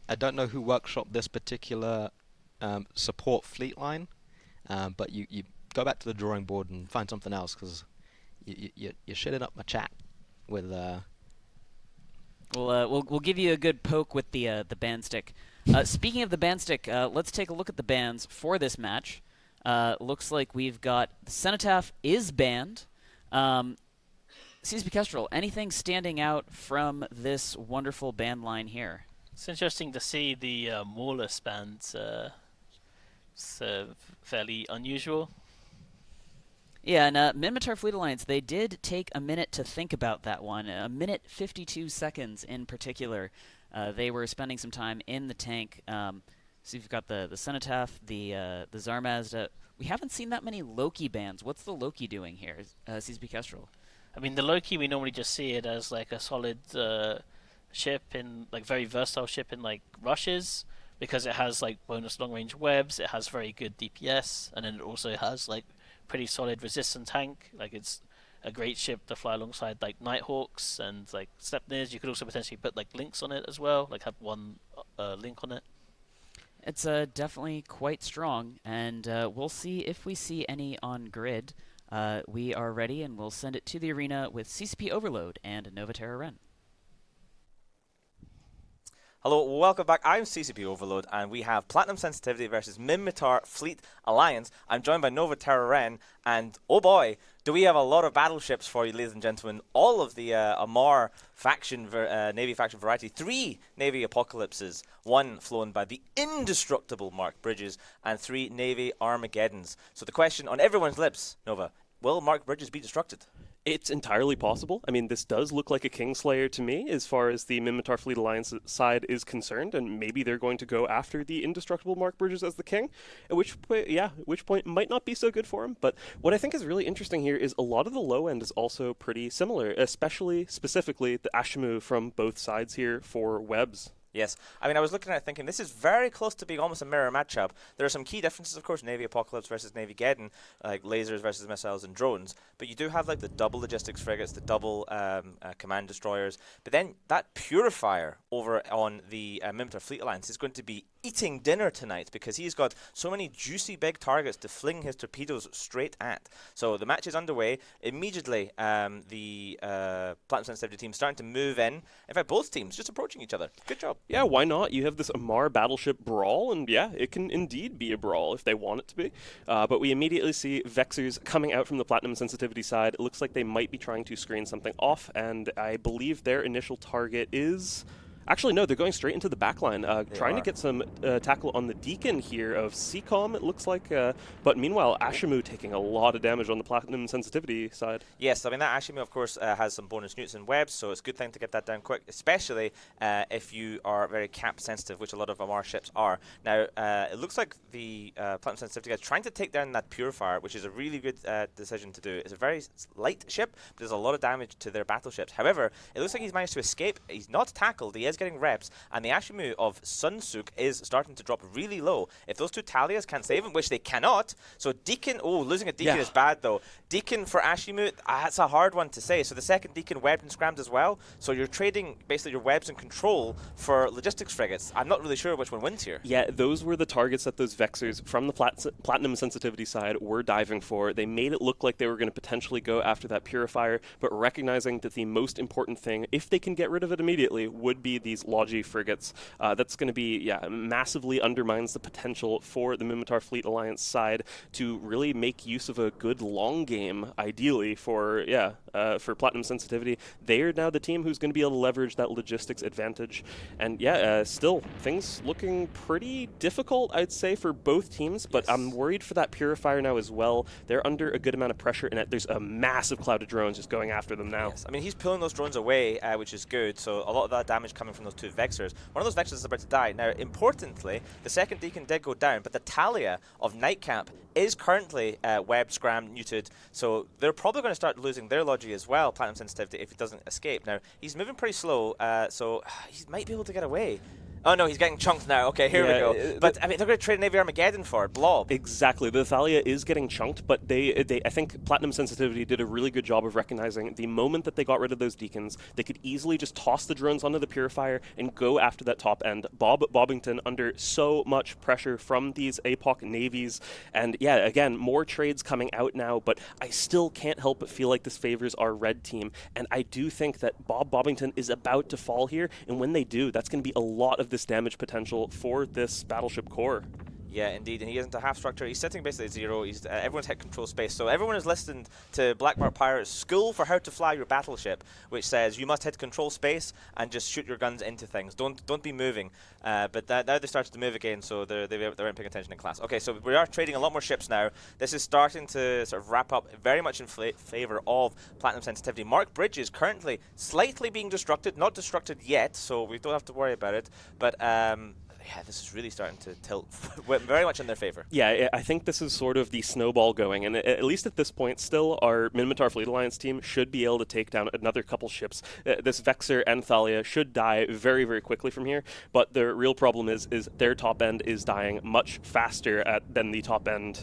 I don't know who workshopped this particular support fleet line, but you go back to the drawing board and find something else, because you're shitting up my chat with...
We'll give you a good poke with the band stick. Speaking of the band stick, let's take a look at the bans for this match. Looks like we've got Cenotaph is banned. CSP Kestrel, anything standing out from this wonderful band line here?
It's interesting to see the Maulus bands. It's fairly unusual.
Yeah, and Minmatar Fleet Alliance, they did take a minute to think about that one. A minute 52 seconds in particular. They were spending some time in the tank. So you've got the Cenotaph, the Zarmazda. We haven't seen that many Loki bands. What's the Loki doing here, CSP Kestrel?
I mean, the Loki, we normally just see it as like a solid ship in, like, very versatile ship in, like, rushes, because it has, like, bonus long-range webs, it has very good DPS, and then it also has, like, pretty solid resistant tank. Like, it's a great ship to fly alongside, like, Nighthawks and, like, Sleipnirs. You could also potentially put, like, links on it as well, like, have one link on it.
It's definitely quite strong, and we'll see if we see any on grid. We are ready, and we'll send it to the arena with CCP Overload and Nova Terra Ren.
Hello, welcome back. I'm CCP Overload, and we have Platinum Sensitivity versus Minmatar Fleet Alliance. I'm joined by Nova Terra Ren, and oh boy, do we have a lot of battleships for you, ladies and gentlemen. All of the Amar faction, Navy faction variety. 3 Navy Apocalypses, 1 flown by the indestructible Mark Bridges, and 3 Navy Armageddons. So the question on everyone's lips, Nova, will Mark Bridges be destructed?
It's entirely possible. I mean, this does look like a Kingslayer to me as far as the Minmatar Fleet Alliance side is concerned, and maybe they're going to go after the indestructible Mark Bridges as the king, at which point might not be so good for him. But what I think is really interesting here is a lot of the low end is also pretty similar, specifically the Ashimu from both sides here for webs.
Yes. I mean, I was looking at it thinking, this is very close to being almost a mirror matchup. There are some key differences, of course, Navy Apocalypse versus Navy Geddon, like lasers versus missiles and drones. But you do have, like, the double logistics frigates, the double command destroyers. But then that Purifier over on the Minmatar Fleet Alliance is going to be eating dinner tonight, because he's got so many juicy big targets to fling his torpedoes straight at. So the match is underway. Immediately, the Platinum Sensitivity team starting to move in. In fact, both teams just approaching each other. Good job.
Yeah, why not? You have this Amar battleship brawl, and yeah, it can indeed be a brawl if they want it to be. But we immediately see Vexers coming out from the Platinum sensitivity side. It looks like they might be trying to screen something off, and I believe their initial target is... Actually, no, they're going straight into the backline, trying to get some tackle on the Deacon here of CCOM, it looks like. But meanwhile, Ashimu taking a lot of damage on the Platinum sensitivity side.
Yes, I mean, that Ashimu, of course, has some bonus newts and webs, so it's a good thing to get that down quick, especially if you are very cap sensitive, which a lot of Amar ships are. Now, it looks like the Platinum sensitivity guys trying to take down that Purifier, which is a really good decision to do. It's a very light ship, but there's a lot of damage to their battleships. However, it looks like he's managed to escape. He's not tackled. He is getting reps, and the Ashimu of Sunsuk is starting to drop really low. If those two Talias can't save him, which they cannot, so Deacon, losing a Deacon is bad though. Deacon for Ashimu, that's a hard one to say. So the second Deacon webbed and scrammed as well, so you're trading basically your webs and control for logistics frigates. I'm not really sure which one wins here.
Yeah, those were the targets that those Vexers from the Platinum sensitivity side were diving for. They made it look like they were going to potentially go after that Purifier, but recognizing that the most important thing, if they can get rid of it immediately, would be these Logi frigates. That's going to be, massively undermines the potential for the Minmatar Fleet Alliance side to really make use of a good long game, ideally, for Platinum sensitivity. They are now the team who's going to be able to leverage that logistics advantage. And still, things looking pretty difficult, I'd say, for both teams, but I'm worried for that Purifier now as well. They're under a good amount of pressure, and there's a massive cloud of drones just going after them now.
Yes. I mean, he's pulling those drones away, which is good, so a lot of that damage coming from those two Vexers. One of those Vexers is about to die. Now, importantly, the second Deacon did go down, but the Talia of Nightcap is currently web scram neuted, so they're probably going to start losing their Logi as well, Platinum sensitivity, if he doesn't escape. Now, he's moving pretty slow, so he might be able to get away. Oh no, he's getting chunked now. Okay, here we go. But I mean, they're going to trade Navy Armageddon for it. Blob.
Exactly. The Thalia is getting chunked, but I think Platinum Sensitivity did a really good job of recognizing the moment that they got rid of those Deacons, they could easily just toss the drones onto the Purifier and go after that top end. Bobbington under so much pressure from these APOC navies, and again, more trades coming out now, but I still can't help but feel like this favors our red team, and I do think that Bobbington is about to fall here, and when they do, that's going to be a lot of this damage potential for this battleship core.
Yeah, indeed, and he isn't a half structure. He's sitting basically at 0. He's everyone's hit control space, so everyone is listening to Blackmark Pirate's School for How to Fly Your Battleship, which says you must hit control space and just shoot your guns into things. Don't be moving. But now they started to move again, so they weren't paying attention in class. Okay, so we are trading a lot more ships now. This is starting to sort of wrap up very much in favor of Platinum sensitivity. Mark Bridges currently slightly being destructed, not destructed yet, so we don't have to worry about it. But this is really starting to tilt very much in their favor.
Yeah, I think this is sort of the snowball going, and at least at this point, still, our Minmatar Fleet Alliance team should be able to take down another couple ships. This Vexer and Thalia should die very, very quickly from here, but the real problem is their top end is dying much faster than the top end.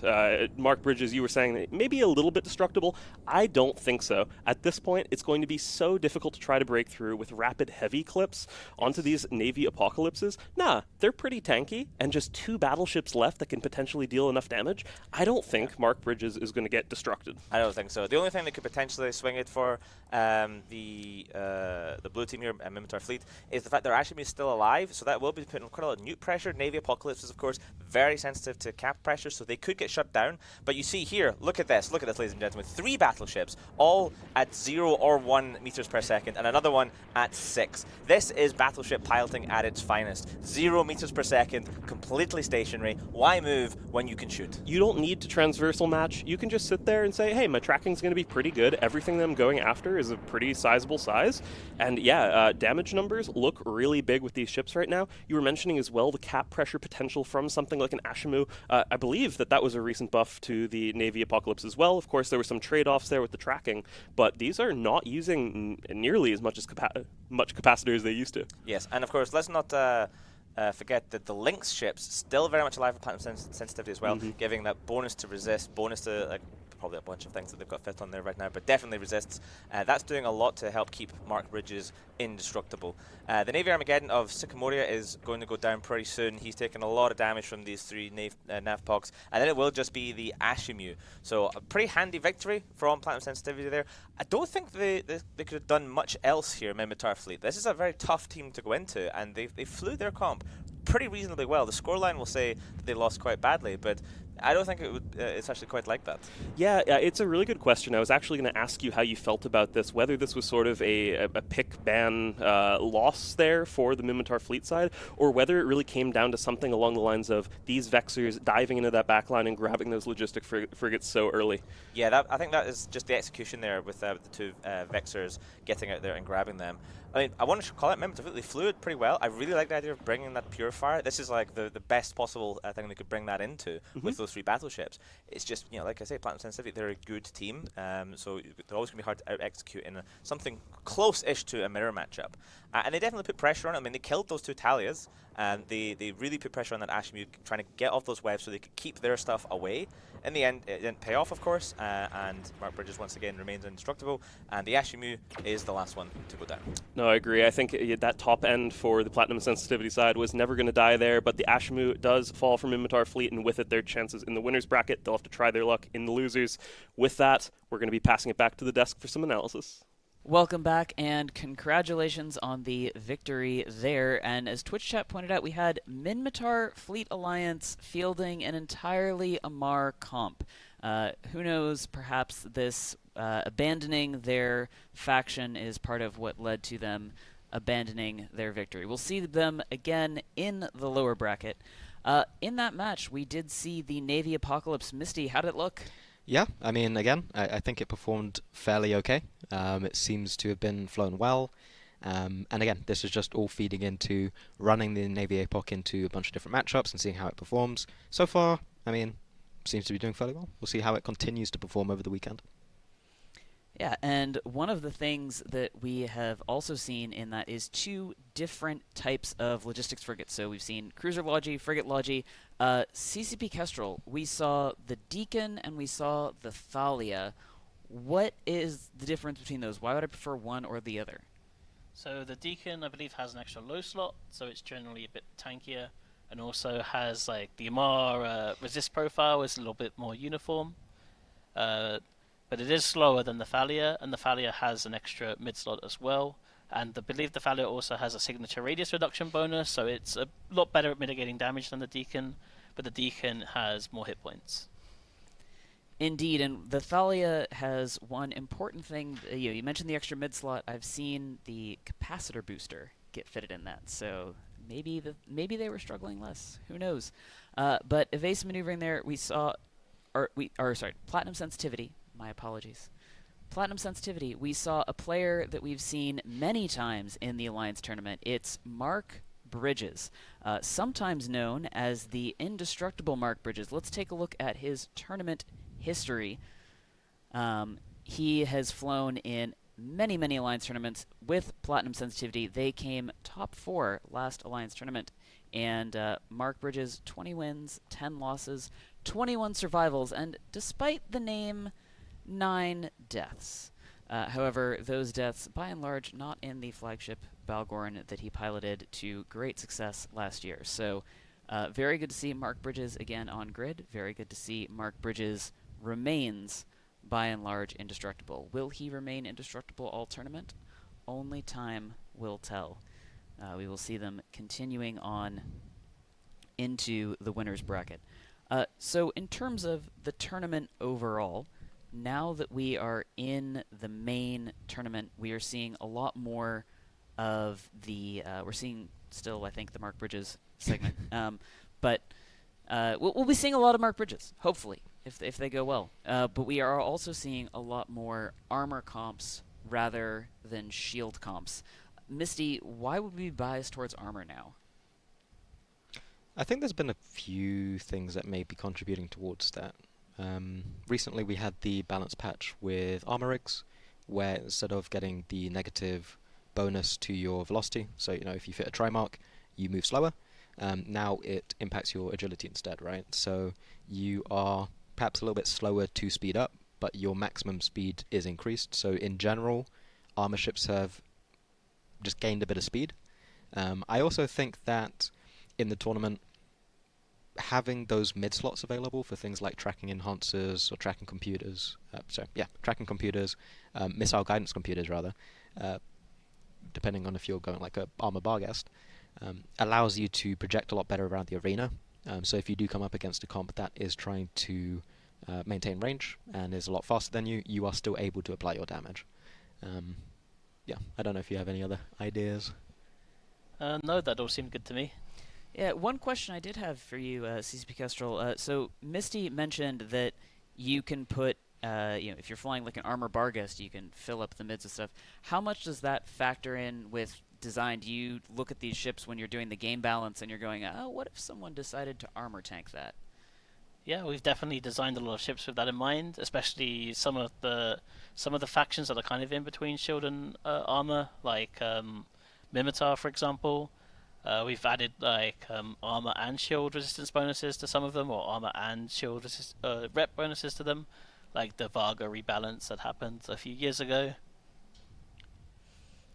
Mark Bridges, you were saying that maybe a little bit destructible. I don't think so. At this point, it's going to be so difficult to try to break through with rapid heavy clips onto these Navy apocalypses. Nah, they're pretty tanky, and just 2 battleships left that can potentially deal enough damage. I don't think Mark Bridges is going to get destructed.
I don't think so. The only thing that could potentially swing it for the blue team here, Minmatar Fleet, is the fact they're actually still alive, so that will be putting quite a lot of nuke pressure. Navy Apocalypse is, of course, very sensitive to cap pressure, so they could get shut down. But you see here, look at this, ladies and gentlemen, 3 battleships, all at 0 or 1 meters per second, and another one at 6. This is battleship piloting at its finest. 0 meters per second, completely stationary. Why move when you can shoot?
You don't need to transversal match. You can just sit there and say, hey, my tracking's going to be pretty good. Everything that I'm going after is a pretty sizable size. And damage numbers look really big with these ships right now. You were mentioning as well the cap pressure potential from something like an Ashimu. I believe that was a recent buff to the Navy Apocalypse as well. Of course, there were some trade-offs there with the tracking, but these are not using nearly as much as much capacitor as they used to.
Yes, and of course, let's not forget that the Lynx ships still very much alive for Platinum sensitivity as well, giving that bonus to resist, bonus to probably a bunch of things that they've got fit on there right now, but definitely resists. That's doing a lot to help keep Mark Bridges indestructible. The Navy Armageddon of Sycamoria is going to go down pretty soon. He's taken a lot of damage from these 3 Navpogs, and then it will just be the Ashimu. So a pretty handy victory from Platinum Sensitivity there. I don't think they could have done much else here, Minmatar fleet. This is a very tough team to go into, and they flew their comp pretty reasonably well. The scoreline will say that they lost quite badly, but I don't think it's actually quite like that.
Yeah, it's a really good question. I was actually going to ask you how you felt about this, whether this was sort of a pick ban loss there for the Minmatar fleet side, or whether it really came down to something along the lines of these Vexers diving into that backline and grabbing those logistic frigates so early. Yeah,
I think that is just the execution there with the 2 Vexers getting out there and grabbing them. I mean, I want to call it Minmatar. They flew it pretty well. I really like the idea of bringing that Purifier. This is like the best possible thing they could bring that into with those 3 battleships. It's just, like I say, Platinum Sensitivity, they're a good team, so they're always going to be hard to out-execute in something close-ish to a mirror matchup. And they definitely put pressure on it. I mean, they killed those 2 Talias, and they really put pressure on that Ashimu, trying to get off those webs so they could keep their stuff away. In the end, it didn't pay off, of course, and Mark Bridges once again remains indestructible, and the Ashimu is the last one to go down.
No, I agree. I think that top end for the Platinum Sensitivity side was never going to die there, but the Ashimu does fall from Minmatar fleet, and with it, their chances in the winner's bracket. They'll have to try their luck in the losers. With that, we're going to be passing it back to the desk for some analysis.
Welcome back, and congratulations on the victory there. And as Twitch chat pointed out, we had Minmatar Fleet Alliance fielding an entirely Amar comp. Who knows, perhaps this abandoning their faction is part of what led to them abandoning their victory. We'll see them again in the lower bracket. In that match, we did see the Navy Apocalypse. Misty, how did it look?
Yeah, I mean, again, I think it performed fairly okay. It seems to have been flown well. And again, this is just all feeding into running the Navy APOC into a bunch of different matchups and seeing how it performs. So far, I mean, seems to be doing fairly well. We'll see how it continues to perform over the weekend.
Yeah, and one of the things that we have also seen in that is 2 different types of logistics frigates. So we've seen Cruiser Logi, Frigate Logi, CCP Kestrel. We saw the Deacon and we saw the Thalia. What is the difference between those? Why would I prefer one or the other?
So the Deacon, I believe, has an extra low slot, so it's generally a bit tankier, and also has like the Amar resist profile is a little bit more uniform. But it is slower than the Thalia, and the Thalia has an extra mid-slot as well. And I believe the Thalia also has a signature radius reduction bonus, so it's a lot better at mitigating damage than the Deacon, but the Deacon has more hit points.
Indeed, and the Thalia has one important thing. You mentioned the extra mid-slot. I've seen the capacitor booster get fitted in that, so maybe they were struggling less. Who knows? But evasive maneuvering there, we saw... Platinum Sensitivity. My apologies. Platinum Sensitivity, we saw a player that we've seen many times in the Alliance tournament. It's Mark Bridges, sometimes known as the indestructible Mark Bridges. Let's take a look at his tournament history. He has flown in many, many Alliance tournaments with Platinum Sensitivity. They came top 4 last Alliance tournament. And Mark Bridges, 20 wins, 10 losses, 21 survivals, and despite the name, 9 deaths. However, those deaths, by and large, not in the flagship Balgorn that he piloted to great success last year. So, very good to see Mark Bridges again on grid. Very good to see Mark Bridges remains, by and large, indestructible. Will he remain indestructible all tournament? Only time will tell. We will see them continuing on into the winner's bracket. So, in terms of the tournament overall, now that we are in the main tournament, we are seeing a lot more of the... we're seeing still, I think, the Mark Bridges segment. But we'll be seeing a lot of Mark Bridges, hopefully, if they go well. But we are also seeing a lot more armor comps rather than shield comps. Misty, why would we be biased towards armor now?
I think there's been a few things that may be contributing towards that. Recently we had the balance patch with armor rigs, where instead of getting the negative bonus to your velocity, so if you fit a Trimark, you move slower, now it impacts your agility instead, right? So you are perhaps a little bit slower to speed up, but your maximum speed is increased. So in general, armor ships have just gained a bit of speed. I also think that in the tournament, having those mid slots available for things like tracking enhancers or tracking computers, missile guidance computers rather, depending on if you're going like a armor barghest, allows you to project a lot better around the arena. So if you do come up against a comp that is trying to maintain range and is a lot faster than you, you are still able to apply your damage. I don't know if you have any other ideas.
No, that all seemed good to me.
Yeah, one question I did have for you, CCP Kestrel. So Misty mentioned that you can put, if you're flying like an armor barghest, you can fill up the mids and stuff. How much does that factor in with design? Do you look at these ships when you're doing the game balance and you're going, oh, what if someone decided to armor tank that?
Yeah, we've definitely designed a lot of ships with that in mind, especially some of the factions that are kind of in between shield and armor, like Minmatar, for example. We've added like armor and shield resistance bonuses to some of them, or armor and shield rep bonuses to them, like the Varga rebalance that happened a few years ago.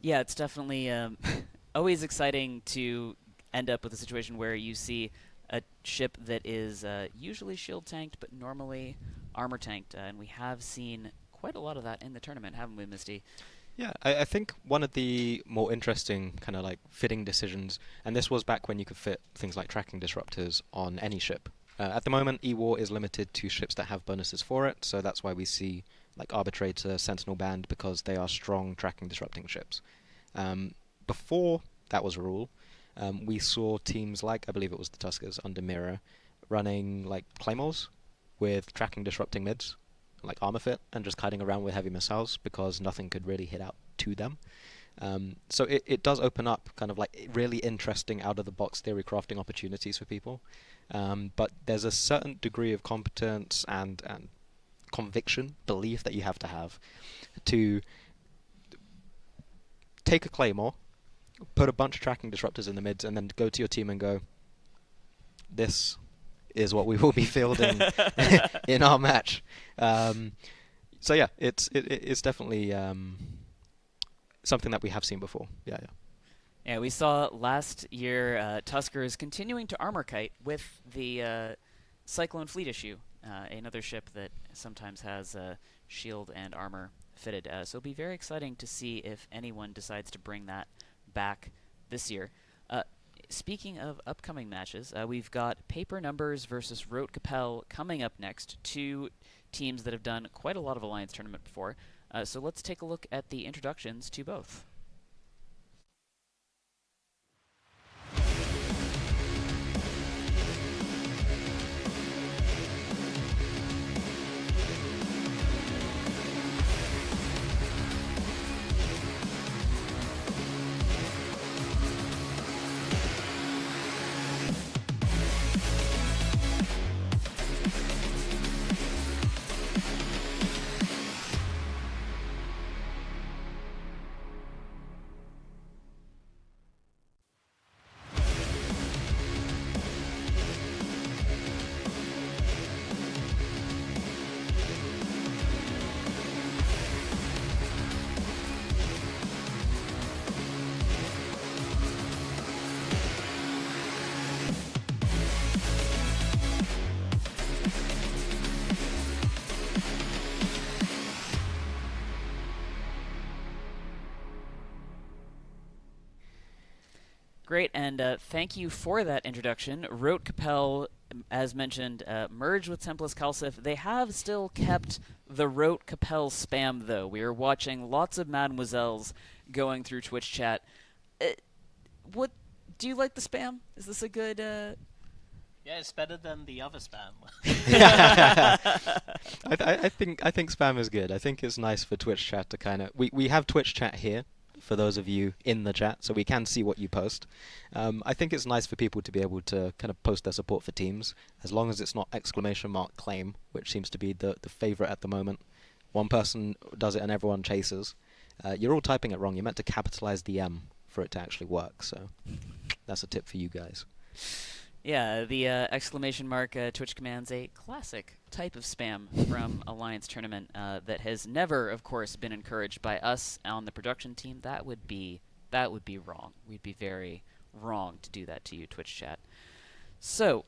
Yeah, it's definitely always exciting to end up with a situation where you see a ship that is usually shield tanked, but normally armor tanked, and we have seen quite a lot of that in the tournament, haven't we, Misty?
Yeah, I think one of the more interesting kind of like fitting decisions, and this was back when you could fit things like tracking disruptors on any ship. At the moment, E-War is limited to ships that have bonuses for it, so that's why we see like Arbitrator, Sentinel banned, because they are strong tracking disrupting ships. Before that was a rule, we saw teams like, I believe it was the Tuskers under Mirror, running like Claymores with tracking disrupting mids, like armor fit, and just kiting around with heavy missiles because nothing could really hit out to them. So it does open up kind of like really interesting out-of-the-box theory crafting opportunities for people. But there's a certain degree of competence and conviction, belief that you have to take a Claymore, put a bunch of tracking disruptors in the mids, and then go to your team and go, this is what we will be fielding in our match. So yeah, it's definitely something that we have seen before.
Yeah, we saw last year Tuskers continuing to armor kite with the Cyclone Fleet issue, another ship that sometimes has shield and armor fitted. So it'll be very exciting to see if anyone decides to bring that back this year. Speaking of upcoming matches, we've got Paper Numbers versus Rote Kapelle coming up next, two teams that have done quite a lot of Alliance Tournament before. So let's take a look at the introductions to both. Great, and thank you for that introduction. Rote Kapelle, as mentioned, merged with Tempest Calcif. They have still kept the Rote Kapelle spam, though. We are watching lots of Mademoiselles going through Twitch chat. What do you like the spam? Is this a good?
Yeah, it's better than the other spam.
I think spam is good. I think it's nice for Twitch chat to kind of we have Twitch chat here for those of you in the chat, so we can see what you post. I think it's nice for people to be able to kind of post their support for teams, as long as it's not !claim, which seems to be the favorite at the moment. One person does it and everyone chases. You're all typing it wrong. You're meant to capitalize the M for it to actually work, so that's a tip for you guys.
Yeah, the exclamation mark Twitch commands, a classic type of spam from Alliance Tournament that has never, of course, been encouraged by us on the production team. That would be wrong. We'd be very wrong to do that to you, Twitch chat. So,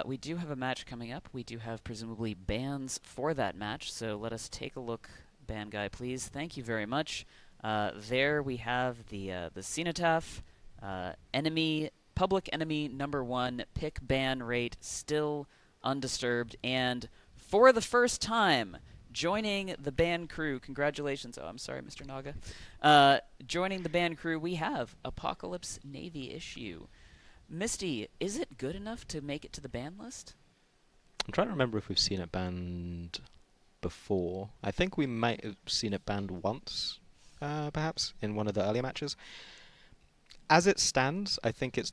we do have a match coming up. We do have presumably bans for that match, so let us take a look. Ban guy, please. Thank you very much. There we have the Cenotaph, enemy, public enemy number 1, pick ban rate still undisturbed, and for the first time, joining the ban crew, congratulations, oh, I'm sorry, Mr. Naga. Joining the ban crew, we have Apocalypse Navy issue. Misty, is it good enough to make it to the ban list?
I'm trying to remember if we've seen it banned before. I think we might have seen it banned once, perhaps, in one of the earlier matches. As it stands, I think it's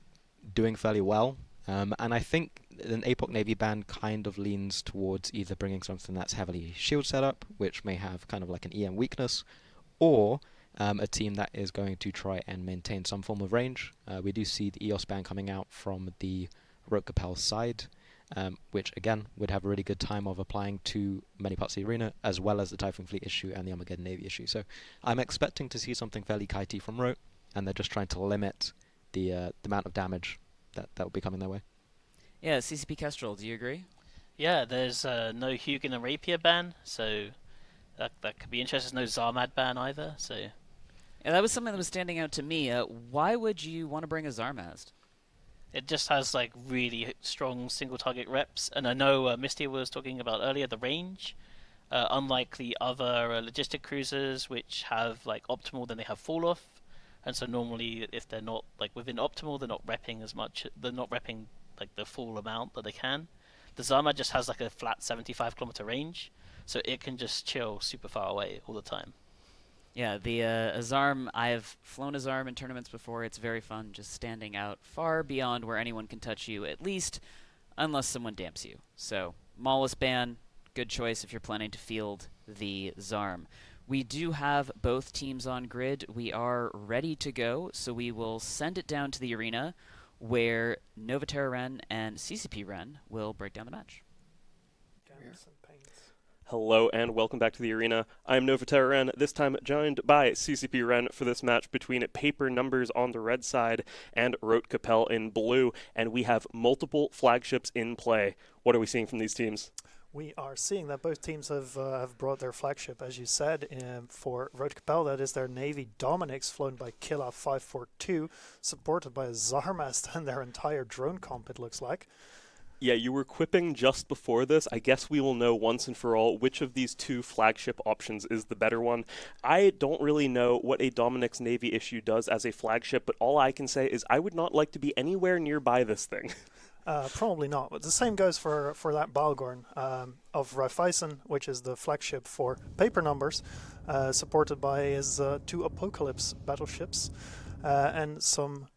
doing fairly well. And I think an APOC Navy ban kind of leans towards either bringing something that's heavily shield setup, which may have kind of like an EM weakness, or a team that is going to try and maintain some form of range. We do see the EOS ban coming out from the Rote Kapelle side, which again would have a really good time of applying to many parts of the arena, as well as the Typhoon Fleet issue and the Armageddon Navy issue. So I'm expecting to see something fairly kitey from Rote, and they're just trying to limit the amount of damage that will be coming their way.
Yeah, CCP Kestrel, do you agree?
Yeah, there's no Hugin and Rapier ban, so that could be interesting. There's no Zarmad ban either, so...
Yeah, that was something that was standing out to me. Why would you want to bring a Zarmast?
It just has like really strong single target reps, and I know Misty was talking about earlier the range. Unlike the other logistic cruisers, which have like optimal, then they have fall off, and so normally if they're not like within optimal, they're not repping as much. They're not repping like the full amount that they can. The Zarmad just has like a flat 75 kilometer range, so it can just chill super far away all the time.
Yeah, the Azarm, I have flown Azarm in tournaments before. It's very fun just standing out far beyond where anyone can touch you, at least unless someone damps you. So, Maulus ban, good choice if you're planning to field the Zarm. We do have both teams on grid. We are ready to go, so we will send it down to the arena where Novaterra Ren and CCP Ren will break down the match.
Hello and welcome back to the arena. I'm Novaterra Ren, this time joined by CCP Ren for this match between Paper Numbers on the red side and Rote Kapelle in blue, and we have multiple flagships in play. What are we seeing from these teams?
We are seeing that both teams have brought their flagship, as you said, for Rote Kapelle. That is their Navy Dominix, flown by Killa 542, supported by a Zarmast and their entire drone comp, it looks like.
Yeah, you were quipping just before this. I guess we will know once and for all which of these two flagship options is the better one. I don't really know what a Dominix Navy issue does as a flagship, but all I can say is I would not like to be anywhere nearby this thing.
Probably not, but the same goes for that Balgorn of Raiffeisen, which is the flagship for Paper Numbers, supported by his 2 Apocalypse battleships and some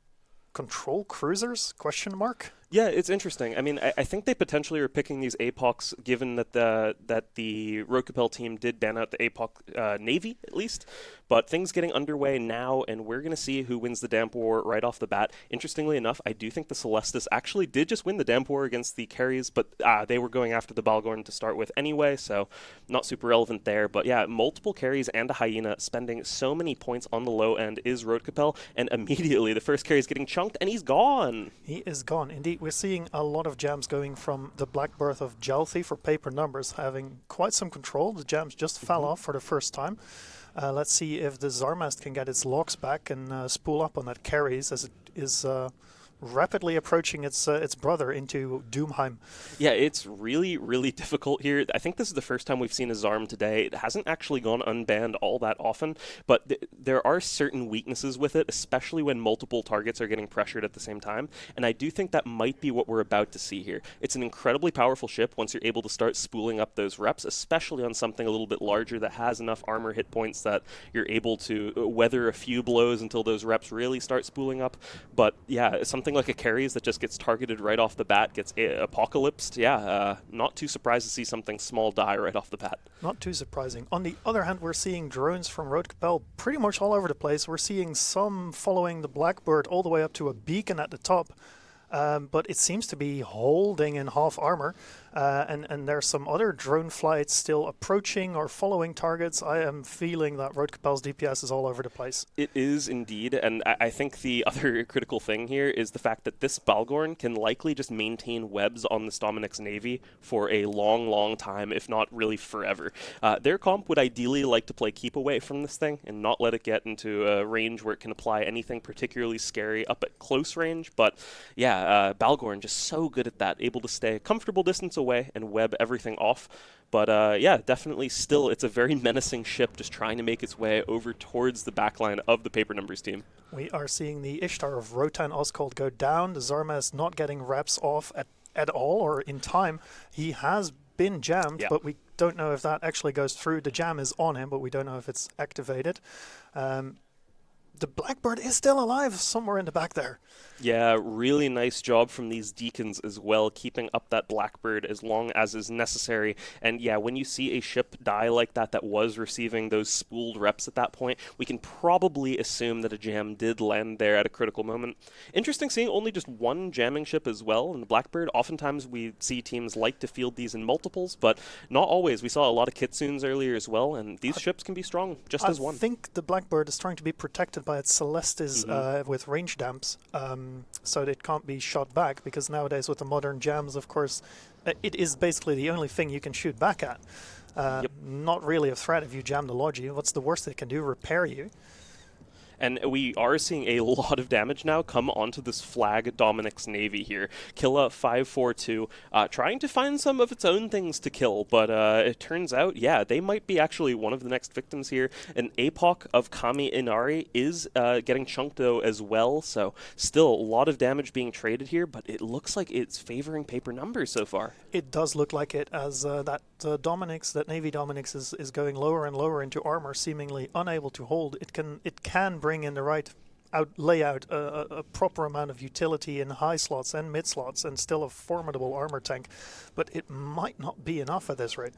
control cruisers, question mark?
Yeah, it's interesting. I mean, I think they potentially are picking these APOCs given that the Rote Kapelle team did ban out the APOC Navy, at least. But things getting underway now, and we're going to see who wins the Damp War right off the bat. Interestingly enough, I do think the Celestis actually did just win the Damp War against the Carries, but they were going after the Balgorn to start with anyway, so not super relevant there. But yeah, multiple Carries and a Hyena spending so many points on the low end is Rote Kapelle, and immediately the first Carry is getting chunked, and he's gone.
He is gone, indeed. We're seeing a lot of jams going from the Black Birth of Jalthi for Paper Numbers, having quite some control. The jams just fell off for the first time. Let's see if the Zarmast can get its locks back and spool up on that Carries as it is rapidly approaching its brother into Doomheim.
Yeah, it's really, really difficult here. I think this is the first time we've seen a Zarm today. It hasn't actually gone unbanned all that often, but there are certain weaknesses with it, especially when multiple targets are getting pressured at the same time, and I do think that might be what we're about to see here. It's an incredibly powerful ship once you're able to start spooling up those reps, especially on something a little bit larger that has enough armor hit points that you're able to weather a few blows until those reps really start spooling up. But yeah, something like a Carries that just gets targeted right off the bat, gets apocalypsed. Yeah, not too surprised to see something small die right off the bat.
Not too surprising. On the other hand, we're seeing drones from Rote Kapelle pretty much all over the place. We're seeing some following the Blackbird all the way up to a beacon at the top. but it seems to be holding in half armor. And there's some other drone flights still approaching or following targets. I am feeling that Rote Kapelle's DPS is all over the place.
It is indeed, and I think the other critical thing here is the fact that this Balgorn can likely just maintain webs on this Dominic's Navy for a long, long time, if not really forever. Their comp would ideally like to play keep away from this thing and not let it get into a range where it can apply anything particularly scary up at close range, but yeah, Balgorn just so good at that, able to stay a comfortable distance away and web everything off. But yeah, definitely still, it's a very menacing ship just trying to make its way over towards the backline of the Paper Numbers team.
We are seeing the Ishtar of Rotan Oscald go down. The Zarmaz not getting reps off at all or in time. He has been jammed, but we don't know if that actually goes through. The jam is on him, but we don't know if it's activated. The Blackbird is still alive somewhere in the back there.
Yeah, really nice job from these Deacons as well, keeping up that Blackbird as long as is necessary. And yeah, when you see a ship die like that was receiving those spooled reps at that point, we can probably assume that a jam did land there at a critical moment. Interesting seeing only just one jamming ship as well in the Blackbird. Oftentimes we see teams like to field these in multiples, but not always. We saw a lot of Kitsunes earlier as well, and these ships can be strong just as one.
I think the Blackbird is trying to be protected by its Celestis with range damps. So that it can't be shot back, because nowadays with the modern jams, of course, it is basically the only thing you can shoot back at. Not really a threat if you jam the Logi. What's the worst they can do? Repair you.
And we are seeing a lot of damage now come onto this flag Dominic's Navy here. Killa 542, trying to find some of its own things to kill, but it turns out, yeah, they might be actually one of the next victims here. An APOC of Kami Inari is getting chunked though as well, so still a lot of damage being traded here, but it looks like it's favoring Paper Numbers so far.
It does look like it, as that Navy Dominix is going lower and lower into armor, seemingly unable to hold. It can bring in the right layout, a proper amount of utility in high slots and mid slots, and still a formidable armor tank, but it might not be enough at this rate.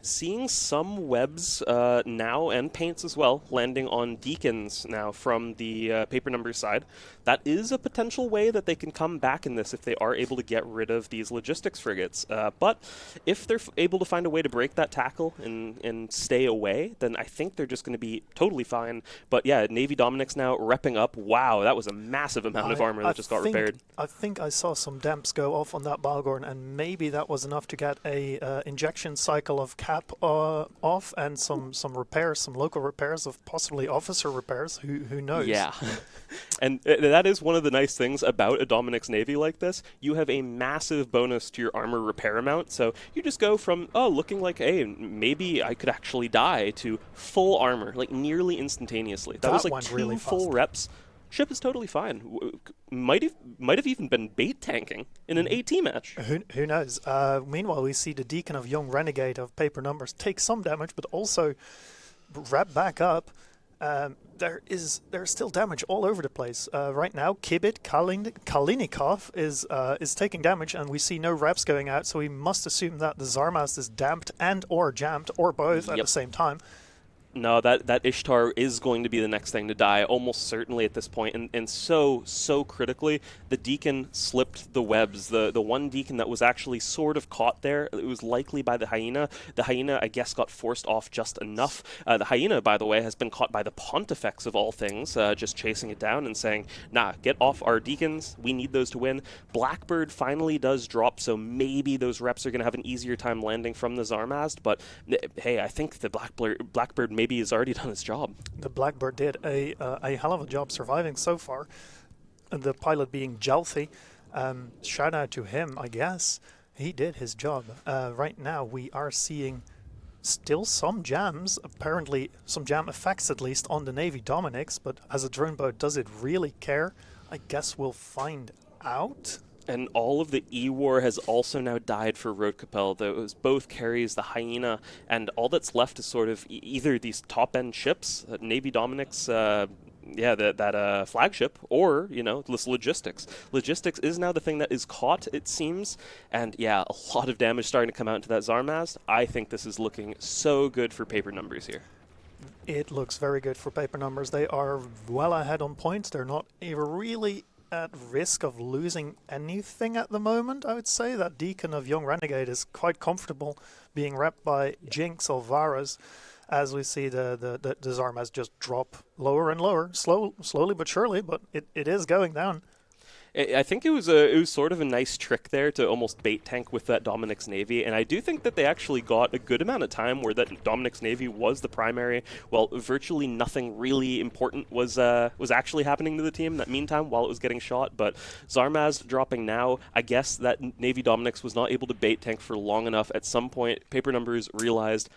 Seeing some webs now, and paints as well, landing on Deacons now from the Paper Numbers side. That is a potential way that they can come back in this if they are able to get rid of these logistics frigates. But if they're able to find a way to break that tackle and stay away, then I think they're just going to be totally fine. But yeah, Navy Dominic's now repping up. Wow, that was a massive amount of armor that just got repaired.
I think I saw some damps go off on that Balgorn, and maybe that was enough to get a injection cycle of cap off, and some repairs, some local repairs of possibly officer repairs. Who knows?
Yeah. And that is one of the nice things about a Dominic's Navy like this. You have a massive bonus to your armor repair amount, so you just go from, looking like, hey, maybe I could actually die, to full armor, like nearly instantaneously. That was like 2
really
full
fast.
reps. Ship is totally fine. Might have even been bait tanking in an AT match.
Who knows? Meanwhile, we see the Deacon of Young Renegade of Paper Numbers take some damage, but also wrap back up. There's still damage all over the place. Right now, Kibit Kalinikov is taking damage, and we see no reps going out, so we must assume that the Zarmaz is damped and or jammed, or both at the same time.
No, that Ishtar is going to be the next thing to die, almost certainly at this point, and so critically, the Deacon slipped the webs. The one Deacon that was actually sort of caught there, it was likely by the Hyena. The Hyena, I guess, got forced off just enough. The Hyena, by the way, has been caught by the Pontifex of all things, just chasing it down and saying, nah, get off our Deacons, we need those to win. Blackbird finally does drop, so maybe those reps are going to have an easier time landing from the Zarmazd, but hey, I think the Blackbird maybe has already done its job.
The Blackbird did a hell of a job surviving so far. The pilot being Jalthi. Shout out to him, I guess. He did his job. Right now we are seeing still some jams, apparently some jam effects at least on the Navy Dominics, but as a drone boat, does it really care? I guess we'll find out.
And all of the E-War has also now died for Rote Kapelle. Those both carries the Hyena, and all that's left is sort of either these top-end ships, Navy Dominic's, that flagship, or, this logistics. Logistics is now the thing that is caught, it seems, and yeah, a lot of damage starting to come out into that Zarmazd. I think this is looking so good for Paper Numbers here.
It looks very good for Paper Numbers. They are well ahead on points. They're not really at risk of losing anything at the moment. I would say that Deacon of Young Renegade is quite comfortable being repped by Jinx or Varus, as we see the Zarmaz just drop lower and lower, slowly but surely, but it is going down.
I think it was sort of a nice trick there to almost bait tank with that Dominic's Navy, and I do think that they actually got a good amount of time where that Dominic's Navy was the primary, while virtually nothing really important was actually happening to the team in that meantime while it was getting shot. But Zarmaz dropping now, I guess that Navy Dominic's was not able to bait tank for long enough. At some point, Paper Numbers realized,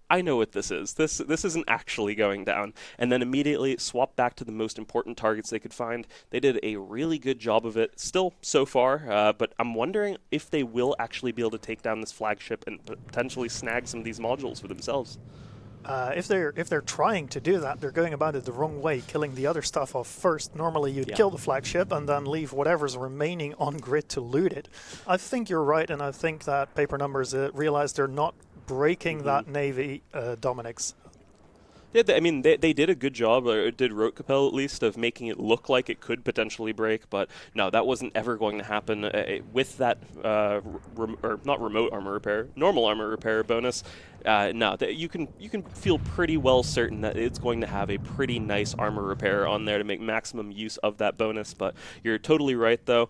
I know what this is. This isn't actually going down. And then immediately swapped back to the most important targets they could find. They did a really good job of it, still so far, but I'm wondering if they will actually be able to take down this flagship and potentially snag some of these modules for themselves.
If they're trying to do that, they're going about it the wrong way, killing the other stuff off first. Normally you'd kill the flagship and then leave whatever's remaining on grid to loot it. I think you're right, and I think that Paper Numbers realize they're not breaking that Navy Dominic's.
Yeah, they did a good job, or did Rote Kapelle at least, of making it look like it could potentially break, but no, that wasn't ever going to happen with that, not remote armor repair, normal armor repair bonus. No, you can feel pretty well certain that it's going to have a pretty nice armor repair on there to make maximum use of that bonus, but you're totally right though.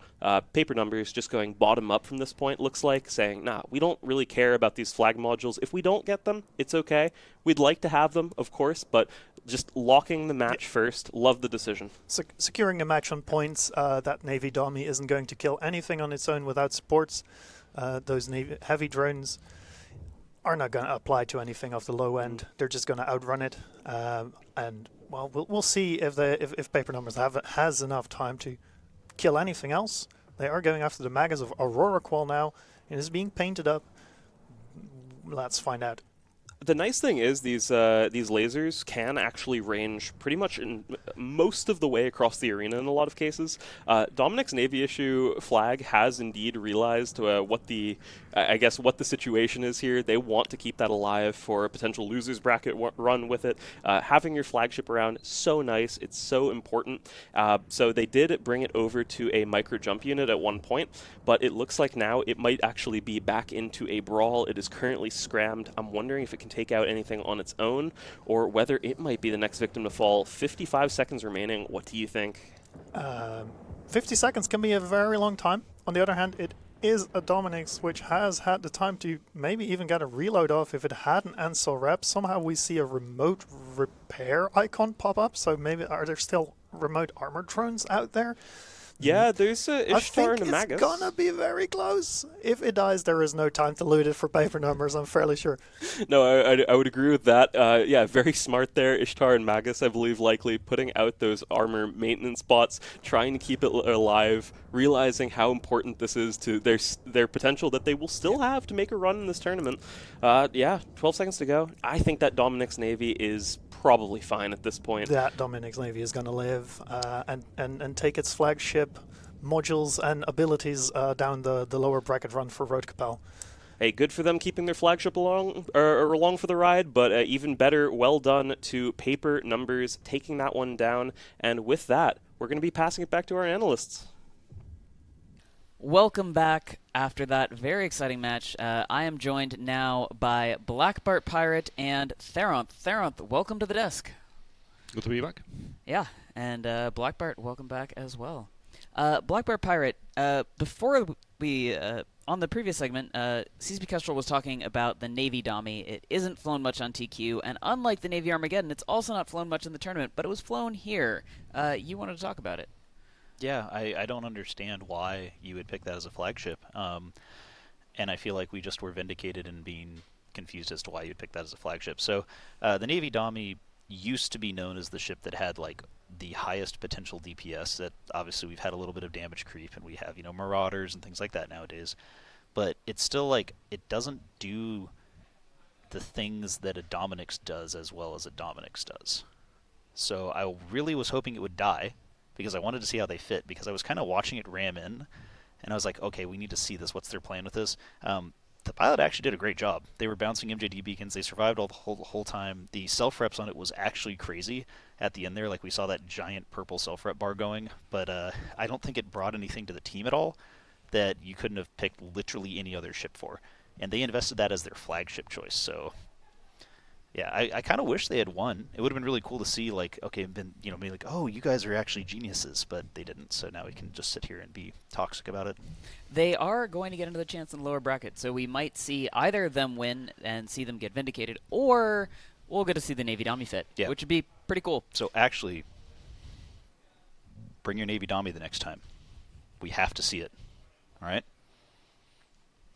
Paper Numbers just going bottom up from this point, looks like, saying, nah, we don't really care about these flag modules. If we don't get them, it's okay. We'd like to have them, of course, but just locking the match first. Love the decision.
Securing the match on points, that Navy Dummy isn't going to kill anything on its own without supports. Those heavy drones are not going to apply to anything off the low end. They're just going to outrun it. And well, we'll see if Paper Numbers has enough time to kill anything else. They are going after the Magus of Aurora Qual now. It is being painted up. Let's find out.
The nice thing is these lasers can actually range pretty much in most of the way across the arena in a lot of cases. Dominic's Navy issue flag has indeed realized what the situation is here. They want to keep that alive for a potential losers bracket run with it. Having your flagship around, so nice. It's so important. So they did bring it over to a micro jump unit at one point, but it looks like now it might actually be back into a brawl. It is currently scrammed. I'm wondering if it can take out anything on its own, or whether it might be the next victim to fall. 55 seconds remaining. What do you think?
50 seconds can be a very long time. On the other hand, it is a Dominic's which has had the time to maybe even get a reload off if it had an Ansel rep. Somehow we see a remote repair icon pop up, so maybe are there still remote armor drones out there?
Yeah, there's Ishtar and a Magus.
I think it's gonna be very close. If it dies, there is no time to loot it for Paper Numbers, I'm fairly sure.
No, I would agree with that. Yeah, very smart there. Ishtar and Magus, I believe, likely putting out those armor maintenance bots, trying to keep it alive, realizing how important this is to their potential that they will still have to make a run in this tournament. Yeah, 12 seconds to go. I think that Dominic's Navy is probably fine at this point.
That Dominic's Navy is going to live and take its flagship modules and abilities down the lower bracket run for Rote Kapelle.
Hey, good for them keeping their flagship along for the ride, but even better, well done to Paper Numbers taking that one down. And with that, we're going to be passing it back to our analysts.
Welcome back after that very exciting match. I am joined now by Black Bart Pirate and Theronth. Theronth, welcome to the desk.
Good to be back.
Yeah, and Black Bart, welcome back as well. Black Bart Pirate, before we, on the previous segment, CSP Kestrel was talking about the Navy Dommy. It isn't flown much on TQ, and unlike the Navy Armageddon, it's also not flown much in the tournament, but it was flown here. You wanted to talk about it.
Yeah, I don't understand why you would pick that as a flagship. And I feel like we just were vindicated in being confused as to why you'd pick that as a flagship. So the Navy Dommy used to be known as the ship that had like the highest potential DPS. That obviously we've had a little bit of damage creep, and we have, you know, Marauders and things like that nowadays. But it's still like it doesn't do the things that a Dominic's does as well as a Dominic's does. So I really was hoping it would die, because I wanted to see how they fit, because I was kind of watching it ram in, and I was like, okay, we need to see this. What's their plan with this? the pilot actually did a great job. They were bouncing MJD beacons. They survived all the whole time. The self-reps on it was actually crazy at the end there. Like, we saw that giant purple self-rep bar going. But I don't think it brought anything to the team at all that you couldn't have picked literally any other ship for. And they invested that as their flagship choice. So, yeah, I kind of wish they had won. It would have been really cool to see, like, okay, be like, oh, you guys are actually geniuses. But they didn't. So now we can just sit here and be toxic about it.
They are going to get another chance in the lower bracket, so we might see either of them win and see them get vindicated, or we'll get to see the Navy Dami fit, which would be pretty cool.
So actually, bring your Navy Dami the next time. We have to see it. All right?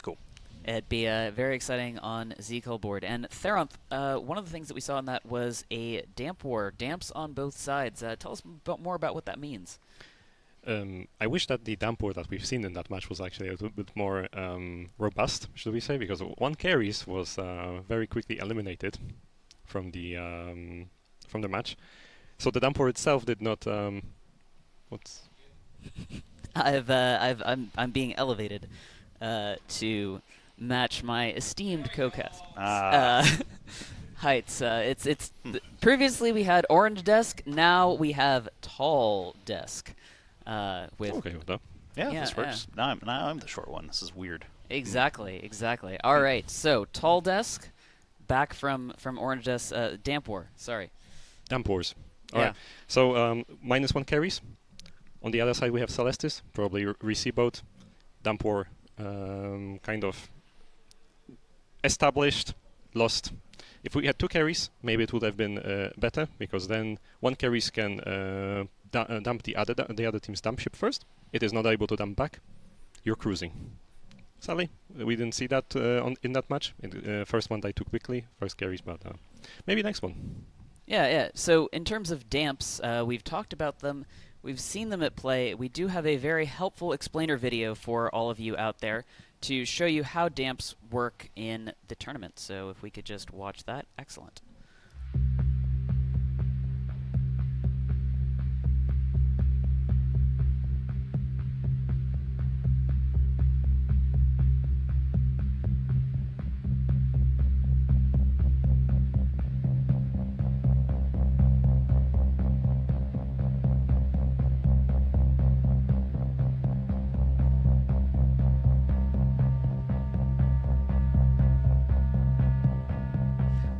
Cool.
It'd be very exciting on ZCall board. And Theronth, one of the things that we saw in that was a damp war, damps on both sides. Tell us more about what that means.
I wish that the damp war that we've seen in that match was actually a little bit more robust, should we say, because one carries was very quickly eliminated from the match. So the damp war itself did not.
I'm being elevated to match my esteemed co-cast heights. Previously we had orange desk. Now we have tall desk.
Okay with that.
Yeah, this works. Now I'm the short one. This is weird.
Exactly. All right, so tall desk, back from orange desk. Damp war. Sorry.
Damp wars. All right. So -1 carries. On the other side we have Celestis, probably Receiveboat. Damp war, kind of established, lost. If we had 2 carries, maybe it would have been better, because then 1 carries can dump the other team's dump ship first. It is not able to dump back. You're cruising. Sadly, we didn't see that in that match. First one died too quickly, first carries, but maybe next one.
Yeah. So in terms of damps, we've talked about them. We've seen them at play. We do have a very helpful explainer video for all of you out there to show you how damps work in the tournament. So if we could just watch that, excellent.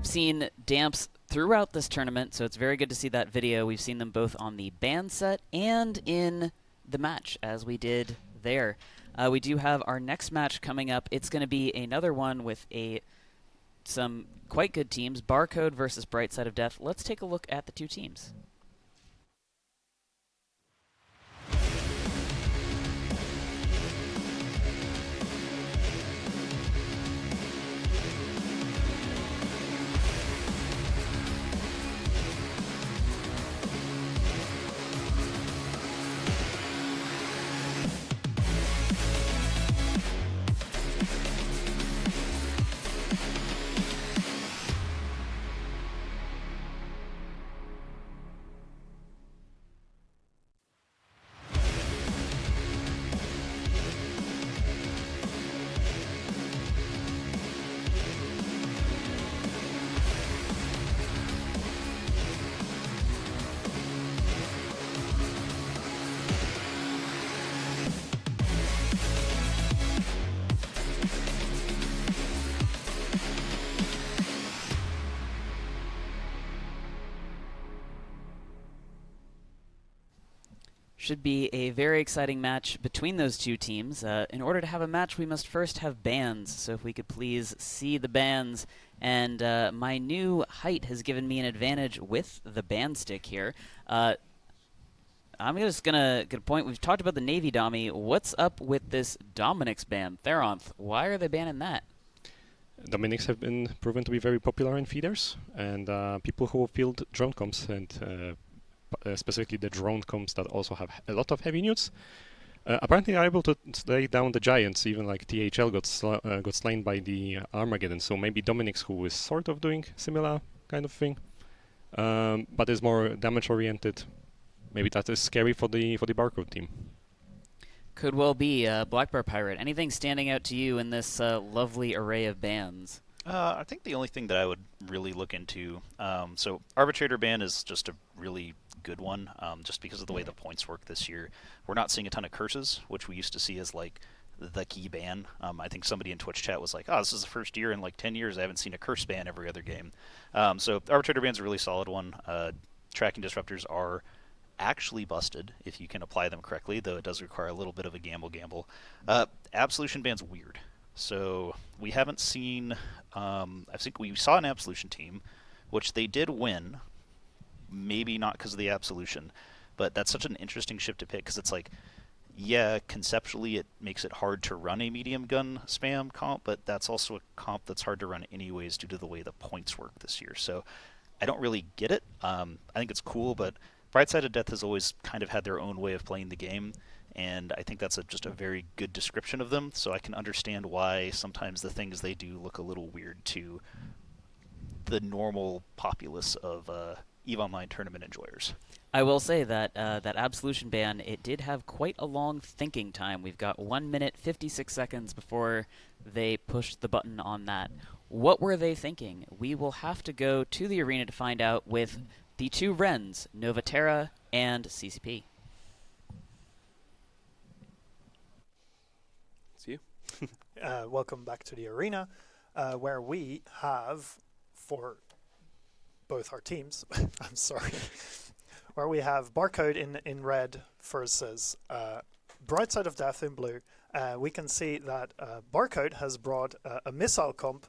Seen damps throughout this tournament, so it's very good to see that video. We've seen them both on the BANE set and in the match, as we did there. We do have our next match coming up. It's going to be another one with some quite good teams, Barcode versus Bright Side of Death. Let's take a look at the two teams. Should be a very exciting match between those two teams. In order to have a match, we must first have bands. So if we could please see the bands. And my new height has given me an advantage with the band stick here. I'm just gonna point. We've talked about the Navy Dami. What's up with this Dominic's band, Theronth? Why are they banning that?
Dominics have been proven to be very popular in feeders, and people who field drone comps and specifically the drone comps that also have a lot of heavy units, apparently are able to slay down the giants. Even like THL got slain by the Armageddon. So maybe Dominic's, who is sort of doing similar kind of thing, but is more damage oriented. Maybe that is scary for the Barcode team.
Could well be. Black Bear Pirate, anything standing out to you in this lovely array of bans?
I think the only thing that I would really look into, so Arbitrator ban is just a really good one, just because of the way the points work this year. We're not seeing a ton of curses, which we used to see as like the key ban. I think somebody in Twitch chat was like, oh, this is the first year in like 10 years I haven't seen a curse ban every other game. So Arbitrator ban's a really solid one. Tracking disruptors are actually busted if you can apply them correctly, though it does require a little bit of a gamble. Absolution ban's weird. So we haven't seen, I think we saw an Absolution team, which they did win, maybe not because of the Absolution, but that's such an interesting ship to pick because it's like, yeah, conceptually it makes it hard to run a medium gun spam comp, but that's also a comp that's hard to run anyways due to the way the points work this year. So I don't really get it. I think it's cool, but Brightside of Death has always kind of had their own way of playing the game, and I think that's just a very good description of them, so I can understand why sometimes the things they do look a little weird to the normal populace of EVE Online tournament enjoyers.
I will say that that Absolution ban, it did have quite a long thinking time. We've got 1 minute, 56 seconds before they pushed the button on that. What were they thinking? We will have to go to the arena to find out with the two Wrens, Novaterra and CCP.
It's you.
Welcome back to the arena, where we have, for both our teams, I'm sorry, where we have Barcode in red versus Brightside of Death in blue. We can see that Barcode has brought a missile comp.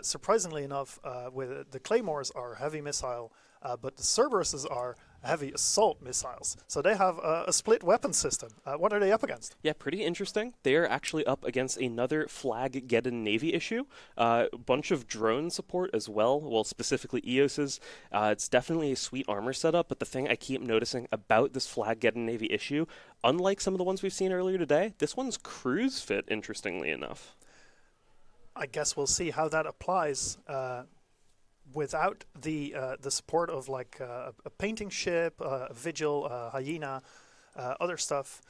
Surprisingly enough, with the Claymores are heavy missile, but the Cerberuses are heavy assault missiles. So they have a split weapon system. What are they up against?
Yeah, pretty interesting. They are actually up against another Flaggeddon Navy issue. A bunch of drone support as well, specifically EOS's. It's definitely a sweet armor setup, but the thing I keep noticing about this Flaggeddon Navy issue, unlike some of the ones we've seen earlier today, this one's cruise fit, interestingly enough.
I guess we'll see how that applies without the support of like a painting ship, a vigil, hyena, other stuff.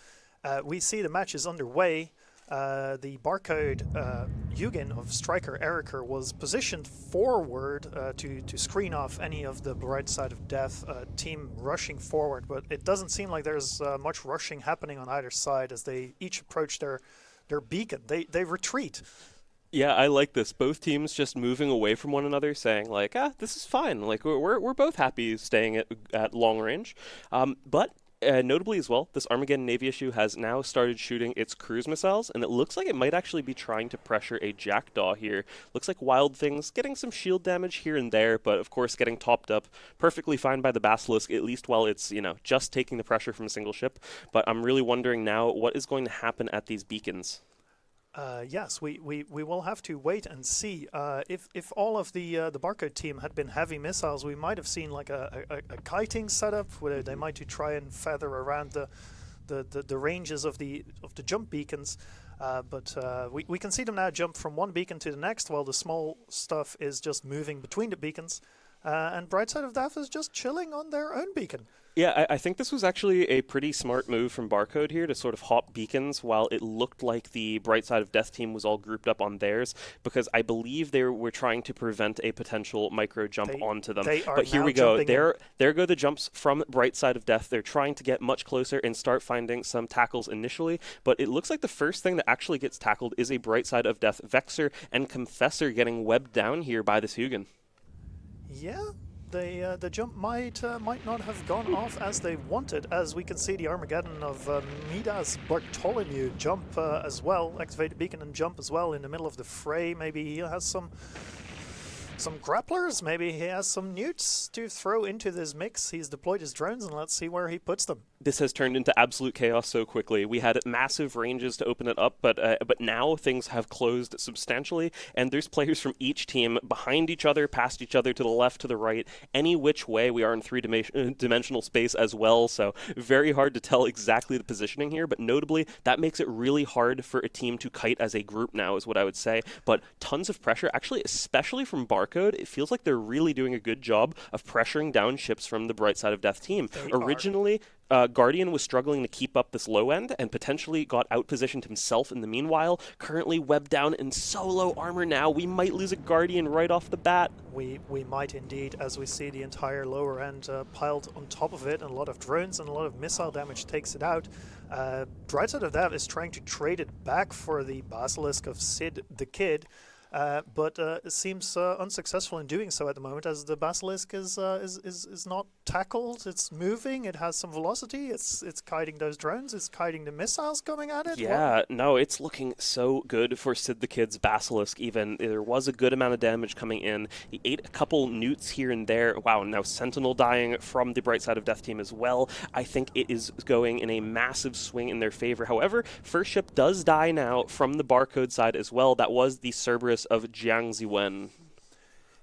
We see the match is underway. The Barcode Hugin of Striker Eriker was positioned forward to screen off any of the Brightside of Death team rushing forward, but it doesn't seem like there's much rushing happening on either side as they each approach their beacon. They retreat.
Yeah, I like this. Both teams just moving away from one another, saying like, this is fine. Like we're both happy staying at long range. But notably as well, this Armageddon Navy issue has now started shooting its cruise missiles, and it looks like it might actually be trying to pressure a Jackdaw here. Looks like Wild Things getting some shield damage here and there, but of course getting topped up perfectly fine by the Basilisk, at least while it's, just taking the pressure from a single ship. But I'm really wondering now what is going to happen at these beacons.
Yes, we will have to wait and see. If all of the Barcode team had been heavy missiles, we might have seen like a kiting setup where they might try and feather around the ranges of the jump beacons. But we can see them now jump from one beacon to the next, while the small stuff is just moving between the beacons. And Brightside of Death is just chilling on their own beacon.
Yeah, I think this was actually a pretty smart move from Barcode here to sort of hop beacons while it looked like the Brightside of Death team was all grouped up on theirs, because I believe they were trying to prevent a potential micro jump onto them. But here we go. There go the jumps from Brightside of Death. They're trying to get much closer and start finding some tackles initially, but it looks like the first thing that actually gets tackled is a Brightside of Death Vexor and Confessor getting webbed down here by this Hugin.
Yeah. The jump might not have gone off as they wanted, as we can see the Armageddon of Midas Bartholomew jump as well, activate the beacon and jump as well in the middle of the fray. Maybe he has some grapplers, maybe he has some newts to throw into this mix. He's deployed his drones, and let's see where he puts them.
This has turned into absolute chaos so quickly. We had massive ranges to open it up, but now things have closed substantially, and there's players from each team behind each other, past each other, to the left, to the right, any which way. We are in three-dimensional space as well, so very hard to tell exactly the positioning here, but notably, that makes it really hard for a team to kite as a group now, is what I would say. But tons of pressure, actually, especially from Barcode. It feels like they're really doing a good job of pressuring down ships from the Brightside of Death team. Originally, Guardian was struggling to keep up this low end and potentially got outpositioned himself in the meanwhile. Currently webbed down in so low armor now, we might lose a Guardian right off the bat.
We might indeed, as we see the entire lower end piled on top of it, and a lot of drones and a lot of missile damage takes it out. Right side of that is trying to trade it back for the Basilisk of Sid the Kid, but it seems unsuccessful in doing so at the moment, as the Basilisk is not tackled. It's moving. It has some velocity. It's kiting those drones. It's kiting the missiles coming at it.
Yeah, no, it's looking so good for Sid the Kid's Basilisk. Even there was a good amount of damage coming in. He ate a couple newts here and there. Wow, now Sentinel dying from the Bright Side of Death team as well. I think it is going in a massive swing in their favor. However, first ship does die now from the Barcode side as well. That was the Cerberus of Jiang Ziwen.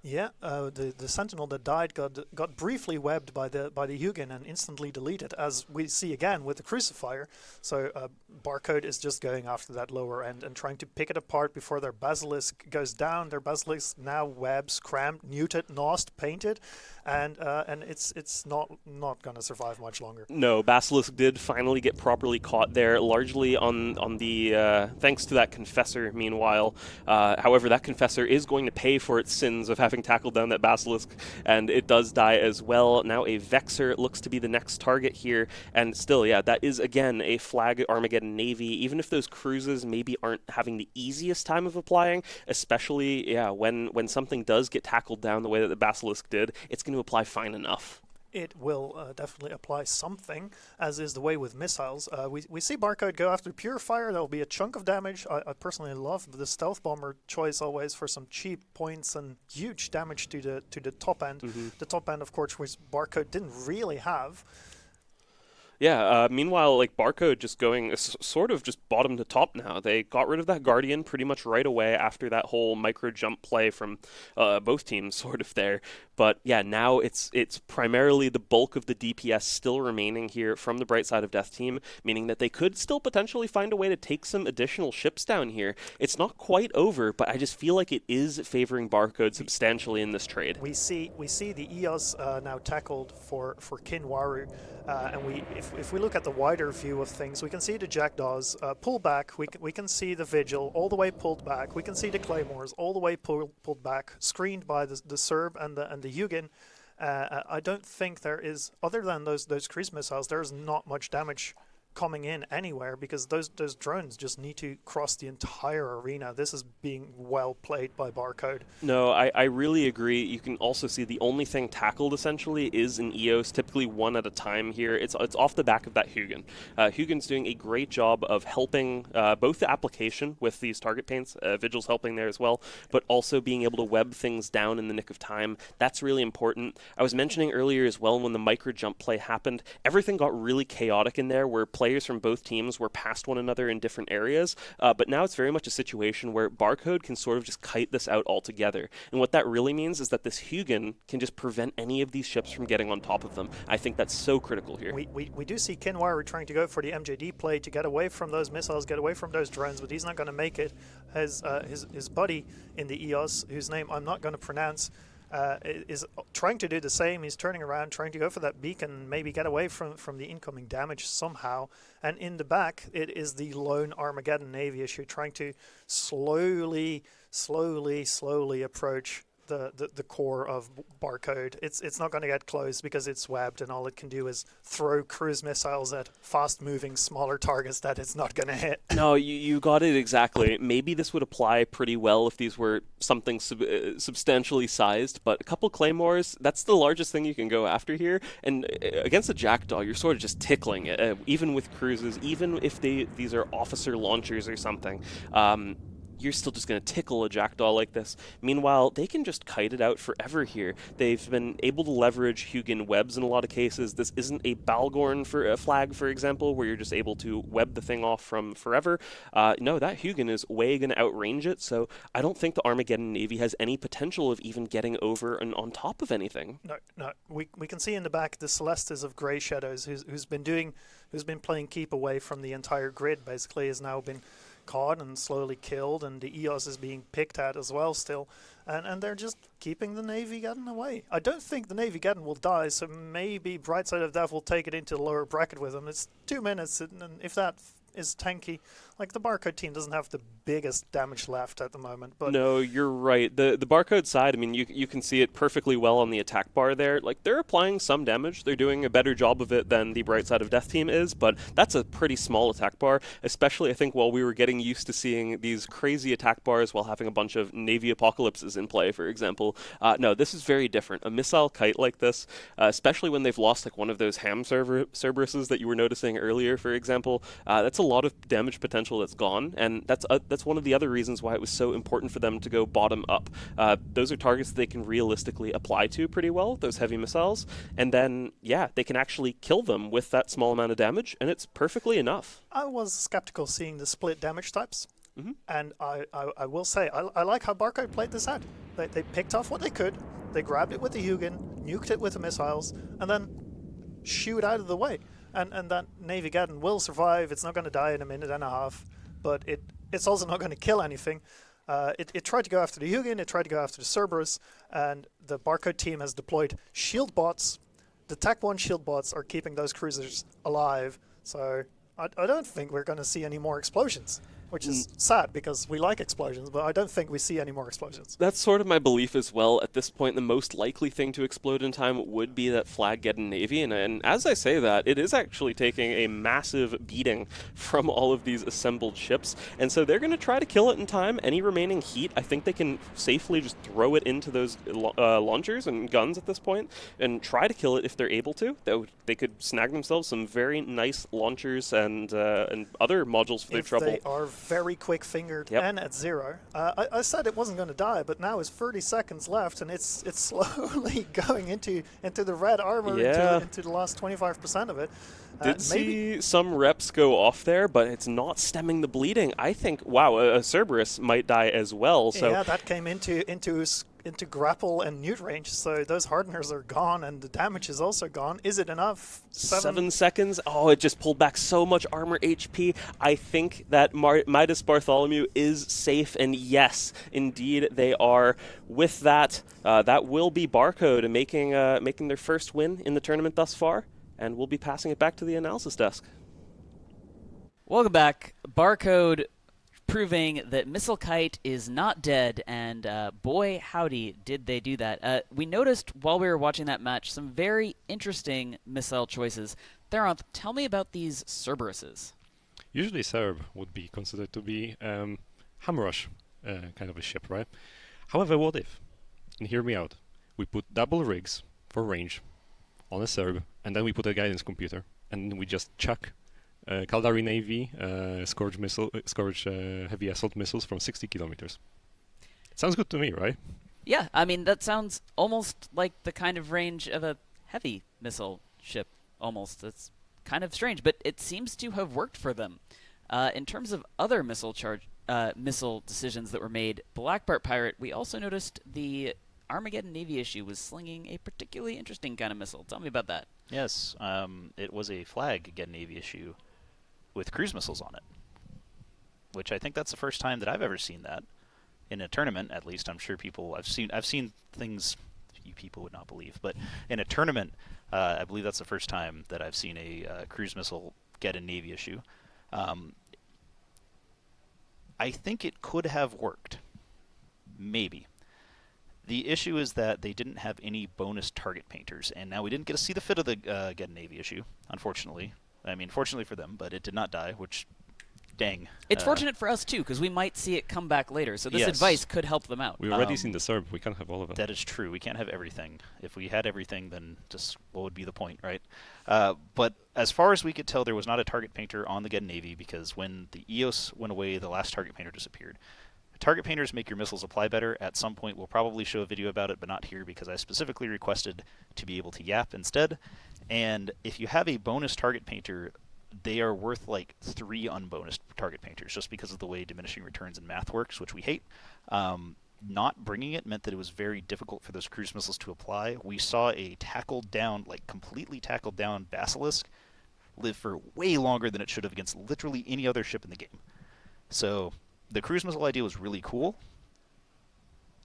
Yeah, the Sentinel that died got briefly webbed by the Hugin and instantly deleted, as we see again with the Crucifier. So Barcode is just going after that lower end and trying to pick it apart before their Basilisk goes down. Their Basilisk now webs, crammed, neuted, nosed, painted, and it's not going to survive much longer.
No, Basilisk did finally get properly caught there, largely on the thanks to that Confessor. Meanwhile, however, that Confessor is going to pay for its sins of having tackled down that Basilisk, and it does die as well. Now a Vexor looks to be the next target here, and still, yeah, that is again a flag Armageddon Navy. Even if those cruises maybe aren't having the easiest time of applying, especially when something does get tackled down the way that the Basilisk did, it's going to apply fine enough.
It will definitely apply something, as is the way with missiles. We see Barcode go after Purifier. That will be a chunk of damage. I personally love the Stealth Bomber choice always for some cheap points and huge damage to the top end. Mm-hmm. The top end, of course, which Barcode didn't really have.
Yeah, meanwhile, like Barcode just going sort of just bottom to top now. They got rid of that Guardian pretty much right away after that whole micro jump play from both teams sort of there. But yeah, now it's primarily the bulk of the DPS still remaining here from the Bright Side of Death team, meaning that they could still potentially find a way to take some additional ships down here. It's not quite over, but I just feel like it is favoring Barcode substantially in this trade.
We see the EOS now tackled for Kinwaru, and if we look at the wider view of things, we can see the Jackdaws pull back. We can see the Vigil all the way pulled back. We can see the Claymores all the way pulled back, screened by the Serb and the Hugin. I don't think there is, other than those cruise missiles, there's not much damage coming in anywhere, because those drones just need to cross the entire arena. This is being well played by Barcode.
No, I really agree. You can also see the only thing tackled essentially is an EOS, typically one at a time here. It's off the back of that Hugin. Hugin's doing a great job of helping both the application with these target paints, Vigil's helping there as well, but also being able to web things down in the nick of time. That's really important. I was mentioning earlier as well, when the micro jump play happened, everything got really chaotic in there, where players from both teams were past one another in different areas, but now it's very much a situation where Barcode can sort of just kite this out altogether. And what that really means is that this Hugin can just prevent any of these ships from getting on top of them. I think that's so critical here.
We do see Kinwaru trying to go for the MJD play to get away from those missiles, get away from those drones, but he's not going to make it. His buddy in the EOS, whose name I'm not going to pronounce, is trying to do the same. He's turning around, trying to go for that beacon, maybe get away from the incoming damage somehow. And in the back, it is the lone Armageddon Navy issue, trying to slowly approach the core of Barcode. It's not going to get close because it's webbed, and all it can do is throw cruise missiles at fast-moving, smaller targets that it's not going to hit.
No, you got it exactly. Maybe this would apply pretty well if these were something substantially sized, but a couple Claymores, that's the largest thing you can go after here. And against a Jackdaw, you're sort of just tickling it, even with cruises, even if these are officer launchers or something. You're still just going to tickle a Jackdaw like this. Meanwhile, they can just kite it out forever here. They've been able to leverage Hugin webs in a lot of cases. This isn't a Balgorn for a flag, for example, where you're just able to web the thing off from forever. No, that Hugin is way going to outrange it, so I don't think the Armageddon Navy has any potential of even getting over and on top of anything.
No. We can see in the back the Celestis of Grey Shadows, who's been playing keep away from the entire grid, basically, has now been caught and slowly killed, and the EOS is being picked at as well still. And they're just keeping the Navy Geddon away. I don't think the Navy Geddon will die, so maybe Brightside of Death will take it into the lower bracket with them. It's 2 minutes, and if that is tanky, like the Barcode team doesn't have the biggest damage left at the moment. But
no, you're right. The Barcode side, I mean, you can see it perfectly well on the attack bar there. Like, they're applying some damage. They're doing a better job of it than the Brightside of Death team is, but that's a pretty small attack bar, especially, I think, while we were getting used to seeing these crazy attack bars while having a bunch of Navy Apocalypses in play, for example. No, this is very different. A missile kite like this, especially when they've lost like one of those ham Cerberuses that you were noticing earlier, for example, that's a lot of damage potential that's gone, and that's one of the other reasons why it was so important for them to go bottom up. Those are targets they can realistically apply to pretty well, those heavy missiles, and then, yeah, they can actually kill them with that small amount of damage, and it's perfectly enough.
I was skeptical seeing the split damage types, and I will say, I like how Barcode played this out. They picked off what they could, they grabbed it with the Hugin, nuked it with the missiles, and then shoot out of the way. And that Navy Geddon will survive. It's not going to die in a minute and a half, but it's also not going to kill anything. It tried to go after the Hugin, it tried to go after the Cerberus, and the Barcode team has deployed shield bots. The Tech 1 shield bots are keeping those cruisers alive, so I don't think we're going to see any more explosions. Which is sad, because we like explosions, but I don't think we see any more explosions.
That's sort of my belief as well. At this point, the most likely thing to explode in time would be that Flag Geddon Navy, and as I say that, it is actually taking a massive beating from all of these assembled ships, and so they're going to try to kill it in time. Any remaining heat, I think they can safely just throw it into those launchers and guns at this point, and try to kill it if they're able to. They could snag themselves some very nice launchers and other modules for their trouble.
They are very quick-fingered and at 0. I said it wasn't going to die, but now it's 30 seconds left, and it's slowly going into the red armor, into the last 25% of it.
Did see some reps go off there, but it's not stemming the bleeding. I think, wow, a Cerberus might die as well. So
yeah, that came into grapple and newt range, so those hardeners are gone, and the damage is also gone. Is it enough?
7 seconds? Oh, it just pulled back so much armor HP. I think that Midas Bartholomew is safe, and yes, indeed they are. With that, that will be Barcode making their first win in the tournament thus far, and we'll be passing it back to the analysis desk.
Welcome back. Barcode proving that Missile Kite is not dead, and boy, howdy, did they do that. We noticed while we were watching that match some very interesting missile choices. Theronth, tell me about these Cerberuses.
Usually Cerb would be considered to be Hamrush kind of a ship, right? However, what if, and hear me out, we put double rigs for range on a Cerb, and then we put a guidance computer, and we just chuck Caldari Navy Scourge heavy assault missiles from 60 kilometers. Sounds good to me, right?
Yeah, I mean, that sounds almost like the kind of range of a heavy missile ship, almost. It's kind of strange, but it seems to have worked for them. In terms of other missile decisions that were made, Black Bart Pirate, we also noticed the Armageddon Navy issue was slinging a particularly interesting kind of missile. Tell me about that.
Yes, it was a Flag Geddon Navy issue with cruise missiles on it, which I think that's the first time that I've ever seen that in a tournament. At least I'm sure I've seen things you people would not believe, but in a tournament, I believe that's the first time that I've seen a cruise missile get a Navy issue. I think it could have worked, maybe. The issue is that they didn't have any bonus target painters, and now we didn't get to see the fit of the Geddon Navy issue, unfortunately. I mean, fortunately for them, but it did not die, which, dang.
It's fortunate for us, too, because we might see it come back later, so this advice could help them out.
We've already seen the Cerb. We can't have all of it.
That is true. We can't have everything. If we had everything, then just what would be the point, right? But as far as we could tell, there was not a target painter on the Geddon Navy, because when the EOS went away, the last target painter disappeared. Target painters make your missiles apply better. At some point, we'll probably show a video about it, but not here because I specifically requested to be able to yap instead. And if you have a bonus target painter, they are worth like 3 unbonused target painters just because of the way diminishing returns and math works, which we hate. Not bringing it meant that it was very difficult for those cruise missiles to apply. We saw a tackled down, like completely tackled down Basilisk live for way longer than it should have against literally any other ship in the game.
So the cruise missile idea was really cool.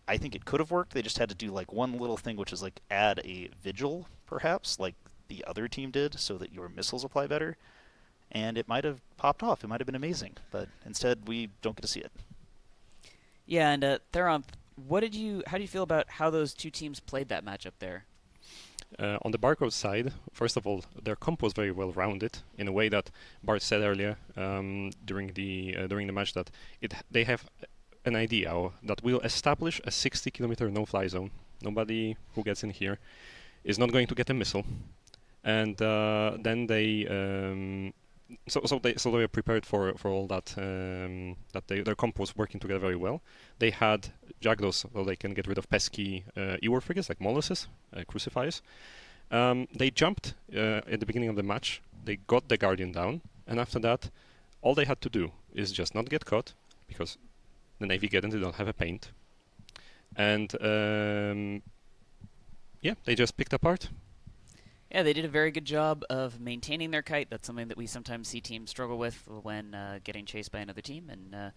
I think it could have worked. They just had to do like one little thing, which is like add a vigil, perhaps, like the other team did, so that your missiles apply better. And it might have popped off. It might have been amazing. But instead, we don't get to see it.
Yeah, and Theron, how do you feel about how those two teams played that matchup there?
On the Barcode side, first of all, their comp was very well rounded in a way that Bart said earlier during the match that they have an idea that will establish a 60-kilometer no-fly zone. Nobody who gets in here is not going to get a missile, and then they so they were prepared for all that. Their comp was working together very well. They had Jagdos, so they can get rid of pesky E-War frigates like Molluses, Crucifiers. They jumped at the beginning of the match. They got the Guardian down, and after that, all they had to do is just not get caught, because the Navy get in, they don't have a paint. And they just picked apart.
Yeah, they did a very good job of maintaining their kite. That's something that we sometimes see teams struggle with when getting chased by another team, and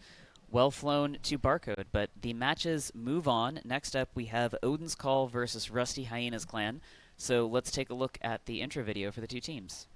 well flown to Barcode. But the matches move on. Next up, we have Odin's Call versus Rusty Hyenas Clan. So let's take a look at the intro video for the two teams.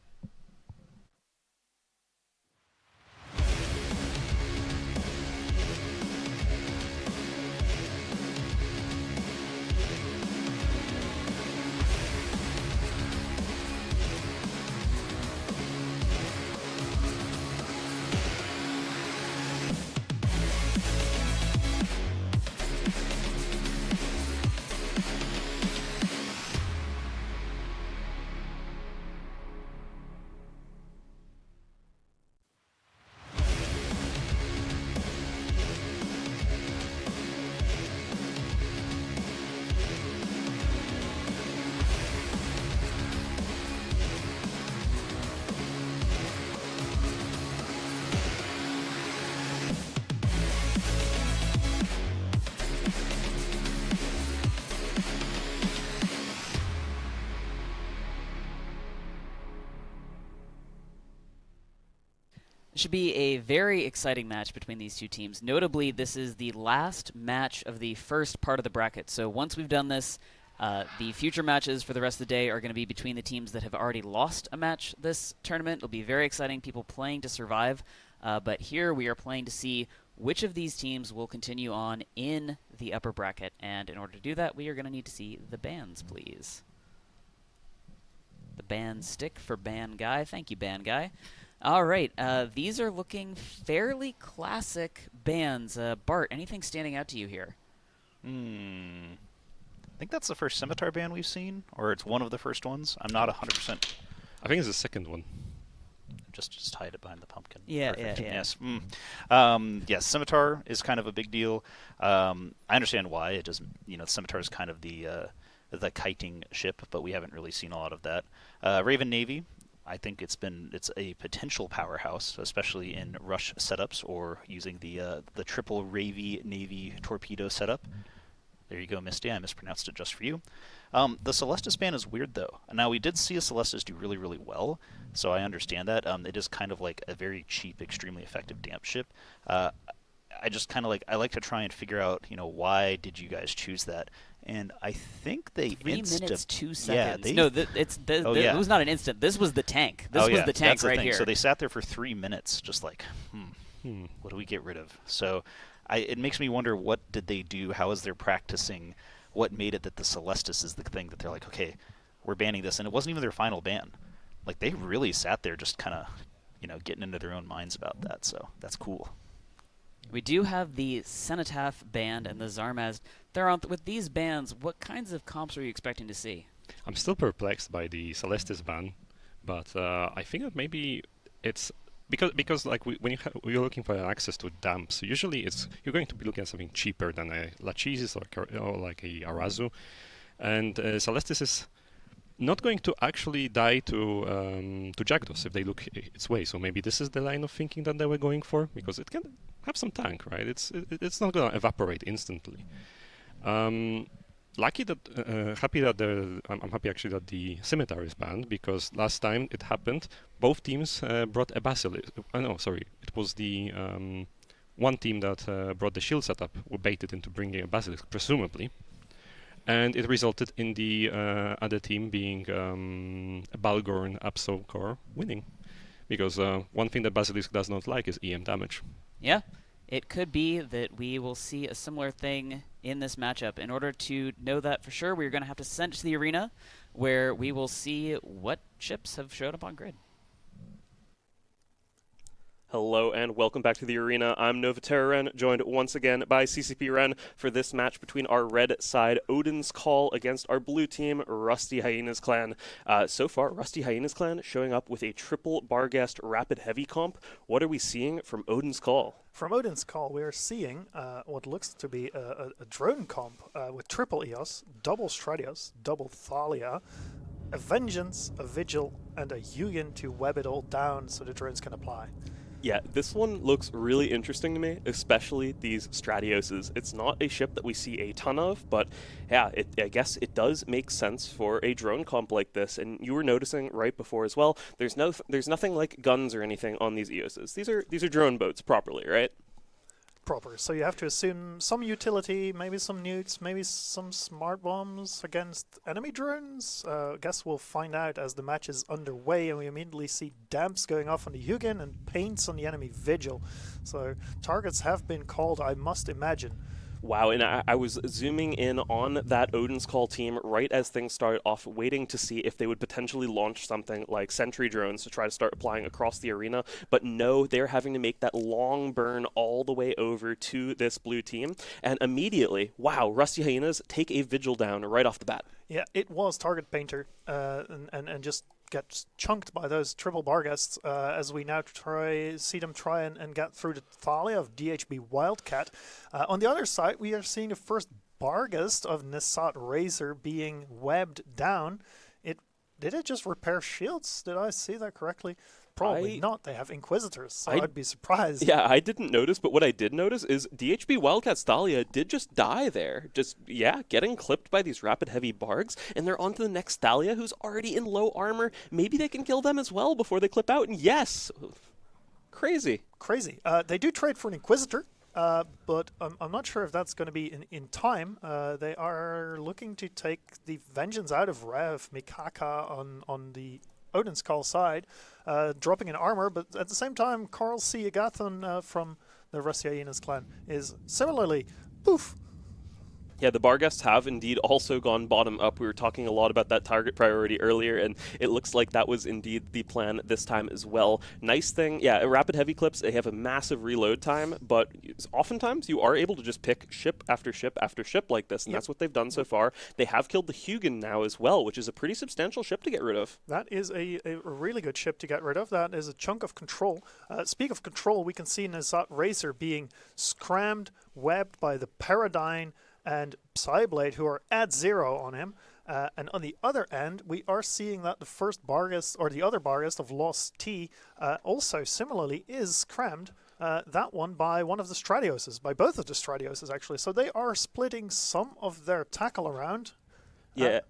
It should be a very exciting match between these two teams. Notably, this is the last match of the first part of the bracket. So once we've done this, the future matches for the rest of the day are going to be between the teams that have already lost a match this tournament. It'll be very exciting, people playing to survive. But here we are playing to see which of these teams will continue on in the upper bracket. And in order to do that, we are going to need to see the bans, please. The ban stick for Ban Guy. Thank you, Ban Guy. All right, these are looking fairly classic bans. Bart, anything standing out to you here?
I think that's the first Scimitar ban we've seen, or it's one of the first ones. I'm not 100%.
I think it's the second one.
Just hide it behind the pumpkin.
Yeah,
Perfect.
yeah.
Yes. Yes, Scimitar is kind of a big deal. I understand why. It doesn't, Scimitar is kind of the kiting ship, but we haven't really seen a lot of that. Raven Navy. I think it's a potential powerhouse, especially in rush setups or using the triple Ravy Navy torpedo setup. There you go, Misty. I mispronounced it just for you. The Celestis ban is weird, though. Now, we did see a Celestis do really, really well, so I understand that. It is kind of like a very cheap, extremely effective damp ship. I just kind of I like to try and figure out, why did you guys choose that? And I think they
3 minutes, 2
seconds.
Yeah, it was not an instant. This was the tank. This was the tank right here.
So they sat there for 3 minutes, just like, what do we get rid of? So it makes me wonder, what did they do? How is their practicing? What made it that the Celestis is the thing that they're like, okay, we're banning this? And it wasn't even their final ban. Like, they really sat there just kind of, getting into their own minds about that. So that's cool.
We do have the Cenotaph band and the Zarmaz. With these bans, what kinds of comps are you expecting to see?
I'm still perplexed by the Celestis ban, but I think that maybe it's because like when you're looking for access to damps, usually you're going to be looking at something cheaper than a Lachesis or like a Arazu, and Celestis is not going to actually die to Jagdos if they look its way. So maybe this is the line of thinking that they were going for, because it can have some tank, right? It's not going to evaporate instantly. I'm happy actually that the Scimitar is banned, because last time it happened, both teams brought a Basilisk. It was the one team that brought the shield setup were baited into bringing a Basilisk, presumably. And it resulted in the other team being a Balgorn Absolcore winning. Because one thing that Basilisk does not like is EM damage.
Yeah, it could be that we will see a similar thing in this matchup. In order to know that for sure, we're going to have to send it to the arena, where we will see what ships have showed up on grid.
Hello and welcome back to the arena. I'm Novaterran, joined once again by CCP Ren for this match between our red side Odin's Call against our blue team Rusty Hyenas Clan. So far, Rusty Hyenas Clan showing up with a triple Barghest rapid heavy comp. What are we seeing from Odin's Call?
From Odin's Call, we are seeing what looks to be a drone comp with triple Eos, double Stradios, double Thalia, a Vengeance, a Vigil, and a Hugin to web it all down so the drones can apply.
Yeah, this one looks really interesting to me, especially these Stradioses. It's not a ship that we see a ton of, but yeah, I guess it does make sense for a drone comp like this. And you were noticing right before as well, there's nothing like guns or anything on these Eoses. These are drone boats properly, right?
Proper. So you have to assume some utility, maybe some nukes, maybe some smart bombs against enemy drones. I guess we'll find out as the match is underway, and we immediately see damps going off on the Hugin and paints on the enemy Vigil. So targets have been called, I must imagine.
Wow, and I was zooming in on that Odin's Call team right as things started off, waiting to see if they would potentially launch something like sentry drones to try to start applying across the arena. But no, they're having to make that long burn all the way over to this blue team. And immediately, wow, Rusty Hyenas take a Vigil down right off the bat.
Yeah, it was Target Painter, and just gets chunked by those triple Barghests as we now see them try and get through the Thalia of DHB Wildcat. On the other side, we are seeing the first Barghest of Nisat Razor being webbed down. Did it just repair shields? Did I see that correctly? Probably not. They have Inquisitors, so I'd be surprised.
Yeah, I didn't notice, but what I did notice is DHB Wildcat Thalia did just die there. Just, yeah, getting clipped by these rapid heavy Bargs, and they're on to the next Thalia who's already in low armor. Maybe they can kill them as well before they clip out, and yes! Crazy.
They do trade for an Inquisitor, but I'm not sure if that's going to be in time. They are looking to take the Vengeance out of Rev Mikaka on the Odin's Call side, dropping in armor, but at the same time, Carl C. Agathon from the Rusty Hyenas clan is similarly poof.
Yeah, the Barghests have indeed also gone bottom up. We were talking a lot about that target priority earlier, and it looks like that was indeed the plan this time as well. Nice thing, yeah, rapid heavy clips, they have a massive reload time, but oftentimes you are able to just pick ship after ship after ship like this, and that's what they've done so far. They have killed the Hugin now as well, which is a pretty substantial ship to get rid of.
That is a really good ship to get rid of. That is a chunk of control. Speak of control, we can see Nisat Razor being scrammed, webbed by the Paradigm and Psyblade, who are at 0 on him. And on the other end, we are seeing that the first Barghest, or the other Barghest of Lost T, also similarly is crammed. That one by one of the Stradioses, by both of the Stradioses actually. So they are splitting some of their tackle around.
Yeah.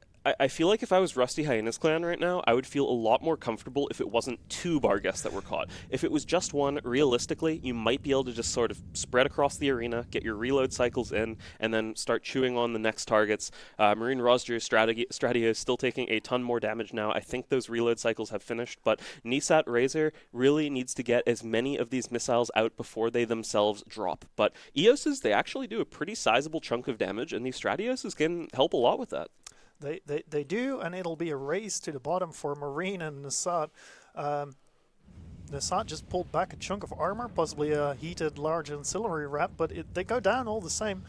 I feel like if I was Rusty Hyenas clan right now, I would feel a lot more comfortable if it wasn't 2 Barghests that were caught. If it was just one, realistically, you might be able to just sort of spread across the arena, get your reload cycles in, and then start chewing on the next targets. Marine Rosger Stradio is still taking a ton more damage now. I think those reload cycles have finished, but Nisat Razor really needs to get as many of these missiles out before they themselves drop. But Eoses, they actually do a pretty sizable chunk of damage, and these Stradioses can help a lot with that.
They do, and it'll be a race to the bottom for Marine and Nisat. Nisat just pulled back a chunk of armor, possibly a heated large ancillary wrap, but they go down all the same.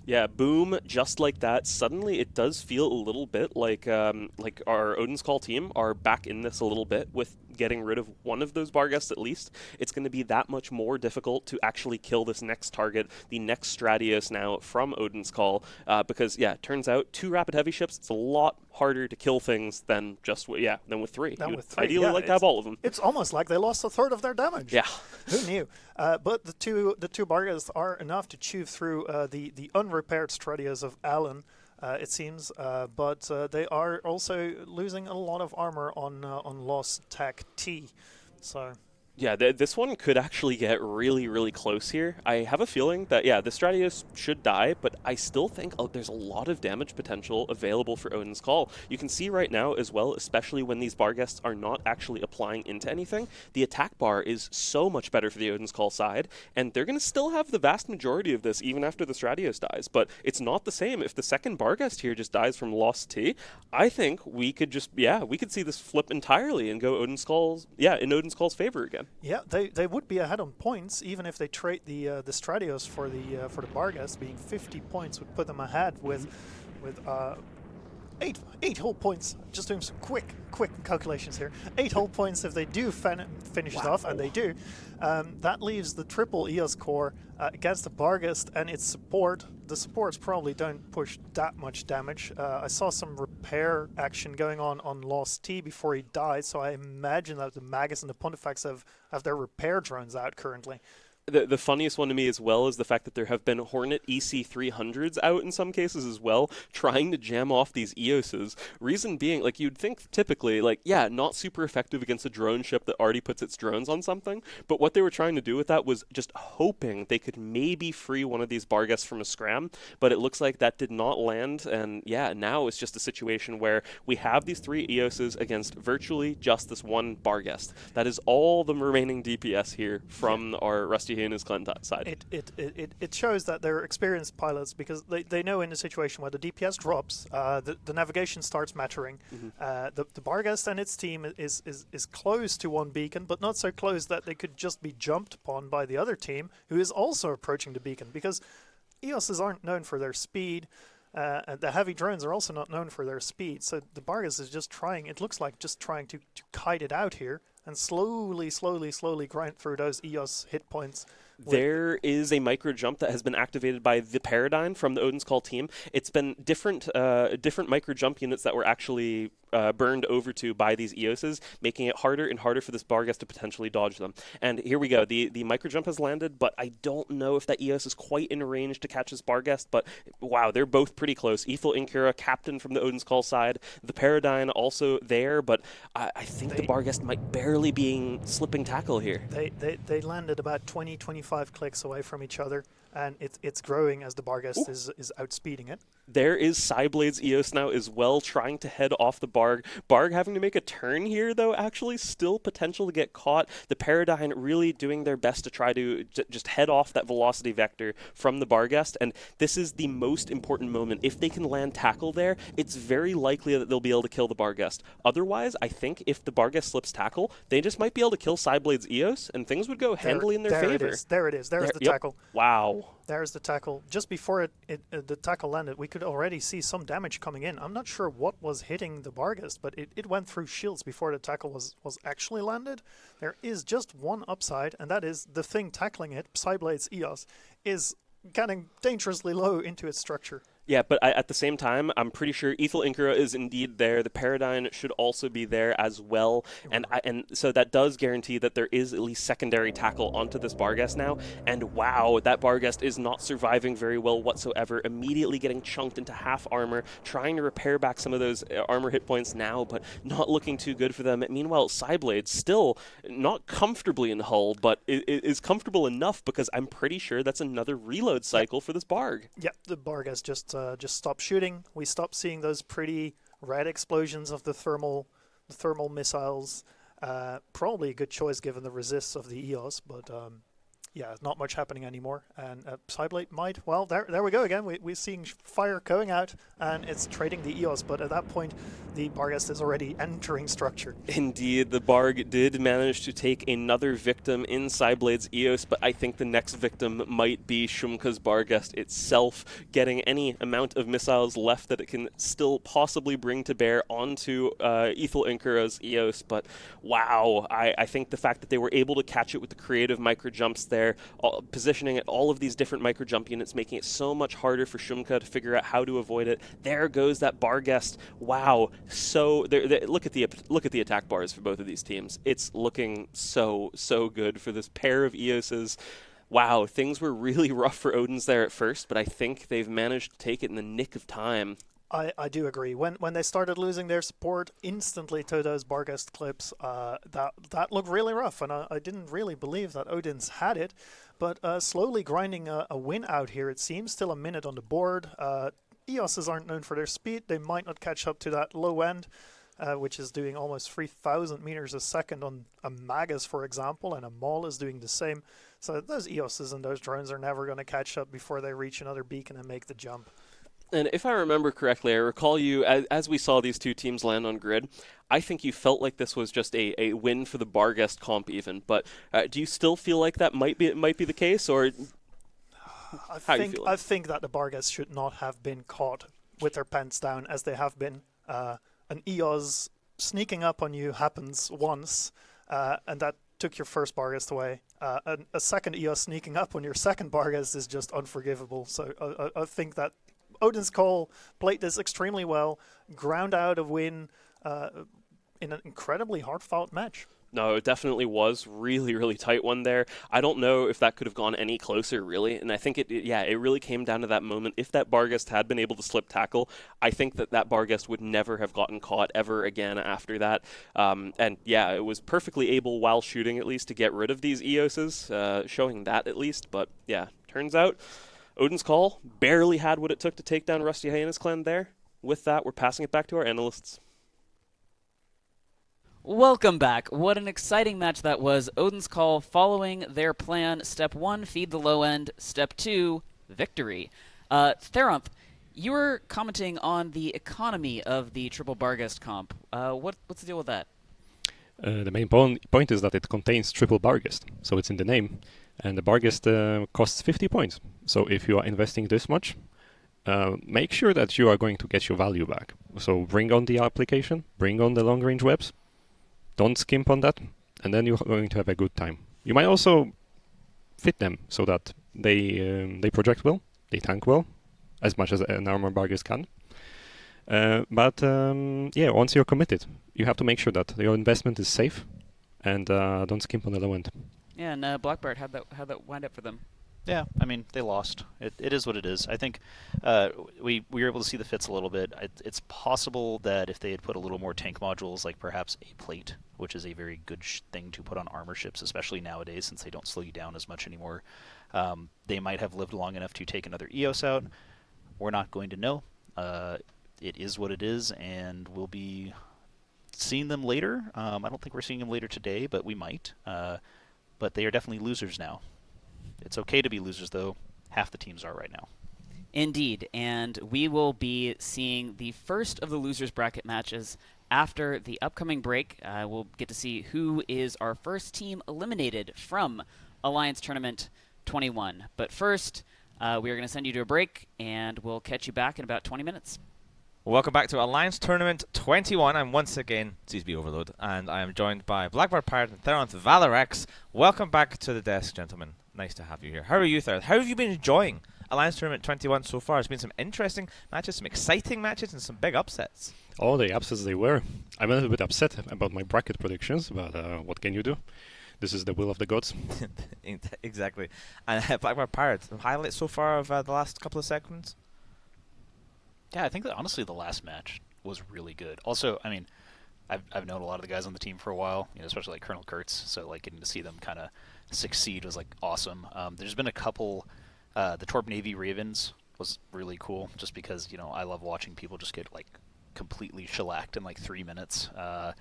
Yeah, boom, just like that. Suddenly it does feel a little bit like our Odin's Call team are back in this a little bit with getting rid of one of those Barghests at least. It's going to be that much more difficult to actually kill this next target, the next Stradios now from Odin's Call, because, yeah, it turns out 2 rapid heavy ships, it's a lot harder to kill things than just than with 3. You'd ideally like to have all of them.
It's almost like they lost a third of their damage.
Yeah.
Who knew? But the two Barghests are enough to chew through the unrepaired Stradios of Allen, it seems, but they are also losing a lot of armor on Lost Tech T. So
Yeah, this one could actually get really, really close here. I have a feeling that, yeah, the Stratios should die, but I still think there's a lot of damage potential available for Odin's Call. You can see right now as well, especially when these Barghests are not actually applying into anything, the attack bar is so much better for the Odin's Call side, and they're going to still have the vast majority of this even after the Stratios dies, but it's not the same. If the second Barghest here just dies from lost T, I think we could just, we could see this flip entirely and go Odin's Call's, in Odin's Call's favor again.
Yeah, they would be ahead on points even if they trade the Stratios for the Barghest. Being 50 points would put them ahead with eight whole points. Just doing some quick calculations here. 8 whole points if they do finish it off, and they do. That leaves the triple EOS core against the Barghest and its support. The supports probably don't push that much damage. I saw some repair action going on Lost T before he died, so I imagine that the Magus and the Pontifex have their repair drones out currently.
The funniest one to me as well is the fact that there have been Hornet EC300s out in some cases as well, trying to jam off these EOSs. Reason being, like, you'd think typically, like, not super effective against a drone ship that already puts its drones on something, but what they were trying to do with that was just hoping they could maybe free one of these Barghests from a scram, but it looks like that did not land, and now it's just a situation where we have these 3 EOSs against virtually just this one Barghest. That is all the remaining DPS here from our Rusty Hyenas clan side.
It shows that they're experienced pilots because they know in a situation where the DPS drops, the navigation starts mattering. The Barghest and its team is close to one beacon, but not so close that they could just be jumped upon by the other team, who is also approaching the beacon, because EOSs aren't known for their speed. And the heavy drones are also not known for their speed, so the Barghest is just trying, it looks like just trying to kite it out here and slowly grind through those EOS hit points.
There is a micro jump that has been activated by the Paradigm from the Odin's Call team. It's been different micro jump units that were actually burned over to by these EOSs, making it harder and harder for this Barghest to potentially dodge them. And here we go. The micro jump has landed, but I don't know if that EOS is quite in range to catch this Barghest, but wow, they're both pretty close. Ethel Inkura, captain from the Odin's Call side, the Paradigm also there, but I think the Barghest might barely be slipping tackle here.
They landed about 20-25 clicks away from each other, and it's growing as the Barghest is outspeeding it.
There is Psyblade's EOS now as well, trying to head off the Barg. Barg having to make a turn here, though, actually still potential to get caught. The Paradigm really doing their best to try to just head off that velocity vector from the Barghest, and this is the most important moment. If they can land tackle there, it's very likely that they'll be able to kill the Barghest. Otherwise, I think if the Barghest slips tackle, they just might be able to kill Psyblade's EOS, and things would go handily in their favor.
There it is. There's the tackle.
Wow.
There's the tackle. Just before the tackle landed, we could already see some damage coming in. I'm not sure what was hitting the Barghest, but it went through shields before the tackle was actually landed. There is just one upside, and that is the thing tackling it, Psyblade's EOS, is getting dangerously low into its structure.
Yeah, but at the same time, I'm pretty sure Ethel Inkura is indeed there. The Paradigm should also be there as well. And so that does guarantee that there is at least secondary tackle onto this Barghest now. And wow, that Barghest is not surviving very well whatsoever. Immediately getting chunked into half armor, trying to repair back some of those armor hit points now, but not looking too good for them. Meanwhile, Psyblade still not comfortably in hull, but is comfortable enough because I'm pretty sure that's another reload cycle for this Barg.
Yeah, the Barghest just stopped shooting. We stopped seeing those pretty red explosions of the thermal missiles. Probably a good choice given the resists of the EOS, but not much happening anymore. And Psyblade might, well, there we go again. We're seeing fire going out, and it's trading the EOS, but at that point, the Barghest is already entering structure.
Indeed, the Barg did manage to take another victim in Psyblade's EOS, but I think the next victim might be Shumka's Barghest itself, getting any amount of missiles left that it can still possibly bring to bear onto Ethel Inkura's EOS. But wow, I think the fact that they were able to catch it with the creative micro jumps there, positioning it all of these different micro jump units, making it so much harder for Shumka to figure out how to avoid it. There goes that Barghest. Wow. So look at the attack bars for both of these teams. It's looking so good for this pair of EOSs. Wow, things were really rough for Odin's there at first, but I think they've managed to take it in the nick of time.
I do agree. When they started losing their support instantly to those Barghest clips, that looked really rough, and I didn't really believe that Odin's had it. But slowly grinding a win out here, it seems. Still a minute on the board. EOSs aren't known for their speed. They might not catch up to that low end, which is doing almost 3,000 meters a second on a Magus, for example, and a Maul is doing the same. So those EOSs and those drones are never going to catch up before they reach another beacon and make the jump.
And if I remember correctly, I recall you, as we saw these two teams land on grid, I think you felt like this was just a win for the Barghest comp even. But do you still feel like that might be the case, or
I think that the Barghest should not have been caught with their pants down as they have been. An EOS sneaking up on you happens once, and that took your first Barghest away. A second EOS sneaking up on your second Barghest is just unforgivable. So I think that Odin's Call played this extremely well, ground out a win in an incredibly hard-fought match.
No, it definitely was really, really tight one there. I don't know if that could have gone any closer, really. And I think it really came down to that moment. If that Barghest had been able to slip tackle, I think that Barghest would never have gotten caught ever again after that. It was perfectly able, while shooting at least, to get rid of these EOSs, showing that at least. But yeah, turns out Odin's Call barely had what it took to take down Rusty Hyenas Clan there. With that, we're passing it back to our analysts.
Welcome back. What an exciting match that was. Odin's Call following their plan. Step 1, feed the low end. Step 2, victory. Theronth, you were commenting on the economy of the Triple Barghest comp. What's the deal with that?
The main point is that it contains Triple Barghest, so it's in the name. And the Barghest costs 50 points. So if you are investing this much, make sure that you are going to get your value back. So bring on the application, bring on the long-range webs, don't skimp on that, and then you're going to have a good time. You might also fit them so that they project well, they tank well, as much as an armor Barghest can. Once you're committed, you have to make sure that your investment is safe, and don't skimp on the low end.
Yeah, and Blackbird, how'd that wind up for them?
Yeah, I mean, they lost. It is what it is. I think we were able to see the fits a little bit. It's possible that if they had put a little more tank modules, like perhaps a plate, which is a very good thing to put on armor ships, especially nowadays since they don't slow you down as much anymore, they might have lived long enough to take another EOS out. We're not going to know. It is what it is, and we'll be seeing them later. I don't think we're seeing them later today, but we might. But they are definitely losers now. It's okay to be losers, though. Half the teams are right now.
Indeed, and we will be seeing the first of the losers bracket matches after the upcoming break. We'll get to see who is our first team eliminated from Alliance Tournament 21. But first, we are going to send you to a break, and we'll catch you back in about 20 minutes.
Welcome back to Alliance Tournament 21. I'm once again CSB Overload, and I am joined by Blackbird Pirate and Theronth Valorex. Welcome back to the desk, gentlemen. Nice to have you here. How are you, Theronth? How have you been enjoying Alliance Tournament 21 so far? There's been some interesting matches, some exciting matches, and some big upsets.
Oh, the upsets they were. I'm a little bit upset about my bracket predictions, but what can you do? This is the will of the gods.
Exactly. And Blackbird Pirate, some highlights so far of the last couple of segments?
Yeah, I think that honestly the last match was really good. Also, I mean, I've known a lot of the guys on the team for a while, especially like Colonel Kurtz, so like getting to see them kind of succeed was like awesome. There's been a couple, the Torp Navy Ravens was really cool, just because I love watching people just get like completely shellacked in like 3 minutes. A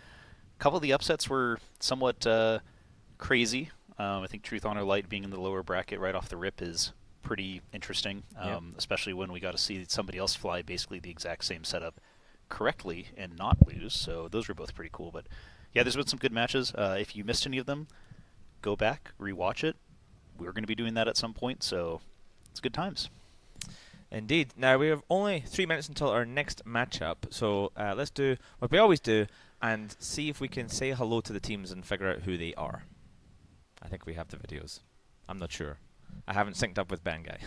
couple of the upsets were somewhat crazy. I think Truth Honor Light being in the lower bracket right off the rip is pretty interesting, especially when we got to see somebody else fly basically the exact same setup correctly and not lose. So those were both pretty cool. But yeah, there's been some good matches. If you missed any of them, go back, rewatch it. We're going to be doing that at some point, so it's good times.
Indeed. Now, we have only 3 minutes until our next matchup, so let's do what we always do and see if we can say hello to the teams and figure out who they are. I think we have the videos. I'm not sure. I haven't synced up with BANE Guy.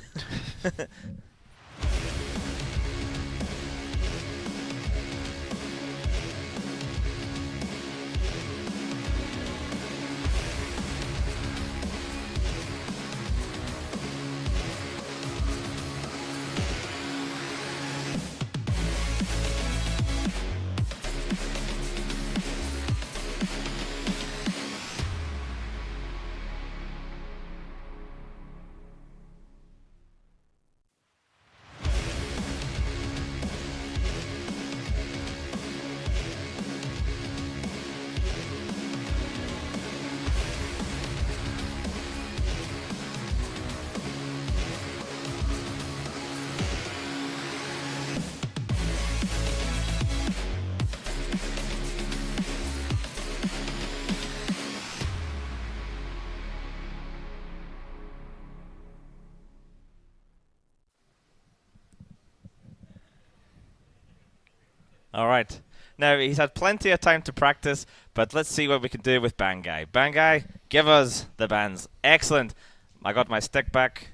All right. Now, he's had plenty of time to practice, but let's see what we can do with Bangai. Bangai, give us the bans. Excellent. I got my stick back.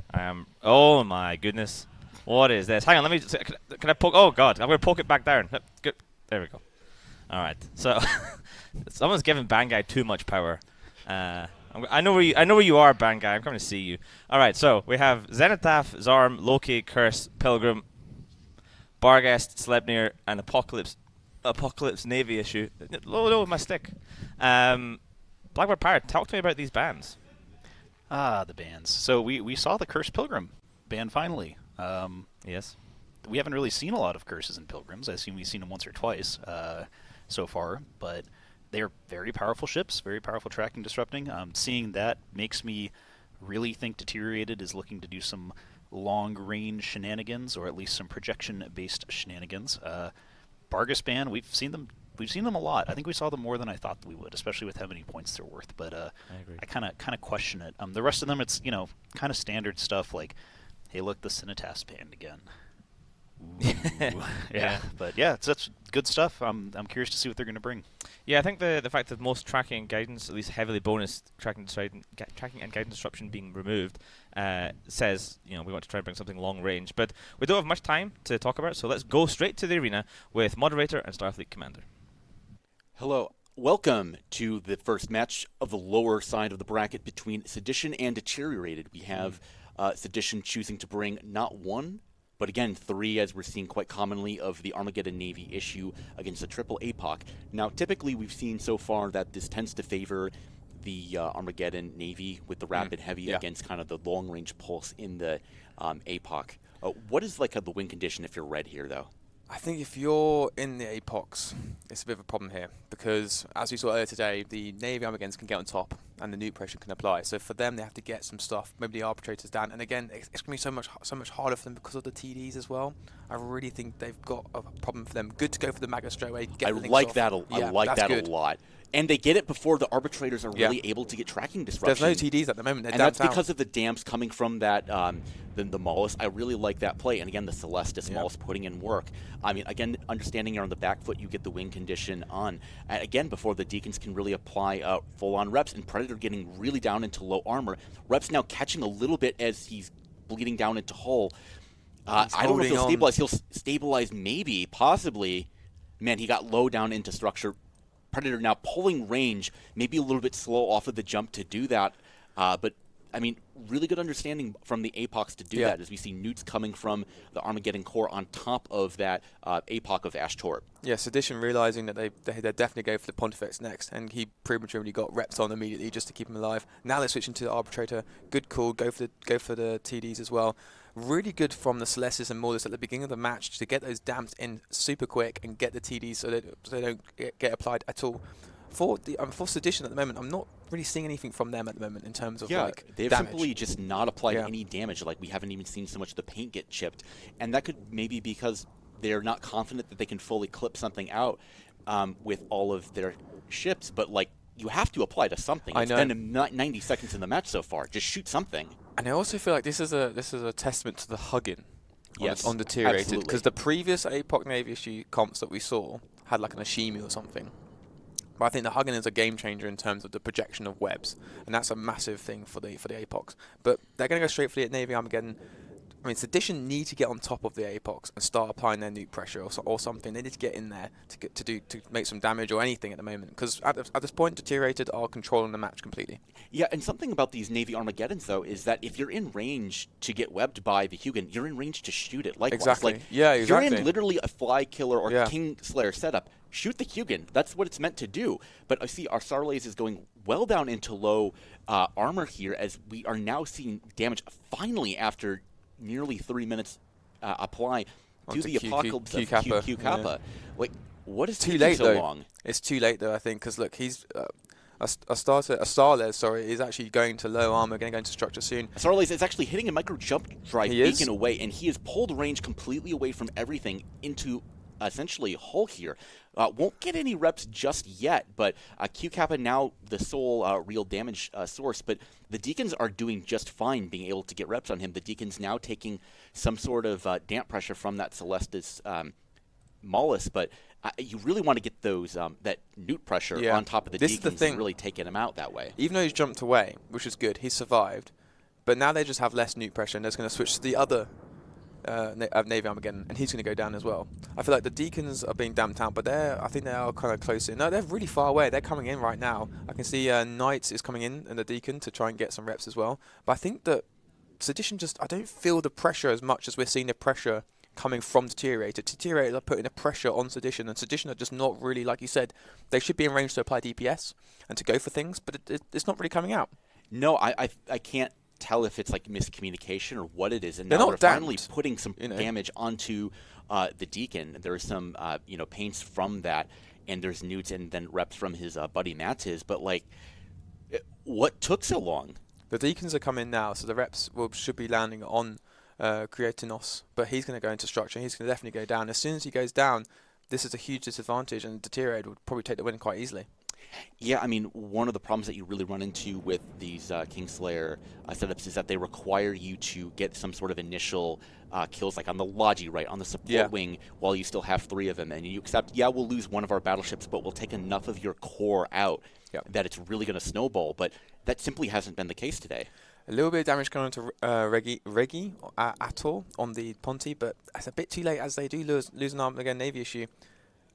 Oh, my goodness. What is this? Hang on, let me... Can I poke... Oh, God. I'm going to poke it back down. Good. There we go. All right. So, someone's giving Bangai too much power. I know where you are, Bangai. I'm coming to see you. All right, so we have Zenithaf, Zarm, Loki, Curse, Pilgrim, Barghest, Sleipnir, and Apocalypse Navy issue. No, my stick. Blackbird Pirate, talk to me about these bans.
The bans. So we saw the Curse Pilgrim ban finally.
Yes.
We haven't really seen a lot of curses in Pilgrims. I assume we've seen them once or twice so far, but they are very powerful ships, very powerful tracking disrupting. Seeing that makes me really think Deteriorated is looking to do some long-range shenanigans, or at least some projection-based shenanigans. Barghest ban, we've seen them a lot. I think we saw them more than I thought we would, especially with how many points they're worth. But I kind of question it. The rest of them, it's kind of standard stuff like, hey, look, the Cinitas banned again. Yeah, but yeah, that's good stuff. I'm curious to see what they're going to bring.
Yeah, I think the fact that most tracking and guidance, at least heavily bonus tracking and guidance disruption being removed, says we want to try and bring something long range. But we don't have much time to talk about, so let's go straight to the arena with Moderator and Starfleet Commander.
Hello. Welcome to the first match of the lower side of the bracket between Sedition and Deteriorated. We have Sedition choosing to bring not one, but again, 3, as we're seeing quite commonly, of the Armageddon Navy issue against the triple APOC. Now, typically, we've seen so far that this tends to favor the Armageddon Navy with the rapid heavy against kind of the long-range pulse in the APOC. What is like the win condition if you're red here, though?
I think if you're in the APOCs, it's a bit of a problem here because, as we saw earlier today, the Navy Armageddons can get on top and the nuke pressure can apply. So for them, they have to get some stuff, maybe the arbitrators down. And again, it's going to be so much harder for them because of the TDs as well. I really think they've got a problem for them. Good to go for the Maga straight away.
I like that a lot. And they get it before the arbitrators are really able to get tracking disruption.
There's no TDs at the moment.
And that's because of the damps coming from that the Maulus. I really like that play. And again, the Celestis Maulus putting in work. I mean, again, understanding you're on the back foot, you get the win condition on. And again, before the Deacons can really apply full-on reps, and Predator getting really down into low armor. Reps now catching a little bit as he's bleeding down into hull. I don't know if he'll stabilize. He'll stabilize maybe, possibly. Man, he got low down into structure. Predator now pulling range, maybe a little bit slow off of the jump to do that. But, I mean, really good understanding from the APOCs to do that as we see newts coming from the Armageddon core on top of that APOC of Ashtorp.
Yeah, Sedition realizing that they're definitely going for the Pontifex next, and he prematurely got reps on immediately just to keep him alive. Now they're switching to the Arbitrator. Good call. Go for the TDs as well. Really good from the Celestis and Maulus at the beginning of the match to get those damps in super quick and get the TDs so they don't get applied at all. For Sedition at the moment, I'm not really seeing anything from them at the moment in terms of
they've
damage.
Simply just not applied any damage. Like, we haven't even seen so much of the paint get chipped, and that could maybe because they're not confident that they can fully clip something out with all of their ships. But like, you have to apply to something. It's been 90 seconds in the match so far. Just shoot something.
And I also feel like this is a testament to the hugging on Deteriorated,
absolutely.
because the previous APOC Navy issue comps that we saw had like an Ashimi or something. But I think the Huggin is a game changer in terms of the projection of webs, and that's a massive thing for the APOCs. But they're going to go straight for the Navy Armageddon. I mean, Sedition need to get on top of the APOCs and start applying their nuke pressure or something. They need to get in there to make some damage or anything at the moment, because at this point, Deteriorated are controlling the match completely.
Yeah, and something about these Navy Armageddons, though, is that if you're in range to get webbed by the Hugin, you're in range to shoot it. Likewise.
Exactly.
Like,
exactly.
You're in literally a Fly Killer or Kingslayer setup. Shoot the Hugin. That's what it's meant to do. But I see our Sarlays is going well down into low armor here, as we are now seeing damage finally after nearly 3 minutes apply to the Apocalypse of Q Kappa. Like, what is
too late
so
though?
long?
It's too late though, I think, because look, he's a Starlays, is actually going to low armor, going to go into structure soon.
Starlays is actually hitting a micro jump drive beacon away, and he has pulled range completely away from everything into essentially hull here. Won't get any reps just yet, but Q Kappa now the sole real damage source. But the Deacons are doing just fine being able to get reps on him. The Deacons now taking some sort of damp pressure from that Celestis Mollis, but you really want to get those that newt pressure on top of the Deacons and really taking him out that way.
Even though he's jumped away, which is good, he's survived. But now they just have less newt pressure, and they're going to switch to the other Navy Armageddon, and he's going to go down as well. I feel like the Deacons are being damped out, but I think they are kind of close in. No, they're really far away. They're coming in right now. I can see Knights is coming in, and the Deacon to try and get some reps as well. But I think that Sedition I don't feel the pressure as much as we're seeing the pressure coming from Deteriorated. Deteriorated are putting the pressure on Sedition, and Sedition are just not really, like you said, they should be in range to apply DPS and to go for things, but it's not really coming out.
No, I can't tell if it's like miscommunication or what it is, and
they're
now
not
they're finally putting some damage onto the Deacon. There are some paints from that, and there's newts and then reps from his buddy Matiz, but like, what took so long?
The Deacons are coming now, so the reps should be landing on Creatinos, but he's going to go into structure. He's going to definitely go down. As soon as he goes down, this is a huge disadvantage, and Deteriorated would probably take the win quite easily.
Yeah, I mean, one of the problems that you really run into with these Kingslayer setups is that they require you to get some sort of initial kills, like on the Logi, right, on the support wing, while you still have 3 of them, and you accept, we'll lose one of our battleships, but we'll take enough of your core out that it's really going to snowball, but that simply hasn't been the case today.
A little bit of damage going on to Regi Atoll on the Ponte, but it's a bit too late as they do lose an Armageddon Navy issue.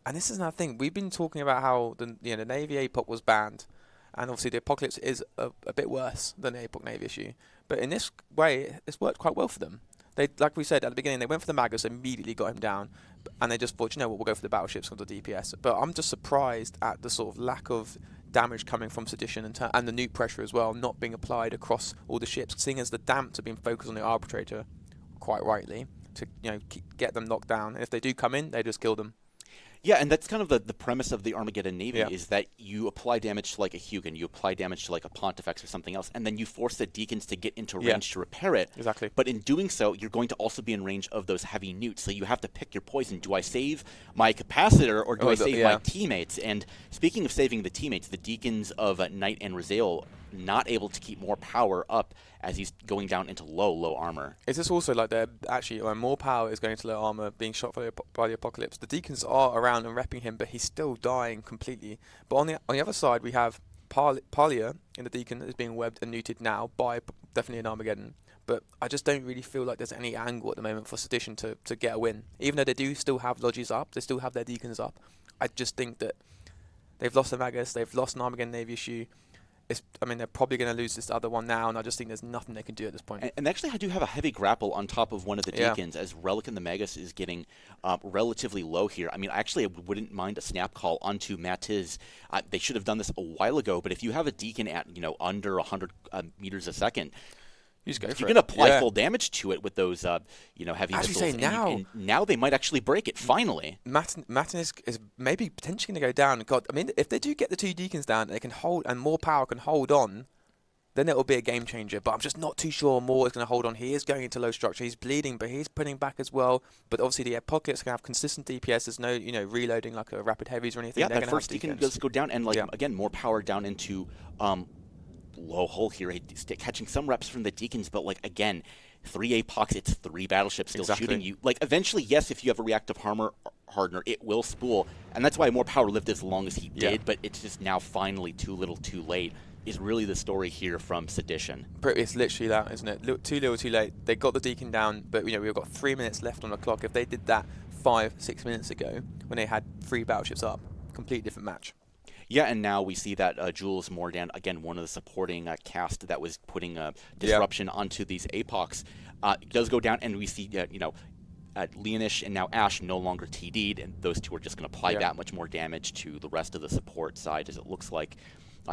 And this is another thing. We've been talking about how the Navy APOC was banned, and obviously the Apocalypse is a bit worse than the APOC Navy issue. But in this way, it's worked quite well for them. They, like we said at the beginning, they went for the Magus, immediately got him down, and they just thought, you know what, we'll go for the battleships or the DPS. But I'm just surprised at the sort of lack of damage coming from Sedition and the nuke pressure as well, not being applied across all the ships, seeing as the damps have been focused on the Arbitrator, quite rightly, to get them knocked down. And if they do come in, they just kill them.
Yeah, and that's kind of the premise of the Armageddon Navy is that you apply damage to like a Hugin, you apply damage to like a Pontifex or something else, and then you force the Deacons to get into range to repair it.
Exactly.
But in doing so, you're going to also be in range of those heavy newts, so you have to pick your poison. Do I save my capacitor or do I save my teammates? And speaking of saving the teammates, the Deacons of Knight and Raziel not able to keep more power up as he's going down into low armor.
Is this also like they're actually more power is going to low armor, being shot by the Apocalypse? The Deacons are around and repping him, but he's still dying completely. But on the other side, we have Parlia in the Deacon that is being webbed and neuted now by definitely an Armageddon. But I just don't really feel like there's any angle at the moment for Sedition to get a win. Even though they do still have Logis up, they still have their Deacons up. I just think that they've lost the Magus, they've lost an Armageddon Navy issue. They're probably going to lose this other one now, and I just think there's nothing they can do at this point.
And actually, I do have a heavy grapple on top of one of the Deacons, as Relic and the Magus is getting relatively low here. I mean, actually, I wouldn't mind a snap call onto Matiz. They should have done this a while ago, but if you have a Deacon at under 100 meters a second,
you just go for
you're going to apply full damage to it with those heavy
As
missiles.
you say,
and now they might actually break it, finally.
Matin is maybe potentially going to go down. God, I mean, if they do get the 2 Deacons down, they can hold, and more power can hold on, then it will be a game changer. But I'm just not too sure more is going to hold on. He is going into low structure. He's bleeding, but he's putting back as well. But obviously the Apocalypse can have consistent DPS. There's no, reloading like a Rapid Heavies or anything.
Yeah, that first Deacon does go down, and again, more power down into low hull here, catching some reps from the Deacons, but again, 3 APOCs, it's 3 battleships still shooting you. Eventually, yes, if you have a reactive armor hardener, it will spool, and that's why more power lived as long as he did, but it's just now finally too little too late is really the story here from Sedition.
It's literally that, isn't it? Too little too late. They got the Deacon down, but we've got 3 minutes left on the clock. If they did that 5-6 minutes ago, when they had 3 battleships up, completely different match.
Yeah, and now we see that Jules Mordan, again, one of the supporting cast that was putting disruption onto these APOCs, does go down, and we see, Leonish and now Ash no longer TD'd, and those two are just going to apply that much more damage to the rest of the support side, as it looks like.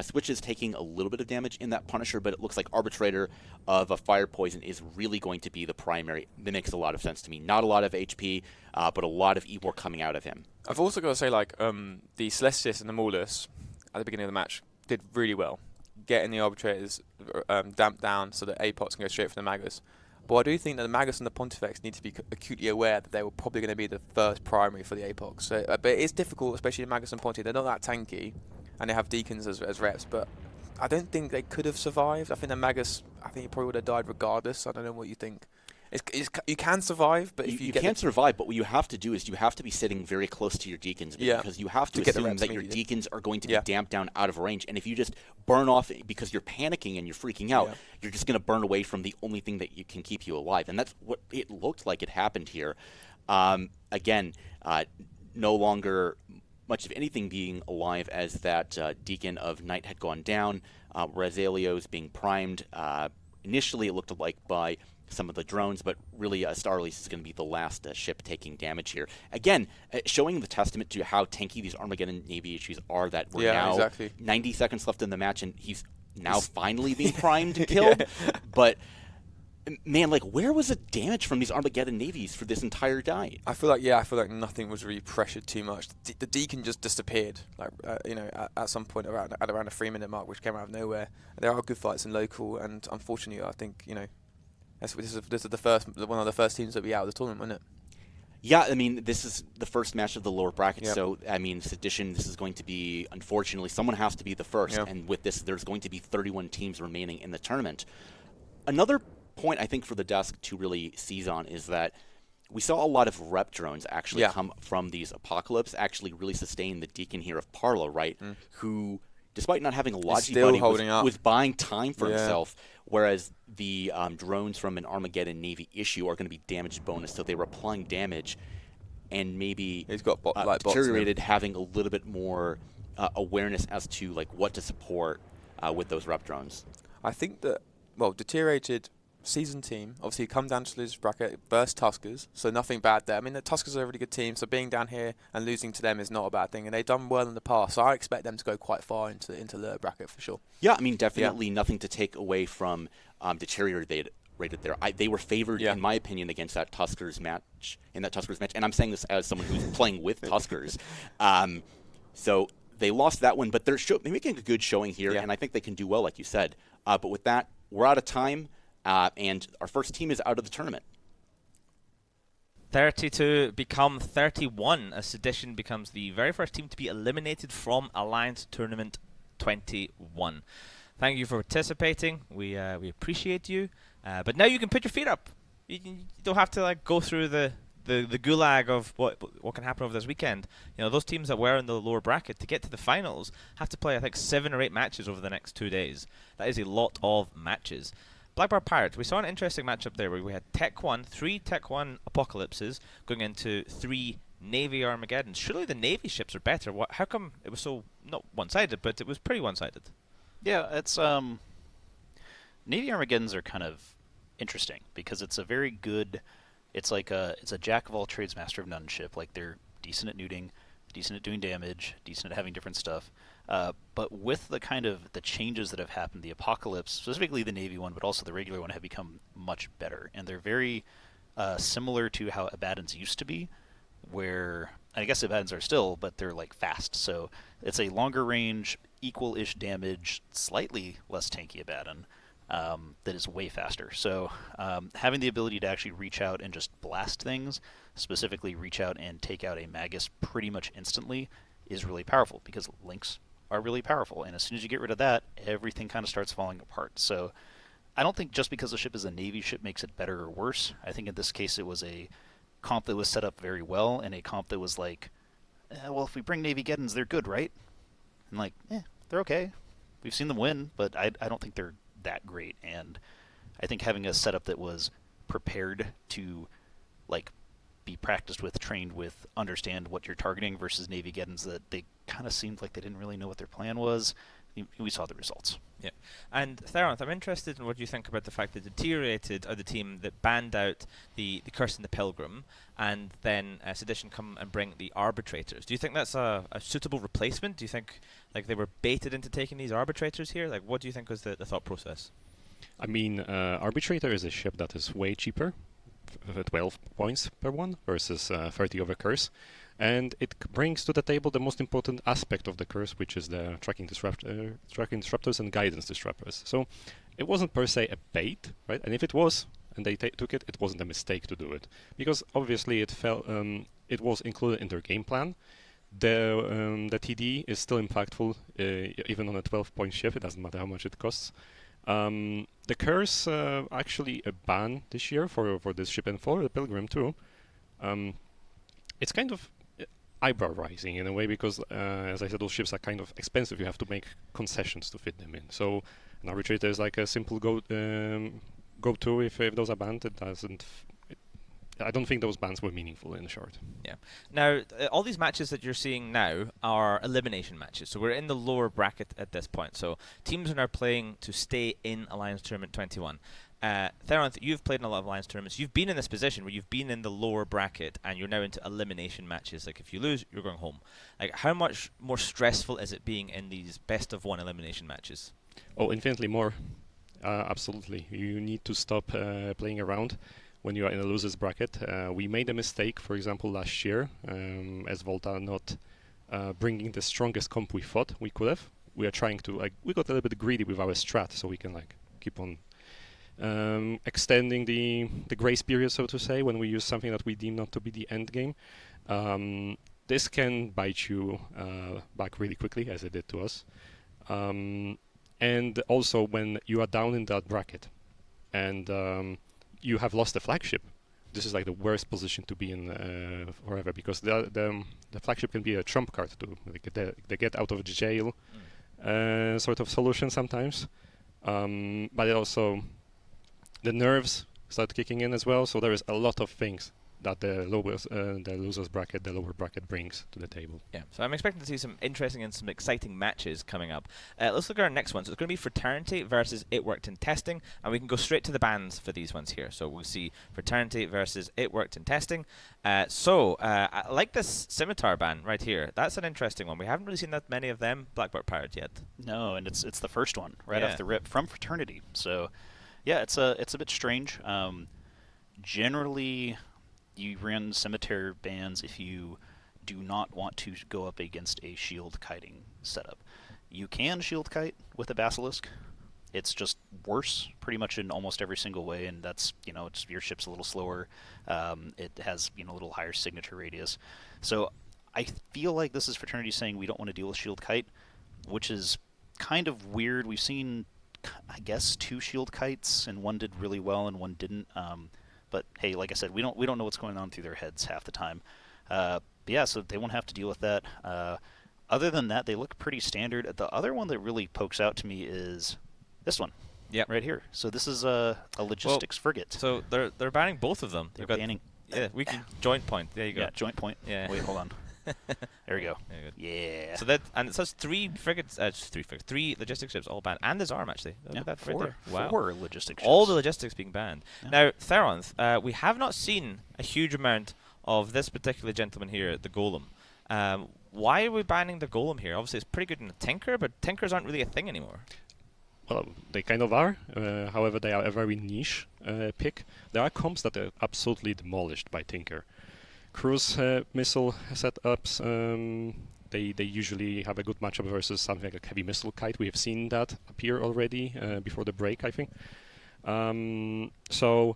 Switch is taking a little bit of damage in that Punisher, but it looks like Arbitrator of a Fire Poison is really going to be the primary. That makes a lot of sense to me. Not a lot of HP, but a lot of E-War coming out of him.
I've also got to say, the Celestis and the Maulus at the beginning of the match did really well, getting the Arbitrators damped down so that APOCs can go straight for the Magus. But I do think that the Magus and the Pontifex need to be acutely aware that they were probably going to be the first primary for the APOCs. So, but it's difficult, especially the Magus and Ponti. They're not that tanky, and they have Deacons as reps, but I don't think they could have survived. I think the Magus, he probably would have died regardless. I don't know what you think. You can survive, but if
you
get
can survive, but what you have to do is you have to be sitting very close to your deacons, because you have to
get the
assume
reps
that your
immediately.
deacons are going to be damped down out of range. And if you just burn off because you're panicking and you're freaking out, you're just going to burn away from the only thing that you can keep you alive. And that's what it looked like it happened here. Again, no longer much of anything being alive as that deacon of night had gone down. Razalios being primed. Initially, it looked like by some of the drones, but really Starlease is going to be the last ship taking damage here. Again, showing the testament to how tanky these Armageddon Navy issues are, that we're now 90 seconds left in the match, and he's now finally being primed and killed. But, man, like, where was the damage from these Armageddon Navies for this entire night?
I feel like nothing was really pressured too much. The Deacon just disappeared, like at some point around a 3-minute mark, which came out of nowhere. There are good fights in local, and unfortunately, I think this is one of the first teams to be out of the tournament, wasn't it?
Yeah, I mean, this is the first match of the lower bracket, so, I mean, Sedition, this is going to be, unfortunately, someone has to be the first, and with this, there's going to be 31 teams remaining in the tournament. Another point, I think, for the desk to really seize on is that we saw a lot of rep drones actually come from these Apocalypse, actually really sustain the Deacon here of Parlo, right, who, despite not having a Logi buddy, was buying time for himself, whereas the drones from an Armageddon Navy issue are going to be damage bonus, so they were applying damage, and maybe
he's got
Deteriorated having a little bit more awareness as to like what to support with those rep drones.
I think that, Deteriorated season team, obviously come down to lose bracket versus Tuskers, so nothing bad there. I mean, the Tuskers are a really good team, so being down here and losing to them is not a bad thing, and they've done well in the past, so I expect them to go quite far into the bracket for sure.
Yeah, I mean, definitely nothing to take away from Deteriorated there. They were favored, in my opinion, against that Tuskers match, and I'm saying this as someone who's playing with Tuskers. So they lost that one, but they're making a good showing here, and I think they can do well, like you said. But with that, we're out of time. And our first team is out of the tournament.
30 to become 31 as Sedition becomes the very first team to be eliminated from Alliance Tournament 21. Thank you for participating. We appreciate you. But now you can put your feet up. You don't have to go through the gulag of what can happen over this weekend. Those teams that were in the lower bracket to get to the finals have to play, I think, 7 or 8 matches over the next 2 days. That is a lot of matches. Blackbird Pirates, we saw an interesting matchup there where we had 3 Tech 1 Apocalypses going into 3 Navy Armageddons. Surely the Navy ships are better. How come it was so, not one-sided, but it was pretty one-sided?
Yeah, it's Navy Armageddons are kind of interesting because it's a very good, it's a jack of all trades, master of none ship. Like, they're decent at neuting, decent at doing damage, decent at having different stuff. But with the kind of the changes that have happened, the Apocalypse, specifically the Navy one, but also the regular one, have become much better. And they're very similar to how Abaddons used to be, where, I guess Abaddons are still, but they're fast. So it's a longer range, equal-ish damage, slightly less tanky Abaddon that is way faster. So having the ability to actually reach out and just blast things, specifically reach out and take out a Magus pretty much instantly, is really powerful because links are really powerful, and as soon as you get rid of that, everything kind of starts falling apart. So I don't think just because the ship is a Navy ship makes it better or worse. I think in this case it was a comp that was set up very well, and a comp that was well, if we bring Navy Geddons, they're good, right? And they're okay. We've seen them win, but I don't think they're that great, and I think having a setup that was prepared to be practiced with, trained with, understand what you're targeting versus Navy Geddons that they kind of seemed like they didn't really know what their plan was. We saw the results.
Yeah. And Theronth, I'm interested in what you think about the fact that Deteriorated are the team that banned out the Curse and the Pilgrim, and then Sedition come and bring the Arbitrators. Do you think that's a suitable replacement? Do you think they were baited into taking these Arbitrators here? What do you think was the thought process?
I mean, Arbitrator is a ship that is way cheaper, 12 points per one versus 30 over Curse, and it brings to the table the most important aspect of the Curse, which is the tracking disruptors and guidance disruptors. So it wasn't per se a bait, right? And if it was, and they took it, it wasn't a mistake to do it, because obviously it was included in their game plan. The TD is still impactful, even on a 12-point ship. It doesn't matter how much it costs. The curse actually a ban this year for this ship and for the Pilgrim too. It's kind of eyebrow raising in a way because, as I said, those ships are kind of expensive. You have to make concessions to fit them in. So an arbitrator is like a simple go-to. If those are banned, it doesn't. I don't think those bans were meaningful in short.
Yeah. Now, all these matches that you're seeing now are elimination matches. So we're in the lower bracket at this point. So teams are now playing to stay in Alliance Tournament 21. Theronth, you've played in a lot of Alliance tournaments. You've been in this position where you've been in the lower bracket and you're now into elimination matches. Like, if you lose, you're going home. Like, how much more stressful is it being in these best-of-1 elimination matches?
Oh, infinitely more. Absolutely. You need to stop playing around when you are in a loser's bracket. We made a mistake, for example, last year, as Volta not bringing the strongest comp we thought we could have. We are trying to, we got a little bit greedy with our strat, so we can, keep on extending the grace period, so to say, when we use something that we deem not to be the end game. This can bite you back really quickly, as it did to us. And also when you are down in that bracket and you have lost the flagship, this is the worst position to be in forever, because the flagship can be a trump card to the get out of jail sort of solution sometimes. But also the nerves start kicking in as well, so there is a lot of things that the losers bracket, the lower bracket, brings to the table.
Yeah, so I'm expecting to see some interesting and some exciting matches coming up. Let's look at our next one. So it's going to be Fraternity versus It Worked in Testing, and we can go straight to the bans for these ones here. So we'll see Fraternity versus It Worked in Testing. I like this Scimitar ban right here. That's an interesting one. We haven't really seen that many of them Blackbird Pirate yet.
No, and it's the first one right off the rip from Fraternity. So yeah, it's a bit strange. Generally, you run Scimitar bans if you do not want to go up against a shield kiting setup. You can shield kite with a Basilisk. It's just worse pretty much in almost every single way, and that's, your ship's a little slower. It has, a little higher signature radius. So I feel like this is Fraternity saying we don't want to deal with shield kite, which is kind of weird. We've seen, I guess, 2 shield kites, and one did really well and one didn't. But hey, like I said, we don't know what's going on through their heads half the time. But yeah, so they won't have to deal with that. Other than that, they look pretty standard. The other one that really pokes out to me is this one.
Yep.
Right here. So this is a logistics frigate.
So they're banning both of them.
They're banning.
Yeah, we can joint point. There you go.
Yeah, joint point.
Yeah.
Wait, hold on. There we go.
Yeah. So it says 3 frigates, 3 logistics ships all banned, and there's arm actually.
Yeah,
that
4.
Right there. Wow.
4 logistics ships.
All the logistics being banned.
Yeah.
Now, Theronth, we have not seen a huge amount of this particular gentleman here, the Golem. Why are we banning the Golem here? Obviously, it's pretty good in a Tinker, but Tinkers aren't really a thing anymore.
Well, they kind of are. However, they are a very niche pick. There are comps that are absolutely demolished by Tinker. Cruise missile setups, they usually have a good matchup versus something like Heavy Missile Kite. We have seen that appear already before the break, I think. So,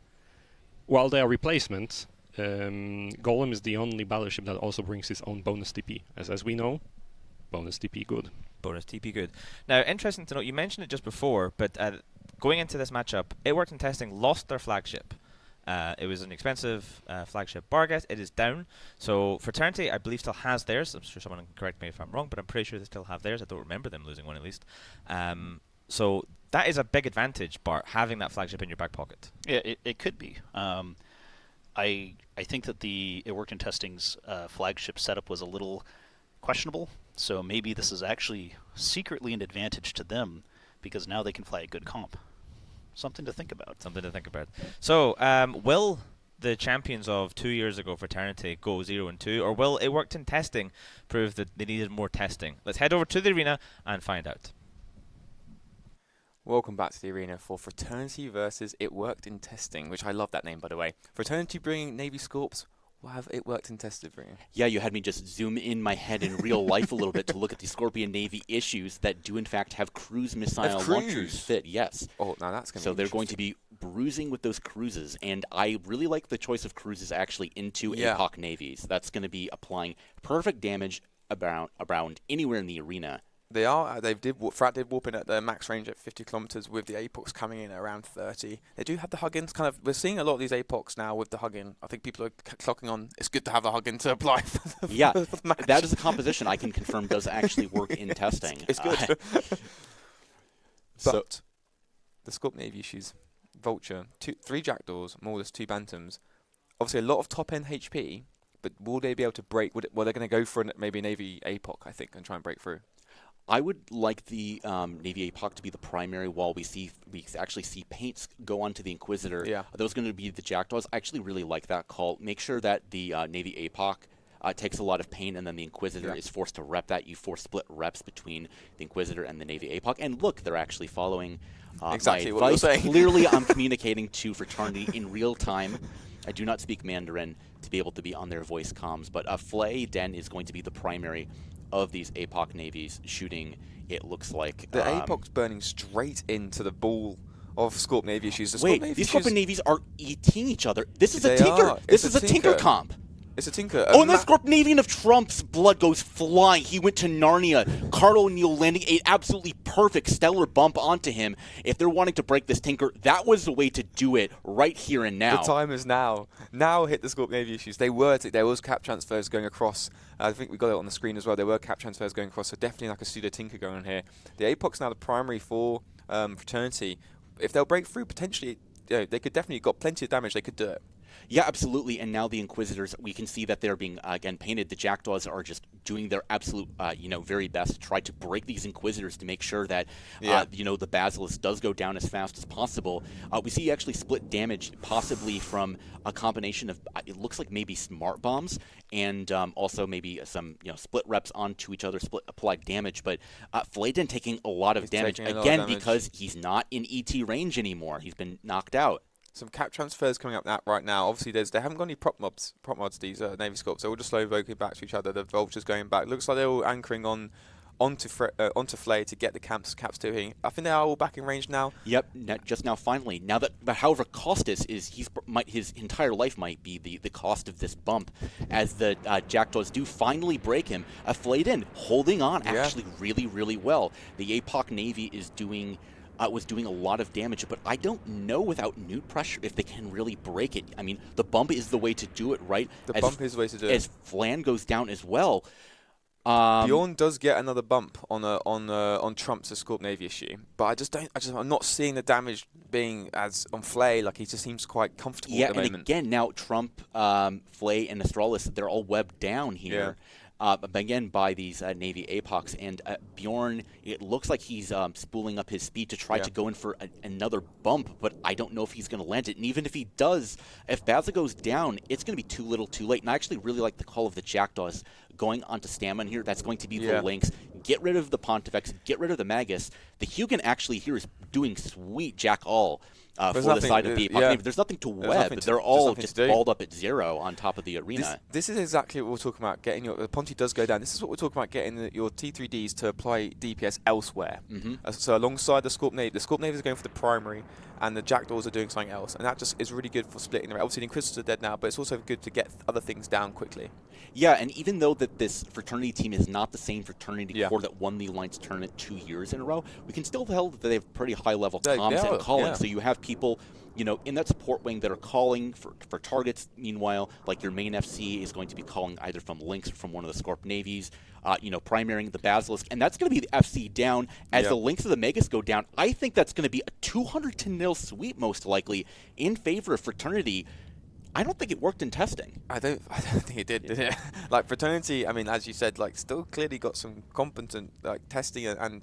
while they are replacements, Golem is the only battleship that also brings its own bonus TP. As we know, bonus TP good.
Bonus TP good. Now, interesting to note, you mentioned it just before, but going into this matchup, It Worked in Testing lost their flagship. It was an expensive flagship Barget. It is down. So Fraternity, I believe, still has theirs. I'm sure someone can correct me if I'm wrong, but I'm pretty sure they still have theirs. I don't remember them losing one at least. So that is a big advantage, Bart, having that flagship in your back pocket.
Yeah, it could be. I think that the It Worked in Testing's flagship setup was a little questionable. So maybe this is actually secretly an advantage to them, because now they can fly a good comp. Something to think about.
So, will the champions of 2 years ago, Fraternity, go 0-2, or will It Worked in Testing prove that they needed more testing? Let's head over to the arena and find out.
Welcome back to the arena for Fraternity versus It Worked in Testing, which I love that name, by the way. Fraternity bringing Navy Scorps. What have It Worked in Tested bringing?
Yeah, you had me just zoom in my head in real life a little bit to look at the Scorpion Navy issues that do in fact have cruise missile launchers fit. Yes.
Oh, now that's going to be
So they're going to be bruising with those cruises, and I really like the choice of cruises actually into APOC navies. That's going to be applying perfect damage around anywhere in the arena
They are. Frat did warp in at the max range at 50 kilometers with the APOCs coming in at around 30. They do have the Hooligans. We're seeing a lot of these APOCs now with the Huggin. I think people are clocking on. It's good to have a Huggin to apply for the,
yeah,
for the match.
That is a composition I can confirm does actually work in testing.
It's good. But the Scorp Navy issues. Vulture, 3 Jackdaws, Maulers, 2 Bantams. Obviously a lot of top-end HP, but will they be able to break? Well, they're going to go for maybe a Navy APOC, I think, and try and break through.
I would like the Navy APOC to be the primary while we actually see paints go on to the Inquisitor.
Yeah.
Those are going to be the Jackdaws. I actually really like that call. Make sure that the Navy APOC takes a lot of pain, and then the Inquisitor is forced to rep that. You force split reps between the Inquisitor and the Navy APOC. And look, they're actually following
exactly
my
what you're
advice.
saying.
Clearly, I'm communicating to Fraternity in real time. I do not speak Mandarin to be able to be on their voice comms, but Flay Den is going to be the primary of these APOC navies shooting. It looks like
the APOC's burning straight into the ball of Scorp Navy issues.
Wait, these Scorpion navies are eating each other. This is a Tinker. This is a Tinker comp.
It's a Tinker.
Oh, and that Scorpionavian of Trump's blood goes flying. He went to Narnia. Carl O'Neill landing a absolutely perfect stellar bump onto him. If they're wanting to break this Tinker, that was the way to do it right here and now.
The time is now. Now hit the Scorp Navy issues. There was cap transfers going across. I think we got it on the screen as well. There were cap transfers going across, so definitely like a pseudo Tinker going on here. The APOC's now the primary for Fraternity. If they'll break through, potentially, they could definitely got plenty of damage. They could do it.
Yeah, absolutely. And now the Inquisitors, we can see that they're being, again, painted. The Jackdaws are just doing their absolute, very best to try to break these Inquisitors to make sure that, the Basilisk does go down as fast as possible. We see actually split damage, possibly from a combination of, it looks like maybe smart bombs and also maybe some, split reps onto each other, split applied damage. But Flayden taking a lot of damage, again, because he's not in ET range anymore. He's been knocked out.
Some cap transfers coming up right now. Obviously, they haven't got any prop mods, these Navy Scorps. They're all just slowly vocally back to each other. The Vulture's going back. Looks like they're all anchoring onto Flay to get the caps doing. I think they are all back in range now.
Yep, just now finally. Now that, but however, Costas is his entire life might be the cost of this bump, as the Jackdaws do finally break him. Flayden holding on actually really, really well. The APOC Navy is was doing a lot of damage, but I don't know without Newt pressure if they can really break it. I mean, the bump is the way to do it, right?
The bump is the way to do it.
As Flan goes down as well.
Bjorn does get another bump on Trump's Scorp Navy issue, but I'm not seeing the damage being as on Flay. Like, he just seems quite comfortable at the moment.
And again, now Trump, Flay, and Astralis, they're all webbed down here. Again, by these Navy APOCs. And Bjorn, it looks like he's spooling up his speed to try to go in for another bump, but I don't know if he's going to land it. And even if he does, if Baza goes down, it's going to be too little too late. And I actually really like the call of the Jackdaws going onto Stamina here. That's going to be the Lynx. Get rid of the Pontifex, get rid of the Magus. The Hugin actually here is doing sweet jack-all. For the side of the APOC. There's nothing to web. They're all just balled up at 0 on top of the arena.
This is exactly what we're talking about. Getting the Ponty does go down. This is what we're talking about. Getting your T3Ds to apply DPS elsewhere. So alongside the Scorp Navy is going for the primary, and the Jackdaws are doing something else, and that just is really good for splitting them. Obviously, the Inquisitors are dead now, but it's also good to get other things down quickly.
Yeah, and even though that this Fraternity team is not the same Fraternity core that won the Alliance tournament 2 years in a row, we can still tell that they have pretty high-level comms and calling. So you have people, in that support wing that are calling for targets. Meanwhile, like your main FC is going to be calling either from Lynx or from one of the Scorp Navies, primarying the Basilisk. And that's going to be the FC down. As the Lynx of the Megas go down, I think that's going to be a 200-0 sweep, most likely, in favor of Fraternity. I don't think it worked in testing.
I don't think it did it? Like, Fraternity, I mean, as you said, like, still clearly got some competent testing and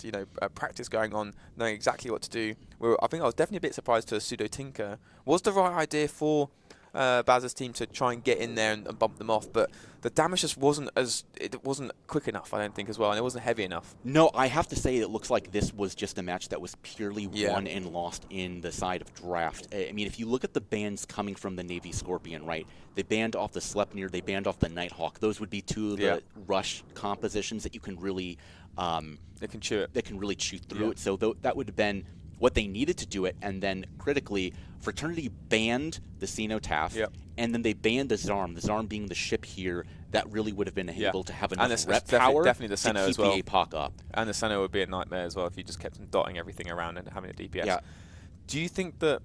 practice going on, knowing exactly what to do. I think I was definitely a bit surprised to a pseudo Tinker. Was the right idea for Baz's team to try and get in there and bump them off, but the damage just wasn't quick enough, I don't think, as well, and it wasn't heavy enough.
No, I have to say it looks like this was just a match that was purely won and lost in the side of draft. I mean, if you look at the bans coming from the Navy Scorpion, right? They banned off the Sleipnir, they banned off the Nighthawk. Those would be two of the rush compositions that you can really
they can chew it.
They can really chew through it. So that would have been what they needed to do it, and then critically, Fraternity banned the Cenotaph, and then they banned the Zarm being the ship here that really would have been able to have enough rep power
definitely the
to
Senna
keep
as well.
the APOC up.
And the Senna would be a nightmare as well if you just kept dotting everything around and having a DPS.
Yeah.
Do you think that,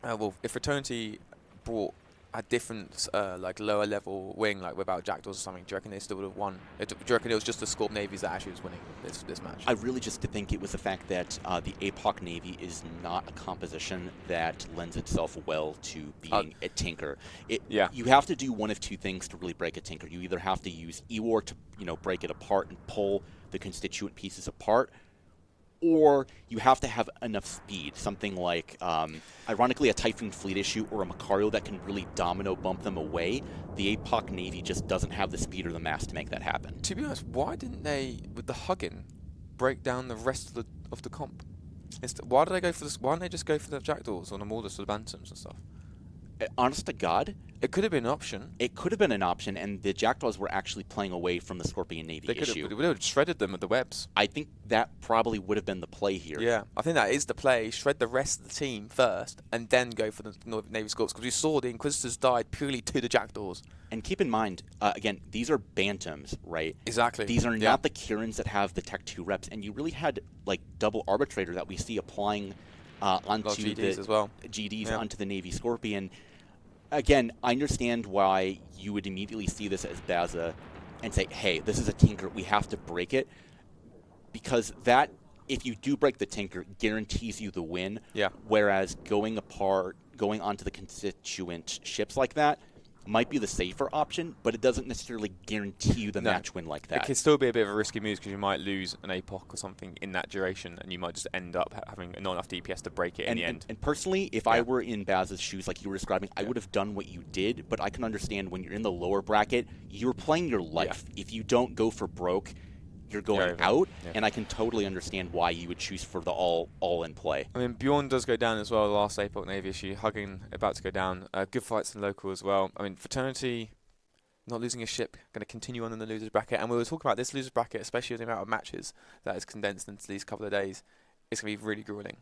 well, if Fraternity brought a different, like lower level wing, like without Jackdaws or something, do you reckon they still would have won? Do you reckon it was just the Scorp Navies that actually was winning this match?
I really just think it was the fact that the APOC Navy is not a composition that lends itself well to being a Tinker. You have to do one of two things to really break a Tinker. You either have to use E-War to break it apart and pull the constituent pieces apart, or you have to have enough speed, something like, ironically, a Typhoon Fleet issue or a Macario that can really domino bump them away. The APOC Navy just doesn't have the speed or the mass to make that happen.
To be honest, why didn't they, with the Huggin, break down the rest of the comp? Why did they go for this? Why didn't they just go for the Jackdaws or the Mordors or the Bantams and stuff?
Honest to God,
it could have been an option.
It could have been an option, and the Jackdaws were actually playing away from the Scorpion Navy issue.
They would have shredded them with the webs.
I think that probably would have been the play here.
Yeah, I think that is the play. Shred the rest of the team first, and then go for the Navy Scorps, because we saw the Inquisitors died purely to the Jackdaws.
And keep in mind, again, these are Bantams, right?
Exactly.
These are not the Kirans that have the Tech 2 reps, and you really had like double Arbitrator that we see applying onto
GDs
the
as well.
GDs onto the Navy Scorpion. Again, I understand why you would immediately see this as Baza and say, hey, this is a Tinker, we have to break it. Because that, if you do break the Tinker, guarantees you the win.
Yeah.
Whereas going onto the constituent ships like that might be the safer option, but it doesn't necessarily guarantee you the match win like that.
It can still be a bit of a risky move because you might lose an APOC or something in that duration, and you might just end up having not enough DPS to break it in the end.
And personally, if I were in Baz's shoes like you were describing, I would have done what you did, but I can understand when you're in the lower bracket, you're playing your life. If you don't go for broke, you're going out, and I can totally understand why you would choose for the all-in play.
I mean, Bjorn does go down as well, the last APOC Navy issue. Hugging about to go down. Good fights in local as well. I mean, Fraternity not losing a ship, going to continue on in the losers bracket. And we were talking about this losers bracket, especially the amount of matches that is condensed into these couple of days. It's going to be really grueling.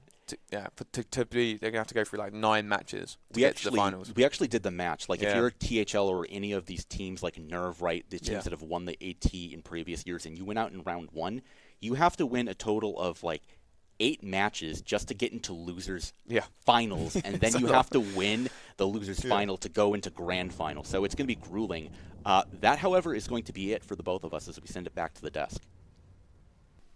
They're going to have to go through like 9 matches to get to the finals.
We actually did the match. Like if you're THL or any of these teams like Nerve, right, the teams that have won the AT in previous years, and you went out in round 1, you have to win a total of like 8 matches just to get into losers finals, and then you have to win the losers final to go into grand final. So it's going to be grueling. That, however, is going to be it for the both of us as we send it back to the desk.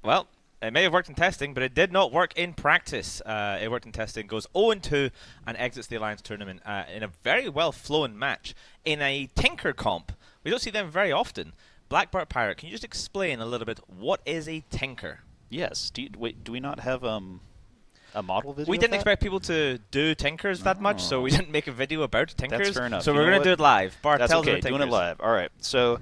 Well, it may have worked in testing, but it did not work in practice. It worked in testing, goes 0-2, and exits the Alliance tournament in a very well-flown match in a Tinker comp. We don't see them very often. Blackbird Pirate, can you just explain a little bit what is a Tinker?
Yes. Do we not have a model video?
We didn't expect people to do Tinkers that much, so we didn't make a video about Tinkers.
That's fair enough.
So we're going to do it live. Bart,
That's
tell
okay.
us about
Doing it
Tinkers.
live. All right. So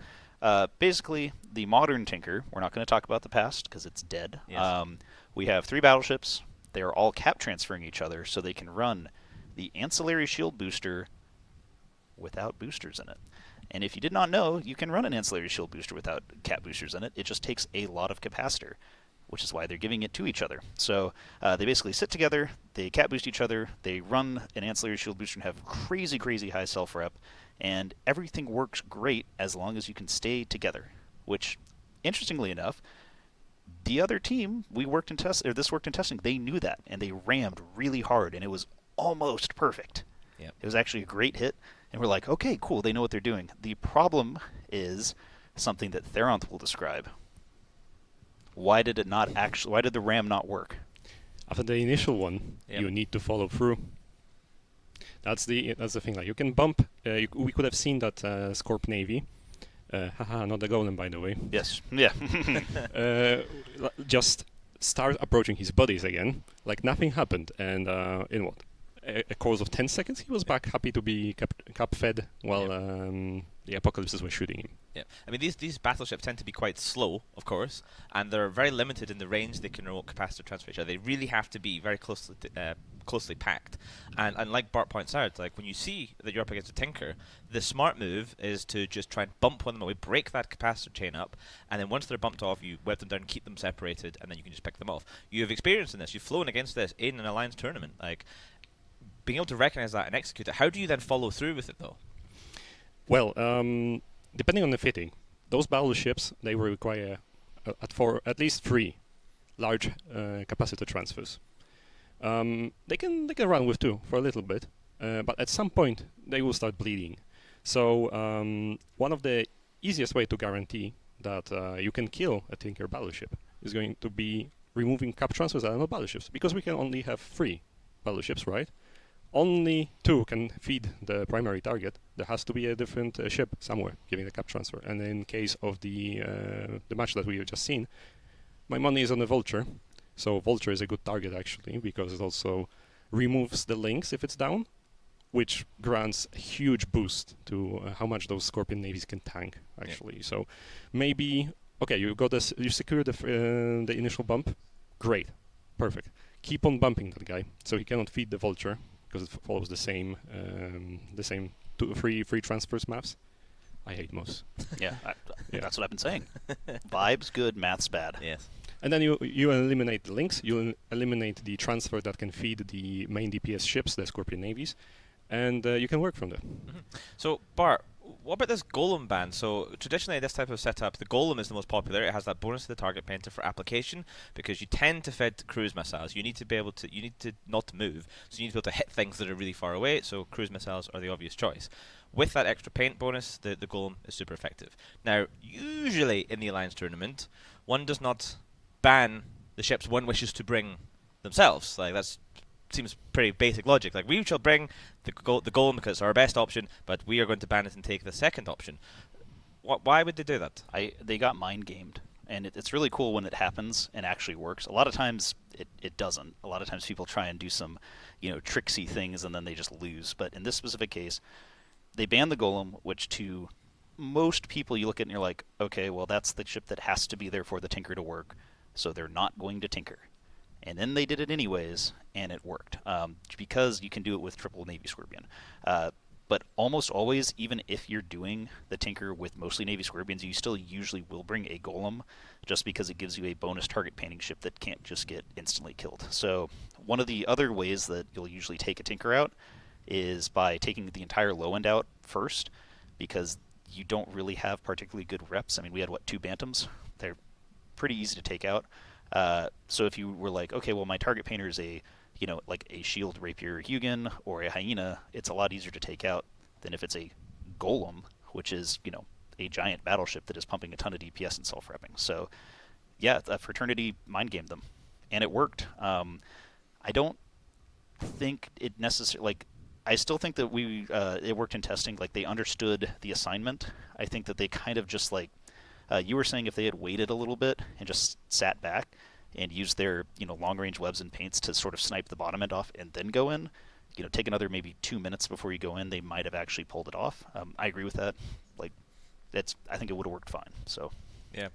basically, the modern Tinker, we're not going to talk about the past because it's dead.
Yes.
We have 3 battleships. They are all cap transferring each other, so they can run the ancillary shield booster without boosters in it. And if you did not know, you can run an ancillary shield booster without cap boosters in it. It just takes a lot of capacitor, which is why they're giving it to each other. So they basically sit together, they cap boost each other, they run an ancillary shield booster and have crazy, crazy high self-rep, and everything works great as long as you can stay together, which, interestingly enough, the other team this worked in testing, they knew that, and they rammed really hard, and it was almost perfect.
Yep.
It was actually a great hit, and we're like, okay, cool, they know what they're doing. The problem is something that Theronth will describe. Why did the ram not work?
After the initial one, you need to follow through. That's the thing. Like you can bump. We could have seen that Scorp Navy. Not the golem, by the way.
Yes. Yeah.
Just start approaching his buddies again, like nothing happened. And in what? A course of 10 seconds, he was back, happy to be cap fed while the apocalypses were shooting him.
Yeah, I mean these battleships tend to be quite slow, of course, and they're very limited in the range they can remote capacitor transfer. They really have to be very closely packed. And like Bart points out, like when you see that you're up against a Tinker, the smart move is to just try and bump one of them away, break that capacitor chain up, and then once they're bumped off, you web them down, keep them separated, and then you can just pick them off. You have experience in this. You've flown against this in an Alliance tournament. Like being able to recognize that and execute it. How do you then follow through with it though?
Well, depending on the fitting, those battleships, they will require at least 3 large capacitor transfers. They can run with 2 for a little bit, but at some point they will start bleeding. So one of the easiest way to guarantee that you can kill a Tinker battleship is going to be removing cap transfers out of battleships, because we can only have 3 battleships, right? Only 2 can feed the primary target. There has to be a different ship somewhere giving the cap transfer. And in case of the match that we have just seen, my money is on the Vulture. So Vulture is a good target actually, because it also removes the links if it's down, which grants a huge boost to how much those Scorpion navies can tank actually. Yeah. So maybe you got this, you secure the initial bump, great, perfect. Keep on bumping that guy so he cannot feed the Vulture, because it follows the same 3 transfers maps. I hate most.
Yeah, that's what I've been saying. Vibes good, math's bad.
Yes.
And then you eliminate the links, you eliminate the transfer that can feed the main DPS ships, the Scorpion navies, and you can work from there.
Mm-hmm. So, Bart, what about this Golem ban? So, traditionally, this type of setup, the Golem is the most popular. It has that bonus to the target painter for application, because you tend to fed cruise missiles. You need to be able to, you need to not move, so you need to be able to hit things that are really far away, so cruise missiles are the obvious choice. With that extra paint bonus, the Golem is super effective. Now, usually in the Alliance tournament, one does not ban the ships one wishes to bring themselves. Like, that's seems pretty basic logic. Like, we shall bring the Golem because it's our best option, but we are going to ban it and take the second option. Why would they do that?
They got mind gamed, and it's really cool when it happens and actually works. A lot of times it doesn't. A lot of times people try and do some, tricksy things and then they just lose. But in this specific case, they banned the Golem, which to most people you look at and you're like, okay, well that's the ship that has to be there for the Tinker to work, so they're not going to Tinker. And then they did it anyways, and it worked, because you can do it with triple Navy Scorpion. But almost always, even if you're doing the Tinker with mostly Navy Scorpions, you still usually will bring a Golem, just because it gives you a bonus target painting ship that can't just get instantly killed. So one of the other ways that you'll usually take a Tinker out is by taking the entire low end out first, because you don't really have particularly good reps. I mean, we had, 2 Bantams? They're pretty easy to take out. So if you were like, okay, well, my target painter is a shield rapier Hugin or a hyena, it's a lot easier to take out than if it's a Golem, which is, a giant battleship that is pumping a ton of DPS and self-repping. So, yeah, Fraternity mind gamed them, and it worked. I don't think it necessarily, I still think that it worked in testing. Like, they understood the assignment. I think that they kind of just, you were saying if they had waited a little bit and just sat back and used their, long-range webs and paints to sort of snipe the bottom end off and then go in, take another maybe 2 minutes before you go in, they might have actually pulled it off. I agree with that. I think it would have worked fine. So,
yeah,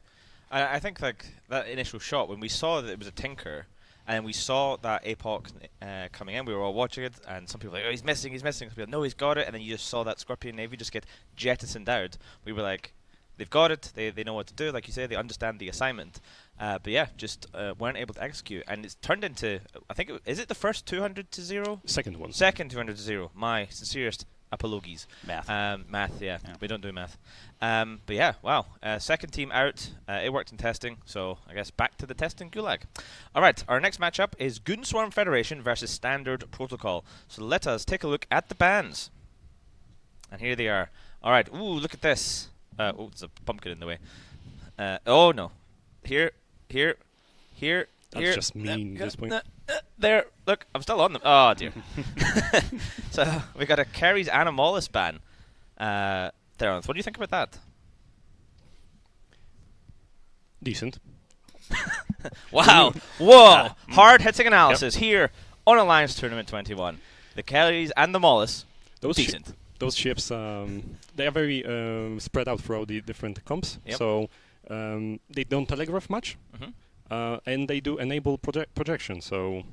I think that initial shot when we saw that it was a Tinker, and we saw that APOC coming in, we were all watching it, and some people were like, oh, he's missing. Some people, no, he's got it, and then you just saw that Scorpion Navy just get jettisoned out. We were like, they've got it, they know what to do, like you say, they understand the assignment. But yeah, just weren't able to execute. And it's turned into, I think, is it the first 200-0?
Second one.
Second 200-0. My sincerest apologies.
Math.
Math, yeah. We don't do math. But yeah, wow. Second team out. It worked in testing, so I guess back to the testing gulag. All right, our next matchup is Goonswarm Federation versus Standard Protocol. So let us take a look at the bans. And here they are. All right, ooh, look at this. There's a pumpkin in the way. Oh no. Here.
That's just mean at this point.
There. Look, I'm still on them. Oh dear. So we got a Carries Animalis ban. Terrence, what do you think about that?
Decent.
Wow. Whoa. Hard hitting analysis here on Alliance Tournament 21. The Carries and the Mollis.
Those
decent.
those ships, they are very spread out throughout the different comps.
Yep.
So they don't telegraph much, and they do enable projection. So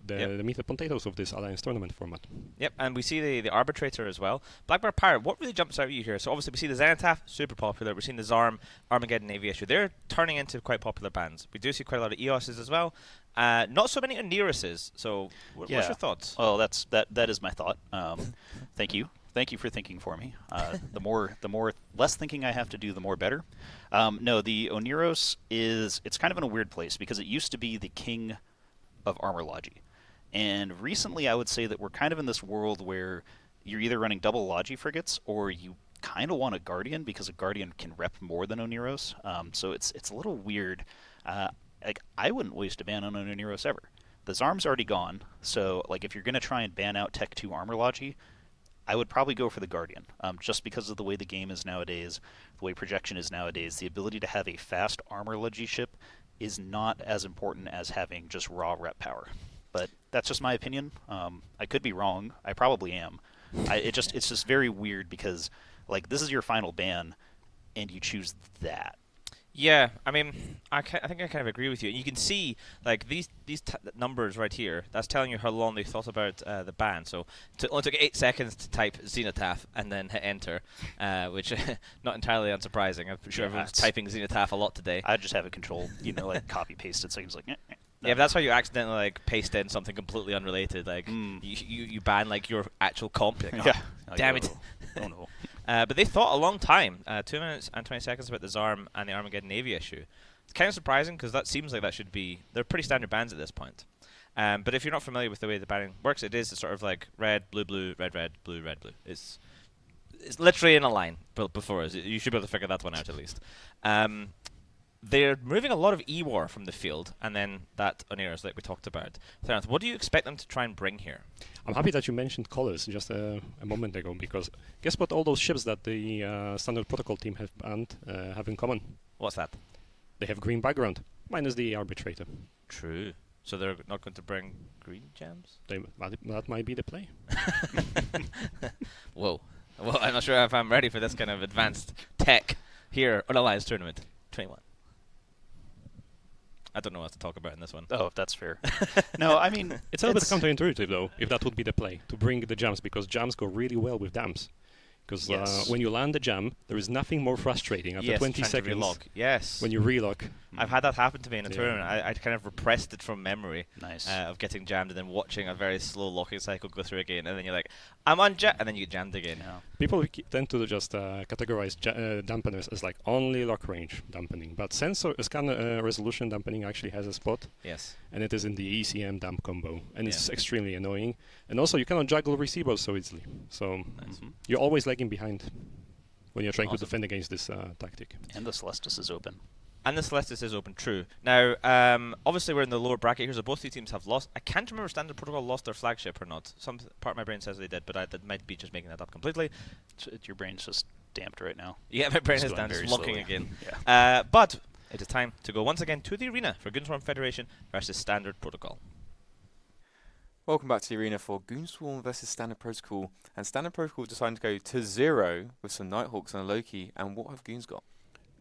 the meat and potatoes of this Alliance tournament format.
Yep, and we see the Arbitrator as well. Blackbear Pirate, what really jumps out at you here? So obviously we see the Zenithaf, super popular. We're seeing the Zarm, Armageddon, Navy issue. They're turning into quite popular bands. We do see quite a lot of EOSs as well. Not so many Oniruses. So what's your thoughts?
Well, that is my thought. Thank you. Thank you for thinking for me. The less thinking I have to do, the more better. No, the Oniros it's kind of in a weird place because it used to be the king of armor logi. And recently I would say that we're kind of in this world where you're either running double logi frigates or you kind of want a Guardian because a Guardian can rep more than Oniros. So it's a little weird. Like I wouldn't waste a ban on an Oniros ever. The Zarm's already gone, so like if you're going to try and ban out Tech 2 armor logi, I would probably go for the Guardian, just because of the way the game is nowadays, the way projection is nowadays. The ability to have a fast armor logi ship is not as important as having just raw rep power. But that's just my opinion. I could be wrong. I probably am. It's just very weird because like this is your final ban, and you choose that.
Yeah, I mean, I think I kind of agree with you. You can see like these numbers right here. That's telling you how long they thought about the ban. So it only took 8 seconds to type Zenithaf and then hit enter, which not entirely unsurprising. I'm sure everyone's typing Zenithaf a lot today.
I just have it controlled, like copy paste it. So it's like.
Yeah, but that's how you accidentally like paste in something completely unrelated. Like you ban like your actual comp. Like, oh, damn it!
Oh no.
But they thought a long time, 2 minutes and 20 seconds about the Zarm and the Armageddon Navy issue. It's kind of surprising because that seems like that should be they're pretty standard bans at this point. But if you're not familiar with the way the banning works, it is sort of like red, blue, blue, red, red, blue, red, blue. It's literally in a line before us. You should be able to figure that one out at least. They're moving a lot of E-War from the field, and then that Oniros like we talked about. Theranos, what do you expect them to try and bring here?
I'm happy that you mentioned colors just a moment ago, because guess what all those ships that the Standard Protocol team have banned have in common?
What's that?
They have green background, minus the Arbitrator.
True. So they're not going to bring green gems?
That might be the play.
Whoa. Well, I'm not sure if I'm ready for this kind of advanced tech here on Alliance Tournament 21. I don't know what to talk about in this one.
Oh, if that's fair. No, I mean...
It's a little bit counterintuitive, though, if that would be the play, to bring the jams, because jams go really well with dams. Because when you land a jam, there is nothing more frustrating after 20 seconds.
Yes.
When you relock.
I've had that happen to me in a tournament. I kind of repressed it from memory.
Nice.
Of getting jammed and then watching a very slow locking cycle go through again. And then you're like, I'm on jam, and then you get jammed again.
Yeah.
People tend to just categorize dampeners as like only lock range dampening. But scan resolution dampening actually has a spot.
Yes.
And it is in the ECM damp combo. And it's extremely annoying. And also you cannot juggle receivers so easily. So you're always lagging behind when you're trying to defend against this tactic.
And the Celestis is open.
And the Celestis is open, true. Now, obviously we're in the lower bracket here, so both these teams have lost. I can't remember if Standard Protocol lost their flagship or not. Some part of my brain says they did, but that might be just making that up completely.
Your brain's just damped right now.
Yeah, my brain is down, just locking again. But it is time to go once again to the arena for Goonswarm Federation versus Standard Protocol.
Welcome back to the arena for Goonswarm versus Standard Protocol. And Standard Protocol decided to go to 0 with some Nighthawks and a Loki. And what have Goons got?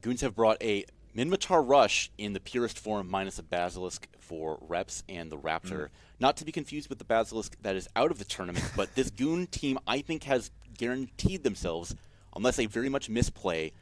Goons have brought a Minmatar Rush in the purest form minus a Basilisk for reps and the Raptor. Not to be confused with the Basilisk that is out of the tournament, but this Goon team I think has guaranteed themselves, unless they very much misplay,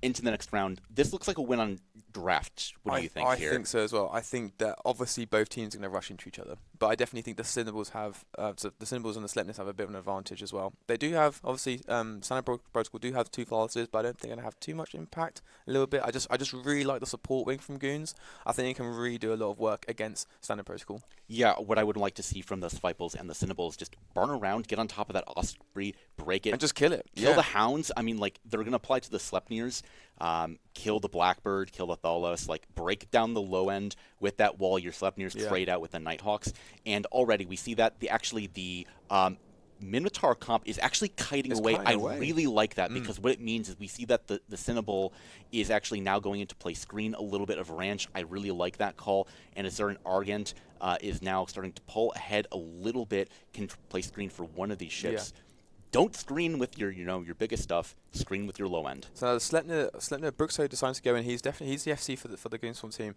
into the next round. This looks like a win on draft. What do you think here?
I think so as well. I think that obviously both teams are going to rush into each other, but I definitely think the Cinnables have the Cinnables and the Sleipnists have a bit of an advantage as well. They do have obviously Standard Protocol do have 2 Polaris, but I don't think they're going to have too much impact. A little bit. I just really like the support wing from Goons. I think they can really do a lot of work against Standard Protocol.
Yeah, what I would like to see from the Swipels and the Cinnables, just burn around, get on top of that Osprey, break it,
and just kill it.
Kill the Hounds. I mean, like they're going to apply to the Sleipnirs. Kill the Blackbird, kill the Thalos, like break down the low end with that wall. Your Sleipnirs trade out with the Nighthawks, and already we see that the Minmatar comp is actually kiting away. I really like that because what it means is we see that the Cinnabol is actually now going into play screen, a little bit of ranch. I really like that call, and as an Argent is now starting to pull ahead a little bit, can play screen for one of these ships. don't screen with your your biggest stuff. Screen with your low end.
So Sleipnir Bruxo decided to go in. He's the FC for the Goonswarm team.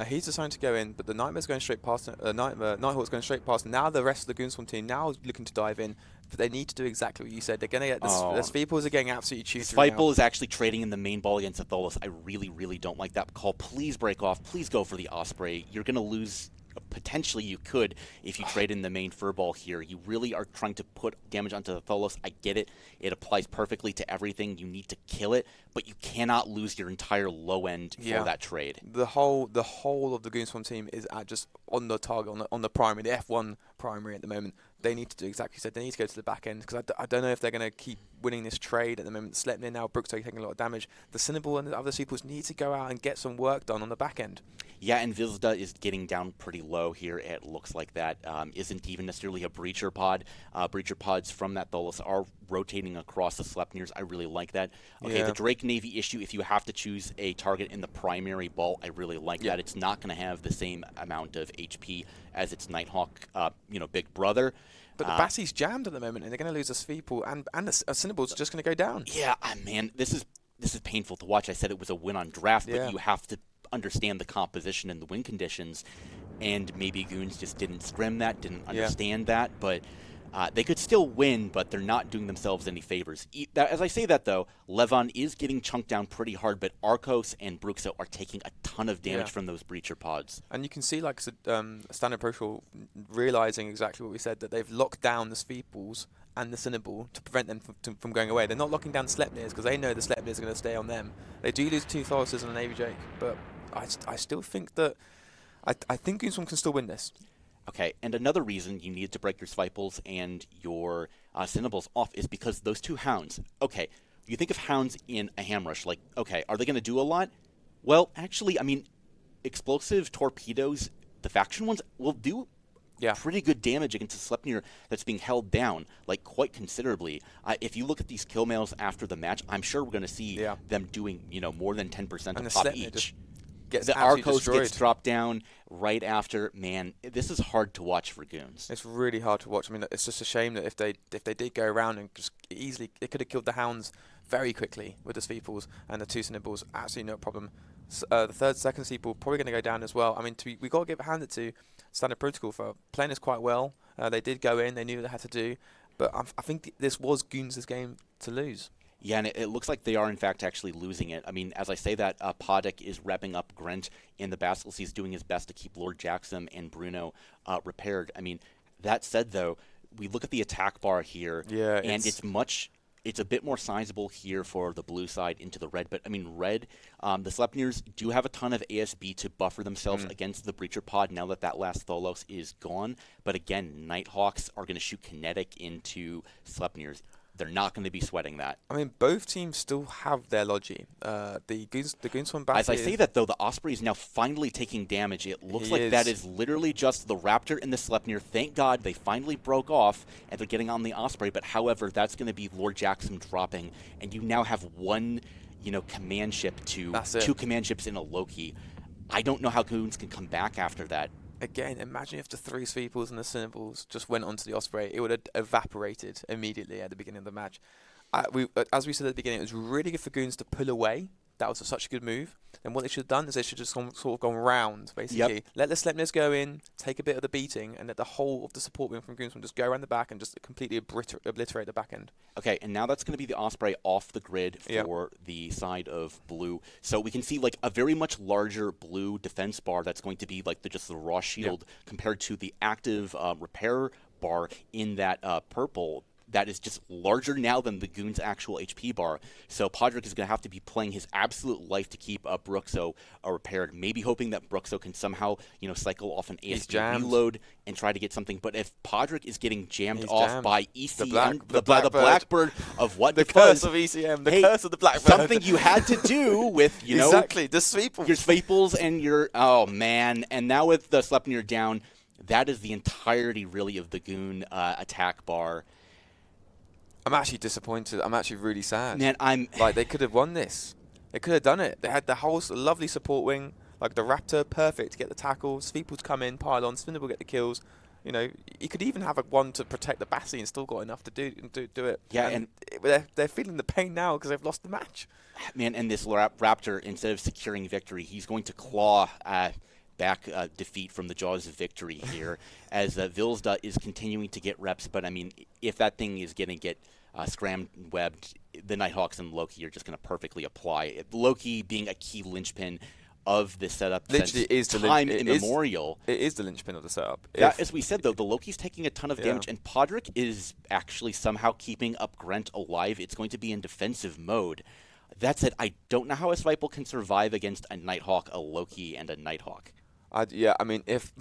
He's decided to go in, but the Nightmare's going straight past. Nighthawk's going straight past. Now the rest of the Goonswarm team now looking to dive in, but they need to do exactly what you said. They're going to get the Sveeples are getting absolutely chewed.
Sveipel is actually trading in the main ball against Atholos. I really, really don't like that call. Please break off. Please go for the Osprey. You're going to lose. Potentially you could if you trade in the main furball here. You really are trying to put damage onto the Tholos. I get it. It applies perfectly to everything. You need to kill it, but you cannot lose your entire low end for that trade.
The whole of the Goonswarm team is just on the target, on the primary, the F1 primary at the moment. They need to do exactly what you said. They need to go to the back end because I don't know if they're going to keep winning this trade at the moment. Sleipnir now, Bruxo taking a lot of damage. The Cinnaball and the other Seeples need to go out and get some work done on the back end.
Yeah, and Vizda is getting down pretty low here. It looks like that isn't even necessarily a breacher pod. Breacher pods from that Tholos are rotating across the Sleipnirs. I really like that. Okay, the Drake Navy issue, if you have to choose a target in the primary ball, I really like that. It's not going to have the same amount of HP as its Nighthawk, big brother.
But the Bassie's jammed at the moment, and they're going to lose a Sveeple, and the Cinnaball's just going to go down.
Yeah, man, this is painful to watch. I said it was a win on draft, but you have to understand the composition and the win conditions, and maybe Goons just didn't scrim that, didn't understand that, but they could still win, but they're not doing themselves any favors. As I say that, though, Levon is getting chunked down pretty hard, but Arcos and Bruxo are taking a ton of damage from those breacher pods.
And you can see, like, Standard Protocol realizing exactly what we said, that they've locked down the Sveeples and the Cinnaball to prevent them from going away. They're not locking down the Sleipnirs because they know the Sleipnirs are going to stay on them. They do lose 2 Thorses and a Navy Jake, but I still think that I think Goonswarm can still win this.
Okay, and another reason you need to break your Sveiples and your Cinnables off is because those 2 Hounds. Okay, you think of Hounds in a Hamrush, like, okay, are they going to do a lot? Well, actually, I mean, explosive torpedoes, the faction ones, will do pretty good damage against a Sleipnir that's being held down, like, quite considerably. If you look at these kill mails after the match, I'm sure we're going to see them doing, more than 10% of pop each. The Arcos gets dropped down right after. Man, this is hard to watch for Goons.
It's really hard to watch. I mean, it's just a shame that if they did go around and just easily, they could have killed the Hounds very quickly with the Sveeples and the 2 Cinnabals. Absolutely no problem. The second Seeple probably going to go down as well. I mean, we got to give a hand to Standard Protocol for playing this quite well. They did go in. They knew what they had to do. But I think this was Goons' game to lose.
Yeah, and it looks like they are, in fact, actually losing it. I mean, as I say that, Podek is repping up Grent in the Basilisk. He's doing his best to keep Lord Jackson and Bruno repaired. I mean, that said, though, we look at the attack bar here, and it's a bit more sizable here for the blue side into the red. But, I mean, red, the Sleipnirs do have a ton of ASB to buffer themselves against the Breacher Pod now that last Tholos is gone. But, again, Nighthawks are going to shoot kinetic into Sleipnirs. They're not going to be sweating that.
I mean, both teams still have their Logi. The Goonswarm Bassie.
As I say that, though, the Osprey is now finally taking damage. It looks like that is literally just the Raptor and the Sleipnir. Thank God they finally broke off and they're getting on the Osprey. But, however, that's going to be Lord Jackson dropping. And you now have one, command ship to 2 command ships in a Loki. I don't know how Goons can come back after that.
Again, imagine if the 3 Sveeples and the Cinnables just went onto the Osprey. It would have evaporated immediately at the beginning of the match. As we said at the beginning, it was really good for Goons to pull away. That was such a good move. And what they should have done is they should just sort of gone round, basically. Let the Sleipnirs go in, take a bit of the beating, and let the whole of the support wing from Goonswarm just go around the back and just completely obliterate the back end.
Okay, and now that's going to be the Osprey off the grid for the side of blue. So we can see like a very much larger blue defense bar that's going to be like just the raw shield compared to the active repair bar in that purple. That is just larger now than the Goon's actual HP bar. So Podrick is going to have to be playing his absolute life to keep Bruxo repaired. Maybe hoping that Bruxo can somehow, cycle off an ASB reload and try to get something. But if Podrick is getting jammed by ECM, the Blackbird of what?
The curse of ECM, the curse of the Blackbird.
Something you had to do with,
exactly, the Sveeples.
Your Sveeples and your, oh man. And now with the Sleipnir down, that is the entirety really of the Goon attack bar.
I'm actually disappointed. I'm actually really sad.
Man,
like, they could have won this. They could have done it. They had the whole lovely support wing, like the Raptor, perfect to get the tackle. Sveeples come in, pile on, Spinner will get the kills. You know, you could even have a one to protect the Bassi and still got enough to do it.
Yeah,
and they're feeling the pain now because they've lost the match.
Man, and this Raptor, instead of securing victory, he's going to claw back defeat from the jaws of victory here, as Vilsda is continuing to get reps. But I mean, if that thing is going to get scram-webbed, the Nighthawks and Loki are just going to perfectly apply. Loki being a key linchpin of the setup
Literally
since time immemorial.
It is the linchpin of the setup.
Yeah, as we said, though, the Loki's taking a ton of damage, and Podrick is actually somehow keeping up Grent alive. It's going to be in defensive mode. That said, I don't know how a Svipal can survive against a Nighthawk, a Loki, and a Nighthawk.
I mean, if...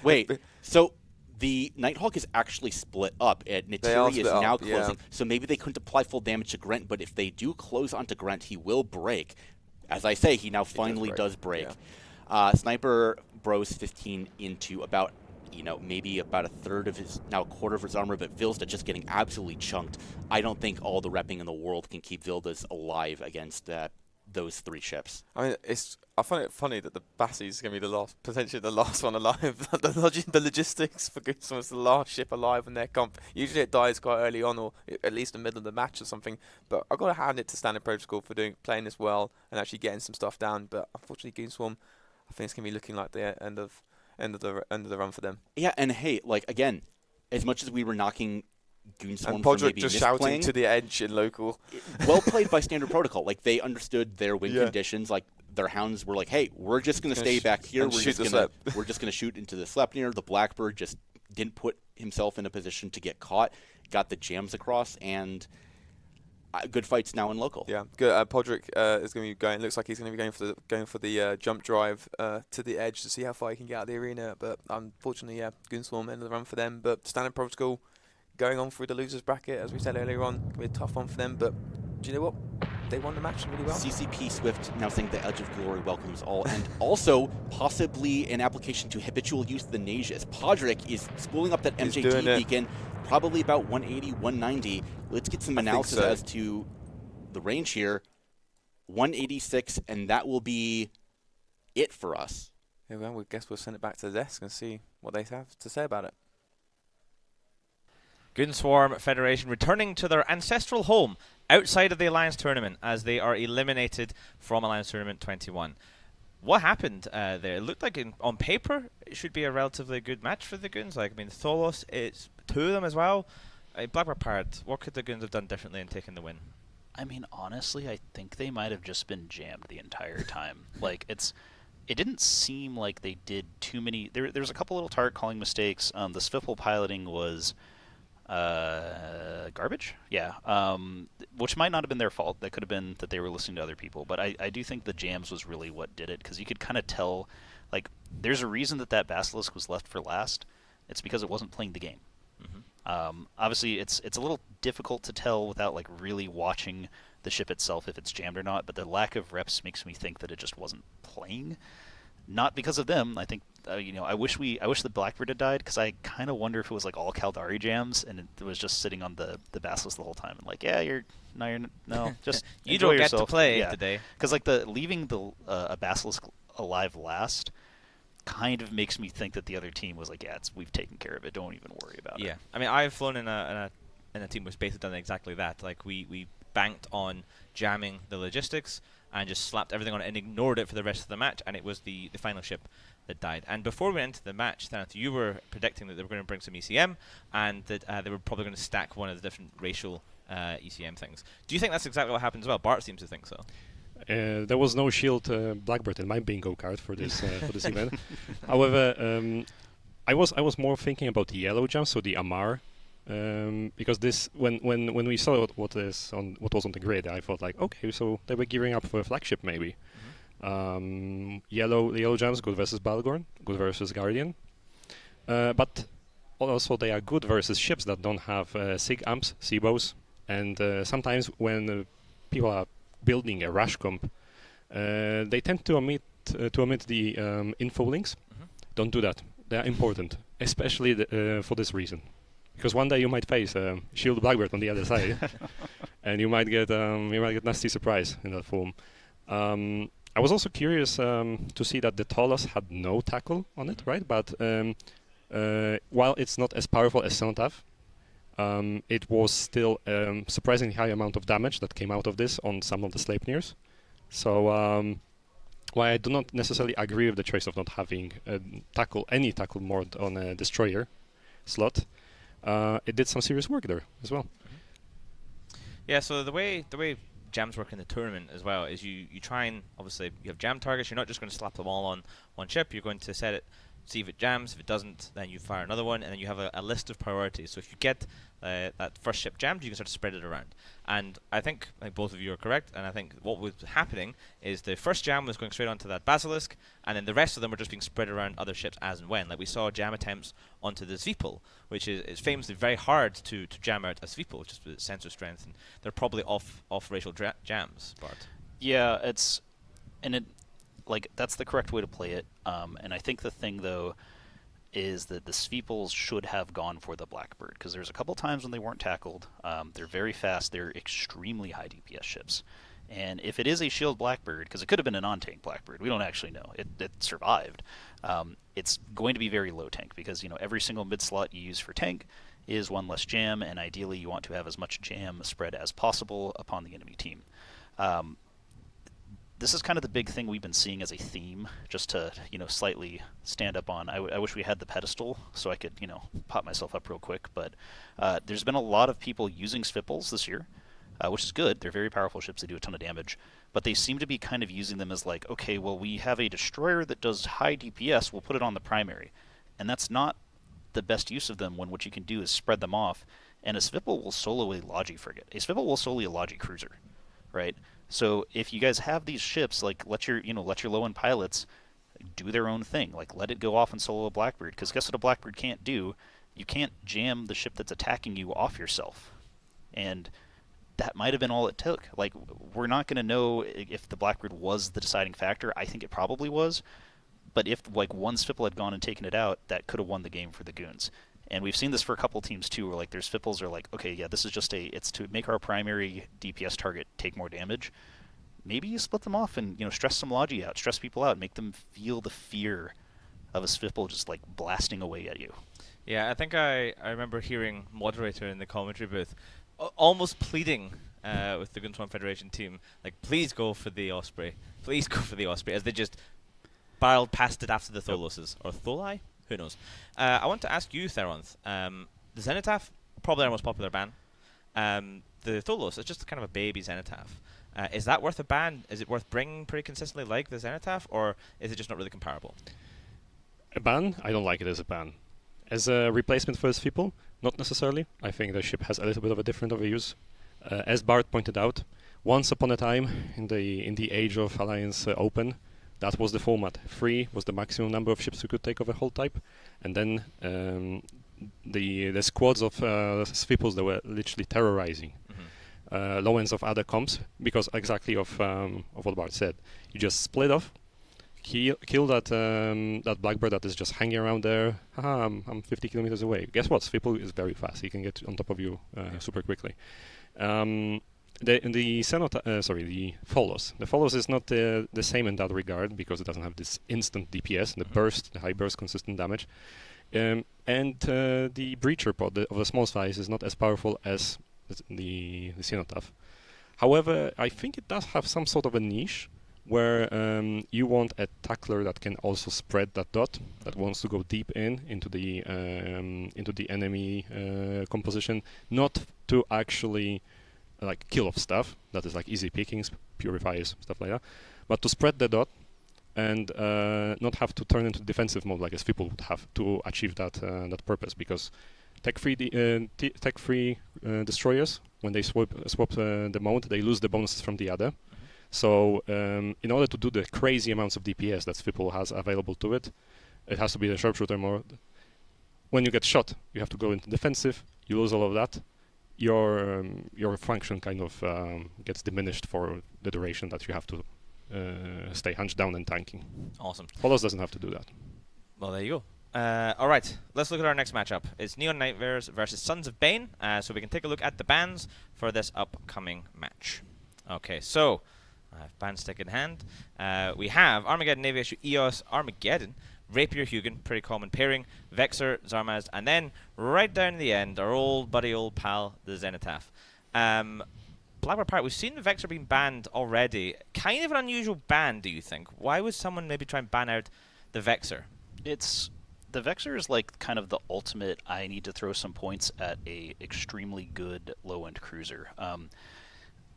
Wait, so the Nighthawk is actually split up. Natiri is now closing, so maybe they couldn't apply full damage to Grent, but if they do close onto Grent, he will break. As I say, he now finally does break.
Yeah.
Sniper Bros 15 into about, maybe about a third of his, now a quarter of his armor, but Vilsda just getting absolutely chunked. I don't think all the repping in the world can keep Vildas alive against those 3 ships.
I mean, I find it funny that the Bassi is going to be potentially the last one alive. The logistics for Goonswarm is the last ship alive in their comp. Usually it dies quite early on, or at least in the middle of the match or something. But I've got to hand it to Standard Protocol for playing this well and actually getting some stuff down. But unfortunately, Goonswarm, I think it's going to be looking like the end of the run for them.
Yeah, and hey, again, as much as we were knocking Goonswarm
and
for
Podrick
maybe
just
misplaying,
shouting to the edge in local.
Well played by Standard Protocol. They understood their win conditions. Their hounds were like, hey, we're just going to stay back here. We're just going to shoot into the Sleipnir. The Blackbird just didn't put himself in a position to get caught. Got the jams across, and good fights now in local.
Yeah, good. Podrick is going to be going. Looks like he's going to be going for the jump drive to the edge to see how far he can get out of the arena. But unfortunately, Goonswarm end of the run for them. But Standard Protocol going on through the losers bracket, as we said earlier on, will be a tough one for them. But do you know what? They won the match really well.
CCP Swift now saying the Edge of Glory welcomes all, and also possibly an application to habitual use of the Nages. Podrick is spooling up that MJD beacon, probably about 180, 190. Let's get some analysis as to the range here. 186, and that will be it for us.
Yeah, well, I guess we'll send it back to the desk and see what they have to say about it.
Goonswarm Federation returning to their ancestral home outside of the Alliance Tournament as they are eliminated from Alliance Tournament 21. What happened there? It looked like on paper it should be a relatively good match for the Goons. Tholos, it's 2 of them as well. Blackbird Pirate, what could the Goons have done differently in taking the win?
I mean, honestly, I think they might have just been jammed the entire time. It didn't seem like they did too many. There was a couple little target calling mistakes. The Swivel piloting was garbage, which might not have been their fault. That could have been that they were listening to other people, but I do think the jams was really what did it, because you could kind of tell, there's a reason that Basilisk was left for last. It's because it wasn't playing the game. Obviously it's a little difficult to tell without really watching the ship itself if it's jammed or not, but the lack of reps makes me think that it just wasn't playing. Not because of them. I think I wish the Blackbird had died, because I kind of wonder if it was all Kaldari jams and it was just sitting on the Basilisk the whole time and just
you don't
yourself.
Get to play today,
because leaving a Basilisk alive last kind of makes me think that the other team was we've taken care of it, don't even worry about it.
Yeah, I mean, I've flown in a team which basically done exactly that. We banked on jamming the logistics and just slapped everything on it and ignored it for the rest of the match, and it was the final ship that died. And before we went into the match, Thanath, you were predicting that they were going to bring some ECM, and that they were probably going to stack one of the different racial ECM things. Do you think that's exactly what happened as well? Bart seems to think so.
There was no shield Blackbird in my bingo card for this event. However, I was more thinking about the yellow jump, so the Amar, because this when we saw what was on the grid, I thought okay, so they were gearing up for a flagship maybe. Yellow jumps good versus Balgorn, good versus Guardian, but also they are good versus ships that don't have SIG amps, SIBOs, and sometimes when people are building a rush comp, they tend to omit the info links. Don't do that. They are important, especially for this reason, because one day you might face Shield Blackbird on the other side, and you might get nasty surprise in that form. I was also curious to see that the Tolos had no tackle on it, right? But while it's not as powerful as Cenotaph, it was still surprisingly high amount of damage that came out of this on some of the Sleipnirs. So while I do not necessarily agree with the choice of not having any tackle mod on a destroyer slot, it did some serious work there as well.
Yeah, so the way jams work in the tournament as well is you try and, obviously, you have jam targets. You're not just going to slap them all on one ship. You're going to set it, see if it jams. If it doesn't, then you fire another one, and then you have a list of priorities. So if you get that first ship jammed, you can start to spread it around. And I think both of you are correct, and I think what was happening is the first jam was going straight onto that Basilisk, and then the rest of them were just being spread around other ships as and when. Like we saw jam attempts onto the Zweepel, which is famously very hard to jam out a Zweepel, just with its sensor strength, and they're probably off-racial jams, Bart.
Yeah, that's the correct way to play it. And I think the thing, though, is that the Zweepels should have gone for the Blackbird, because there's a couple times when they weren't tackled. They're very fast. They're extremely high DPS ships. And if it is a shield Blackbird, because it could have been a non-tank Blackbird, we don't actually know. It survived. It's going to be very low tank, because every single mid-slot you use for tank is one less jam, and ideally you want to have as much jam spread as possible upon the enemy team. This is kind of the big thing we've been seeing as a theme, just to slightly stand up on. I wish we had the pedestal so I could pop myself up real quick, but there's been a lot of people using Sveepels this year, which is good. They're very powerful ships. They do a ton of damage, but they seem to be kind of using them as like, okay, well, we have a destroyer that does high DPS, we'll put it on the primary, and that's not the best use of them when what you can do is spread them off, and a Sveepel will solo a Logi frigate. A Sveepel will solo a Logi cruiser, right? So if you guys have these ships, like let your low-end pilots do their own thing. Like let it go off and solo a Blackbird, because guess what a Blackbird can't do? You can't jam the ship that's attacking you off yourself. And that might have been all it took. Like we're not going to know if the Blackbird was the deciding factor. I think it probably was. But if one Sveepel had gone and taken it out, that could have won the game for the Goons. And we've seen this for a couple teams too, where their Sveepels are like, okay, yeah, this is just it's to make our primary DPS target take more damage. Maybe you split them off and stress some Logi out, stress people out, make them feel the fear of a Sveepel just blasting away at you.
Yeah, I think I remember hearing Moderator in the commentary booth almost pleading with the Goonswarm Federation team, like, please go for the Osprey, as they just barreled past it after the Tholoses, or Tholai? Who knows? I want to ask you, Theronth. The Zenithaf, probably our most popular ban. The Tholos is just kind of a baby Zenithaf. Is that worth a ban? Is it worth bringing pretty consistently like the Zenithaf, or is it just not really comparable?
A ban? I don't like it as a ban. As a replacement for Sveepel, not necessarily. I think the ship has a little bit of a different overuse. As Bart pointed out, once upon a time in the age of Alliance Open, that was the format. 3 was the maximum number of ships you could take of a whole type, and then the squads of Sveepels that were literally terrorizing low ends of other comps, because exactly of what Bart said. You just split off, kill that Blackbird that is just hanging around there. Haha, I'm 50 kilometers away. Guess what? Sveepel is very fast. He can get on top of you super quickly. The Tholos. The Tholos is not the same in that regard, because it doesn't have this instant DPS, the high burst, consistent damage. And the Breacher pod of the small size is not as powerful as the Cenotaph. However, I think it does have some sort of a niche where you want a tackler that can also spread that dot, that wants to go deep into the enemy composition, not to actually kill off stuff that is easy pickings, purifiers, stuff like that, but to spread the dot and not have to turn into defensive mode like as people would have to achieve that purpose. Because tech-free destroyers, when they swap the mode, they lose the bonuses from the other. So in order to do the crazy amounts of DPS that Sveepel has available to it, it has to be the sharpshooter mode. When you get shot, you have to go into defensive. You lose all of that. Your function kind of gets diminished for the duration that you have to stay hunched down and tanking.
Awesome.
Tholos doesn't have to do that.
Well, there you go. All right, let's look at our next matchup. It's Neon Nightmares versus Sons of Bane. So we can take a look at the bans for this upcoming match. Okay, so I have ban stick in hand. We have Armageddon Navy issue EOS Armageddon Rapier Hugin, pretty common pairing, Vexer, Zarmaz, and then right down the end, our old buddy, old pal, the Zenithaf. Blackbird Pirate, we've seen the Vexer being banned already. Kind of an unusual ban, do you think? Why would someone maybe try and ban out the Vexer?
The Vexer is like kind of the ultimate, I need to throw some points at a extremely good low-end cruiser.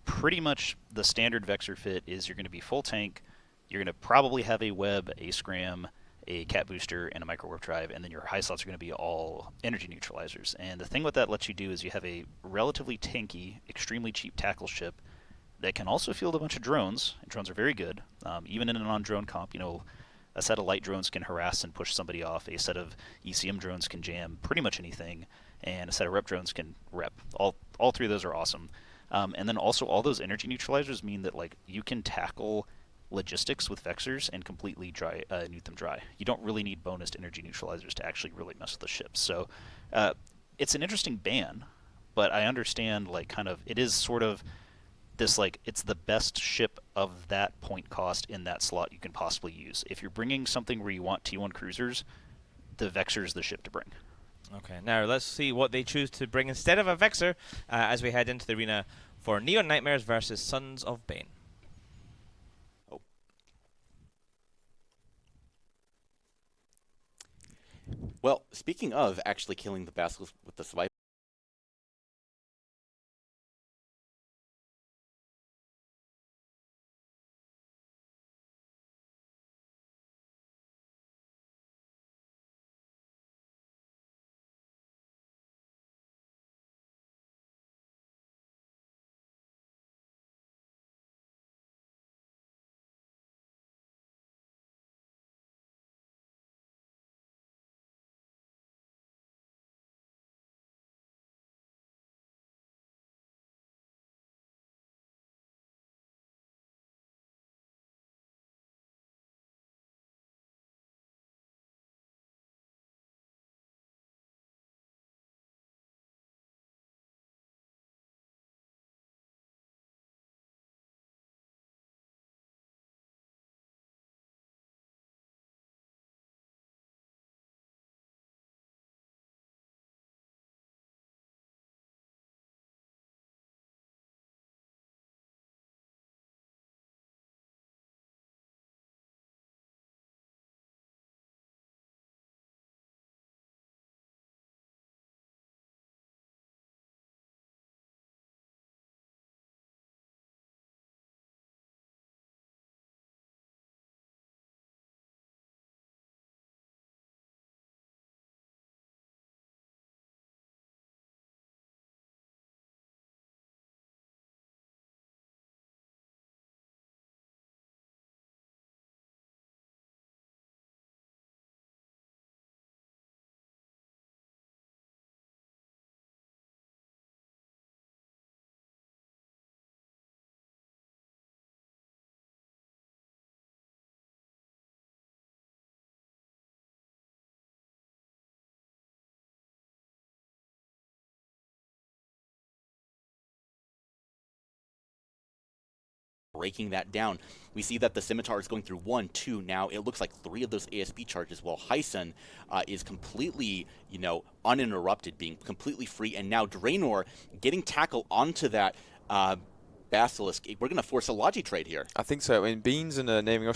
Pretty much the standard Vexer fit is you're going to be full tank, you're going to probably have a web, a scram, a cat booster, and a micro warp drive, and then your high slots are going to be all energy neutralizers. And the thing what that lets you do is you have a relatively tanky, extremely cheap tackle ship that can also field a bunch of drones, and drones are very good. Even in a non-drone comp, a set of light drones can harass and push somebody off, a set of ECM drones can jam pretty much anything, and a set of rep drones can rep. All three of those are awesome. And then also all those energy neutralizers mean that you can tackle logistics with Vexers and completely nuke them dry. You don't really need bonus energy neutralizers to actually really mess with the ships. So it's an interesting ban, but I understand it is sort of this it's the best ship of that point cost in that slot you can possibly use. If you're bringing something where you want T1 cruisers, the Vexer is the ship to bring.
Okay, now let's see what they choose to bring instead of a Vexer as we head into the arena for Neon Nightmares versus Sons of Bane.
Well, speaking of actually killing the Basilisk with the swipe, breaking that down, we see that the Scimitar is going through 1, 2, now it looks like 3 of those ASB charges, while Hyson is completely, uninterrupted, being completely free, and now Draenor getting tackle onto that Basilisk. We're going to force a Logi trade here.
I think so. I mean, Beans and naming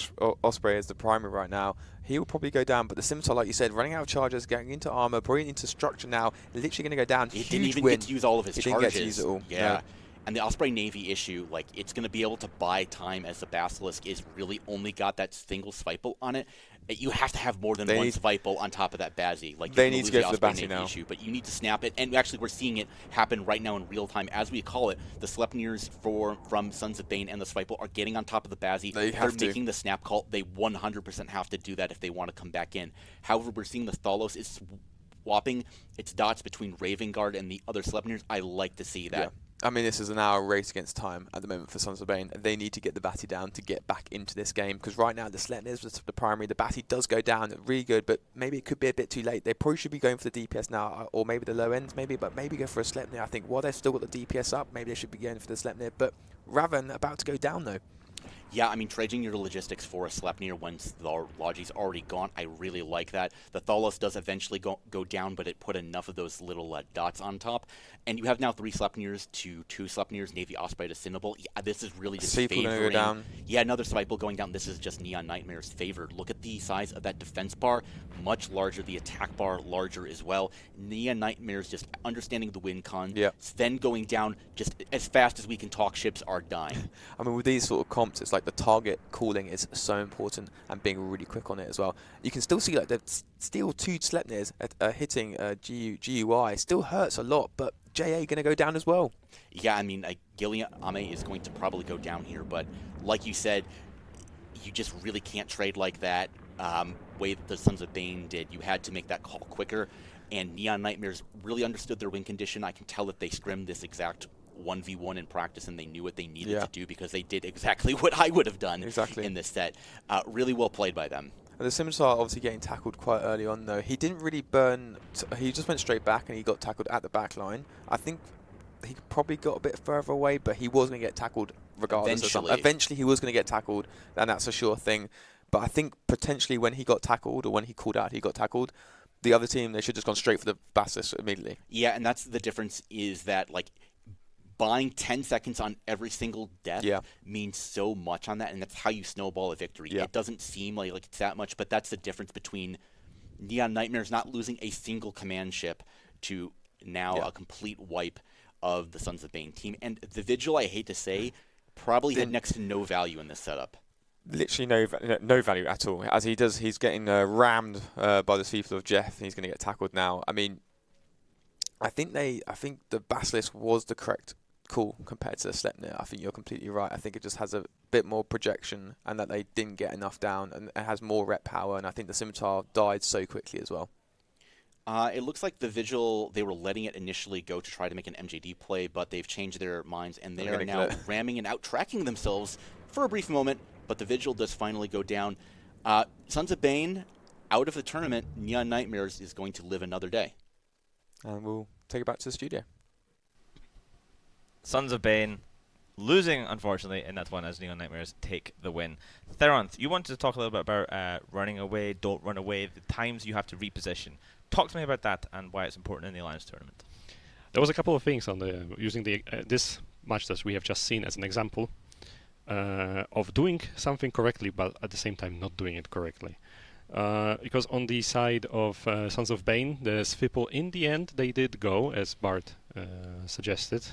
Osprey as the primary right now, he will probably go down, but the Scimitar, like you said, running out of charges, getting into armor, probably into structure now, literally going to go down.
He didn't even get to use all of his charges.
Didn't get to use it all.
Yeah.
No.
And the Osprey Navy issue, it's going to be able to buy time as the Basilisk is really only got that single Swipe on it. You have to have more than one Swipe on top of that Bazzi.
They need to go for the Bazzi now.
Issue, but you need to snap it. And actually, we're seeing it happen right now in real time. As we call it, the Sleipnirs from Sons of Bane and the Swipe are getting on top of the Bazzi. They're making the snap call. They 100% have to do that if they want to come back in. However, we're seeing the Thalos is swapping its dots between Raven Guard and the other Sleipnirs. I like to see that.
Yeah. I mean, this is an hour race against time at the moment for Sons of Bane. They need to get the Batty down to get back into this game, because right now the Sleipnir is the primary. The Batty does go down really good, but maybe it could be a bit too late. They probably should be going for the DPS now, or maybe the low end, but maybe go for a Sleipnir. I think while they've still got the DPS up, maybe they should be going for the Sleipnir. But Raven about to go down though.
Yeah, I mean, trading your logistics for a Sleipnir when the Logi's already gone, I really like that. The Thalos does eventually go down, but it put enough of those little dots on top. And you have now 3 Sleipnirs to 2 Sleipnirs, Navy Osprey to Cinnable. Yeah, this is really just
Sequel
favoring...
go down.
Yeah, another Spiteful going down. This is just Neon Nightmare's favored. Look at the size of that defense bar. Much larger. The attack bar larger as well. Neon Nightmare's just understanding the win con.
Yeah.
Sven going down just as fast as we can talk, ships are dying.
I mean, with these sort of comps, it's like the target calling is so important and being really quick on it as well. You can still see like the still 2 Sleipnirs hitting GUI still hurts a lot, but JA going to go down as well.
Yeah, I mean, Gilliam Ame is going to probably go down here, but like you said, you just really can't trade like that. Way that the Sons of Bane did, you had to make that call quicker, and Neon Nightmares really understood their win condition. I can tell that they scrimmed this exact 1v1 in practice, and they knew what they needed to do because they did exactly what I would have done in this set. Really well played by them.
And the Scimitar obviously getting tackled quite early on, though. He didn't really burn. He just went straight back, and he got tackled at the back line. I think he probably got a bit further away, but he was going to get tackled regardless. Eventually, he was going to get tackled, and that's a sure thing. But I think potentially when he got tackled, or when he called out he got tackled, the other team, they should have just gone straight for the Basilisk immediately.
Yeah, and that's the difference, is that, like, buying 10 seconds on every single death means so much on that, and that's how you snowball a victory. It doesn't seem like it's that much, but that's the difference between Neon Nightmares not losing a single command ship to now a complete wipe of the Sons of Bane team. And the Vigil, I hate to say, probably had next to no value in this setup.
Literally no value at all. As he's getting rammed by the Seafield of Jeff, and he's going to get tackled now. I mean, I think the Basilisk was the correct call compared to the Sleipnir. I think you're completely right. I think it just has a bit more projection, and that they didn't get enough down, and it has more rep power, and I think the Scimitar died so quickly as well.
It looks like the Vigil, they were letting it initially go to try to make an MJD play, but they've changed their minds, and they are now ramming and out-tracking themselves for a brief moment, but the Vigil does finally go down. Sons of Bane, out of the tournament, Neon Nightmares is going to live another day.
And we'll take it back to the studio.
Sons of Bane losing, unfortunately, in that one as Neon Nightmares take the win. Theronth, you wanted to talk a little bit about running away, don't run away, the times you have to reposition. Talk to me about that and why it's important in the Alliance tournament.
There was a couple of things on using this match that we have just seen as an example of doing something correctly, but at the same time not doing it correctly. Because on the side of Sons of Bane, the Svipple, in the end, they did go, as Bart suggested,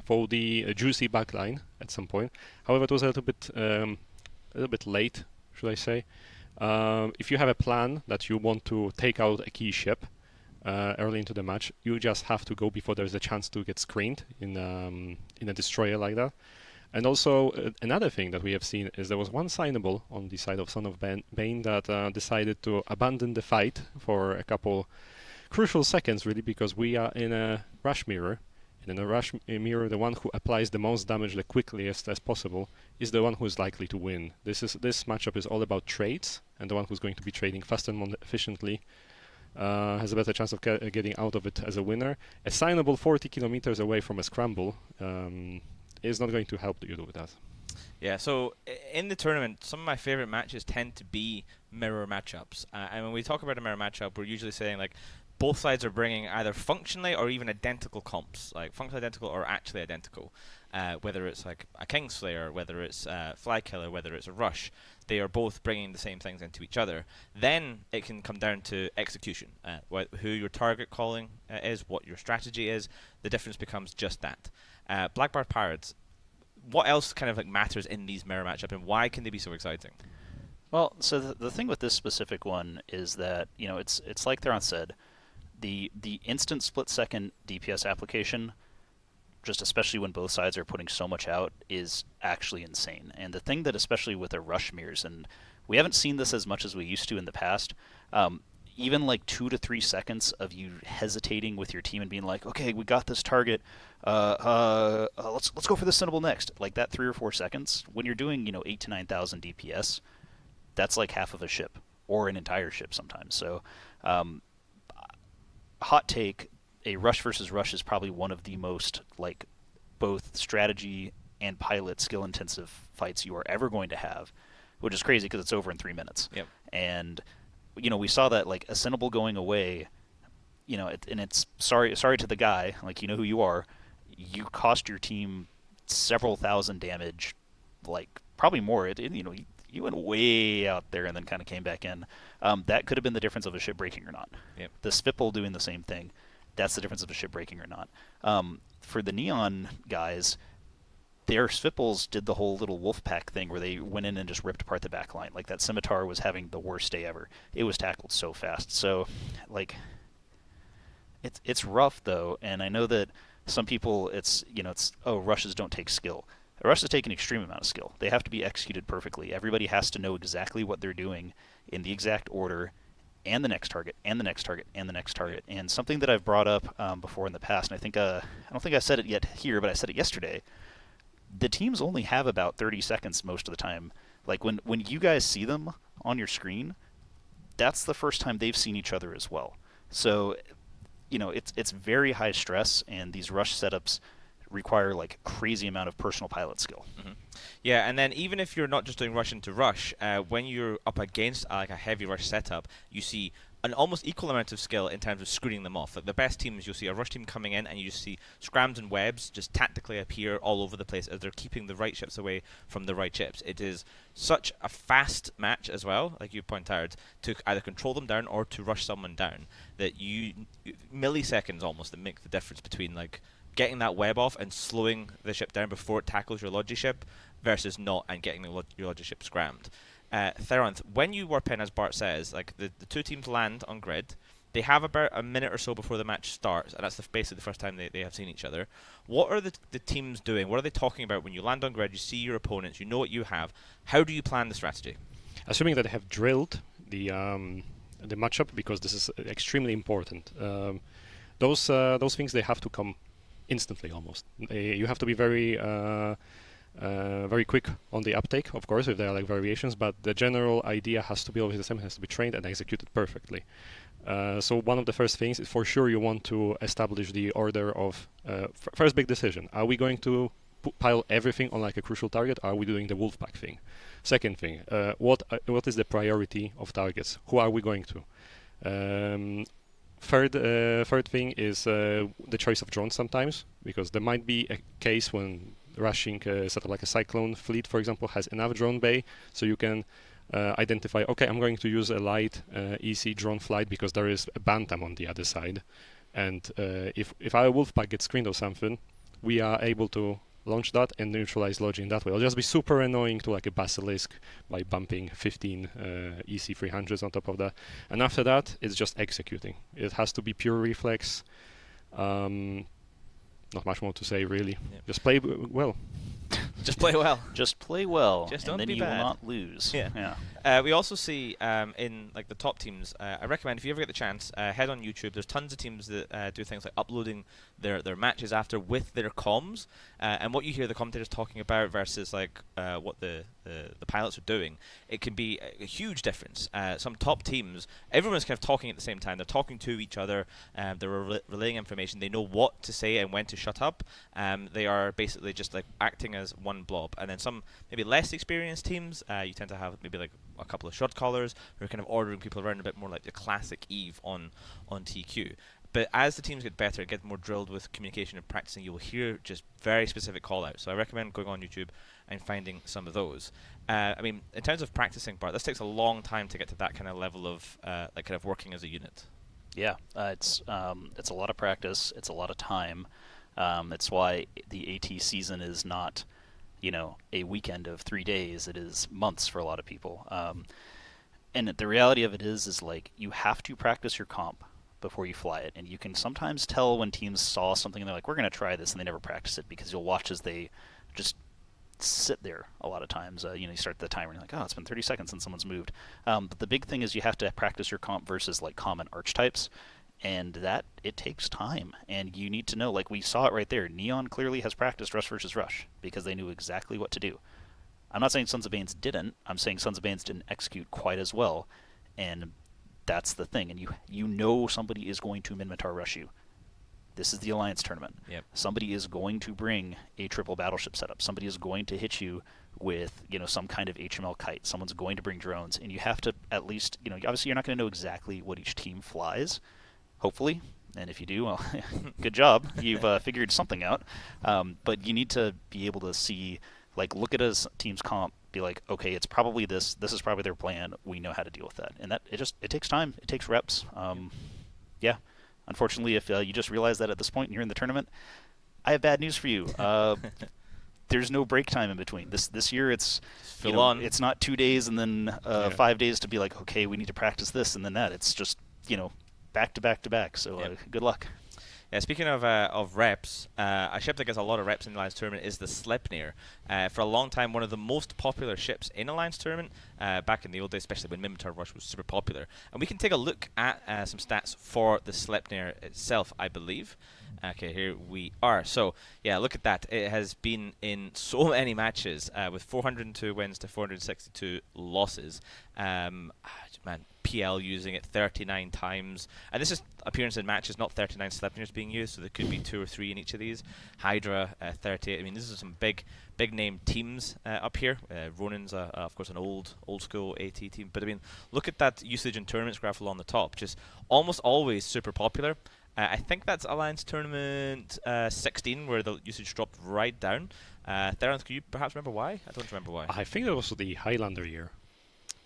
for the juicy backline at some point. However, it was a little bit late, should I say. If you have a plan that you want to take out a key ship early into the match, you just have to go before there's a chance to get screened in a destroyer like that. And also, another thing that we have seen is there was one signable on the side of Son of Bane that decided to abandon the fight for a couple crucial seconds, really, because we are in a rush mirror. And in a rush mirror, the one who applies the most damage the quickest as possible is the one who is likely to win. This matchup is all about trades, and the one who's going to be trading faster and more efficiently has a better chance of getting out of it as a winner. A signable 40 kilometers away from a scramble is not going to help you do that.
Yeah, so in the tournament, some of my favorite matches tend to be mirror matchups. And when we talk about a mirror matchup, we're usually saying, like, both sides are bringing either functionally or even identical comps, like functionally identical or actually identical. Whether it's like a Kingslayer, whether it's Flykiller, whether it's a Rush, they are both bringing the same things into each other. Then it can come down to execution, who your target calling is, what your strategy is. The difference becomes just that. Blackbird Pirates, what else kind of like matters in these mirror matchup, and why can they be so exciting?
Well, so the thing with this specific one is that, you know, it's like Theron said, the instant split-second DPS application, just especially when both sides are putting so much out, is actually insane. And the thing that, especially with the rush mirrors, and we haven't seen this as much as we used to in the past, even like 2 to 3 seconds of you hesitating with your team and being like, okay, we got this target, let's go for the Sentinel next. Like that 3 or 4 seconds, when you're doing, 8,000 to 9,000 DPS, that's like half of a ship, or an entire ship sometimes. So, hot take, a rush versus rush is probably one of the most, like, both strategy
and pilot skill-intensive fights you are ever going to have, which is crazy because it's over in 3 minutes.
Yep.
And, we saw that, like, Assemble going away, and it's sorry to the guy, like, you know who you are, you cost your team several thousand damage, like, probably more. You went way out there and then kind of came back in. That could have been the difference of a ship breaking or not.
Yep.
The Spipple doing the same thing, that's the difference of a ship breaking or not. For the Neon guys, their Spipples did the whole little wolf pack thing where they went in and just ripped apart the back line. Like, that Scimitar was having the worst day ever. It was tackled so fast. So, like, it's rough, though, and I know that some people, rushes don't take skill. Rushes take an extreme amount of skill. They have to be executed perfectly. Everybody has to know exactly what they're doing in the exact order, and the next target, and the next target, and the next target. And something that I've brought up before in the past, and I think I don't think I said it yet here, but I said it yesterday. The teams only have about 30 seconds most of the time. Like, when you guys see them on your screen, that's the first time they've seen each other as well. So, it's very high stress, and these rush setups require, like, crazy amount of personal pilot skill.
Mm-hmm. Yeah, and then even if you're not just doing rush into rush, when you're up against like a heavy rush setup, you see an almost equal amount of skill in terms of screening them off. Like, the best teams, you'll see a rush team coming in, and you just see scrams and webs just tactically appear all over the place as they're keeping the right ships away from the right ships. It is such a fast match as well, like you point out, to either control them down or to rush someone down, that milliseconds almost that make the difference between, like, getting that web off and slowing the ship down before it tackles your Logi ship versus not and getting your Logi ship scrammed. Theronth, when you warp in, as Bart says, like, the two teams land on grid, they have about a minute or so before the match starts, and that's basically the first time they have seen each other. What are the teams doing? What are they talking about when you land on grid, you see your opponents, you know what you have? How do you plan the strategy?
Assuming that they have drilled the matchup, because this is extremely important. Those things, they have to come instantly almost. You have to be very quick on the uptake, of course, if there are, like, variations, but the general idea has to be always the same. It has to be trained and executed perfectly. So one of the first things is, for sure, you want to establish the order of first big decision. Are we going to pile everything on, like, a crucial target? Are we doing the Wolfpack thing? Second thing, what is the priority of targets? Who are we going to? Third thing is the choice of drones sometimes, because there might be a case when rushing sort of like a Cyclone fleet, for example, has enough drone bay, so you can identify, okay, I'm going to use a light EC drone flight because there is a Bantam on the other side, and if our Wolfpack gets screened or something, we are able to launch that and neutralize Logi in that way. It'll just be super annoying to, like, a Basilisk by bumping 15 EC300s on top of that. And after that, it's just executing. It has to be pure reflex. Not much more to say, really. Yep. Just play well.
Just play well.
Just play well.
Just
and
don't
then
be
you
bad.
will not lose.
Yeah. We also see in, like, the top teams, I recommend, if you ever get the chance, head on YouTube. There's tons of teams that do things like uploading their matches after with their comms, and what you hear the commentators talking about versus, like, what the pilots are doing, it can be a huge difference. Some top teams, everyone's kind of talking at the same time. They're talking to each other. They're relaying information. They know what to say and when to shut up. They are basically just, like, acting as one blob. And then some maybe less experienced teams, you tend to have maybe, like, a couple of shot callers who are kind of ordering people around a bit more like the classic Eve on TQ. But as the teams get better and get more drilled with communication and practicing, you will hear just very specific call-outs. So I recommend going on YouTube and finding some of those. I mean, in terms of practicing, Bart, this takes a long time to get to that kind of level of like, kind of working as a unit.
Yeah, it's a lot of practice. It's a lot of time. It's why the AT season is not, a weekend of 3 days. It is months for a lot of people. And the reality of it is like, you have to practice your comp before you fly it. And you can sometimes tell when teams saw something and they're like, we're going to try this, and they never practice it, because you'll watch as they just sit there a lot of times. You start the timer and you're like, oh, it's been 30 seconds since someone's moved. But the big thing is you have to practice your comp versus, like, common archetypes. And that, it takes time. And you need to know, like we saw it right there, Neon clearly has practiced Rush versus Rush because they knew exactly what to do. I'm not saying Sons of Banes didn't. I'm saying Sons of Banes didn't execute quite as well. And that's the thing. And you know somebody is going to Minmatar rush you. This is the Alliance tournament.
Yep.
Somebody is going to bring a triple battleship setup. Somebody is going to hit you with, some kind of HML kite. Someone's going to bring drones, and you have to at least, obviously you're not going to know exactly what each team flies, hopefully. And if you do, well, good job. You've figured something out. But you need to be able to see, look at a team's comp, be like, okay, it's probably this. This is probably their plan. We know how to deal with that. And it takes time. It takes reps. Yeah. Unfortunately, if you just realize that at this point and you're in the tournament, I have bad news for you. There's no break time in between. This year, it's
full on.
It's not 2 days and then 5 days to be like, okay, we need to practice this and then that. It's just back to back to back. So good luck.
Yeah, speaking of reps, a ship that gets a lot of reps in the Alliance Tournament is the Sleipnir. For a long time, one of the most popular ships in Alliance Tournament, back in the old days, especially when Minmatar Rush was super popular. And we can take a look at some stats for the Sleipnir itself, I believe. Okay, here we are. So, yeah, look at that. It has been in so many matches, with 402 wins to 462 losses. PL using it 39 times. And this is appearance in matches, not 39 Sleipnirs being used, so there could be 2 or 3 in each of these. Hydra, 38. I mean, this is some big name teams up here. Ronin's, of course, an old school AT team. But, I mean, look at that usage in tournaments graph along the top. Just almost always super popular. I think that's Alliance Tournament 16, where the usage dropped right down. Theron, can you perhaps remember why? I don't remember why.
I think it was the Highlander year.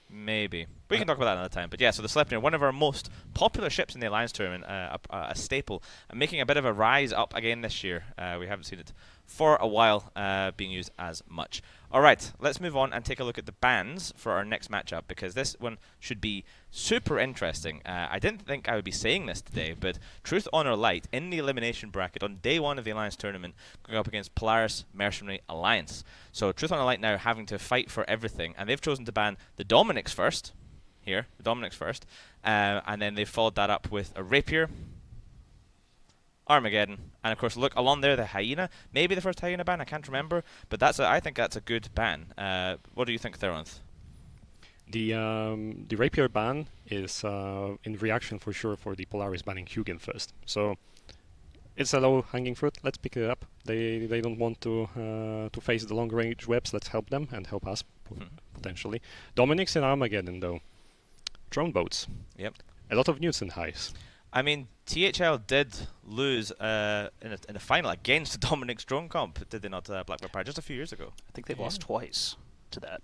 Maybe. We can talk about that another time. But yeah, so the Sleipnir, one of our most popular ships in the Alliance Tournament, a staple, and making a bit of a rise up again this year. We haven't seen it for a while being used as much. Alright, let's move on and take a look at the bans for our next matchup, because this one should be super interesting. I didn't think I would be saying this today, but Truth, Honor, Light in the elimination bracket on day 1 of the Alliance Tournament going up against Polaris, Mercenary, Alliance. So Truth, Honor, Light now having to fight for everything, and they've chosen to ban the Dominics first. Here, the Dominics first. And then they followed that up with a Rapier, Armageddon, and of course, look along there, the Hyena. Maybe the first Hyena ban, I can't remember, but I think that's a good ban. What do you think, Theronth?
The Rapier ban is in reaction for sure for the Polaris banning Hugin first. So it's a low-hanging fruit. Let's pick it up. They don't want to face the long-range webs. Let's help them and help us potentially. Dominic's in Armageddon though. Drone boats.
Yep.
A lot of newts and highs.
I mean, THL did lose in a final against Dominic's drone comp, did they not, Black Vampire, just a few years ago?
I think they've lost twice to that.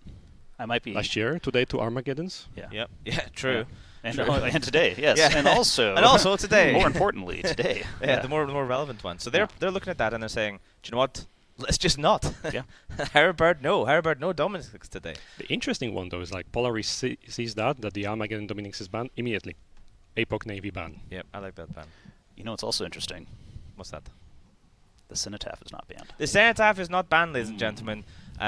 I might be...
Last year, today to Armageddons?
Yeah.
Yep. Yeah, true.
And,
true.
And today, yes.
Yeah.
And also...
and also today.
More importantly, today.
Yeah, the more relevant one. So they're looking at that and they're saying, do you know what? Let's just not.
Yeah.
Haribird, no Dominics today.
The interesting one, though, is Polaris sees that the Armageddon Dominics is banned immediately. APOC Navy ban.
Yep, I like that ban.
You know, it's also interesting.
What's that?
The Cenotaph is not banned.
The Cenotaph is not banned, ladies and gentlemen.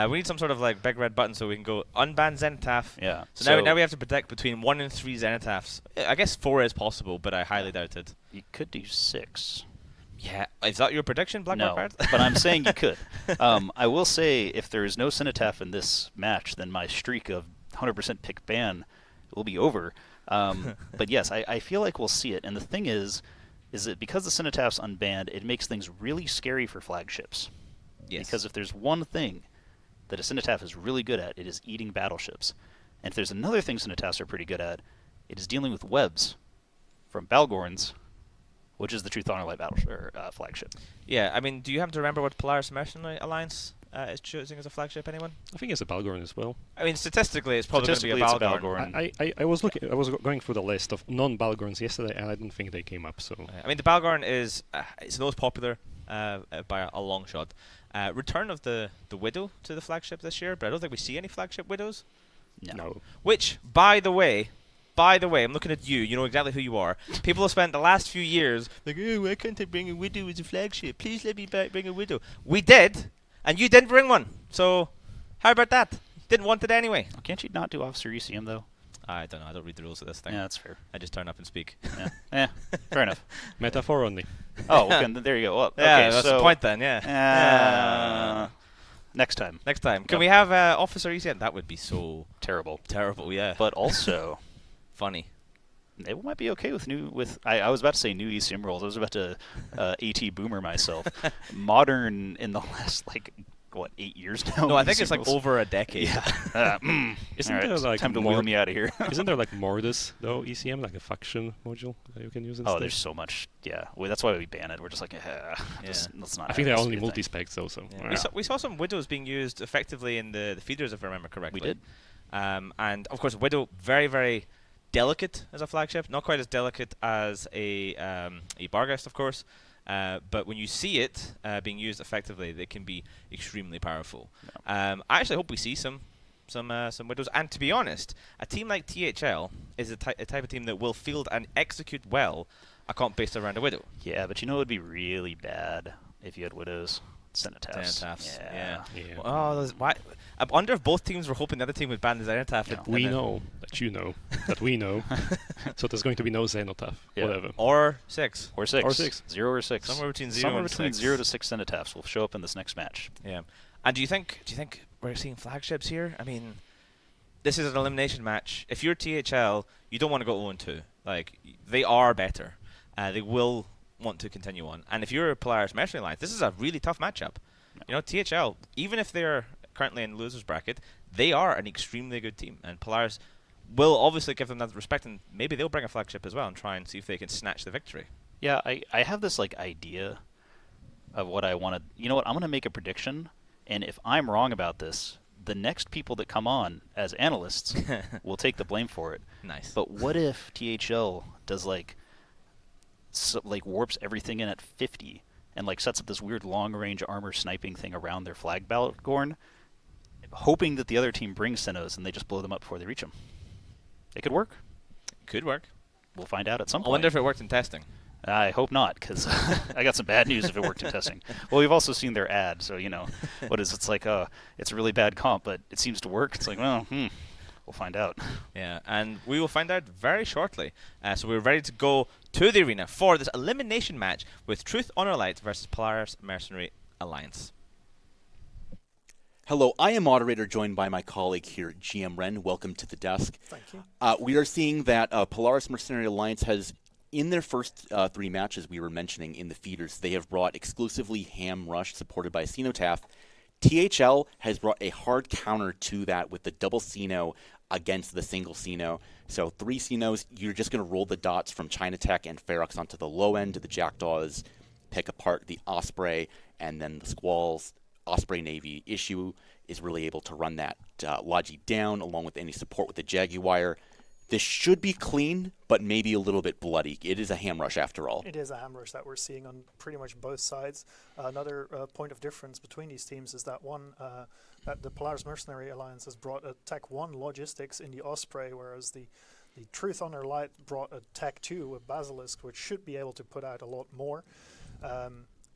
We need some sort of big red button so we can go unban Cenotaph.
Yeah.
So now we have to predict between 1 and 3 Cenotaphs. I guess 4 is possible, but I highly doubt it.
You could do 6.
Yeah. Is that your prediction, Black
No,
Bart?
but I'm saying you could. I will say, if there is no Cenotaph in this match, then my streak of 100% pick ban will be over. But yes, I feel like we'll see it. And the thing is that because the Cenotaph's unbanned, it makes things really scary for flagships.
Yes.
Because if there's one thing that a Cenotaph is really good at, it is eating battleships. And if there's another thing Cenotaphs are pretty good at, it is dealing with webs from Balgorns, which is the Truth, Honor, Light flagship.
Yeah, I mean, do you happen to remember what Polaris Mercenary Alliance is choosing as a flagship, anyone?
I think it's a Balgorn as well.
I mean, statistically, it's probably going to be a Balgorn.
I was going through the list of non-Balgorns yesterday, and I didn't think they came up. So
I mean, the Balgorn is it's the most popular by a long shot. Return of the Widow to the flagship this year, but I don't think we see any flagship Widows.
No.
Which, by the way, I'm looking at you. You know exactly who you are. People have spent the last few years like, oh, why can't I bring a Widow as a flagship? Please let me bring a Widow. We did, and you didn't bring one. So, how about that? Didn't want it anyway.
Well, can't you not do Officer ECM, though?
I don't know. I don't read the rules of this thing.
Yeah, that's fair.
I just turn up and speak.
Yeah, fair enough.
Metaphor only.
Oh, okay, there you go. Well,
yeah,
okay,
that's
so
the point then, yeah.
Next time.
Can we have Officer ECM? That would be so...
Terrible.
Terrible, yeah.
But also...
funny.
they might be okay with I was about to say new ECM roles. I was about to AT boomer myself. Modern in the last 8 years now?
No, I think it's
ECM roles.
over a decade.
Yeah.
Isn't
All right,
there
time to wheel me out of here.
Isn't there Mordus though, ECM, like a faction module that you can use instead?
Oh, there's so much. Yeah, that's why we ban it. We're just let's not.
I think they're only
multi
multi-specs though, so.
Yeah. We saw some Widows being used effectively in the feeders, if I remember correctly.
We did.
And of course, Widow, very, very delicate as a flagship. Not quite as delicate as a Barghest, of course. But when you see it being used effectively, they can be extremely powerful.
Yeah.
I actually hope we see some Widows. And to be honest, a team like THL is a type of team that will field and execute well a comp based around a Widow.
Yeah, but it would be really bad if you had Widows. Cenotaph.
Yeah.
Yeah.
Why? I wonder if both teams were hoping the other team would ban the Zenotaph.
No.
We know that you know that we know. So there's going to be no Zenotaph,
Yeah.
whatever.
Or 6.
Or 6.
Or 6.
0 or 6.
Somewhere between 0 and 6.
0 to 6 Cenotaphs will show up in this next match.
Yeah. And do you think we're seeing flagships here? I mean, this is an elimination match. If you're THL, you don't want to go 0-2. They are better. They will want to continue on. And if you're a Polaris Mercenary Alliance, this is a really tough matchup.
No.
THL, even if they're currently in losers bracket, they are an extremely good team. And Polaris will obviously give them that respect, and maybe they'll bring a flagship as well and try and see if they can snatch the victory.
Yeah, I have this idea of what I want to. You know what? I'm going to make a prediction, and if I'm wrong about this, the next people that come on as analysts will take the blame for it.
Nice.
But what if THL does warps everything in at 50 and sets up this weird long-range armor sniping thing around their flag Balgorn, hoping that the other team brings Senos and they just blow them up before they reach them? It could work.
Could work.
We'll find out at some point.
I wonder if it worked in testing.
I hope not, because I got some bad news if it worked in testing. Well, we've also seen their ad, so what is it's it's a really bad comp, but it seems to work. It's we'll find out.
Yeah, and we will find out very shortly. So we're ready to go to the arena for this elimination match with Truth Honor Light versus Polaris Mercenary Alliance.
Hello, I am moderator, joined by my colleague here, GM Ren. Welcome to the desk.
Thank you.
We are seeing that Polaris Mercenary Alliance has, in their first 3 matches we were mentioning in the feeders, they have brought exclusively Ham Rush supported by Cenotaph. THL has brought a hard counter to that with the double Ceno against the single Ceno. So 3 Cenos, you're just going to roll the dots from Chinatech and Ferox onto the low end to the Jackdaws, pick apart the Osprey, and then the Squalls. Osprey Navy issue is really able to run that Logi down along with any support with the Jaguar. This should be clean, but maybe a little bit bloody. It is a ham rush after all.
It is a ham rush that we're seeing on pretty much both sides. Another point of difference between these teams is that that the Polaris Mercenary Alliance has brought a Tech 1 logistics in the Osprey, whereas the Truth Honor Light brought a Tech 2 with Basilisk, which should be able to put out a lot more.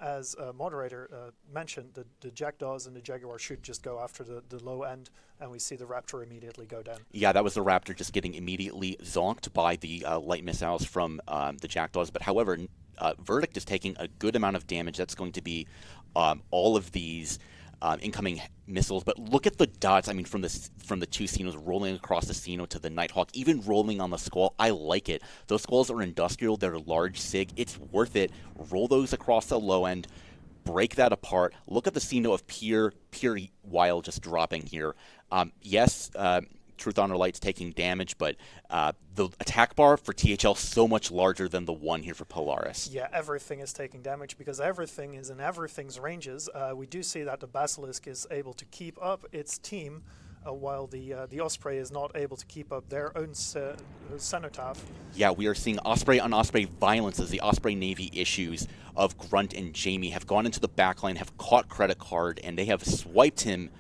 As a moderator mentioned, the Jackdaws and the Jaguar should just go after the low end, and we see the Raptor immediately go down.
Yeah, that was the Raptor just getting immediately zonked by the light missiles from the Jackdaws. But however, Verdict is taking a good amount of damage. That's going to be all of these incoming missiles. But look at the dots. I mean, from the 2 Cenos rolling across the Ceno to the Nighthawk, even rolling on the Squall. I like it. Those Squalls are industrial. They're large SIG. It's worth it. Roll those across the low end. Break that apart. Look at the Ceno of pure Wild just dropping here. Yes, Truth Honor Light's taking damage, but the attack bar for THL so much larger than the one here for Polaris.
Yeah, everything is taking damage because everything is in everything's ranges. We do see that the Basilisk is able to keep up its team, while the Osprey is not able to keep up their own Cenotaph.
Yeah, we are seeing Osprey on Osprey violence as the Osprey Navy issues of Grunt and Jamie have gone into the backline, have caught Credit Card, and they have swiped him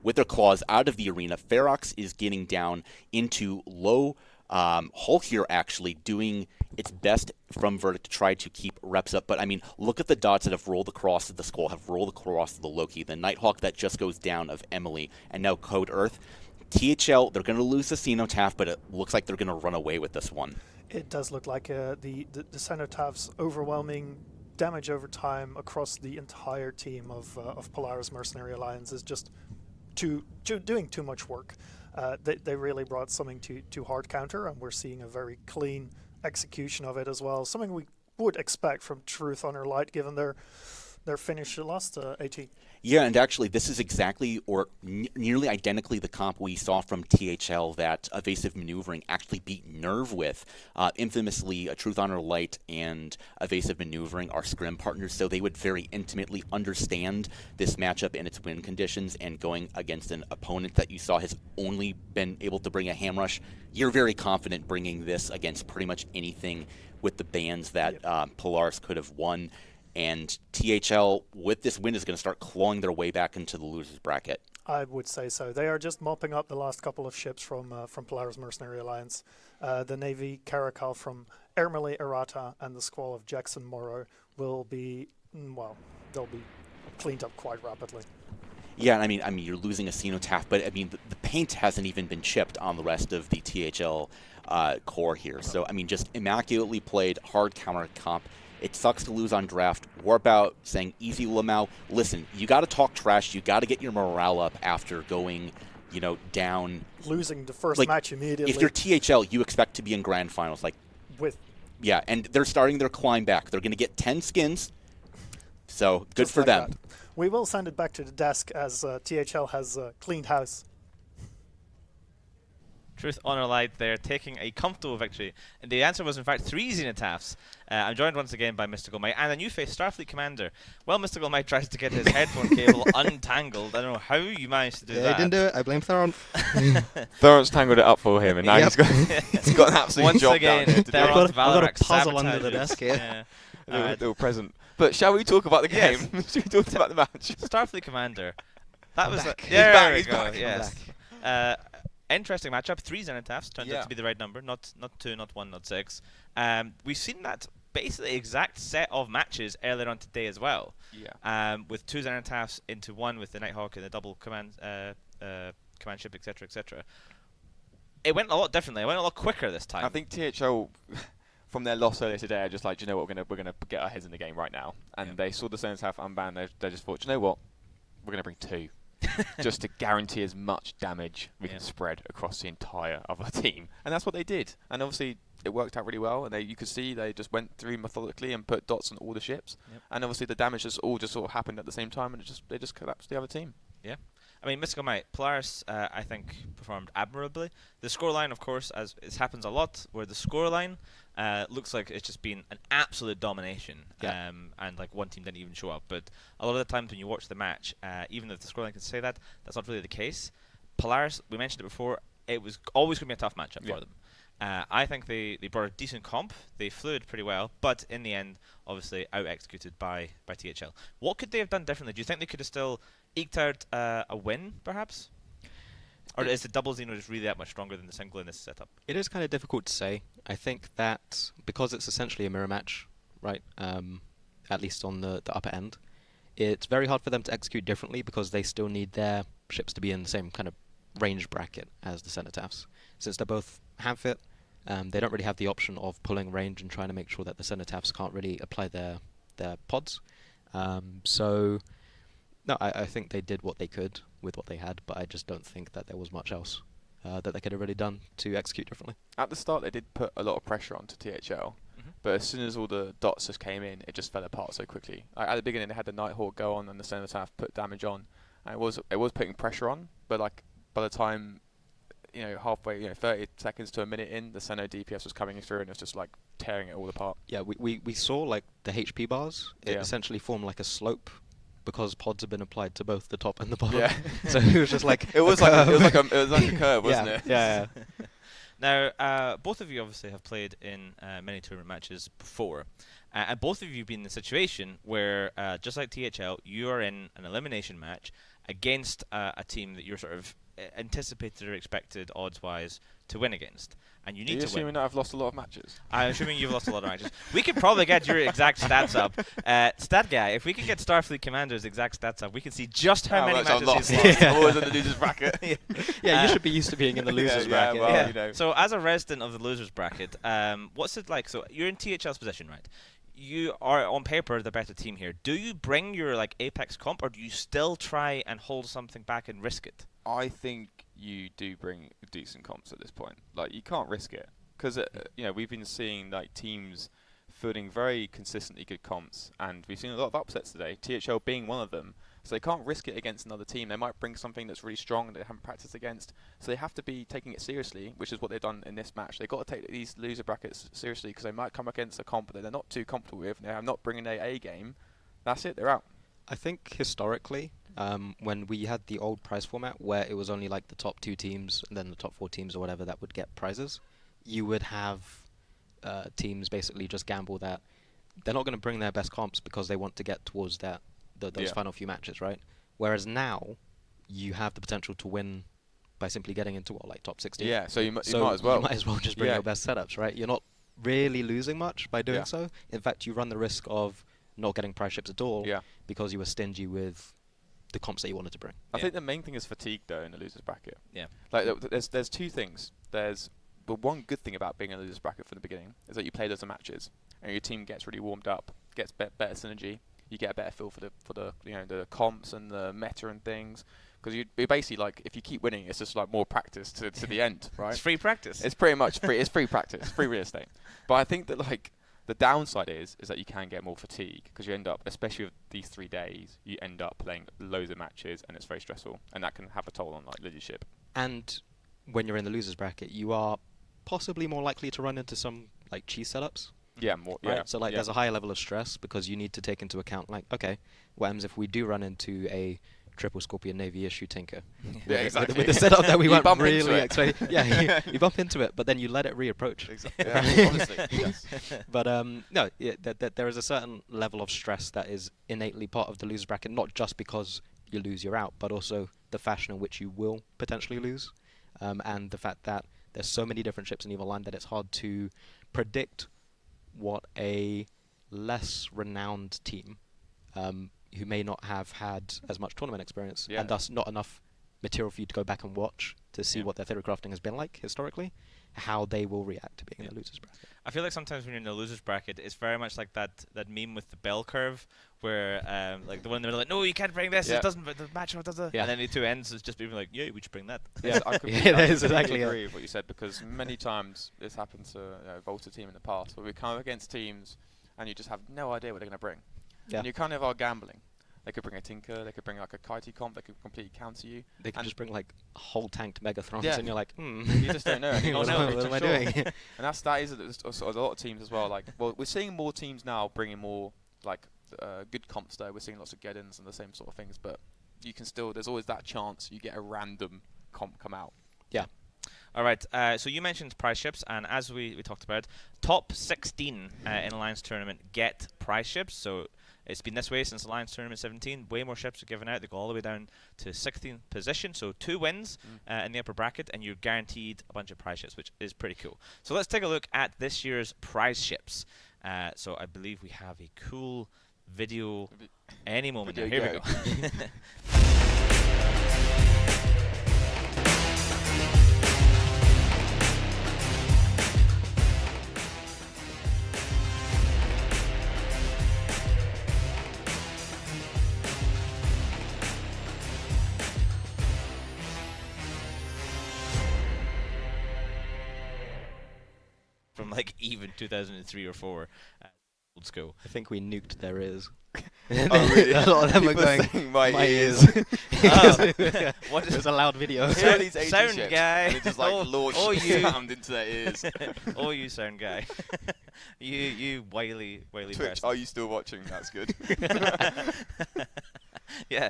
with their claws out of the arena. Ferox is getting down into low hull here, actually doing its best from Verdict to try to keep reps up. But I mean, look at the dots that have rolled across the Skull, have rolled across the Loki, the Nighthawk that just goes down of Emily, and now Code Earth. THL, they're going to lose the Cenotaph, but it looks like they're going to run away with this one.
It does look like the Cenotaph's overwhelming damage over time across the entire team of Polaris Mercenary Alliance is just doing too much work. They really brought something to hard counter, and we're seeing a very clean execution of it as well. Something we would expect from Truth Honor Light, given their finish last AT.
Yeah, and actually, this is exactly or nearly identically the comp we saw from THL that Evasive Maneuvering actually beat Nerve with. Infamously, Truth Honor Light and Evasive Maneuvering are scrim partners, so they would very intimately understand this matchup and its win conditions, and going against an opponent that you saw has only been able to bring a ham rush, you're very confident bringing this against pretty much anything with the bans that Polaris could have won. And THL, with this win, is going to start clawing their way back into the losers bracket.
I would say so. They are just mopping up the last couple of ships from Polaris Mercenary Alliance. The Navy Caracal from Ermeli Errata and the Squall of Jackson Morrow will be, they'll be cleaned up quite rapidly.
Yeah, I mean, you're losing a Cenotaph, but I mean, the paint hasn't even been chipped on the rest of the THL core here. So, I mean, just immaculately played, hard counter comp. It sucks to lose on draft. Warp out, saying, easy Lamau. Listen, you got to talk trash. You got to get your morale up after going, down.
Losing the first match immediately.
If you're THL, you expect to be in grand finals. Yeah, and they're starting their climb back. They're going to get 10 skins, so good
Just
for
like
them.
that. We will send it back to the desk as THL has cleaned house.
Truth Honor Light there, taking a comfortable victory. And the answer was, in fact, 3 Zenithafs. I'm joined once again by Mystical Might and a new face, Starfleet Commander. Well, Mystical Might tries to get his headphone cable untangled. I don't know how you managed to do that.
I didn't do it. I blame Theron.
Theron's tangled it up for him, and now he's got an absolute
once
job
again,
down here to do.
Theron's
I've got a
Valorant
puzzle under the
sabotages.
desk here.
Yeah.
Little present. But shall we talk about the game?
Yes.
Shall we talk about the match?
Starfleet Commander. That was
back.
there
He's
we go.
back.
Yes. Interesting matchup. 3 Zenithafs turned out to be the right number. Not 2, not 1, not 6. We've seen that basically exact set of matches earlier on today as well.
Yeah.
With 2 Zenithafs into 1 with the Nighthawk and the double command ship, etc., etc. It went a lot differently. It went a lot quicker this time.
I think THL, from their loss earlier today, are just like, do you know what, we're gonna get our heads in the game right now. And they saw the Zenithaf unbanned. They just thought, do you know what, we're gonna bring 2. Just to guarantee as much damage we can spread across the entire other team. And that's what they did. And obviously it worked out really well, and you could see they just went through methodically and put dots on all the ships. And obviously the damage just all sort of happened at the same time, and they just collapsed the other team.
Yeah. I mean, Mystical Might, Polaris, I think, performed admirably. The scoreline, of course, as it happens a lot, where the scoreline looks like it's just been an absolute domination, and like one team didn't even show up. But a lot of the times when you watch the match, even if the scoreline can say that, that's not really the case. Polaris, we mentioned it before, it was always going to be a tough matchup for them. I think they brought a decent comp. They flew it pretty well, but in the end, obviously out-executed by THL. What could they have done differently? Do you think they could have still eked out a win, perhaps? Or is the double Xeno just really that much stronger than the single in this setup?
It is kind of difficult to say. I think that because it's essentially a mirror match, right, at least on the upper end, it's very hard for them to execute differently because they still need their ships to be in the same kind of range bracket as the Cenotafs. Since they're both ham-fit, they don't really have the option of pulling range and trying to make sure that the Cenotafs can't really apply their pods. So, no, I think they did what they could with what they had, but I just don't think that there was much else that they could have really done to execute differently.
At the start, they did put a lot of pressure onto THL, but as soon as all the dots just came in, it just fell apart so quickly. At the beginning, they had the Nighthawk go on and the Cenotaph put damage on, and it was putting pressure on, but like by the time halfway, 30 seconds to a minute in, the Seno DPS was coming through and it was just like tearing it all apart.
Yeah, we saw like the HP bars. It essentially formed like a slope because pods have been applied to both the top and the bottom.
Yeah.
So it was just like
it was like a curve, wasn't it?
Yeah.
Now, both of you obviously have played in many tournament matches before, and both of you have been in a situation where, just like THL, you are in an elimination match against a team that you're sort of anticipated or expected odds-wise to win against, and you need to win.
Are you assuming that I've lost a lot of matches?
I'm assuming you've lost a lot of matches. We could probably get your exact stats up. Stat guy, if we can get Starfleet Commander's exact stats up, we can see just how many matches he's lost.
I'm always in the losers bracket.
Yeah, you should be used to being in the losers bracket.
Well,
So as a resident of the losers bracket, what's it like? So you're in THL's position, right? You are on paper the better team here. Do you bring your like apex comp, or do you still try and hold something back and risk it?
I think you do bring decent comps at this point. Like, you can't risk it. because we've been seeing like teams fielding very consistently good comps, and we've seen a lot of upsets today. THL being one of them, so they can't risk it against another team. They might bring something that's really strong that they haven't practiced against, so they have to be taking it seriously, which is what they've done in this match. They've got to take these loser brackets seriously because they might come against a comp that they're not too comfortable with. They're not bringing their A game. That's it. They're out.
I think historically, when we had the old prize format where it was only like the top 2 teams and then the top 4 teams or whatever that would get prizes, you would have teams basically just gamble that they're not going to bring their best comps because they want to get towards those final few matches, right? Whereas now, you have the potential to win by simply getting into like top 16.
Yeah, so you might as well.
You might as well just bring your best setups, right? You're not really losing much by doing so. In fact, you run the risk of not getting prize ships at all because you were stingy with the comps that you wanted to bring.
I think the main thing is fatigue, though, in the losers bracket.
Yeah.
Like there's 2 things. But one good thing about being in a losers bracket from the beginning is that you play loads of matches and your team gets really warmed up, gets better synergy. You get a better feel for the comps and the meta and things. Because you basically, like, if you keep winning, it's just like more practice to the end, right?
It's free practice.
It's pretty much free. It's free practice, free real estate. But I think that like the downside is that you can get more fatigue because you end up, especially with these 3 days, you end up playing loads of matches and it's very stressful, and that can have a toll on like leadership.
And when you're in the losers bracket, you are possibly more likely to run into some like cheese setups.
Yeah, more.
Right?
Yeah.
So like there's a higher level of stress because you need to take into account like, okay, what happens if we do run into a triple Scorpion Navy issue Tinker?
Yeah, exactly.
With the setup that we
You
weren't
bump
really
into it.
you bump into it, but then you let it reapproach.
Exactly. Yeah, honestly, yes.
But no, there is a certain level of stress that is innately part of the losers bracket, not just because you lose, you're out, but also the fashion in which you will potentially lose, and the fact that there's so many different ships in either line that it's hard to predict what a less renowned team who may not have had as much tournament experience and thus not enough material for you to go back and watch to see what their theory crafting has been like historically, how they will react to being in the losers bracket.
I feel like sometimes when you're in the losers bracket, it's very much like that meme with the bell curve, where like the one they're like, no, you can't bring this. It doesn't. The match doesn't. Yeah. And then the 2 ends is just people like, yeah, we should bring that.
Yes, I completely agree with what you said, because many times this happened to Volta team in the past, where we come up against teams and you just have no idea what they're going to bring. Yeah. And you kind of are gambling. They could bring a Tinker, they could bring like a Kitey comp, they could completely counter you.
They could just bring like whole tanked Megathrons, and you're like,
You just don't know.
What am I doing?
And that is a lot of teams as well. Like, well, we're seeing more teams now bringing more like good comps though. We're seeing lots of Geddons and the same sort of things, but you can still, there's always that chance you get a random comp come out.
Yeah.
All right, so you mentioned prize ships, and as we talked about, top 16 in Alliance Tournament get prize ships, so it's been this way since Alliance Tournament 17. Way more ships are given out. They go all the way down to 16th position. So 2 wins in the upper bracket, and you're guaranteed a bunch of prize ships, which is pretty cool. So let's take a look at this year's prize ships. So I believe we have a cool video any moment now. Here we go. From like even 2003 or 4, old school.
I think we nuked their ears.
Oh, really?
A lot of them
People
are going,
my
ears.
What is
it was a loud video.
These 80
sound
ships,
guy.
and it just like launched sound into their ears.
Oh, you sound guy. you wily
Twitch,
person.
are you still watching? That's good.
Yeah.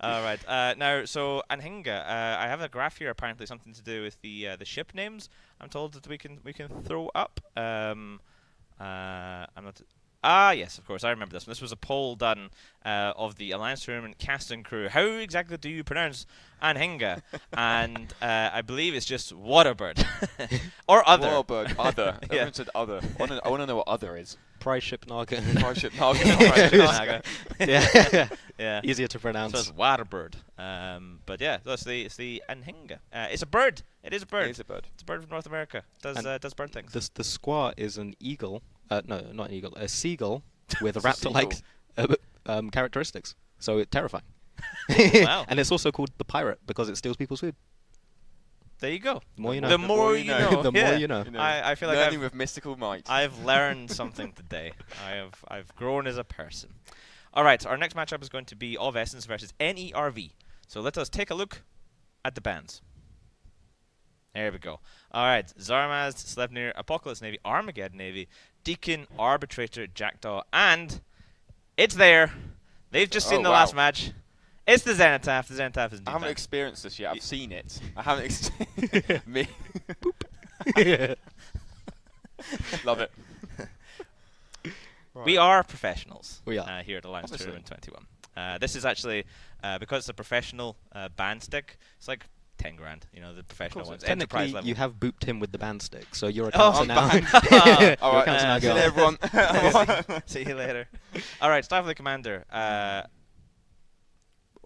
All right. Now, so Anhinga, I have a graph here. Apparently, something to do with the ship names. I'm told that we can throw up. I'm not. Yes, of course, I remember this one. This was a poll done of the Alliance Tournament casting crew. How exactly do you pronounce Anhinga? And I believe it's just Waterbird. Or other.
Waterbird, other.
Yeah.
Everyone said other. I want to know what other is.
Prize ship Naga.
Prize ship Naga.
Yeah.
Yeah.
Easier to pronounce.
So it's Waterbird. But yeah, so it's the Anhinga. It's a bird. It is a bird.
It is a bird.
It's a bird from North America. Does bird things.
The squaw is an eagle. No, not an eagle. A seagull with a
It's a
raptor-like characteristics. So it's terrifying.
Wow.
And it's also called the pirate because it steals people's food.
There you go.
The more you know.
The more you know.
The more
yeah.
you know.
I feel like
learning with mystical might.
I've learned something today. I've grown as a person. All right, our next matchup is going to be Of Essence versus NERV. So let us take a look at the bands. There we go. All right, Zarmaz, Sleipnir, Apocalypse Navy, Armageddon Navy, Deacon, Arbitrator, Jackdaw, and it's there. They've just seen the last match. It's the Zenithaf. The Zenithaf is.
I haven't experienced this yet. I've seen it. I haven't. Me. Love it.
We are professionals.
We are
here at Alliance Tournament 21. This is actually because it's a professional band stick. It's like 10 grand. You know, the professional ones. Enterprise
Technically,
level.
you have booped him with the band stick, so your accounts are now.
All right,
now
see you later, everyone.
See you later. All right, Starfleet Commander.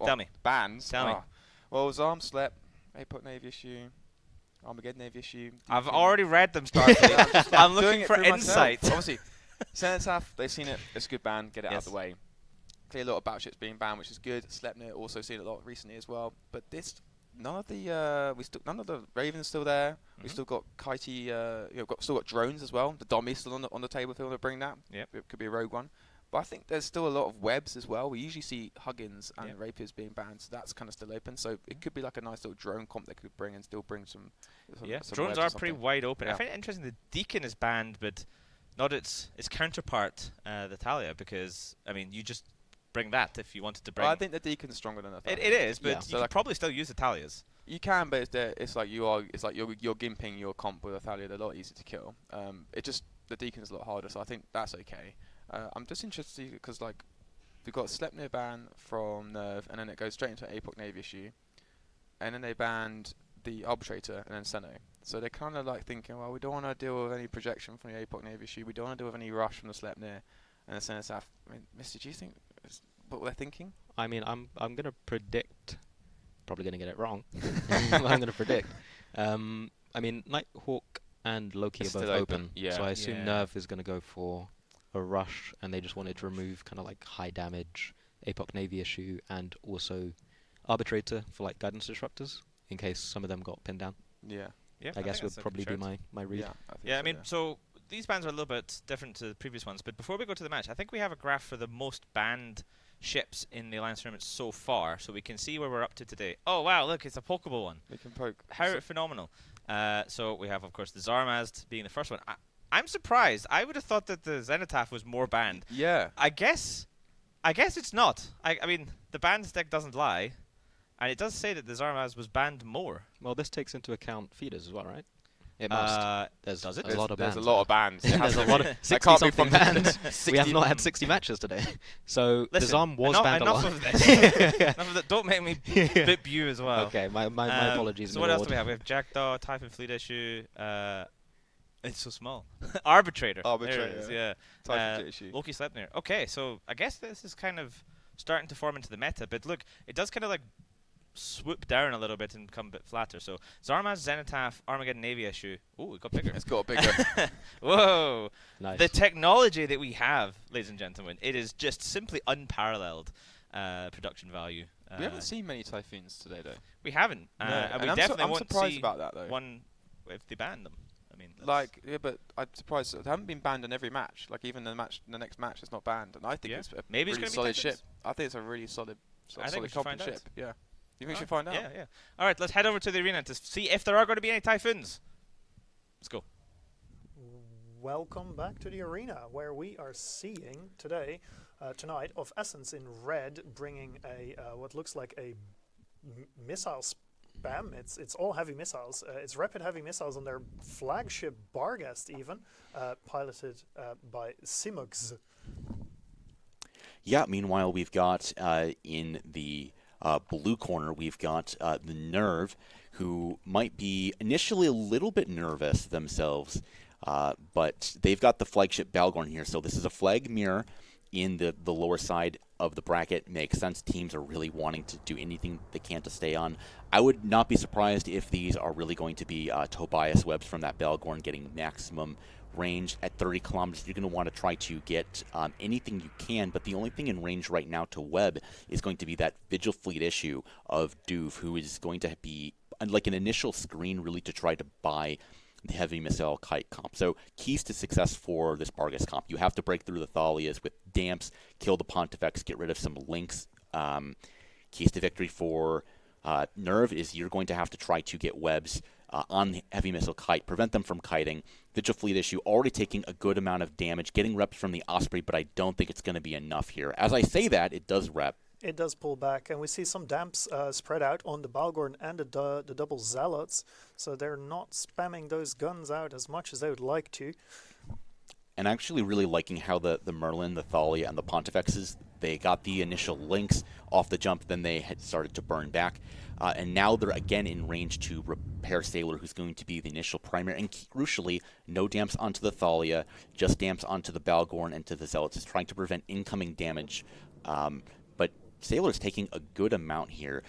Tell me.
Bands?
Tell me.
Well, Zarm slept. APOC Navy issue. Armageddon Navy issue.
I've already read them, Starfleet. I'm looking for insight.
Obviously, Zenithaf, they've seen it. It's a good ban. Get it out of the way. Clearly, a lot of battleships being banned, which is good. Sleipnir also seen it a lot recently as well. But this, none of the Ravens still there. We still got Kitey. Still got drones as well. The Dommy's still on the table if they want to bring that.
Yep.
It could be a rogue one. But I think there's still a lot of webs as well. We usually see Hooligans and Rapiers being banned, so that's kind of still open. So it could be like a nice little drone comp they could bring and still bring some
drones
webs
are pretty wide open. I find it interesting the Deacon is banned, but not its counterpart, the Talia, because, I mean, you just bring that if you wanted to bring...
Well, I think the Deacon's stronger than that.
It is, but you could probably still use the Talias.
You can, but it's like you're gimping your comp with a Thalia. They're a lot easier to kill. The Deacon's a lot harder, so I think that's okay. I'm just interested because like we've got Sleipnir ban from Nerv, and then it goes straight into an APOC Navy issue, and then they banned the Arbitrator and then Seno. So they're kind of like thinking, well, we don't want to deal with any projection from the APOC Navy issue. We don't want to deal with any rush from the Sleipnir and the Zenithaf. I mean, Mister, do you think what they're thinking?
I mean, I'm gonna predict. Probably gonna get it wrong. I'm gonna predict. I mean, Nighthawk and Loki are both open. So I assume Nerv is gonna go for a rush, and they just wanted to remove kind of like high damage APOC Navy issue and also Arbitrator for like guidance disruptors in case some of them got pinned down. I guess would probably be my read.
I mean, so these bans are a little bit different to the previous ones, but before we go to the match, I think we have a graph for the most banned ships in the Alliance tournament so far, so we can see where we're up to today. Oh wow, look, it's a Pokeball one.
We can poke.
How phenomenal. So we have, of course, the Zarmazd being the first one. I'm surprised. I would have thought that the Zenithaf was more banned.
Yeah.
I guess it's not. I mean, the banned deck doesn't lie, and it does say that the Zarmaz was banned more.
Well, this takes into account feeders as well, right? It must. There's
does it?
a lot of bans.
There's a lot of bans.
There's a lot of 60-something bans. We have not had 60 matches today. So
listen,
the Zarm was banned a lot.
Enough of this. Enough of that. Don't make me bip you as well.
Okay, my apologies.
So what else do we have? We have Jackdaw, Typhon Fleet issue. It's so small. Arbitrator. There it is, yeah.
Typhon Fleet issue.
Loki Sleipnir. Okay, so I guess this is kind of starting to form into the meta, but look, it does kind of like swoop down a little bit and become a bit flatter. So Zarmaz, Zenithaf, Armageddon Navy issue. Ooh, it got bigger.
It's got bigger.
Whoa.
Nice.
The technology that we have, ladies and gentlemen, it is just simply unparalleled production value.
We haven't seen many Typhoons today, though.
We haven't.
No.
And we
I'm
definitely
I'm
won't
surprised
see
about that, though.
one if they ban them. I mean,
but I'm surprised they haven't been banned in every match. Like even the next match is not banned, and I think it's a
maybe
really
it's
solid
be
ship. I think it's a really solid competent ship. Yeah. You think we should find out?
Yeah. All right, let's head over to the arena to see if there are going to be any Typhoons. Let's go.
Welcome back to the arena, where we are seeing tonight, Of Essence in red, bringing a what looks like a missile spam. It's all heavy missiles. It's rapid heavy missiles on their flagship Barghest, even piloted by Simugs.
Yeah. Meanwhile, we've got in the blue corner, we've got the Nerve, who might be initially a little bit nervous themselves, but they've got the flagship Balgorn here. So this is a flag mirror in the lower side of the bracket. Makes sense. Teams are really wanting to do anything they can to stay on. I would not be surprised if these are really going to be Tobias webs from that Balgorn getting maximum range at 30 kilometers. You're going to want to try to get anything you can, but the only thing in range right now to web is going to be that Vigil Fleet issue of Doof, who is going to be like an initial screen really to try to buy the heavy missile kite comp. So keys to success for this Bargus comp: you have to break through the Thalias with damps, kill the Pontifex, get rid of some links. Keys to victory for Nerve is you're going to have to try to get webs on the heavy missile kite, prevent them from kiting. Vigil Fleet issue, already taking a good amount of damage, getting reps from the Osprey, but I don't think it's going to be enough here. As I say that, it does rep.
It does pull back, and we see some damps spread out on the Balgorn and the double Zealots, so they're not spamming those guns out as much as they would like to.
And actually really liking how the Merlin, the Thalia, and the Pontifexes, they got the initial links off the jump, then they had started to burn back. And now they're again in range to repair Sailor, who's going to be the initial primary. And crucially, no damps onto the Thalia, just damps onto the Balgorn and to the Zealots. It's trying to prevent incoming damage. But Sailor's taking a good amount here.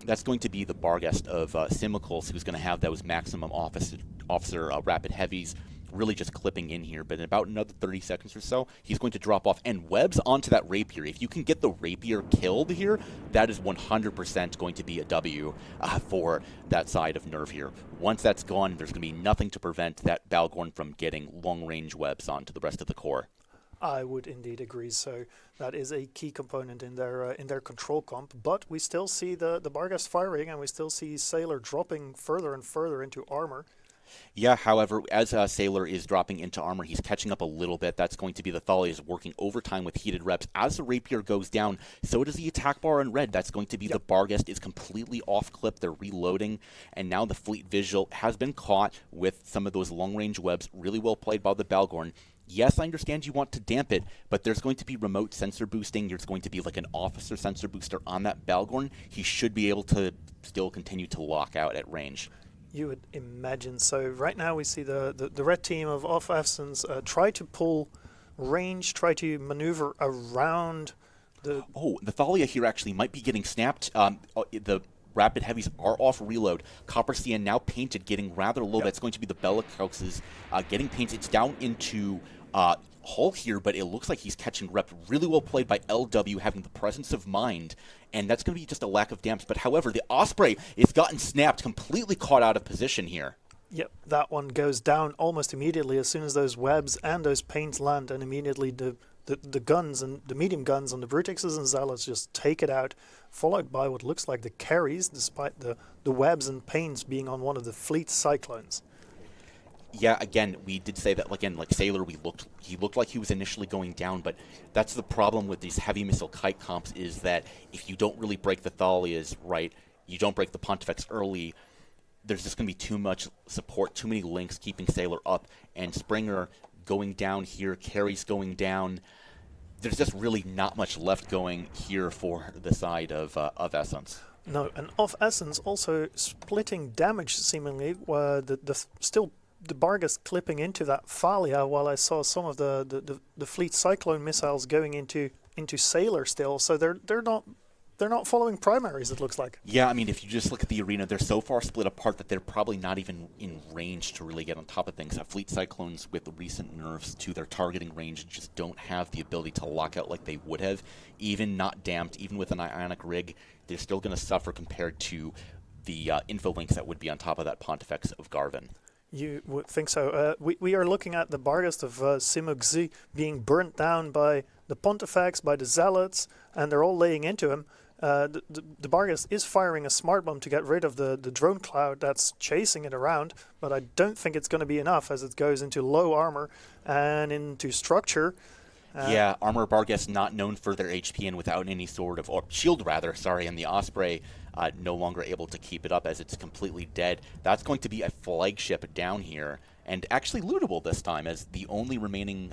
That's going to be the Barghest of Simicles, who's going to have those maximum officer rapid heavies really just clipping in here. But in about another 30 seconds or so, he's going to drop off. And webs onto that Rapier. If you can get the Rapier killed here, that is 100% going to be a W for that side of Nerve here. Once that's gone, there's going to be nothing to prevent that Balgorn from getting long-range webs onto the rest of the core.
I would indeed agree. So that is a key component in their control comp. But we still see the Barghest firing, and we still see Sailor dropping further and further into armor.
Yeah, however, as Sailor is dropping into armor, he's catching up a little bit. That's going to be the Thalia is working overtime with heated reps. As the Rapier goes down, so does the attack bar in red. That's going to be the Barghest is completely off clip. They're reloading, and now the Fleet Visual has been caught with some of those long-range webs. Really well played by the Balgorn. Yes, I understand you want to damp it, but there's going to be remote sensor boosting. There's going to be like an officer sensor booster on that Balgorn. He should be able to still continue to lock out at range.
You would imagine. So right now we see the red team of Off Essence try to pull range, try to maneuver around the...
Oh, the Thalia here actually might be getting snapped. The rapid heavies are off reload. Copper Cyan now painted, getting rather low. That's going to be the Bellicoses getting painted. It's down into... Hull here, but it looks like he's catching rep. Really well played by LW, having the presence of mind, and that's going to be just a lack of damps. But however, the Osprey is gotten snapped, completely caught out of position here.
Yep, that one goes down almost immediately as soon as those webs and those paints land, and immediately the guns and the medium guns on the Brutexes and Zealots just take it out, followed by what looks like the carries, despite the webs and paints being on one of the Fleet Cyclones.
Yeah, again, we did say that, again, like Sailor, he looked like he was initially going down, but that's the problem with these heavy missile kite comps, is that if you don't really break the Thalias right, you don't break the Pontifex early, there's just going to be too much support, too many links keeping Sailor up, and Springer going down here, carries going down. There's just really not much left going here for the side of Essence.
No, and Off Essence also splitting damage, seemingly, the Barghest clipping into that Thalia, while I saw some of the Fleet Cyclone missiles going into Sailor still. So they're not following primaries, it looks like.
Yeah, I mean, if you just look at the arena, they're so far split apart that they're probably not even in range to really get on top of things. Fleet Cyclones, with the recent nerfs to their targeting range, just don't have the ability to lock out like they would have. Even not damped, even with an ionic rig, they're still going to suffer compared to the info links that would be on top of that Pontifex of Garvin.
You would think so. We are looking at the Barghest of Simugzi being burnt down by the Pontifex, by the Zealots, and they're all laying into him. The Barghest is firing a smart bomb to get rid of the drone cloud that's chasing it around, but I don't think it's going to be enough as it goes into low armor and into structure.
Yeah, Armor Barghest not known for their HP and without any sort of, or shield rather, sorry, and the Osprey no longer able to keep it up as it's completely dead. That's going to be a flagship down here, and actually lootable this time, as the only remaining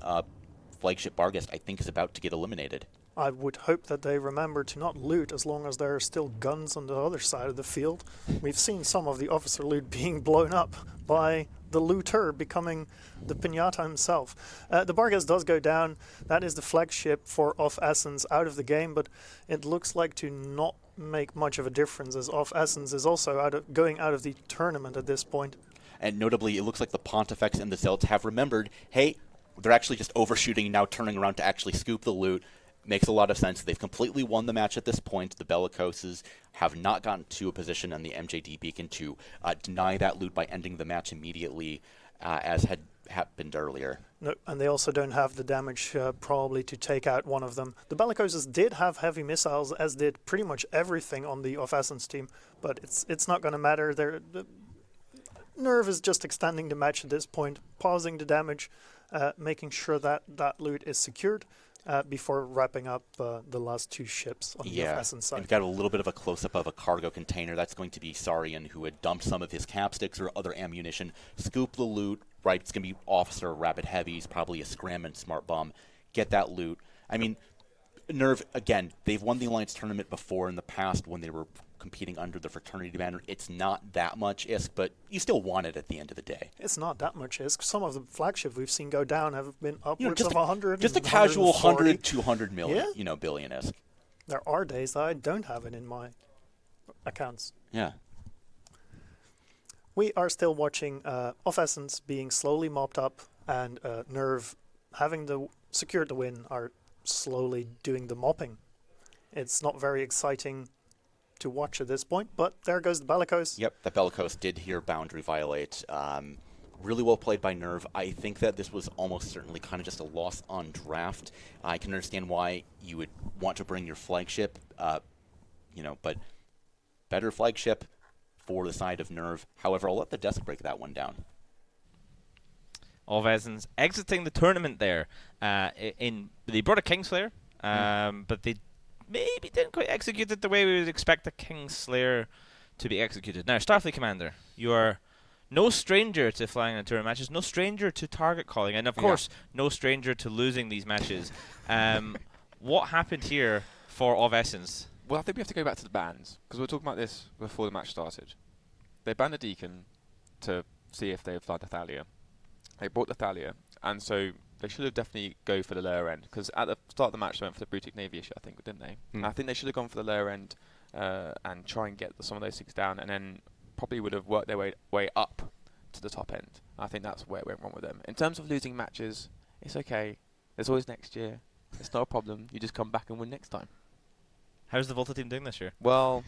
flagship Barghest, I think, is about to get eliminated.
I would hope that they remember to not loot as long as there are still guns on the other side of the field. We've seen some of the officer loot being blown up by the looter becoming the Pinata himself. The Barghest does go down. That is the flagship for Off Essence out of the game, but it looks like to not make much of a difference, as Off Essence is also going out of the tournament at this point.
And notably, it looks like the Pontifex and the Zealots have remembered, hey, they're actually just overshooting and now turning around to actually scoop the loot. makes a lot of sense. They've completely won the match at this point. The Bellicoses have not gotten to a position on the MJD beacon to deny that loot by ending the match immediately, as had happened earlier.
No, and they also don't have the damage probably to take out one of them. The Bellicoses did have heavy missiles, as did pretty much everything on the Off-Essence team, but it's not going to matter. Nerve is just extending the match at this point, pausing the damage, making sure that that loot is secured before wrapping up the last two ships on the Off-Essence side.
We've got a little bit of a close-up of a cargo container. That's going to be Saurian, who had dumped some of his capsticks or other ammunition, scoop the loot, right? It's going to be Officer, Rapid Heavies, probably a Scram and Smart Bomb. Get that loot. I mean, Nerve, again, they've won the Alliance tournament before in the past when they were competing under the Fraternity banner. It's not that much ISK, but you still want it at the end of the day.
It's not that much ISK. Some of the flagships we've seen go down have been upwards of 100.
Just a casual 100, 200 million,
yeah?
Billion ISK.
There are days that I don't have it in my accounts.
Yeah.
We are still watching Off-Essence being slowly mopped up, and Nerve, having secured the win, are slowly doing the mopping. It's not very exciting to watch at this point, but there goes the Bellicose.
Yep, the Bellicose did hear boundary violate. Really well played by Nerve. I think that this was almost certainly kind of just a loss on draft. I can understand why you would want to bring your flagship, but better flagship for the side of Nerve. However, I'll let the desk break that one down.
Off-Essence exiting the tournament there. They brought a Kingslayer, but they maybe didn't quite execute it the way we would expect a Kingslayer to be executed. Now, Starfleet Commander, you are no stranger to flying in tournament matches, no stranger to target calling, and of course, no stranger to losing these matches. What happened here for Off-Essence?
Well, I think we have to go back to the bans, because we were talking about this before the match started. They banned the Deacon to see if they would fly the Thalia. They brought the Thalia, and so they should have definitely go for the lower end, because at the start of the match they went for the Brutic Navy issue, I think, didn't they? I think they should have gone for the lower end and try and get some of those things down, and then probably would have worked their way up to the top end. I think that's where it went wrong with them. In terms of losing matches, it's okay. There's always next year. It's not a problem. You just come back and win next time.
How's the Volta team doing this year?
Well,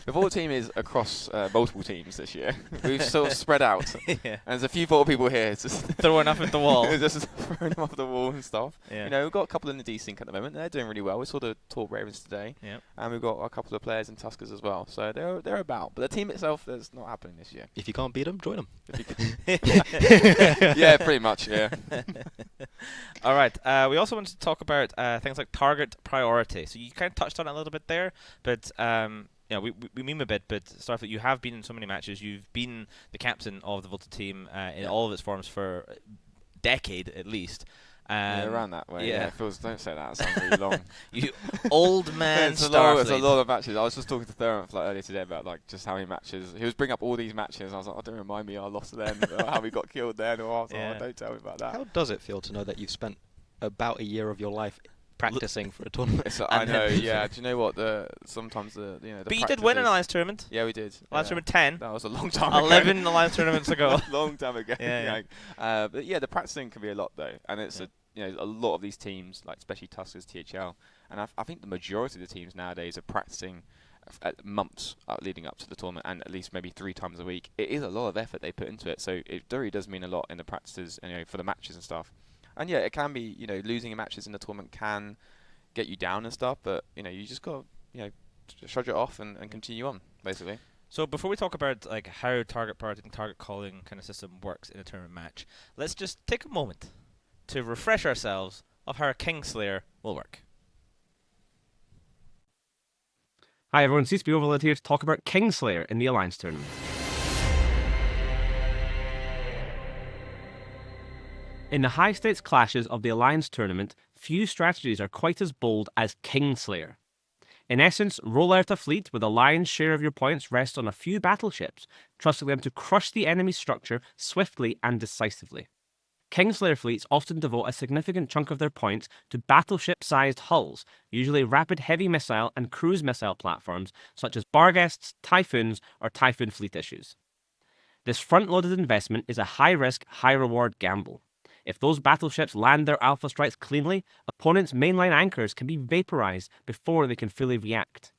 the Volta team is across multiple teams this year. We've sort of spread out.
Yeah.
And there's a few Volta people here just
throwing up at the wall.
Just throwing them off the wall and stuff.
Yeah.
You know, we've got a couple in the desync at the moment. They're doing really well. We saw the Tall Ravens today.
Yep.
And we've got a couple of players in Tuskers as well. So they're about. But the team itself is not happening this year.
If you can't beat them, join them.
Yeah, pretty much, yeah.
All right. We also wanted to talk about things like target priority. So you kind of touched on it a little bit there, but we meme a bit, but Starfleet, you have been in so many matches. You've been the captain of the Volta team in all of its forms for a decade at least.
Yeah, around that way.
Yeah.
It feels, don't say that. It sounds really long.
You old man
It's a
Starfleet.
lot of matches. I was just talking to Theron earlier today about just how many matches. He was bringing up all these matches. And I was like, don't remind me I lost to them, or how we got killed then. Or I was like, don't tell me about that.
How does it feel to know that you've spent about a year of your life practicing for a tournament?
I know, yeah. Do you know what? Sometimes the
But you did win an Alliance tournament.
Yeah, we did.
Alliance tournament 10.
That was a long time ago.
11 Alliance tournaments ago.
A long time ago.
Yeah.
But yeah, the practicing can be a lot though, and it's a lot of these teams, like especially Tuskers, THL, and I think the majority of the teams nowadays are practicing months leading up to the tournament, and at least maybe 3 times a week. It is a lot of effort they put into it, so it really does mean a lot in the practices, for the matches and stuff. And yeah, it can be, losing in matches in the tournament can get you down and stuff, but you just got to shrug it off and continue on, basically.
So before we talk about how target priority and target calling kind of system works in a tournament match, let's just take a moment to refresh ourselves of how a Kingslayer will work.
Hi everyone, CSP Overload here to talk about Kingslayer in the Alliance tournament. In the high-stakes clashes of the Alliance tournament, few strategies are quite as bold as Kingslayer. In essence, roll out a fleet where the lion's share of your points rest on a few battleships, trusting them to crush the enemy's structure swiftly and decisively. Kingslayer fleets often devote a significant chunk of their points to battleship-sized hulls, usually rapid heavy missile and cruise missile platforms such as Barghests, Typhoons, or Typhoon fleet issues. This front-loaded investment is a high-risk, high-reward gamble. If those battleships land their alpha strikes cleanly, opponents' mainline anchors can be vaporized before they can fully react.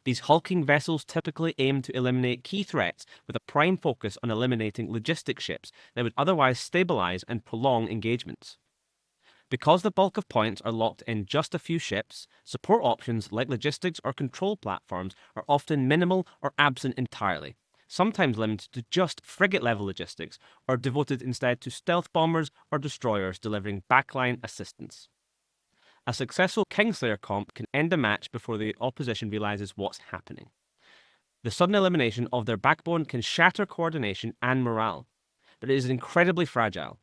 These hulking vessels typically aim to eliminate key threats with a prime focus on eliminating logistics ships that would otherwise stabilize and prolong engagements. Because the bulk of points are locked in just a few ships, support options like logistics or control platforms are often minimal or absent entirely, sometimes limited to just frigate-level logistics, or devoted instead to stealth bombers or destroyers delivering backline assistance. A successful Kingslayer comp can end a match before the opposition realizes what's happening. The sudden elimination of their backbone can shatter coordination and morale, but it is incredibly fragile.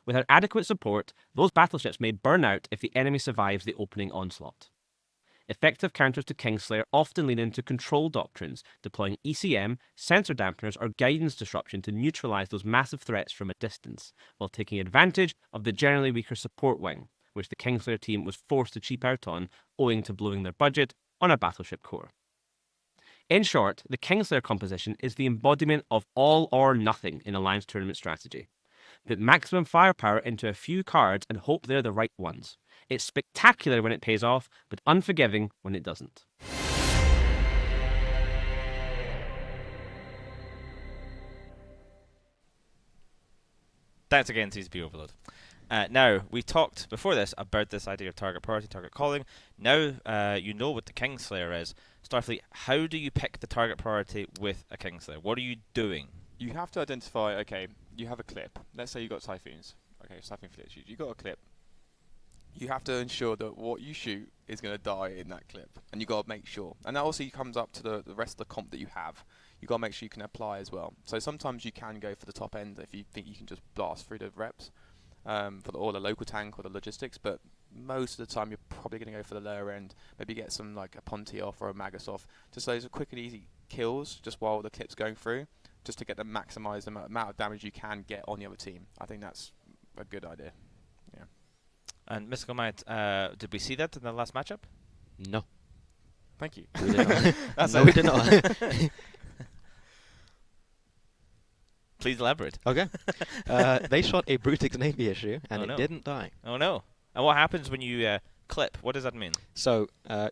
Without adequate support, those battleships may burn out if the enemy survives the opening onslaught. Effective counters to Kingslayer often lean into control doctrines, deploying ECM, sensor dampeners, or guidance disruption to neutralize those massive threats from a distance, while taking advantage of the generally weaker support wing, which the Kingslayer team was forced to cheap out on, owing to blowing their budget on a battleship core. In short, the Kingslayer composition is the embodiment of all or nothing in Alliance tournament strategy. Put maximum firepower into a few cards and hope they're the right ones. It's spectacular when it pays off, but unforgiving when it doesn't.
Thanks again, CCP Overload. Now, we talked before this about this idea of target priority, target calling. Now you know what the Kingslayer is. Starfleet, how do you pick the target priority with a Kingslayer? What are you doing?
You have to identify, okay, you have a clip. Let's say you got Typhoons. Okay, Typhoon fleet shoot. You got a clip. You have to ensure that what you shoot is going to die in that clip. And you got to make sure. And that also comes up to the rest of the comp that you have. You got to make sure you can apply as well. So sometimes you can go for the top end if you think you can just blast through the reps. Or the local tank or the logistics, but most of the time you're probably going to go for the lower end. Maybe get some like a Ponti off or a Magus off. Just those quick and easy kills just while the clip's going through, just to get them maximise the amount of damage you can get on the other team. I think that's a good idea. Yeah.
And Mystical Might, did we see that in the last matchup?
No.
Thank you.
We did not. No, we did not.
Please elaborate.
Okay. They shot a Brutix Navy issue, and it didn't die.
Oh no. And what happens when you clip? What does that mean?
So,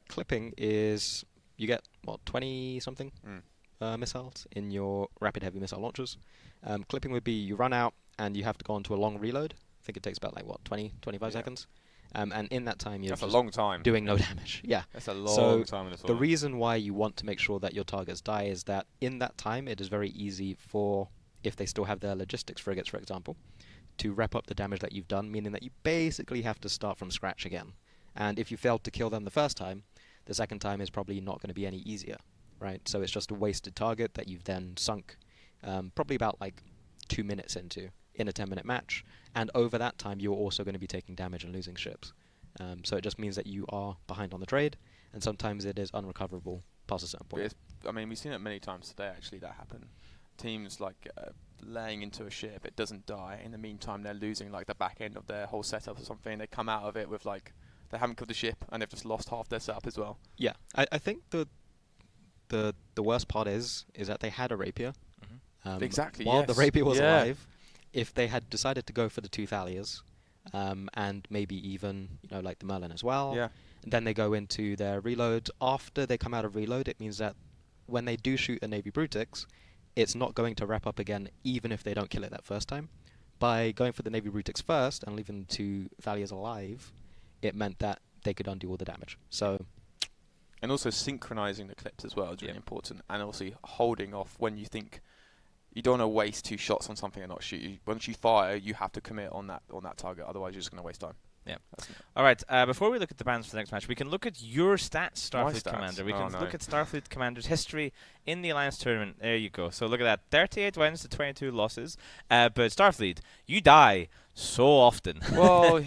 clipping is, you get, 20-something missiles in your rapid heavy missile launchers. Clipping would be you run out, and you have to go onto a long reload. I think it takes about, 20, 25 seconds. And in that time, you're
That's a long time.
doing no damage. Yeah.
That's a long time in a
the reason why you want to make sure that your targets die is that in that time, it is very easy for, if they still have their logistics frigates, for example, to wrap up the damage that you've done, meaning that you basically have to start from scratch again. And if you failed to kill them the first time, the second time is probably not going to be any easier, right? So it's just a wasted target that you've then sunk probably about 2 minutes into in a 10-minute match. And over that time, you're also going to be taking damage and losing ships. So it just means that you are behind on the trade, and sometimes it is unrecoverable past a certain point.
We've seen it many times today, actually, that happen. Teams laying into a ship, it doesn't die. In the meantime, they're losing the back end of their whole setup or something. They come out of it with they haven't killed the ship and they've just lost half their setup as well.
Yeah, I think the worst part is that they had a Rapier.
Mm-hmm. Exactly.
While the Rapier was alive, if they had decided to go for the two Thalias, and maybe even the Merlin as well, and then they go into their reload. After they come out of reload, it means that when they do shoot a Navy Brutix, it's not going to wrap up again, even if they don't kill it that first time. By going for the Navy Brutix first and leaving the two Thalias alive, it meant that they could undo all the damage. So,
and also synchronizing the clips as well is really important, and also holding off when you think you don't want to waste 2 shots on something and not shoot. Once you fire, you have to commit on that target. Otherwise, you're just going to waste time.
Yeah. All right. Before we look at the bans for the next match, we can look at your stats, Starfleet Commander. We can look at Starfleet Commander's history in the Alliance tournament. There you go. So look at that. 38 wins to 22 losses. But Starfleet, you die so often.
Well,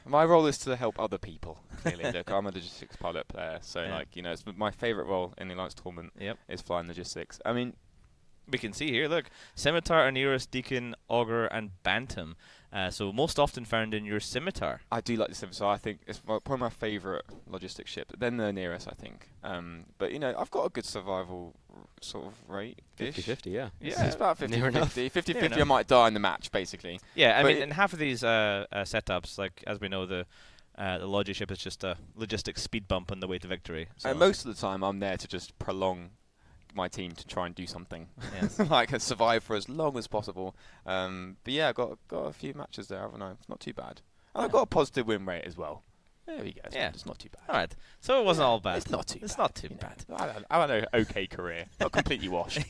my role is to help other people. Clearly, look, I'm a logistics pilot player, so it's my favorite role in the Alliance tournament is flying logistics. We
can see here, look, Scimitar, Aneris, Deacon, Augur, and Bantam. So most often found in your scimitar.
I do like the Scimitar. I think it's probably my favourite logistic ship. Then the nearest, I think. But, you know, I've got a good survival sort of rate.
50-50, yeah.
Yeah, it's about 50-50. 50-50, I
enough.
might die in the match, basically.
Yeah, I
But
mean,
it-
in half of these setups, like as we know, the Logi ship is just a logistics speed bump on the way to victory. So
And most of the time, I'm there to just prolong my team to try and do something,
Yes.
like survive for as long as possible. But yeah, I got a few matches there, haven't I? It's not too bad. And I've got a positive win rate as well. There we go. It's not too bad.
all right, so it wasn't all bad.
It's not too.
It's
bad,
not too
you know.
bad.
I don't know. Okay career, not completely washed.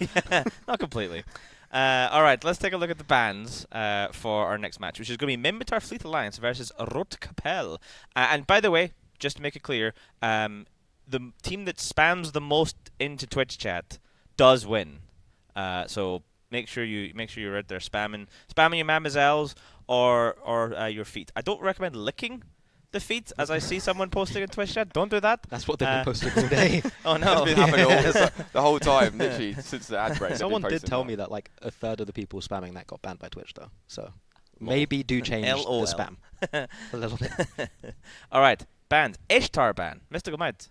Not completely. All right, let's take a look at the bans for our next match, which is going to be Minmatar Fleet Alliance versus Rote Kapelle. And by the way, just to make it clear, the team that spams the most into Twitch chat does win. So make sure you're out there spamming your mademoiselles or your feet. I don't recommend licking the feet, as I see someone posting in Twitch chat. Don't do that.
That's what they've been posting all day.
Oh no,
It's been happening the whole time, literally since the ad break.
Someone did tell me that like a third of the people spamming that got banned by Twitch, though. So maybe do change
LOL.
the spam a little bit.
All right, banned. Ishtar ban. Mystical Might.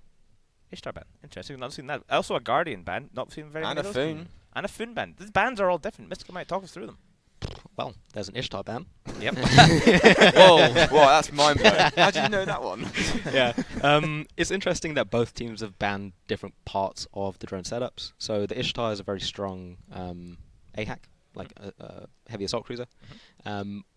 Ishtar ban. Interesting. Not seen that. Also a Guardian ban. Not seen very
And
many
a
of those.
Foon.
And a Foon ban. These bans are all different. Mystical Might, talk us through them.
Well, there's an Ishtar ban.
Yep.
Whoa, that's mind blowing. How did you know that one?
Yeah. It's interesting that both teams have banned different parts of the drone setups. So the Ishtar is a very strong AHAC, like a heavy assault cruiser.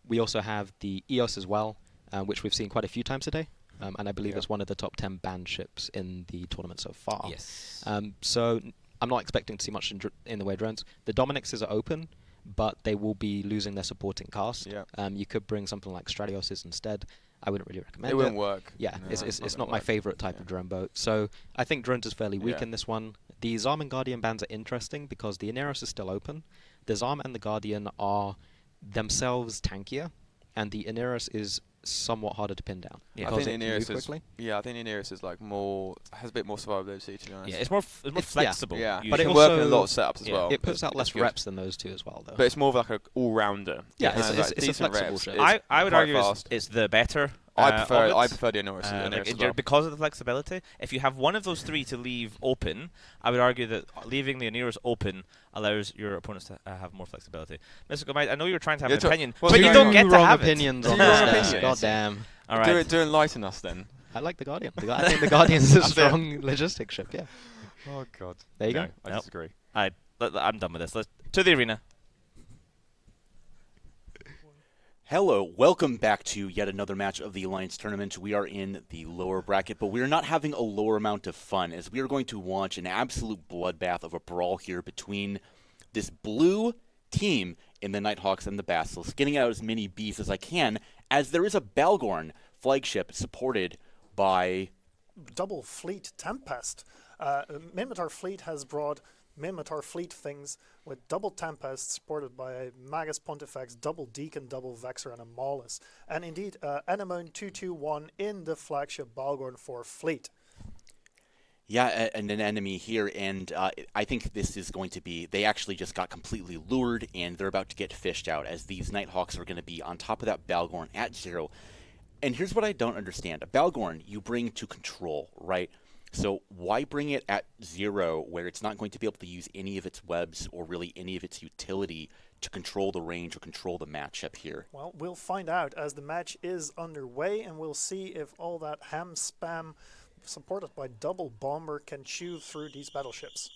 We also have the EOS as well, which we've seen quite a few times today. And I believe it's one of the top 10 banned ships in the tournament so far.
Yes.
So I'm not expecting to see much in the way of drones. The Dominixes are open, but they will be losing their supporting cast.
Yeah.
You could bring something like Stratioses instead. I wouldn't really recommend it.
It wouldn't work.
Yeah,
No,
it's not my favourite type of drone boat. So I think drones is fairly weak in this one. The Zarm and Guardian bans are interesting because the Hyenas is still open. The Zarm and the Guardian are themselves tankier, and the Hyenas is somewhat harder to pin down.
Yeah.
I
because
think
it
the
can move
Nearest is
quickly.
I think the Nearest is like has a bit more survivability, to be honest.
Yeah, it's more flexible.
Yeah,
usually.
but it
it
can work in a
also-
lot of setups as well.
It puts out
It's
less
good.
reps than those two as well, though.
But it's more of like an all-rounder.
Yeah,
It has,
it's a
decent
flexible
reps.
ship.
It's
I would
quite
argue
fast.
it's the better.
I
of
prefer
it.
the Nearest.
Like, because of the flexibility. If you have one of those three to leave open, I would argue that leaving the Aneros open allows your opponents to have more flexibility. Mystical Might, I know you're trying to have
Yeah,
an opinion,
what's
but you
going
don't
on?
get to
wrong
have
opinions
it.
on
Your
this.
opinion.
Yes, God damn.
All right.
Do enlighten us then.
I like the Guardian. I think the Guardian's a
That's it.
strong logistics ship, yeah.
Oh God.
There you
No,
go.
I
Nope.
disagree.
I'm done with this. Let's to the arena.
Hello, welcome back to yet another match of the Alliance Tournament. We are in the lower bracket, but we are not having a lower amount of fun as we are going to launch an absolute bloodbath of a brawl here between this blue team in the Nighthawks and the Basilisk, getting out as many Bs as I can, as there is a Balgorn flagship supported by...
Double Fleet Tempest. Minmatar Fleet has brought Minmatar Fleet things with double Tempest supported by a Magus Pontifex, double Deacon, double Vexer, and a Maulus. And indeed, Anemone 221 in the flagship Balgorn for Fleet.
Yeah, and an enemy here, and I think this is going to be... They actually just got completely lured, and they're about to get fished out, as these Nighthawks are going to be on top of that Balgorn at 0. And here's what I don't understand. A Balgorn you bring to control, right? So why bring it at 0 where it's not going to be able to use any of its webs or really any of its utility to control the range or control the matchup here?
Well, we'll find out as the match is underway, and we'll see if all that ham spam supported by double bomber can chew through these battleships.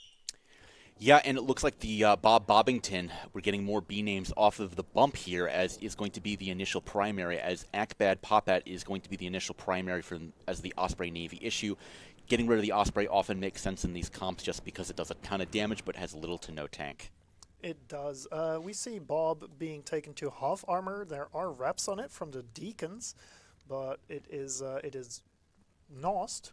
Yeah, and it looks like the Bob Bobbington, we're getting more B names off of the bump here, as is going to be the initial primary, as Akbad Popat is going to be the initial primary as the Osprey Navy issue. Getting rid of the Osprey often makes sense in these comps just because it does a ton of damage but has little to no tank.
It does. We see Bob being taken to half armor. There are reps on it from the Deacons, but it is Nost.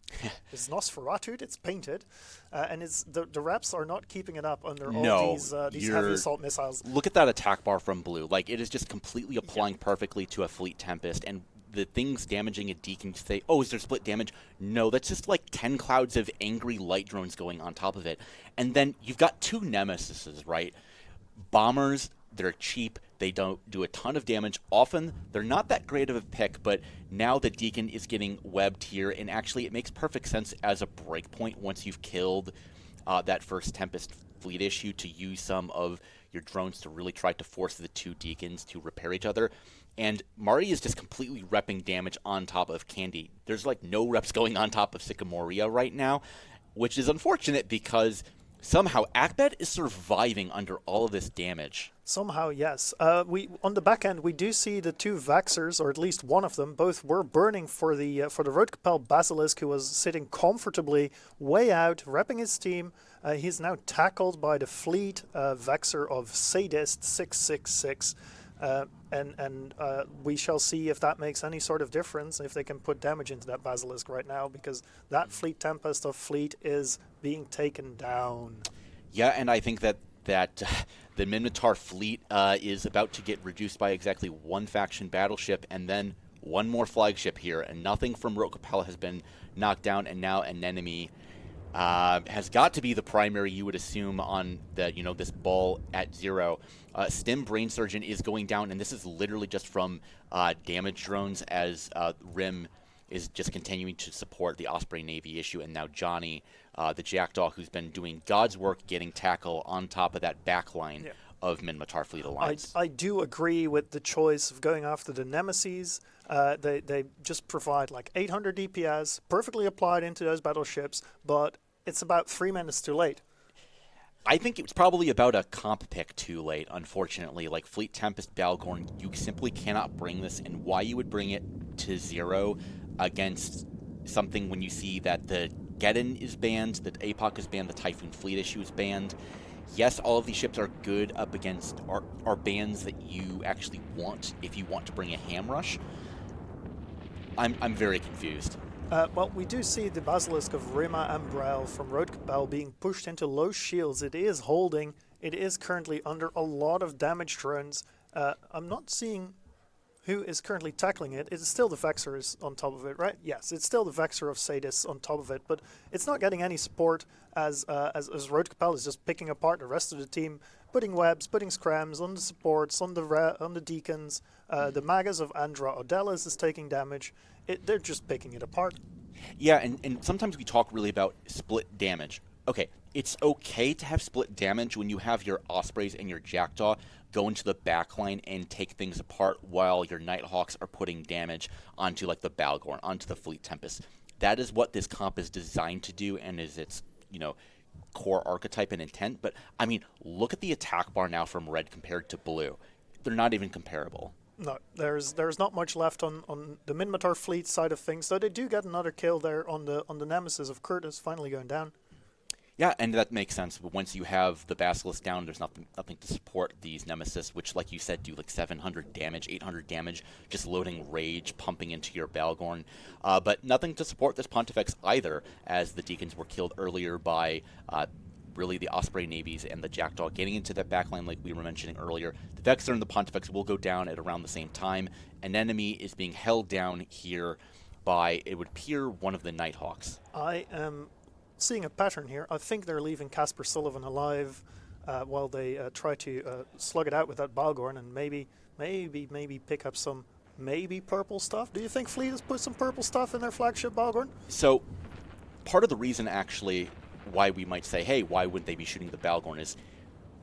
It's Nosferatu. It's painted, and the reps are not keeping it up under all these heavy assault missiles.
Look at that attack bar from blue. Like, it is just completely applying perfectly to a Fleet Tempest, and the things damaging a Deacon, you say, oh, is there split damage? No, that's just like 10 clouds of angry light drones going on top of it. And then you've got two Nemesises, right? Bombers, they're cheap, They don't do a ton of damage. Often, they're not that great of a pick, but now the Deacon is getting webbed here, and actually it makes perfect sense as a breakpoint once you've killed that first Tempest fleet issue to use some of your drones to really try to force the two Deacons to repair each other. And Marty is just completely repping damage on top of Candy. There's like no reps going on top of Sycamoria right now, which is unfortunate because somehow Akbed is surviving under all of this damage.
Somehow, yes. We on the back end, we do see the two Vaxers, or at least one of them. Both were burning for the Rote Kapelle Basilisk, who was sitting comfortably way out, repping his team. He's now tackled by the fleet Vexer of Sadist 666. And we shall see if that makes any sort of difference, if they can put damage into that Basilisk right now, because that Fleet Tempest of Fleet is being taken down.
Yeah, and I think that the Minmatar fleet is about to get reduced by exactly one faction battleship, and then one more flagship here, and nothing from Rote Kapelle has been knocked down, and now an enemy has got to be the primary, you would assume, on the this ball at 0. Stim Brain Surgeon is going down, and this is literally just from damage drones as Rim is just continuing to support the Osprey Navy issue, and now Johnny, the Jackdaw, who's been doing God's work getting tackle on top of that backline of Minmatar Fleet Alliance.
I do agree with the choice of going after the Nemesis. They just provide like 800 DPS, perfectly applied into those battleships, but it's about 3 minutes too late.
I think it was probably about a comp pick too late, unfortunately. Like Fleet Tempest Balgorn, you simply cannot bring this, and why you would bring it to 0 against something when you see that the Geddon is banned, that APOC is banned, the Typhoon Fleet issue is banned. Yes, all of these ships are good up against are bans that you actually want if you want to bring a ham rush. I'm very confused.
Well, we do see the Basilisk of Rima and Brel from Rote Kapelle being pushed into low shields. It is holding. It is currently under a lot of damage drones. I'm not seeing who is currently tackling it. It's still the Vexer on top of it, right? Yes, it's still the Vexer of Sadis on top of it, but it's not getting any support as Rote Kapelle is just picking apart the rest of the team, putting webs, putting scrams on the supports, on the Deacons. The Magas of Andra Odelis is taking damage. They're just picking it apart.
Yeah, and sometimes we talk really about split damage. Okay, it's okay to have split damage when you have your Ospreys and your Jackdaw go into the backline and take things apart while your Nighthawks are putting damage onto like the Balgorn, onto the Fleet Tempest. That is what this comp is designed to do and is its, core archetype and intent. But, I mean, look at the attack bar now from Red compared to Blue. They're not even comparable.
No, there's not much left on the Minmatar fleet side of things, though they do get another kill there on the Nemesis of Curtis finally going down.
Yeah, and that makes sense. But once you have the Basilisk down, there's nothing to support these Nemesis, which, like you said, do like 700 damage, 800 damage, just loading Rage, pumping into your Balgorn. But nothing to support this Pontifex either, as the Deacons were killed earlier by really the Osprey Navies and the Jackdaw getting into that backline like we were mentioning earlier. The Vexer and the Pontifex will go down at around the same time. An enemy is being held down here by, it would appear, one of the Nighthawks.
I am seeing a pattern here. I think they're leaving Casper Sullivan alive while they try to slug it out with that Balgorn and maybe pick up some purple stuff. Do you think Fleet has put some purple stuff in their flagship Balgorn?
So part of the reason actually why we might say, hey, why wouldn't they be shooting the Balgorn is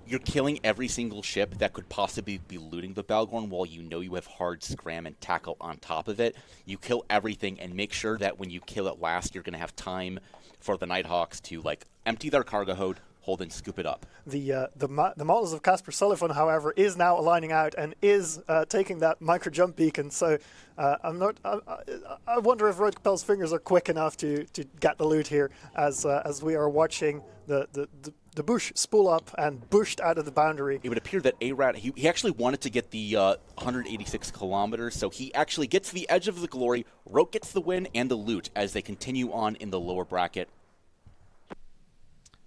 you're killing every single ship that could possibly be looting the Balgorn while you know you have hard scram and tackle on top of it. You kill everything and make sure that when you kill it last, you're going to have time for the Nighthawks to like empty their cargo hold and scoop it up.
The models of Casper Sullivan, however, is now aligning out and is taking that micro jump beacon. So I wonder if Rote Kapelle's fingers are quick enough to get the loot here, as we are watching the bush spool up and bushed out of the boundary.
It would appear that A-Rat, he actually wanted to get the 186 kilometers, so he actually gets the edge of the glory. Rote gets the win and the loot as they continue on in the lower bracket.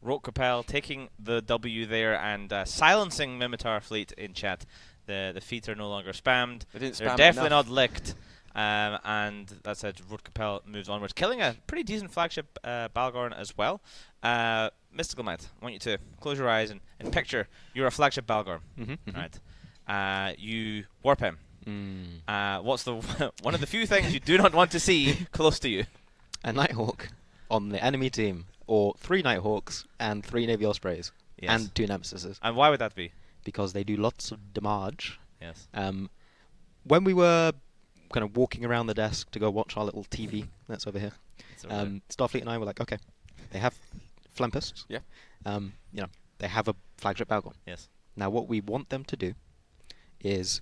Rote Kapelle taking the W there and silencing Minmatar fleet in chat. The feet are no longer spammed. They're definitely not licked. And that said, Rote Kapelle moves onwards, killing a pretty decent flagship Balgorn as well. Mystical Might, I want you to close your eyes and picture you're a flagship Balgorn. Right. you warp him. What's the one of the few things you do not want to see close to you?
A Nighthawk on the enemy team, or 3 Nighthawks and 3 Navy Ospreys, and 2 Nemesises.
And why would that be?
Because they do lots of damage.
Yes.
When we were kind of walking around the desk to go watch our little TV that's over here, Starfleet and I were like, okay, they have Flempists.
Yeah.
They have a flagship Balgon.
Yes.
Now, what we want them to do is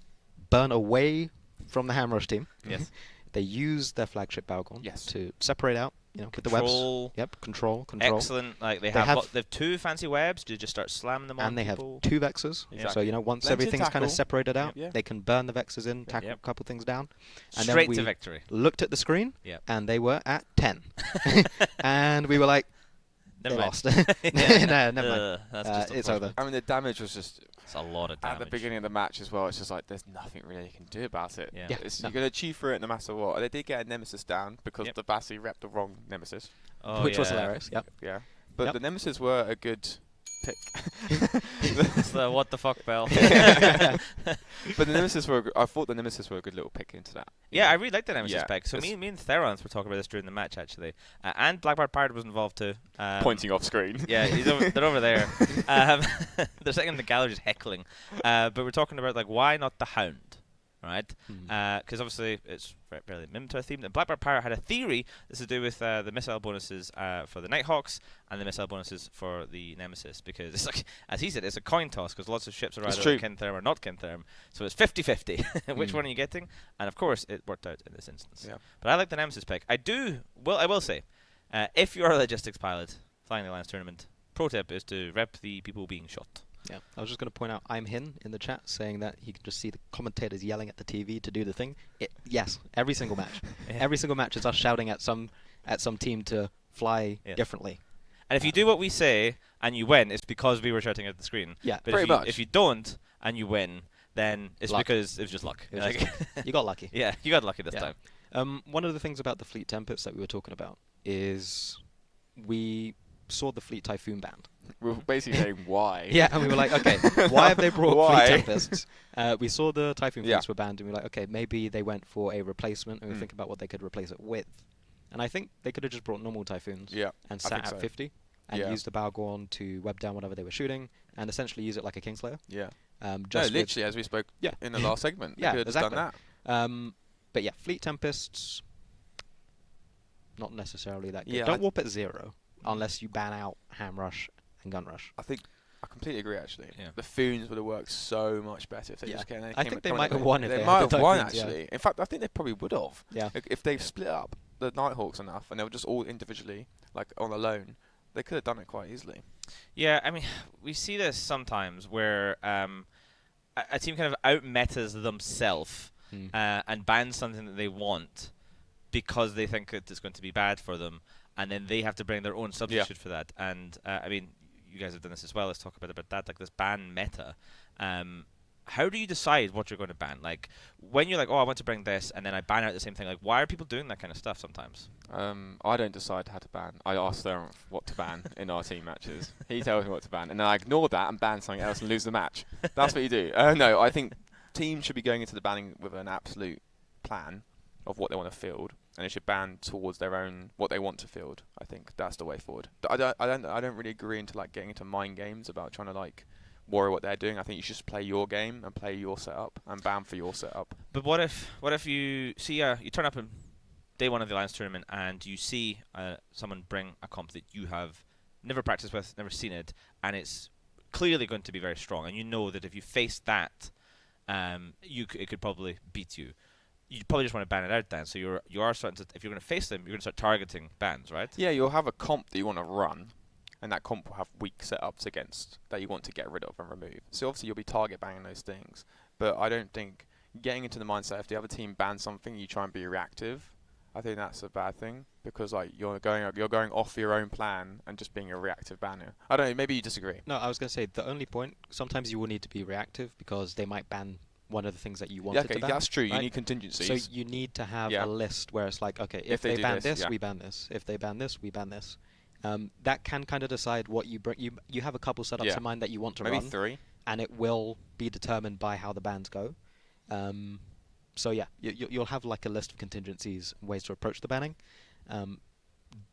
burn away from the Hamrush team.
Yes.
They use their flagship Balgon
Yes.
to separate out, with the
Control.
webs. Yep, control.
Excellent. Like they have 2 fancy webs. Do you just start slamming them on
And they
people?
have 2 Vexers.
Exactly.
So, once
Plenty of
everything's kind of
tackle.
separated out,
Yeah.
they can burn the Vexers in, tackle
Yep.
a couple things down. And
Straight
then
to
we
victory.
looked at the screen,
Yep.
and they were at 10. And we were like,
Never
they
mind.
lost. No, never mind.
That's just
It's over.
unfortunate.
I mean, the damage was just
It's a lot of damage.
at the beginning of the match as well. It's just like there's nothing really you can do about it.
Yeah.
Yeah.
You're going to achieve for it no matter what. They did get a Nemesis down because
Yep.
the Bassi repped the wrong Nemesis.
Oh,
Which was
yeah.
hilarious. Yep.
Yeah. But
Yep.
the Nemesis were a good pick.
It's the what the fuck bell.
But the Nemesis were. I thought the Nemesis were a good little pick into that.
Yeah, I really like the Nemesis
Yeah,
spec. So
it's-
me and Therons were talking about this during the match actually, and Blackbird Pirate was involved too.
Pointing off screen.
Yeah, they're over there. They're sitting in the gallery just heckling. But we're talking about like why not the Hound, right? Because obviously it's fairly Minmatar themed. And Blackbird Pirate had a theory. This is to do with the missile bonuses for the Nighthawks and the missile bonuses for the Nemesis. Because it's like, as he said, it's a coin toss because lots of ships are
It's
either
true.
Kentherm or not Kentherm. So it's 50-50. Which one are you getting? And of course, it worked out in this instance.
Yeah.
But I like the Nemesis pick. I will say, if you're a logistics pilot flying the Alliance tournament, pro tip is to rep the people being shot.
Yeah, I was just going to point out I'm Hin in the chat saying that he can just see the commentators yelling at the TV to do the thing. Yes, every single match.
Yeah.
Every single match is us shouting at some team to fly
Yes.
differently.
And if you do what we say and you win, it's because we were shouting at the screen.
Yeah,
But
pretty much.
if you don't and you win, then it's
Luck.
because it was just luck.
It was
Like-
just you got lucky.
Yeah, you got lucky this
Yeah.
time.
One of the things about the Fleet Tempests that we were talking about is we saw the Fleet Typhoon banned.
We were basically saying why.
Yeah, and we were like, okay, why have they brought
Why?
Fleet Tempests? We saw the Typhoon
Yeah.
fleets were banned, and we were like, okay, maybe they went for a replacement, and we
Mm.
think about what they could replace it with. And I think they could have just brought normal Typhoons
Yeah.
and
I
sat
think
at
so.
50 and
Yeah.
used the Balgorn to web down whatever they were shooting and essentially use it like a Kingslayer.
Yeah. No,
Just with-
literally, as we spoke
Yeah.
in the last segment.
Yeah,
they could have
exactly.
done that.
But yeah, Fleet Tempests, not necessarily that good.
Yeah,
Don't warp at 0 unless you ban out Ham Rush and Gun Rush.
I think I completely agree. Actually,
Yeah.
the Foons would have worked so much better if they
Yeah.
just came.
I think they might have won if
they
they
might
had the
have won
Typhoons, yeah.
actually. In fact, I think they probably would have.
Yeah.
If they split up the Nighthawks enough and they were just all individually, like on alone, they could have done it quite easily.
Yeah, I mean, we see this sometimes where a team kind of out-metas themselves and bans something that they want because they think that it's going to be bad for them, and then they have to bring their own substitute for that. And, I mean, you guys have done this as well. Let's talk about that, like this ban meta. How do you decide what you're going to ban? Like, when you're like, oh, I want to bring this, and then I ban out the same thing, like, why are people doing that kind of stuff sometimes?
I don't decide how to ban. I ask Theron what to ban in our team matches. He tells me what to ban, and then I ignore that and ban something else and lose the match. That's what you do. No, I think teams should be going into the banning with an absolute plan of what they want to field, and they should ban towards their own what they want to field. I think that's the way forward. I don't really agree into like getting into mind games about trying to like worry what they're doing. I think you should just play your game and play your setup and ban for your setup.
But what if you see you turn up in day one of the Alliance tournament and you see someone bring a comp that you have never practiced with, never seen it, and it's clearly going to be very strong, and you know that if you face that, it could probably beat you. You probably just want to ban it out then. So you are starting to, if you're going to face them, you're going to start targeting bans, right?
Yeah, you'll have a comp that you want to run, and that comp will have weak setups against that you want to get rid of and remove. So obviously you'll be target banging those things. But I don't think getting into the mindset if the other team bans something, you try and be reactive. I think that's a bad thing because like you're going off your own plan and just being a reactive banner. I don't know. Maybe you disagree.
No, I was going to say the only point. Sometimes you will need to be reactive because they might ban one of the things that you wanted
Okay,
to ban.
that's true. You
right?
need contingencies.
So you need to have a list where it's like, okay, if they
do
ban
this,
this,
yeah.
we ban this. If they ban this, we ban this. That can kind of decide what you bring. You have a couple setups in mind that you want to
Maybe
run.
3.
and it will be determined by how the bans go. So yeah, you'll have like a list of contingencies, ways to approach the banning.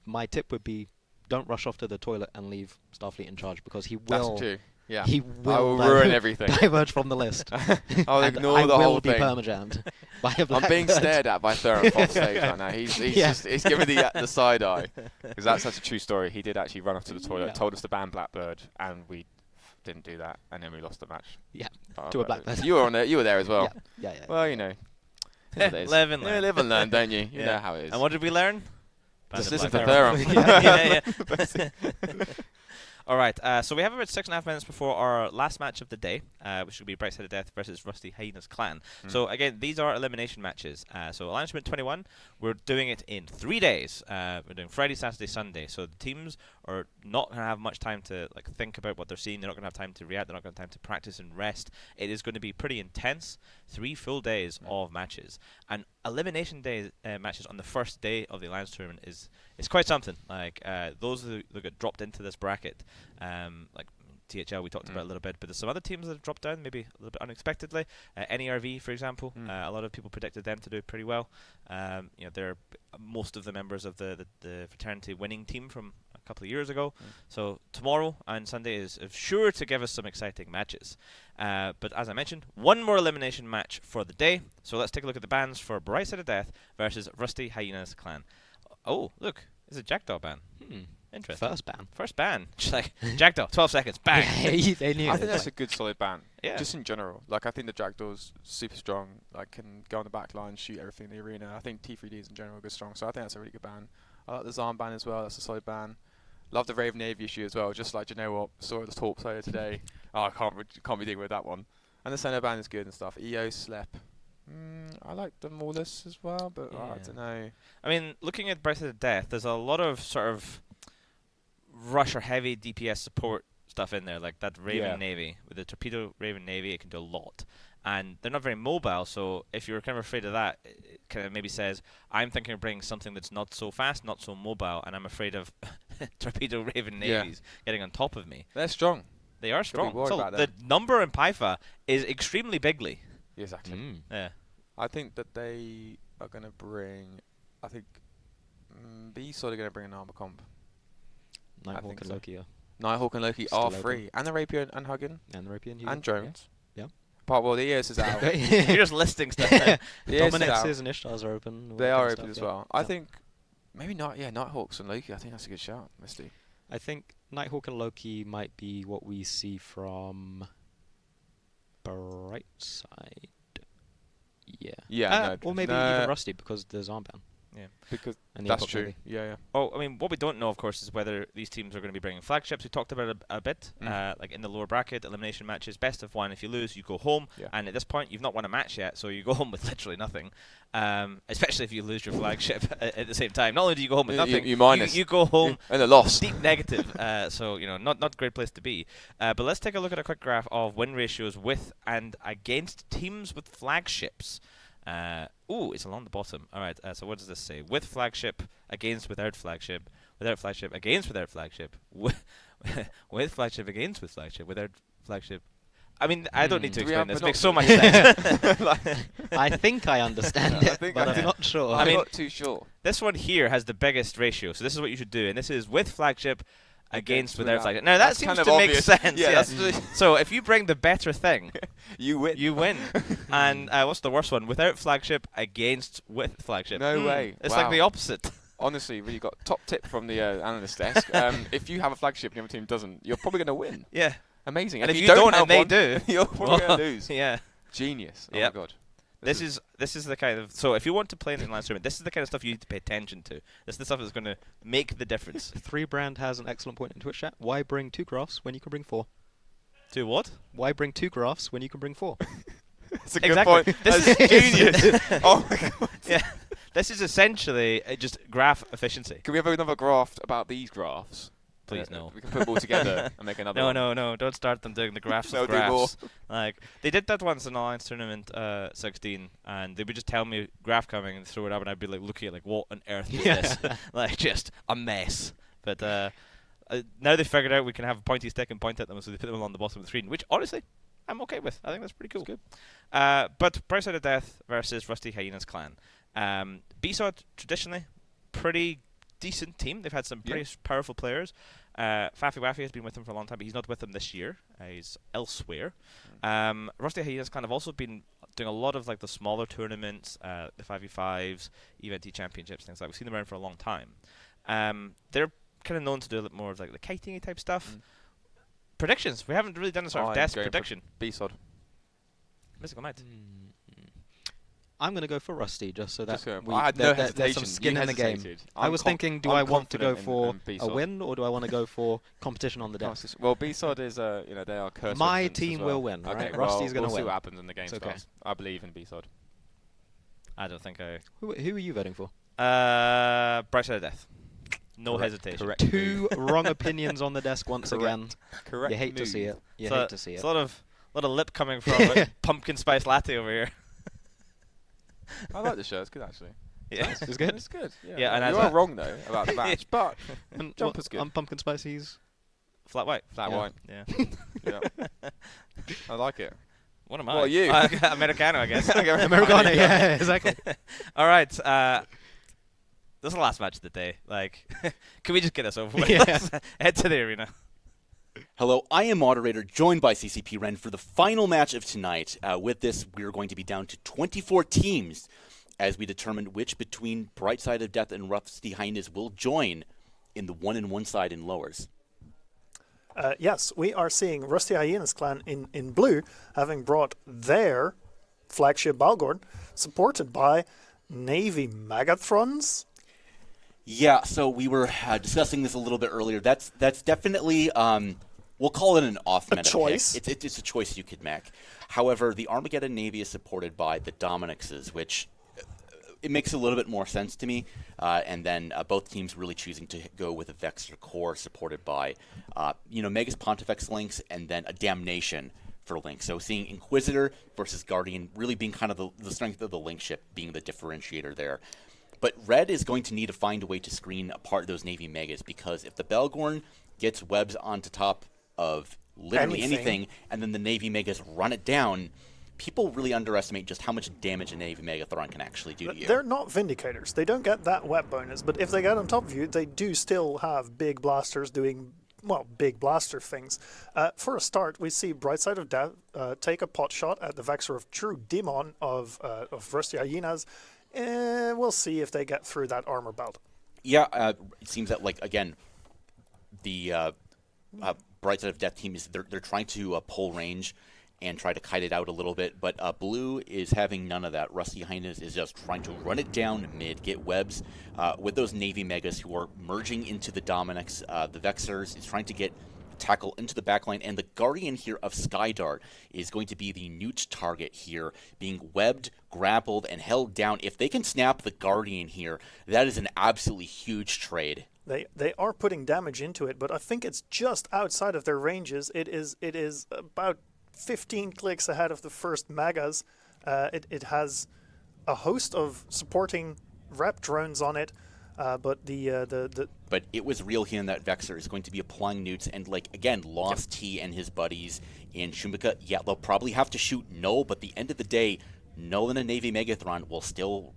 My tip would be, don't rush off to the toilet and leave Starfleet in charge, because he will.
That's true. Yeah.
He
I
will
will ruin everything.
Diverge from the list.
I'll
And
ignore the
I
whole
will be
thing.
permajammed by a
I'm being
blackbird.
stared at by Theron off stage right now. He's
Yeah.
he's giving the side eye, because that's such a true story. He did actually run off to the toilet,
Yeah.
told us to ban Blackbird, and we didn't do that, and then we lost the match.
Yeah,
Oh,
to a
but
blackbird.
You were on there. You were there as well.
Yeah.
Well, you know. it is what it is.
Live and
Yeah,
learn.
live and learn, don't you? You
Yeah.
know how it is.
And what did we learn?
Just
Bandit
listen to
Black
Theron.
yeah. All right, so we have about 6.5 minutes before our last match of the day, which will be Bright Side of Death versus Rusty Hyenas Clan. So again, these are elimination matches. So Alliance Tournament 21, we're doing it in 3 days. We're doing Friday, Saturday, Sunday. So the teams are not going to have much time to think about what they're seeing. They're not going to have time to react. They're not going to have time to practice and rest. It is going to be pretty intense. 3 full days of matches. And elimination day matches on the first day of the Alliance Tournament is quite something. Those who get dropped into this bracket, like THL we talked about a little bit, but there's some other teams that have dropped down maybe a little bit unexpectedly. NERV, for example, a lot of people predicted them to do pretty well. They're most of the members of the Fraternity winning team from a couple of years ago. So tomorrow and Sunday is sure to give us some exciting matches. But as I mentioned, one more elimination match for the day. So let's take a look at the bans for Bright Side of Death versus Rusty Hyenas Clan. Oh, look, it's a Jackdaw ban. Interesting. First ban. Just like, Jackdaw, 12 seconds, bang.
They knew
I
it.
think that's a good solid ban.
Yeah.
Just in general. I think the Jackdaw's super strong. Can go on the back line, shoot everything in the arena. I think T3Ds in general are good strong. So I think that's a really good ban. I like the Zarm ban as well. That's a solid ban. Love the Raven Navy issue as well. Just like, you know what? Saw the talk player today. I can't be dealing with that one. And the center ban is good and stuff. EO, Slep. I like the Maulus as well, but I don't know.
I mean, looking at Breath of the Death, there's a lot of sort of rush or heavy DPS support stuff in there, like that Raven Navy. With the Torpedo Raven Navy, it can do a lot. And they're not very mobile, so if you're kind of afraid of that, it kind of maybe says, I'm thinking of bringing something that's not so fast, not so mobile, and I'm afraid of Torpedo Raven Navies getting on top of me.
They're strong.
They are strong.
worried
So
about
the
them.
number in Pyfa is extremely bigly.
Exactly.
Yeah.
I think that they are going to bring, B sort of going to bring an armor comp.
Nighthawk and Loki.
Nighthawk and Loki
Still
are
open.
free. And the Rapier and Huggin.
And the Rapier and
And drones.
Yeah.
Well, the EOS is out.
You're just listing stuff there.
The EOS is out.
Dominixes and Ishtars are open. all
They
that
are
kind of
open as
stuff,
well. I think maybe Nighthawks and Loki. I think that's a good shout, Misty.
I think Nighthawk and Loki might be what we see from Bright Side. Yeah.
Yeah,
or maybe even Rusty, because there's armband.
Yeah.
Because
And the
that's
Epoch
true.
Navy.
Yeah.
Oh, I mean, what we don't know, of course, is whether these teams are going to be bringing flagships. We talked about it a bit, like in the lower bracket, elimination matches, best of one. If you lose, you go home.
Yeah.
And at this point, you've not won a match yet, so you go home with literally nothing. Especially if you lose your flagship at the same time. Not only do you go home with nothing,
you minus.
you go home
and a loss.
deep negative. So not a great place to be. But let's take a look at a quick graph of win ratios with and against teams with flagships. It's along the bottom. All right. So what does this say? With flagship, against without flagship, without flagship, against without flagship, with flagship, against with flagship, without flagship. I mean, I don't need to explain this. It makes so much sense.
I think I understand it, but I'm not sure.
I'm not too sure.
This one here has the biggest ratio, so this is what you should do. And this is with flagship, against without
without.
flagship. Now that
That's
seems
kind of
to make
obvious.
sense.
Yeah, that's really
So if you bring the better thing,
you win.
you win. And what's the worst one? Without flagship, against with flagship.
No way.
It's
Wow.
like the opposite.
Honestly, really got top tip from the analyst desk. If you have a flagship and the other team doesn't, you're probably going to win.
Yeah.
Amazing.
And if you
don't
don't
have
and they
one,
do,
you're probably going to lose.
Yeah.
Genius. Oh
Yep.
my god.
This is the kind of, so if you want to play in the Alliance Tournament, this is the kind of stuff you need to pay attention to. This is the stuff that's going to make the difference.
3Brand has an excellent point in Twitch chat. Why bring 2 graphs when you can bring 4?
To what?
Why bring 2 graphs when you can bring 4?
That's a good
Exactly.
point.
This
That's genius. Oh my god.
Yeah. This is essentially just graph efficiency.
Can we have another graph about these graphs?
Please no.
We can put them all together and make another one.
No. Don't start them doing the graphs
They'll
of
do more.
graphs. Like they did that once in Alliance Tournament 16, and they would just tell me graph coming and throw it up, and I'd be like looking at like what on earth is this? Like just a mess. But now they figured out we can have a pointy stick and point at them, so they put them on the bottom of the screen, which honestly I'm okay with. I think that's pretty cool.
Good.
But Bright Side of Death versus Rusty Hyenas clan. BSOD traditionally pretty decent team. They've had some pretty powerful players. Faffy Waffy has been with them for a long time, but he's not with them this year. He's elsewhere. Rusty Hyenas clan have also been doing a lot of like the smaller tournaments, the 5v5s, EVT championships, things like that. We've seen them around for a long time. They're kind of known to do a little more of like the kiting type stuff. Predictions. We haven't really done a sort of desk prediction.
B-Sod.
Mystical Knight.
I'm going to go for Rusty, just so that
I had no
there's
hesitation.
some skin in the game. I was thinking, do I want to go for a win, or do I want to go for competition on the desk?
Well, B-Sod is, they are cursed.
My team will win, right? Rusty's going to win.
We'll see what happens in the game starts. I believe in B-Sod.
I don't think I...
Who are you voting for?
Bright Side of Death. No hesitation.
Correct. Two wrong opinions on the desk once again.
Correct.
You hate to see it. You hate to see it.
It's a lot of lip coming from pumpkin spice latte over here.
I like the shirt. It's good, actually.
Yeah,
it's good.
It's good.
Yeah, and
you are wrong though about the match, but jumper's good.
I'm pumpkin spices.
Flat white.
Flat white.
Yeah.
Yeah. I like it.
What am I?
What are you?
Americano, I guess.
Americano. Yeah, exactly.
All right. This is the last match of the day. Like, can we just get this over with?
Yeah.
Let's head to the arena.
Hello, I am Moderator, joined by CCP Ren for the final match of tonight. With this, we're going to be down to 24 teams as we determine which between Bright Side of Death and Rusty Hyenas will join in the 1-1 side in lowers.
Yes, we are seeing Rusty Hyenas clan in blue, having brought their flagship Balgorn, supported by Navy Megathrons.
Yeah, so we were discussing this a little bit earlier. That's definitely, we'll call it an off-meta
choice.
Pick. It's a choice you could make. However, the Armageddon Navy is supported by the Dominixes, which it makes a little bit more sense to me. And then both teams really choosing to go with a Vexor core supported by, Megas Pontifex links and then a Damnation for Link. So seeing Inquisitor versus Guardian really being kind of the strength of the Link ship being the differentiator there. But Red is going to need to find a way to screen apart those Navy Megas, because if the Balgorn gets webs onto top of literally anything and then the Navy Megas run it down, people really underestimate just how much damage a Navy Megathron can actually do to you.
They're not Vindicators. They don't get that web bonus, but if they get on top of you, they do still have big blasters doing, big blaster things. For a start, we see Bright Side of Death take a pot shot at the Vexor of True Demon of Rusty Hyenas. We'll see if they get through that armor belt.
Yeah, it seems that, again, the Bright Side of Death team they're trying to pull range and try to kite it out a little bit, but Blue is having none of that. Rusty Hyenas is just trying to run it down mid, get webs with those Navy Megas who are merging into the Dominix. The Vexors is trying to get tackle into the backline, and the Guardian here of Skydart is going to be the newt target here, being webbed, grappled, and held down. If they can snap the Guardian here, that is an absolutely huge trade.
They are putting damage into it, but I think it's just outside of their ranges. It is about 15 clicks ahead of the first Megas. It has a host of supporting rep drones on it. But
But it was real here, and that Vexor is going to be applying newts, and again, Lost T and his buddies in Shumbika, they'll probably have to shoot Null, but at the end of the day, Null and a Navy Megathron will still,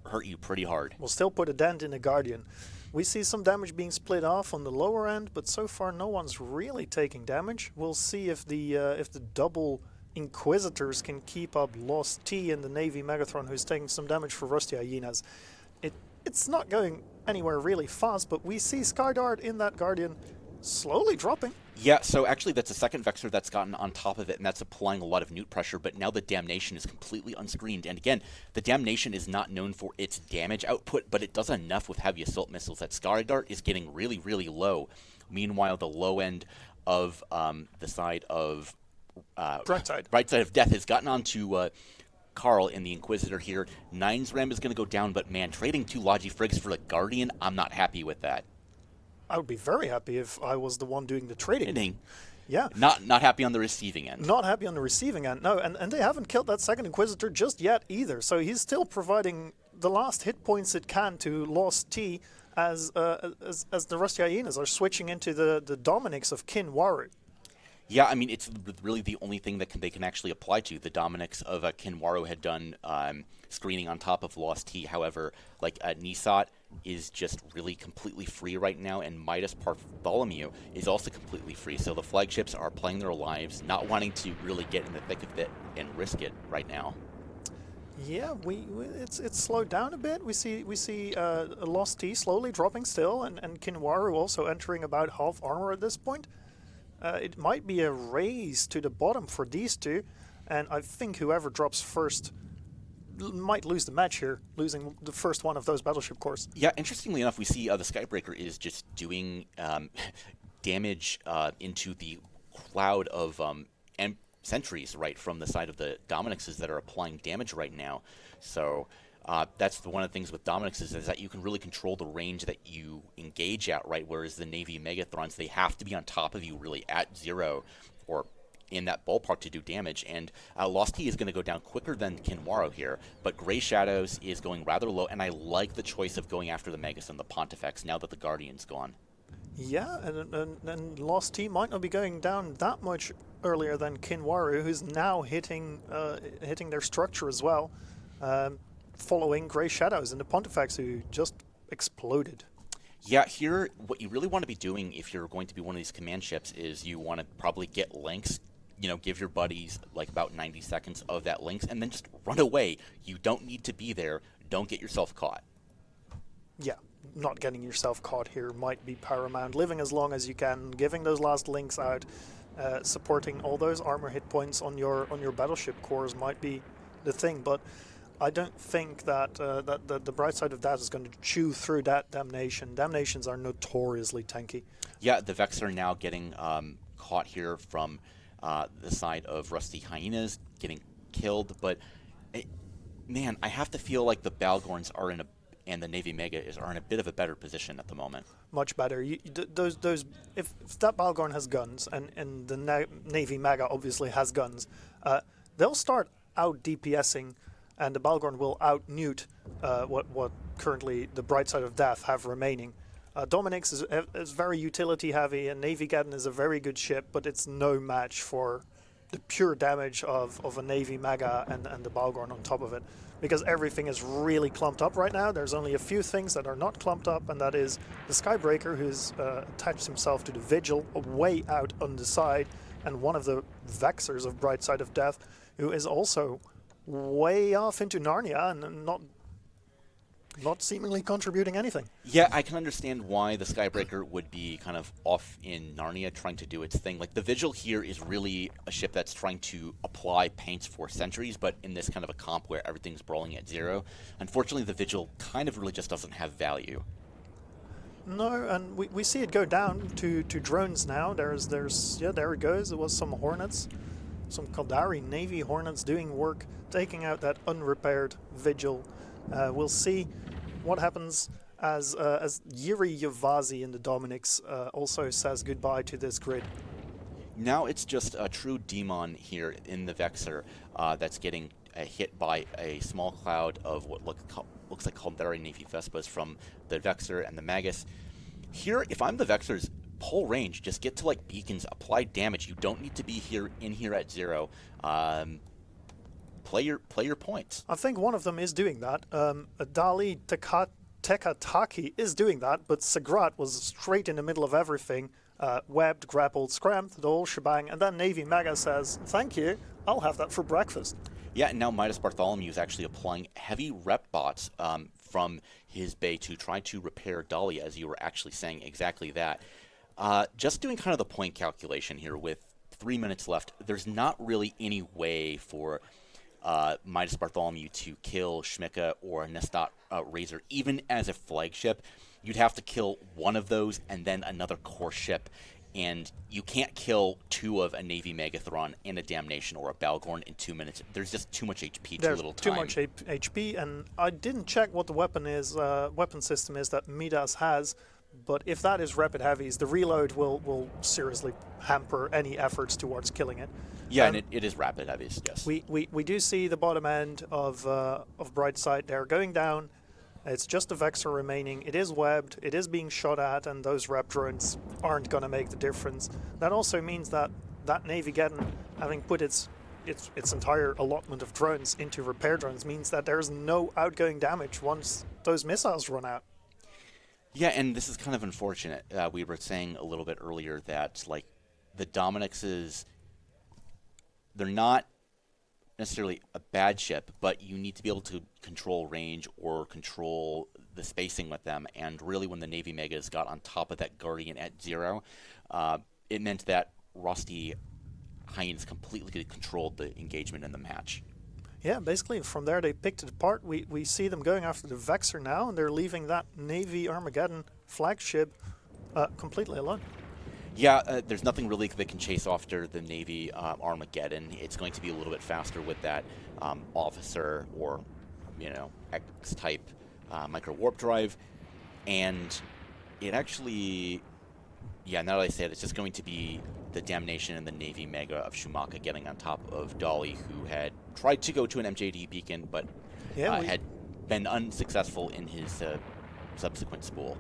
hurt you pretty hard.
Will still put a dent in the Guardian. We see some damage being split off on the lower end, but so far no one's really taking damage. We'll see if the double Inquisitors can keep up Lost T and the Navy Megathron, who's taking some damage for Rusty Hyenas. It's not going anywhere really fast, but we see Skydart in that Guardian slowly dropping.
Yeah, so actually that's the second Vexor that's gotten on top of it, and that's applying a lot of newt pressure, but now the Damnation is completely unscreened. And again, the Damnation is not known for its damage output, but it does enough with heavy assault missiles that Skydart is getting really, really low. Meanwhile, the low end of the side of
Bright Side
of Death has gotten onto Carl in the Inquisitor here. Nine's Ram is going to go down, but man, trading two Logifrigs for the Guardian, I'm not happy with that.
I would be very happy if I was the one doing the trading. Yeah.
Not happy on the receiving end.
Not happy on the receiving end, no. And they haven't killed that second Inquisitor just yet either. So he's still providing the last hit points it can to Lost T. as the Rusty Hyenas are switching into the Dominics of Kinwaru.
Yeah, I mean, it's really the only thing that they can actually apply to. The Dominics of Kinwaru had done screening on top of Lost T. However, like Nisat is just really completely free right now, and Midas Bartholomew is also completely free. So the flagships are playing their lives, not wanting to really get in the thick of it and risk it right now.
Yeah, it's slowed down a bit. We see Lost T slowly dropping still, and Kinwaru also entering about half armor at this point. It might be a race to the bottom for these two, and I think whoever drops first might lose the match here, losing the first one of those battleship cores.
Yeah, interestingly enough, we see the Skybreaker is just doing damage into the cloud of sentries right from the side of the Dominixes that are applying damage right now. So that's one of the things with Dominixes is that you can really control the range that you engage at, right? Whereas the Navy Megathrons, they have to be on top of you really at 0 or in that ballpark to do damage, and Lost T is going to go down quicker than Kinwaru here, but Grey Shadows is going rather low, and I like the choice of going after the Megas and the Pontifex now that the Guardian's gone.
Yeah, and Lost T might not be going down that much earlier than Kinwaru, who's now hitting their structure as well, following Grey Shadows and the Pontifex, who just exploded.
Yeah, here, what you really want to be doing if you're going to be one of these command ships is you want to probably get links, give your buddies like about 90 seconds of that links, and then just run away. You don't need to be there. Don't get yourself caught.
Yeah, not getting yourself caught here might be paramount. Living as long as you can, giving those last links out, supporting all those armor hit points on your battleship cores might be the thing, but I don't think that the bright side of that is going to chew through that Damnation. Damnations are notoriously tanky.
Yeah, the Vex are now getting caught here from the side of Rusty Hyenas, getting killed. But man, I have to feel like the Balgorns are and the Navy Mega are in a bit of a better position at the moment.
Much better. Those if that Balgorn has guns and the Navy Mega obviously has guns, they'll start out DPSing. And the Balgorn will out-newt what currently the Bright Side of Death have remaining. Dominix is very utility-heavy, and Navy Geddon is a very good ship, but it's no match for the pure damage of a Navy Mega and the Balgorn on top of it. Because everything is really clumped up right now. There's only a few things that are not clumped up, and that is the Skybreaker, who's attached himself to the Vigil, way out on the side, and one of the Vexers of Bright Side of Death, who is also way off into Narnia and not seemingly contributing anything.
Yeah, I can understand why the Skybreaker would be kind of off in Narnia trying to do its thing. Like, the Vigil here is really a ship that's trying to apply paints for centuries, but in this kind of a comp where everything's brawling at 0. Unfortunately, the Vigil kind of really just doesn't have value.
No, and we see it go down to drones now. There it goes. It was some Hornets. Some Kaldari Navy Hornets doing work, taking out that unrepaired Vigil. We'll see what happens as Yuri Yavazi in the Dominics also says goodbye to this grid.
Now it's just a true demon here in the Vexer that's getting hit by a small cloud of what looks like Kaldari Navy Vespas from the Vexer and the Magus. Here, if I'm the Vexers, pull range, just get to like beacons, apply damage. You don't need to be in here at 0. Play your points.
I think one of them is doing that. Dali Tekataki is doing that, but Sagrat was straight in the middle of everything. Webbed, grappled, scramped, the whole shebang, and then Navy Mega says, "Thank you, I'll have that for breakfast."
Yeah, and now Midas Bartholomew is actually applying heavy rep bots from his bay to try to repair Dali, as you were actually saying exactly that. Just doing kind of the point calculation here with 3 minutes left, there's not really any way for Midas Bartholomew to kill Schmicka or Nestat Razor, even as a flagship. You'd have to kill one of those and then another core ship, and you can't kill 2 of a Navy Megathron and a Damnation or a Balgorn in 2 minutes. There's just too much HP, too little time.
There's too much HP, and I didn't check what the weapon system is that Midas has. But if that is rapid heavies, the reload will seriously hamper any efforts towards killing it.
Yeah, and it is rapid heavies, yes.
We do see the bottom end of Brightside there going down. It's just a Vexor remaining. It is webbed, it is being shot at, and those rep drones aren't going to make the difference. That also means that Navy Geddon, having put its entire allotment of drones into repair drones, means that there's no outgoing damage once those missiles run out.
Yeah, and this is kind of unfortunate. We were saying a little bit earlier that, like, the Dominixes, they're not necessarily a bad ship, but you need to be able to control range or control the spacing with them. And really, when the Navy Megas got on top of that Guardian at 0, it meant that Rusty Hyenas completely controlled the engagement in the match.
Yeah, basically from there they picked it apart. We see them going after the Vexor now, and they're leaving that Navy Armageddon flagship completely alone.
Yeah, there's nothing really that can chase after the Navy Armageddon. It's going to be a little bit faster with that officer or, X-type micro warp drive. And it actually, now that I say it, it's just going to be the Damnation and the Navy Mega of Schumacher getting on top of Dolly, who had tried to go to an MJD beacon, but had been unsuccessful in his subsequent spool.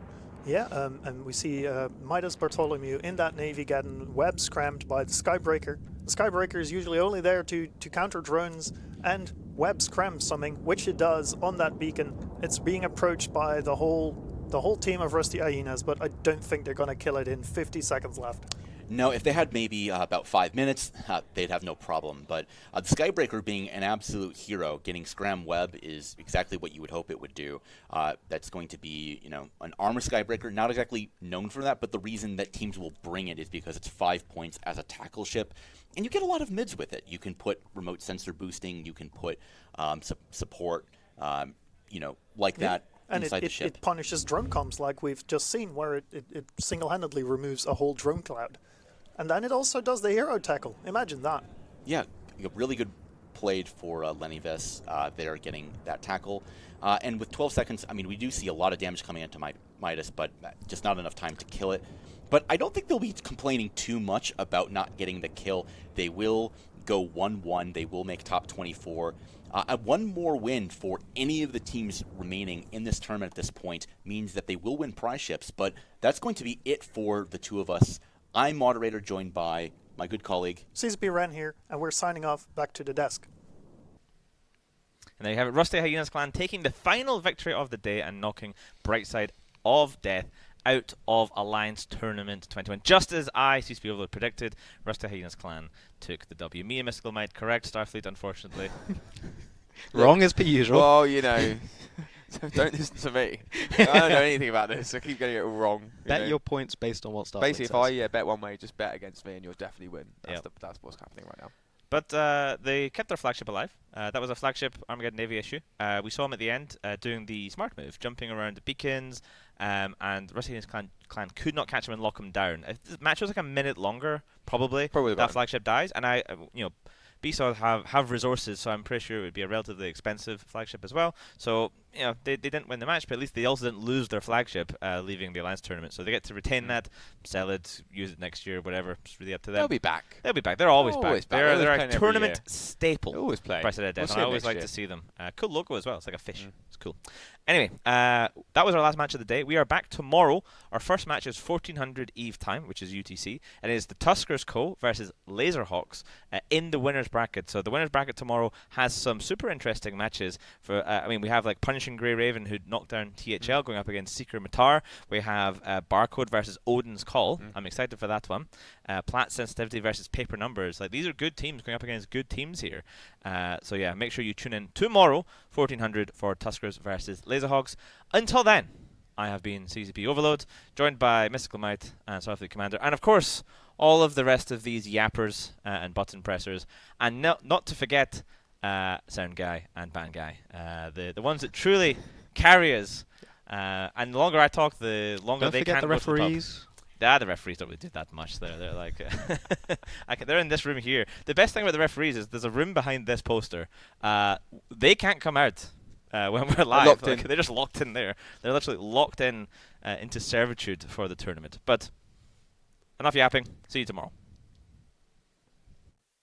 Yeah, and we see Midas Bartholomew in that Navy getting web scrammed by the Skybreaker. The Skybreaker is usually only there to counter drones and web scram something, which it does on that beacon. It's being approached by the whole team of Rusty Hyenas, but I don't think they're going to kill it in 50 seconds left.
No, if they had maybe about 5 minutes, they'd have no problem. But the Skybreaker being an absolute hero, getting Scram Web is exactly what you would hope it would do. That's going to be, an armor Skybreaker, not exactly known for that, but the reason that teams will bring it is because it's 5 points as a tackle ship, and you get a lot of mids with it. You can put remote sensor boosting, you can put support, like that.
And it punishes drone comms like we've just seen, where it single-handedly removes a whole drone cloud. And then it also does the hero tackle. Imagine that.
Yeah, really good played for Lenny Vess there getting that tackle. And with 12 seconds, we do see a lot of damage coming into Midas, but just not enough time to kill it. But I don't think they'll be complaining too much about not getting the kill. They will go 1-1. They will make top 24. One more win for any of the teams remaining in this tournament at this point means that they will win prize ships, but that's going to be it for the two of us. I'm moderator, joined by my good colleague
CZP Ren here, and we're signing off back to the desk.
And there you have it, Rusty Hyenas clan taking the final victory of the day and knocking Brightside of Death out of Alliance Tournament 21. Just as I, CCP Overload, predicted, Rusty Hyenas clan took the W. Me and Mystical Might correct, Starfleet, unfortunately.
Wrong as per usual.
Well, don't listen to me. I don't know anything about this, so I keep getting it all wrong.
Bet your points based on what Starfleet
Basically,
says.
if I bet one way, just bet against me and you'll definitely win. That's what's happening right now.
But they kept their flagship alive. That was a flagship Armageddon Navy issue. We saw him at the end doing the smart move, jumping around the beacons, and Rusty Hyenas clan could not catch him and lock him down. If the match was like a minute longer, probably that flagship dies. And BSOD have resources, so I'm pretty sure it would be a relatively expensive flagship as well. So, they didn't win the match, but at least they also didn't lose their flagship leaving the Alliance Tournament. So they get to retain that, sell it, use it next year, whatever. It's really up to them.
They'll be back.
They're always back. They're a tournament
year.
staple.
They always play.
Brightside of Death, and I always like to see them. Cool logo as well. It's like a fish. It's cool. Anyway, that was our last match of the day. We are back tomorrow. Our first match is 1400 Eve time, which is UTC, and it is the Tuskers Co. versus Laserhawks in the winners bracket. So the winners bracket tomorrow has some super interesting matches. For we have like Punishing Grey Raven, who knocked down THL, going up against Seker Matar. We have Barcode versus Odin's Call. I'm excited for that one. Plat Sensitivity versus Paper Numbers. Like, these are good teams going up against good teams here. So yeah, make sure you tune in tomorrow, 1400 for Tuskers versus Laserhawks. Until then, I have been CCP Overload, joined by Mystical Might and Starfleet Commander, and of course, all of the rest of these yappers and button pressers, and not to forget Sound Guy and Band Guy, the ones that truly carry us. And the longer I talk, the longer
Don't
they
forget
can't
the
go to the pub.
referees.
The referees don't really do that much. They're like, they're in this room here. The best thing about the referees is there's a room behind this poster. They can't come out when we're live. They're just locked in there. They're literally locked in into servitude for the tournament. But enough yapping. See you tomorrow.